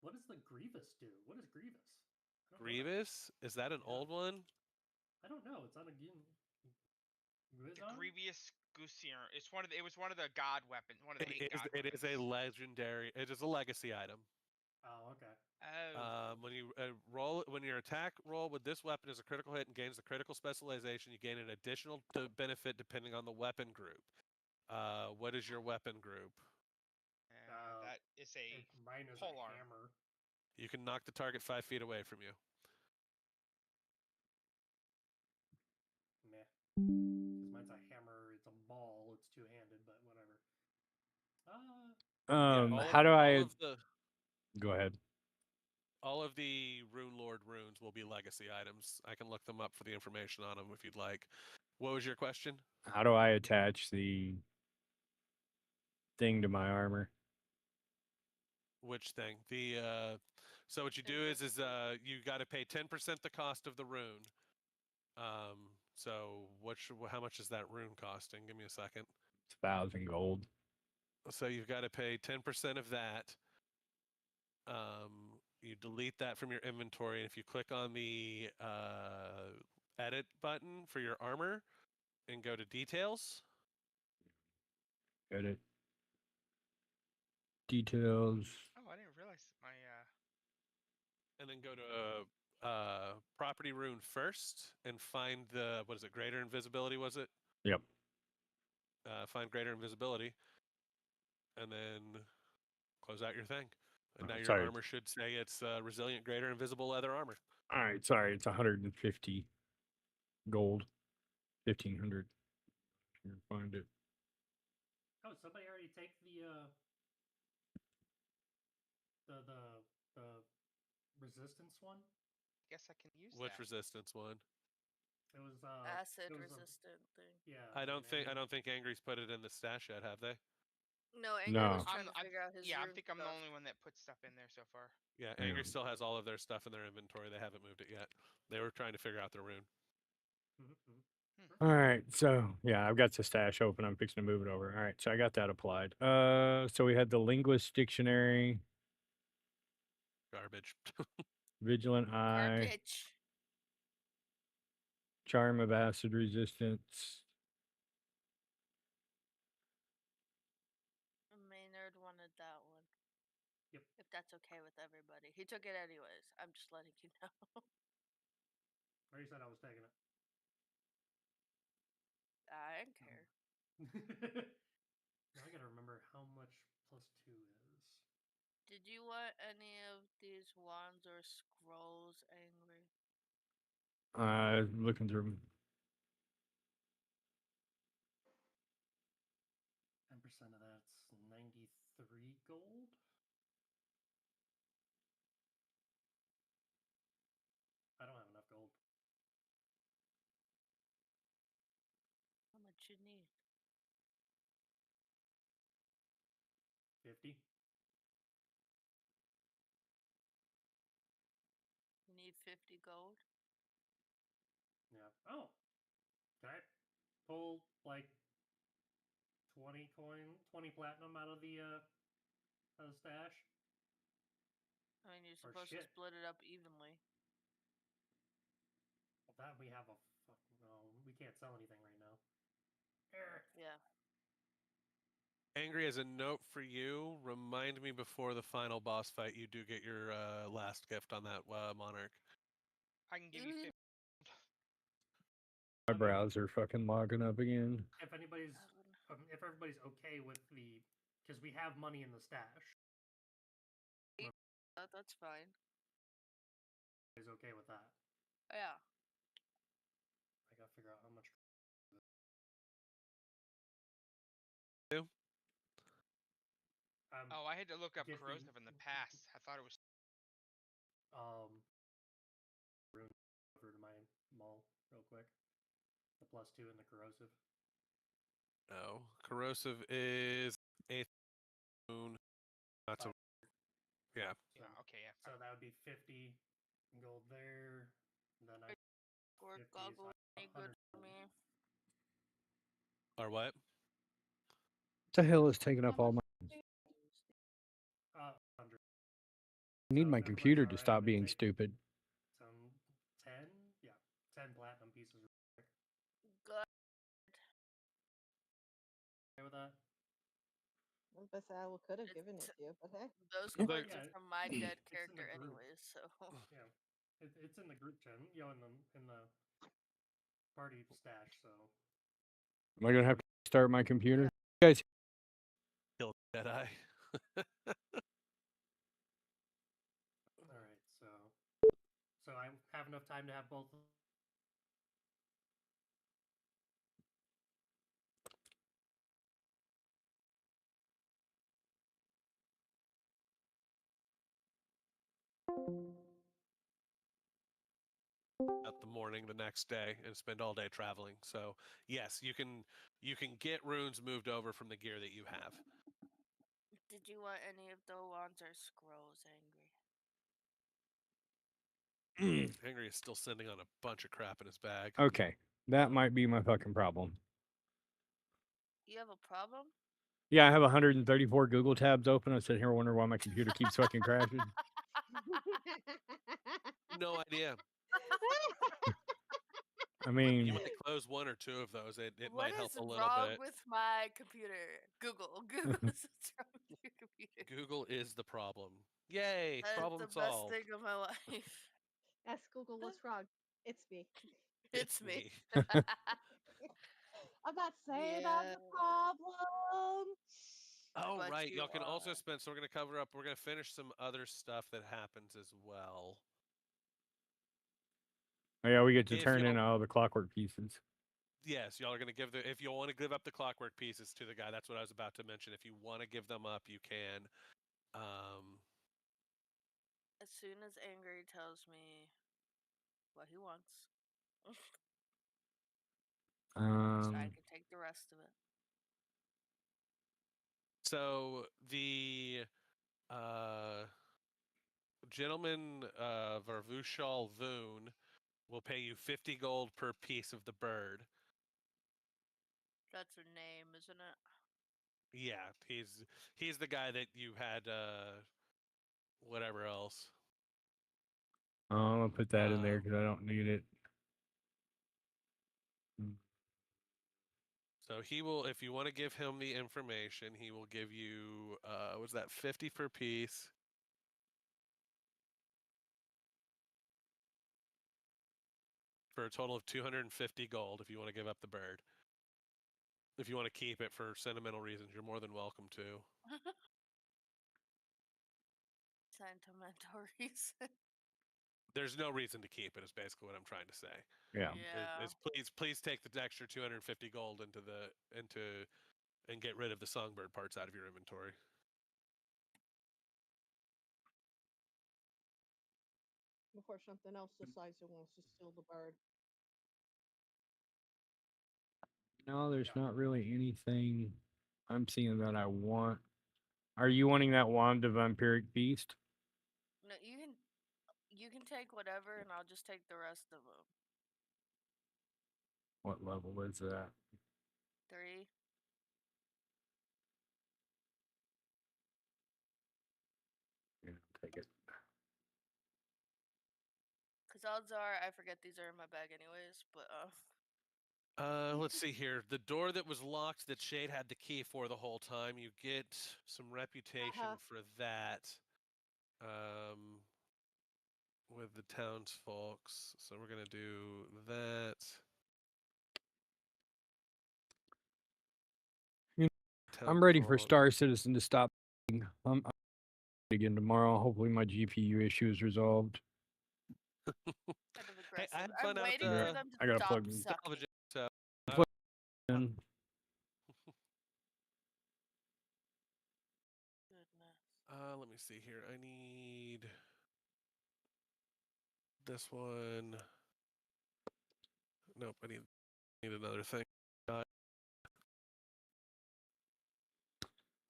What does the Grievous do? What is Grievous? I don't know that. Grievous? Is that an Yeah. old one? I don't know. It's on a game. The Grievous Gusier. It was one of the god weapons. One of the 8 god It weapons. is a legendary. It is a legacy item. Oh, okay. Oh. When you when your attack roll with this weapon is a critical hit and gains the critical specialization, you gain an additional benefit depending on the weapon group. What is your weapon group? That is a Mine is pole a arm. hammer. You can knock the target 5 feet away from you. Because mine's a hammer, it's a ball, it's two-handed, but whatever. How do I all of the go ahead? all of the Rune Lord runes will be legacy items. I can look them up for the information on them if you'd like. What was your question? How do I attach the thing to my armor? Which thing? So what you do is you got to pay 10% the cost of the rune. So how much is that rune costing? Give me a second. It's 1,000 gold. So you've got to pay 10% of that. You delete that from your inventory, and if you click on the edit button for your armor and go to details, Edit. Details. Oh, I didn't realize my and then go to property rune first and find the what is it? Greater invisibility, was it? Yep. Find greater invisibility, and then close out your thing. And now your Sorry. armor should say it's resilient, greater, invisible leather armor. All right, sorry, it's 150 gold. 1,500. Can't find it. Oh, somebody already take the resistance one? guess I can use Which that. resistance one? It was Acid it was resistant thing. yeah. I it was don't an think Angry's put it in the stash yet, have they? No, Angry was No. trying to figure out his yeah, I rune think I'm the stuff. only one that put stuff in there so far. Yeah, Yeah. Angry still has all of their stuff in their inventory. They haven't moved it yet. They were trying to figure out their rune. All right, so yeah, I've got the stash open. I'm fixing to move it over. All right, so I got that applied. So we had the linguist dictionary, Garbage. vigilant eye, Garbage. charm of acid resistance. Maynard wanted that one. Yep. If that's okay with everybody. He took it anyways. I'm just letting you know. I already said I was taking it. I don't care. Now I gotta remember how much +2 is. Did you want any of these wands or scrolls, Angry? Looking through. 10% of that's 93 gold. I don't have enough gold. How much you need? 50. You need 50 gold? Yeah. Oh. Can I pull like 20 platinum out of the stash? I mean, you're Or supposed to shit. split it up evenly. Well, that we have a no, we can't sell anything right now. Yeah. Angry, as a note for you, remind me before the final boss fight you do get your last gift on that monarch. I can give you 50. My browser fucking logging up again. If anybody's, if everybody's okay with the, because we have money in the stash. That's fine. Is okay with that. Yeah. I gotta figure out how much. Oh, I had to look up gifting- corrosive in the past. I thought it was. Rune over to my mall real quick. The +2 and the corrosive. No, corrosive is 8th moon. That's a yeah. So, Okay, yeah. so that would be 50 gold there. And then I Or 50, goggle so any good for me. Or what? What the hell is taking up all my? 100. I need So my if computer everybody's to alright, stop I'm gonna being take stupid. Some 10, yeah, 10 platinum pieces. Good. Okay with that? I could have It's- given it to you, but hey. Those Yeah. coins Yeah, are from my dead it's in the character group. anyways, so. Yeah, it's in the group chat, you know, in the party stash. So Am I gonna have to start my computer? Guys, Kill Jedi. all right, so I have enough time to have both out the morning the next day and spend all day traveling. So yes, you can get runes moved over from the gear that you have. Did you want any of the wands or scrolls, Angry? Angry is still sitting on a bunch of crap in his bag. Okay, that might be my fucking problem. You have a problem? Yeah, I have 134 Google tabs open. I sit here wondering why my computer keeps fucking crashing. No idea. I You mean, might close one or two of those. It What might help is a little wrong bit. with my computer? Google. Google is what's wrong with your computer. Google is the problem. Yay, That is problem the best solved. thing of my life. Ask Google what's wrong. It's me. It's It's me. I'm not saying I'm Yeah. the problem. Oh, But right. you Y'all can also are. spend. So we're gonna cover up. We're gonna finish some other stuff that happens as well. oh yeah, we get to If turn y'all, in all the clockwork pieces. yes, y'all are gonna give the. If you want to give up the clockwork pieces to the guy, that's what I was about to mention. If you want to give them up, you can. As soon as Angry tells me what he wants, so I can take the rest of it. So the uh, gentleman Varvushal Voon will pay you 50 gold per piece of the bird. That's her name, isn't it? Yeah, he's the guy that you had whatever else. Oh, I'm gonna put that in there because I don't need it. So he will, if you want to give him the information, he will give you was that 50 per piece? For a total of 250 gold if you want to give up the bird. If you want to keep it for sentimental reasons, you're more than welcome to. Sentimental reason. There's no reason to keep it is basically what I'm trying to say. Yeah. Yeah. Please take the extra 250 gold into and get rid of the songbird parts out of your inventory. Before something else decides it wants to steal the bird. No, there's not really anything I'm seeing that I want. Are you wanting that wand of vampiric beast? No, you can take whatever, and I'll just take the rest of them. What level is that? 3. Yeah, take it. Cause odds are I forget these are in my bag anyways. But Let's see here. The door that was locked that Shade had the key for the whole time, you get some reputation for that. With the townsfolks. So we're gonna do that. I'm ready for Star Citizen to stop. I'm again tomorrow. Hopefully, my GPU issue is resolved. kind of Hey, aggressive. I had I'm fun out waiting for them I to gotta stop plug sucking. salvaging. So in. Goodness. let me see here. I need this one. Nope, I need another thing.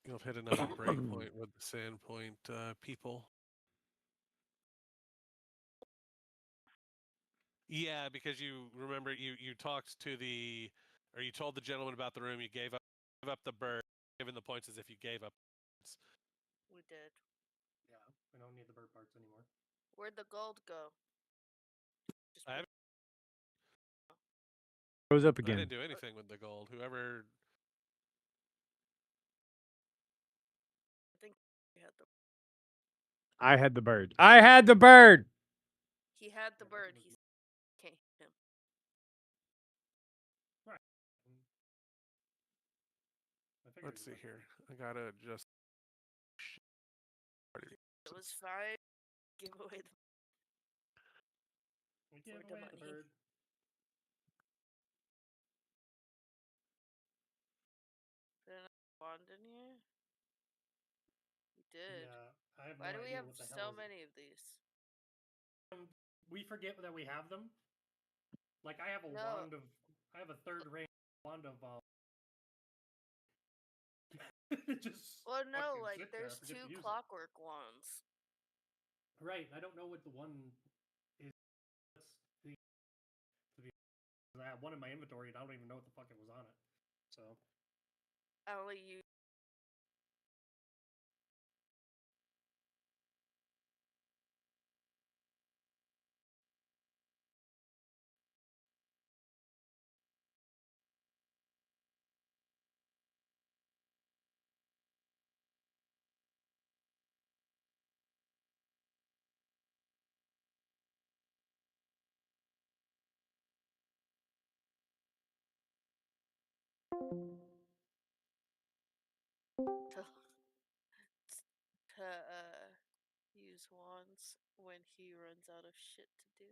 You'll hit another breakpoint with the Sandpoint people. Yeah, because you remember you talked to the, or you told the gentleman about the room. You gave up the bird, given the points as if you gave up. We did. Yeah, we don't need the bird parts anymore. Where'd the gold go? Just I Goes up I again. didn't do anything with the gold. Whoever. I think he had the. I had the bird. I had the bird. He had the bird. He came him. Right. I figured Let's you see would. here. I gotta just. It was fine. Give away the. We gave For the away the money. bird. Did I wand in here? We did. Yeah, I have Why no do we idea have what the hell so is many of these? we forget that we have them. Like I have a No. I have a third range wand of just Well, no, fucking like sit there. I there's forget to two use it. clockwork ones. Right. I don't know what the one is. The, to be, I have one in my inventory and I don't even know what the fuck it was on it. So I only use. To, use wands when he runs out of shit to do.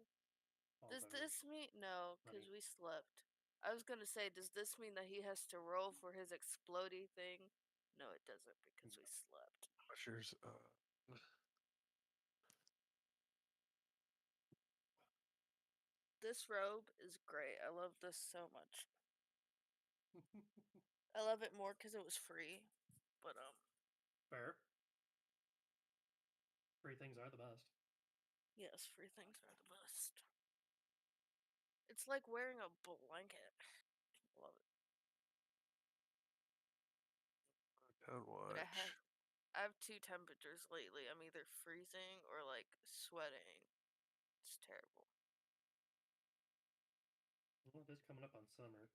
Does also, this mean no? Because we slept. I was gonna say, does this mean that he has to roll for his explodey thing? No, it doesn't because we slept. Ushers, This robe is great. I love this so much. I love it more because it was free. But fair. Free things are the best. yes, free things are the best. It's like wearing a blanket. Love it. don't But watch. I have two temperatures lately. I'm either freezing or like sweating. It's terrible. Well, it is coming up on summer.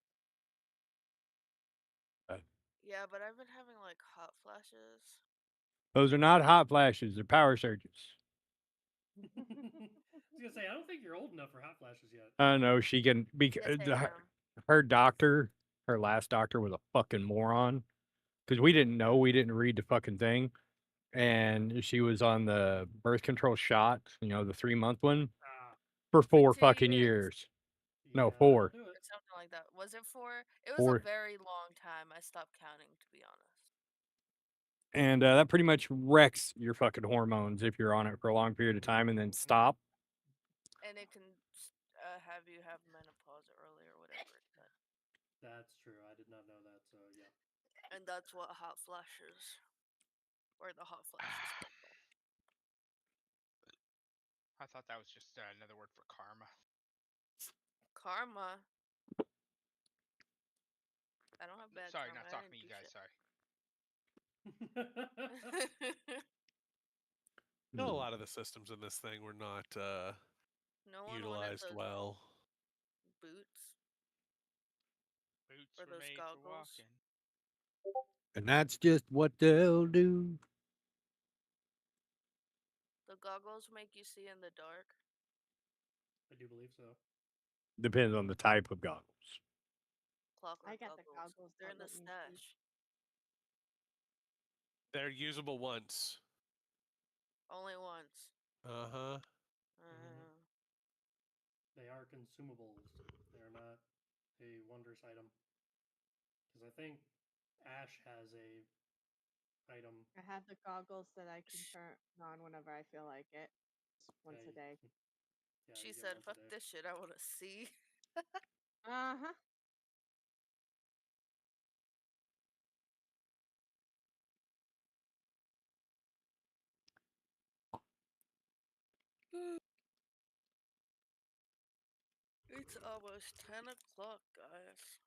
Yeah, but I've been having like hot flashes. Those are not hot flashes; they're power surges. I was gonna say I don't think you're old enough for hot flashes yet. No, she can. Yes, I am. Her doctor, her last doctor, was a fucking moron because we didn't know. We didn't read the fucking thing, and she was on the birth control shot. You know, the 3-month one for 4 2 fucking years. years. No, Yeah, 4. that'll do Or it. something like that. Was it 4? It was 4. a very long time. I stopped counting, to be honest. And that pretty much wrecks your fucking hormones if you're on it for a long period of time and then stop. And it can have you have menopause early or whatever it said. That's true. I did not know that. So yeah. And that's what hot flashes, or the hot flashes come from. I thought that was just another word for karma. Karma. I don't have bad Sorry, karma. not I talking didn't to you do guys. shit. Sorry. No, a lot of the systems in this thing were not No one wanted utilized those well. boots. Boots Or were those made for goggles. walking. And that's just what they'll do. The goggles make you see in the dark. I do believe so. Depends on the type of goggles. Clockwork I got the goggles. goggles They're that in the let me see. stash. They're usable once. Only once. Uh-huh. They are consumables. They're not a wondrous item. Because I think Ash has a item. I have the goggles that I can turn on whenever I feel like it. Once a day. Yeah, She you get said, once a fuck day. this shit, I want to see. Uh-huh. It's almost 10 o'clock, guys.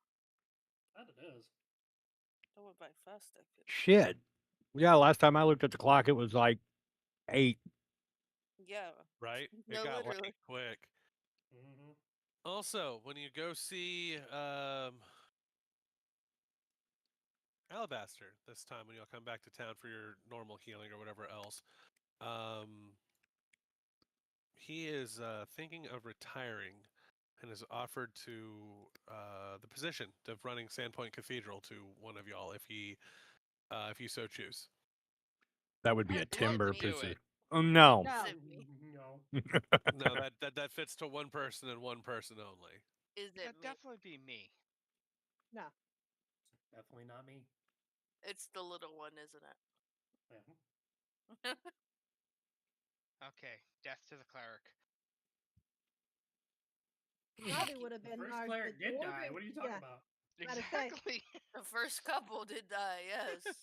That it is. That went by fast, I feel. Shit. Yeah, last time I looked at the clock, it was like 8. Yeah. Right? No, It got literally. late quick. Mm-hmm. Also, when you go see Alabaster this time, when y'all come back to town for your normal healing or whatever else, he is thinking of retiring and has offered to the position of running Sandpoint Cathedral to one of y'all if you so choose. That would be a Is it timber me? Do position. it. Oh, no. No. Is it me? No. No, that fits to one person and one person only. Is it That'd me? definitely be me. No. Definitely not me. It's the little one, isn't Yeah. it? Okay, death to the cleric. Probably would have The been first hard. cleric The did die. dwarven, What are you talking yeah, about? gotta say, Exactly. The first couple did die, yes.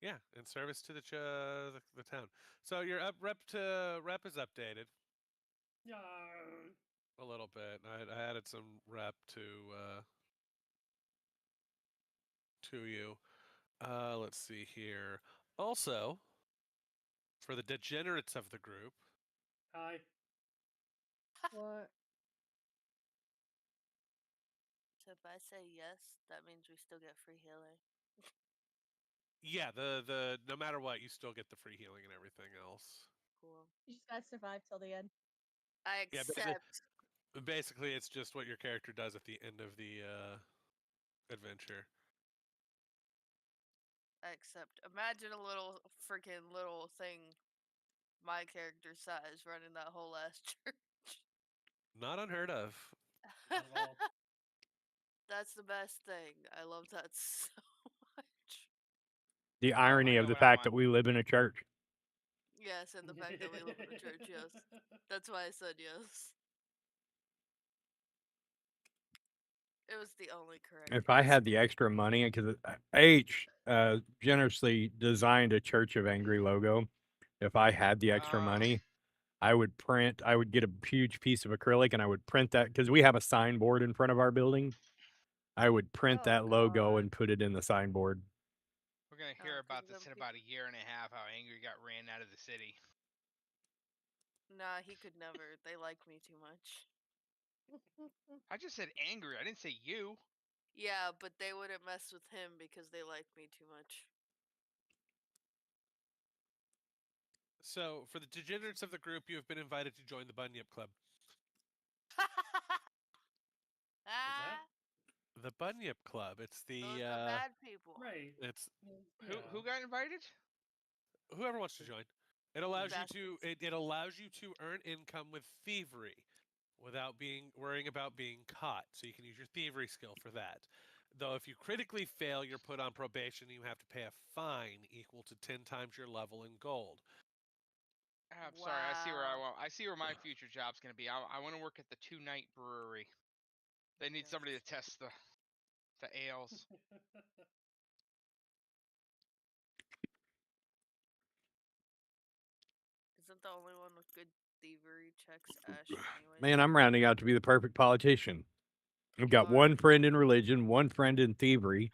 Yeah, in service to the town. So your rep is updated Yeah. a little bit. I added some rep to you. Let's see here. Also, for the degenerates of the group, Hi. what? So if I say yes, that means we still get free healing. yeah, the no matter what, you still get the free healing and everything else. Cool. You just gotta survive till the end. I Yeah, accept. basically, it's just what your character does at the end of the adventure. I accept. Imagine a little freaking little thing my character size running that whole ass church. Not unheard of. Not at all. That's the best thing. I love that so much. The I irony know of the what I fact want. that we live in a church. Yes, and the fact that we live in a church, yes. That's why I said yes. It was the only correct If I had answer. the extra money, because H generously designed a Church of Angry logo. If I had the extra money, I would get a huge piece of acrylic and I would print that because we have a signboard in front of our building. I would print Oh, that logo God. and put it in the signboard. We're gonna Oh, hear 'cause about of this them in about a year and a half. How Angry got ran out of the city. Nah, he could never. They like me too much. I just said Angry. I didn't say you. Yeah, but they wouldn't mess with him because they like me too much. So, for the degenerates of the group, you have been invited to join the Bunyip Club. Ah, The Bunyip Club. It's those the are bad people. Right. it's Who got invited? whoever wants to join. It allows you to Bastards. it allows you to earn income with thievery without worrying about being caught. So you can use your thievery skill for that. Though if you critically fail, you're put on probation and you have to pay a fine equal to 10 times your level in gold. I'm sorry. I see where I Wow. want. I see where my future job's gonna be. I want to work at the Two Night Brewery. They need somebody to test the ales. Isn't the only one with good thievery checks Ash anyways? Man, I'm rounding out to be the perfect politician. I've You got are. one friend in religion, one friend in thievery.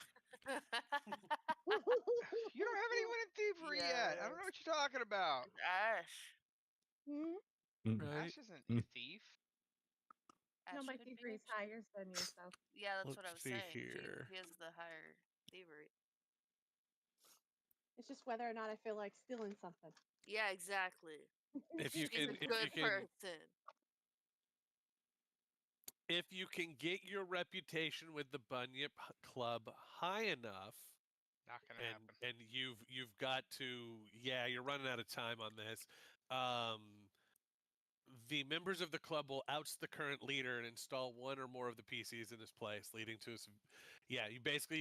You don't have anyone in thievery yet. I don't know what you're talking about. Ash. Hmm? Right? Ash isn't a thief. Ash No, my could be thievery is next. higher than you, so. Yeah, that's what I Let's was see saying. here. He has the higher thievery. It's just whether or not I feel like stealing something. Yeah, exactly. If you She's can a good person. if you can get your reputation with the Bunyip Club high enough, Not gonna and happen. and you've got to, yeah, you're running out of time on this. The members of the club will oust the current leader and install one or more of the PCs in his place, leading to yeah, you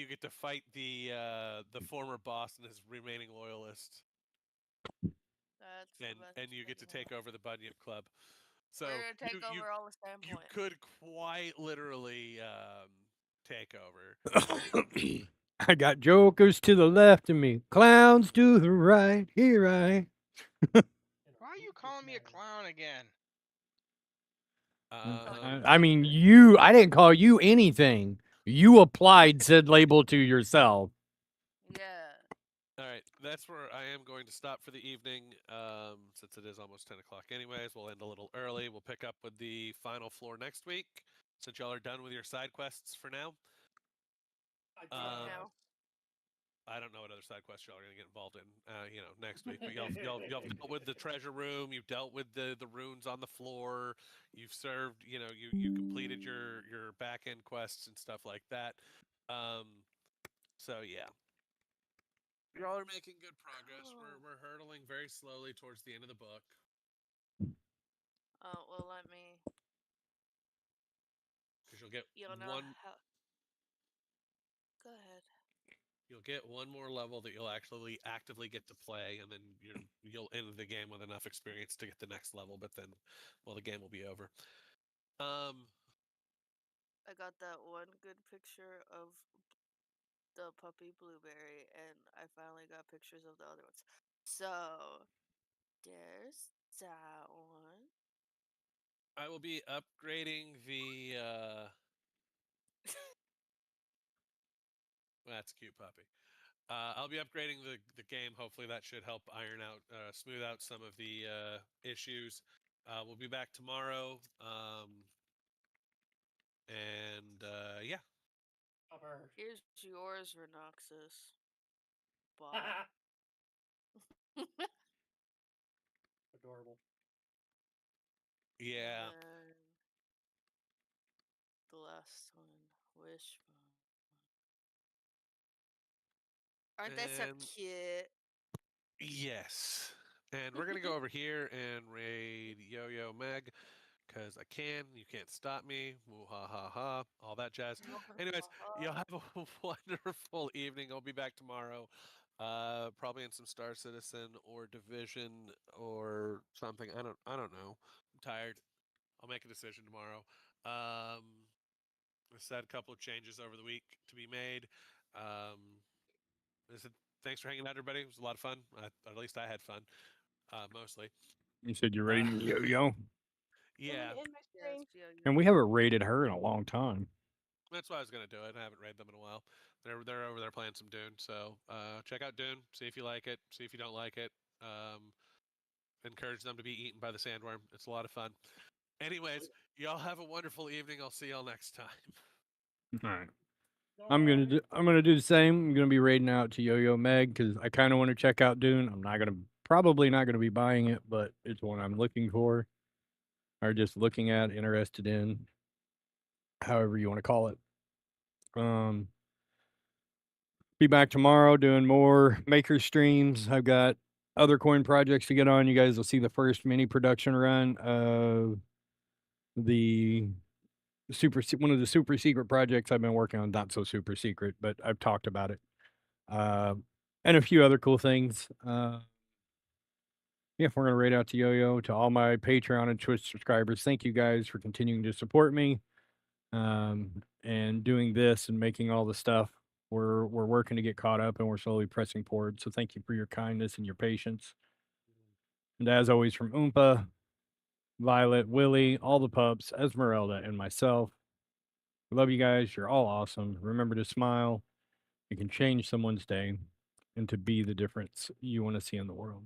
get to fight the former boss and his remaining loyalists, That's the best and you get to thing take over the Bunyip Club. So We're gonna take you over all the standpoint. could quite literally take over. I got jokers to the left of me, clowns to the right. Here I. Why are you calling me a clown again? I mean, I didn't call you anything. You applied said label to yourself. Yeah. All right, that's where I am going to stop for the evening. Since it is almost 10 o'clock, anyways, we'll end a little early. We'll pick up with the final floor next week. Since y'all are done with your side quests for now, Now. I don't know what other side quests y'all are going to get involved in, next week. But y'all dealt with the treasure room. You've dealt with the runes on the floor. You've served. You completed your back end quests and stuff like that. So yeah. Y'all are making good progress. We're hurtling very slowly towards the end of the book. Oh well, let me. Because you'll get You'll know one. how. Go ahead. You'll get one more level that you'll actually actively get to play, and then you'll end the game with enough experience to get the next level. But then, well, the game will be over. I got that one good picture of the puppy Blueberry, and I finally got pictures of the other ones. So there's that one. I will be upgrading the. That's a cute puppy. I'll be upgrading the game. Hopefully, that should help iron out, smooth out some of the issues. We'll be back tomorrow. And yeah, Upper. Here's yours, Renoxus. Bye. Adorable. yeah. And then the last one, Wishbone. Aren't they so And cute? yes. And we're gonna go over here and raid Yo-Yo Meg because I can. You can't stop me. Woo ha ha ha. All that jazz. Anyways, y'all have a wonderful evening. I'll be back tomorrow. Probably in some Star Citizen or Division or something. I don't know. I'm tired. I'll make a decision tomorrow. I said a couple of changes over the week to be made. I said thanks for hanging out, everybody. It was a lot of fun. At least I had fun, mostly. You said you're rating Yo-Yo, Yeah, In my Yes, screen. and we haven't rated her in a long time. that's why I was gonna do it. I haven't read them in a while. They're over there playing some Dune, so check out Dune. See if you like it. See if you don't like it. Encourage them to be eaten by the sandworm. It's a lot of fun. Anyways, y'all have a wonderful evening. I'll see y'all next time. All right. I'm gonna do the same. I'm gonna be raiding out to Yo-Yo Meg because I kind of want to check out Dune. I'm not gonna probably not gonna be buying it, but it's one I'm looking for or just looking at, interested in, however you want to call it. Be back tomorrow doing more maker streams. I've got other coin projects to get on. You guys will see the first mini production run of the one of the super secret projects I've been working on. Not so super secret, but I've talked about it. And a few other cool things. Yeah, we're gonna raid out to Yo-Yo, to all my Patreon and Twitch subscribers. Thank you guys for continuing to support me, and doing this and making all the stuff. We're working to get caught up, and we're slowly pressing forward. So thank you for your kindness and your patience. And as always, from Oompa, Violet, Willie, all the pups, Esmeralda, and myself, we love you guys. You're all awesome. Remember to smile. You can change someone's day and to be the difference you want to see in the world.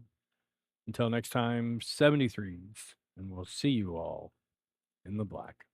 Until next time, 73s, and we'll see you all in the black.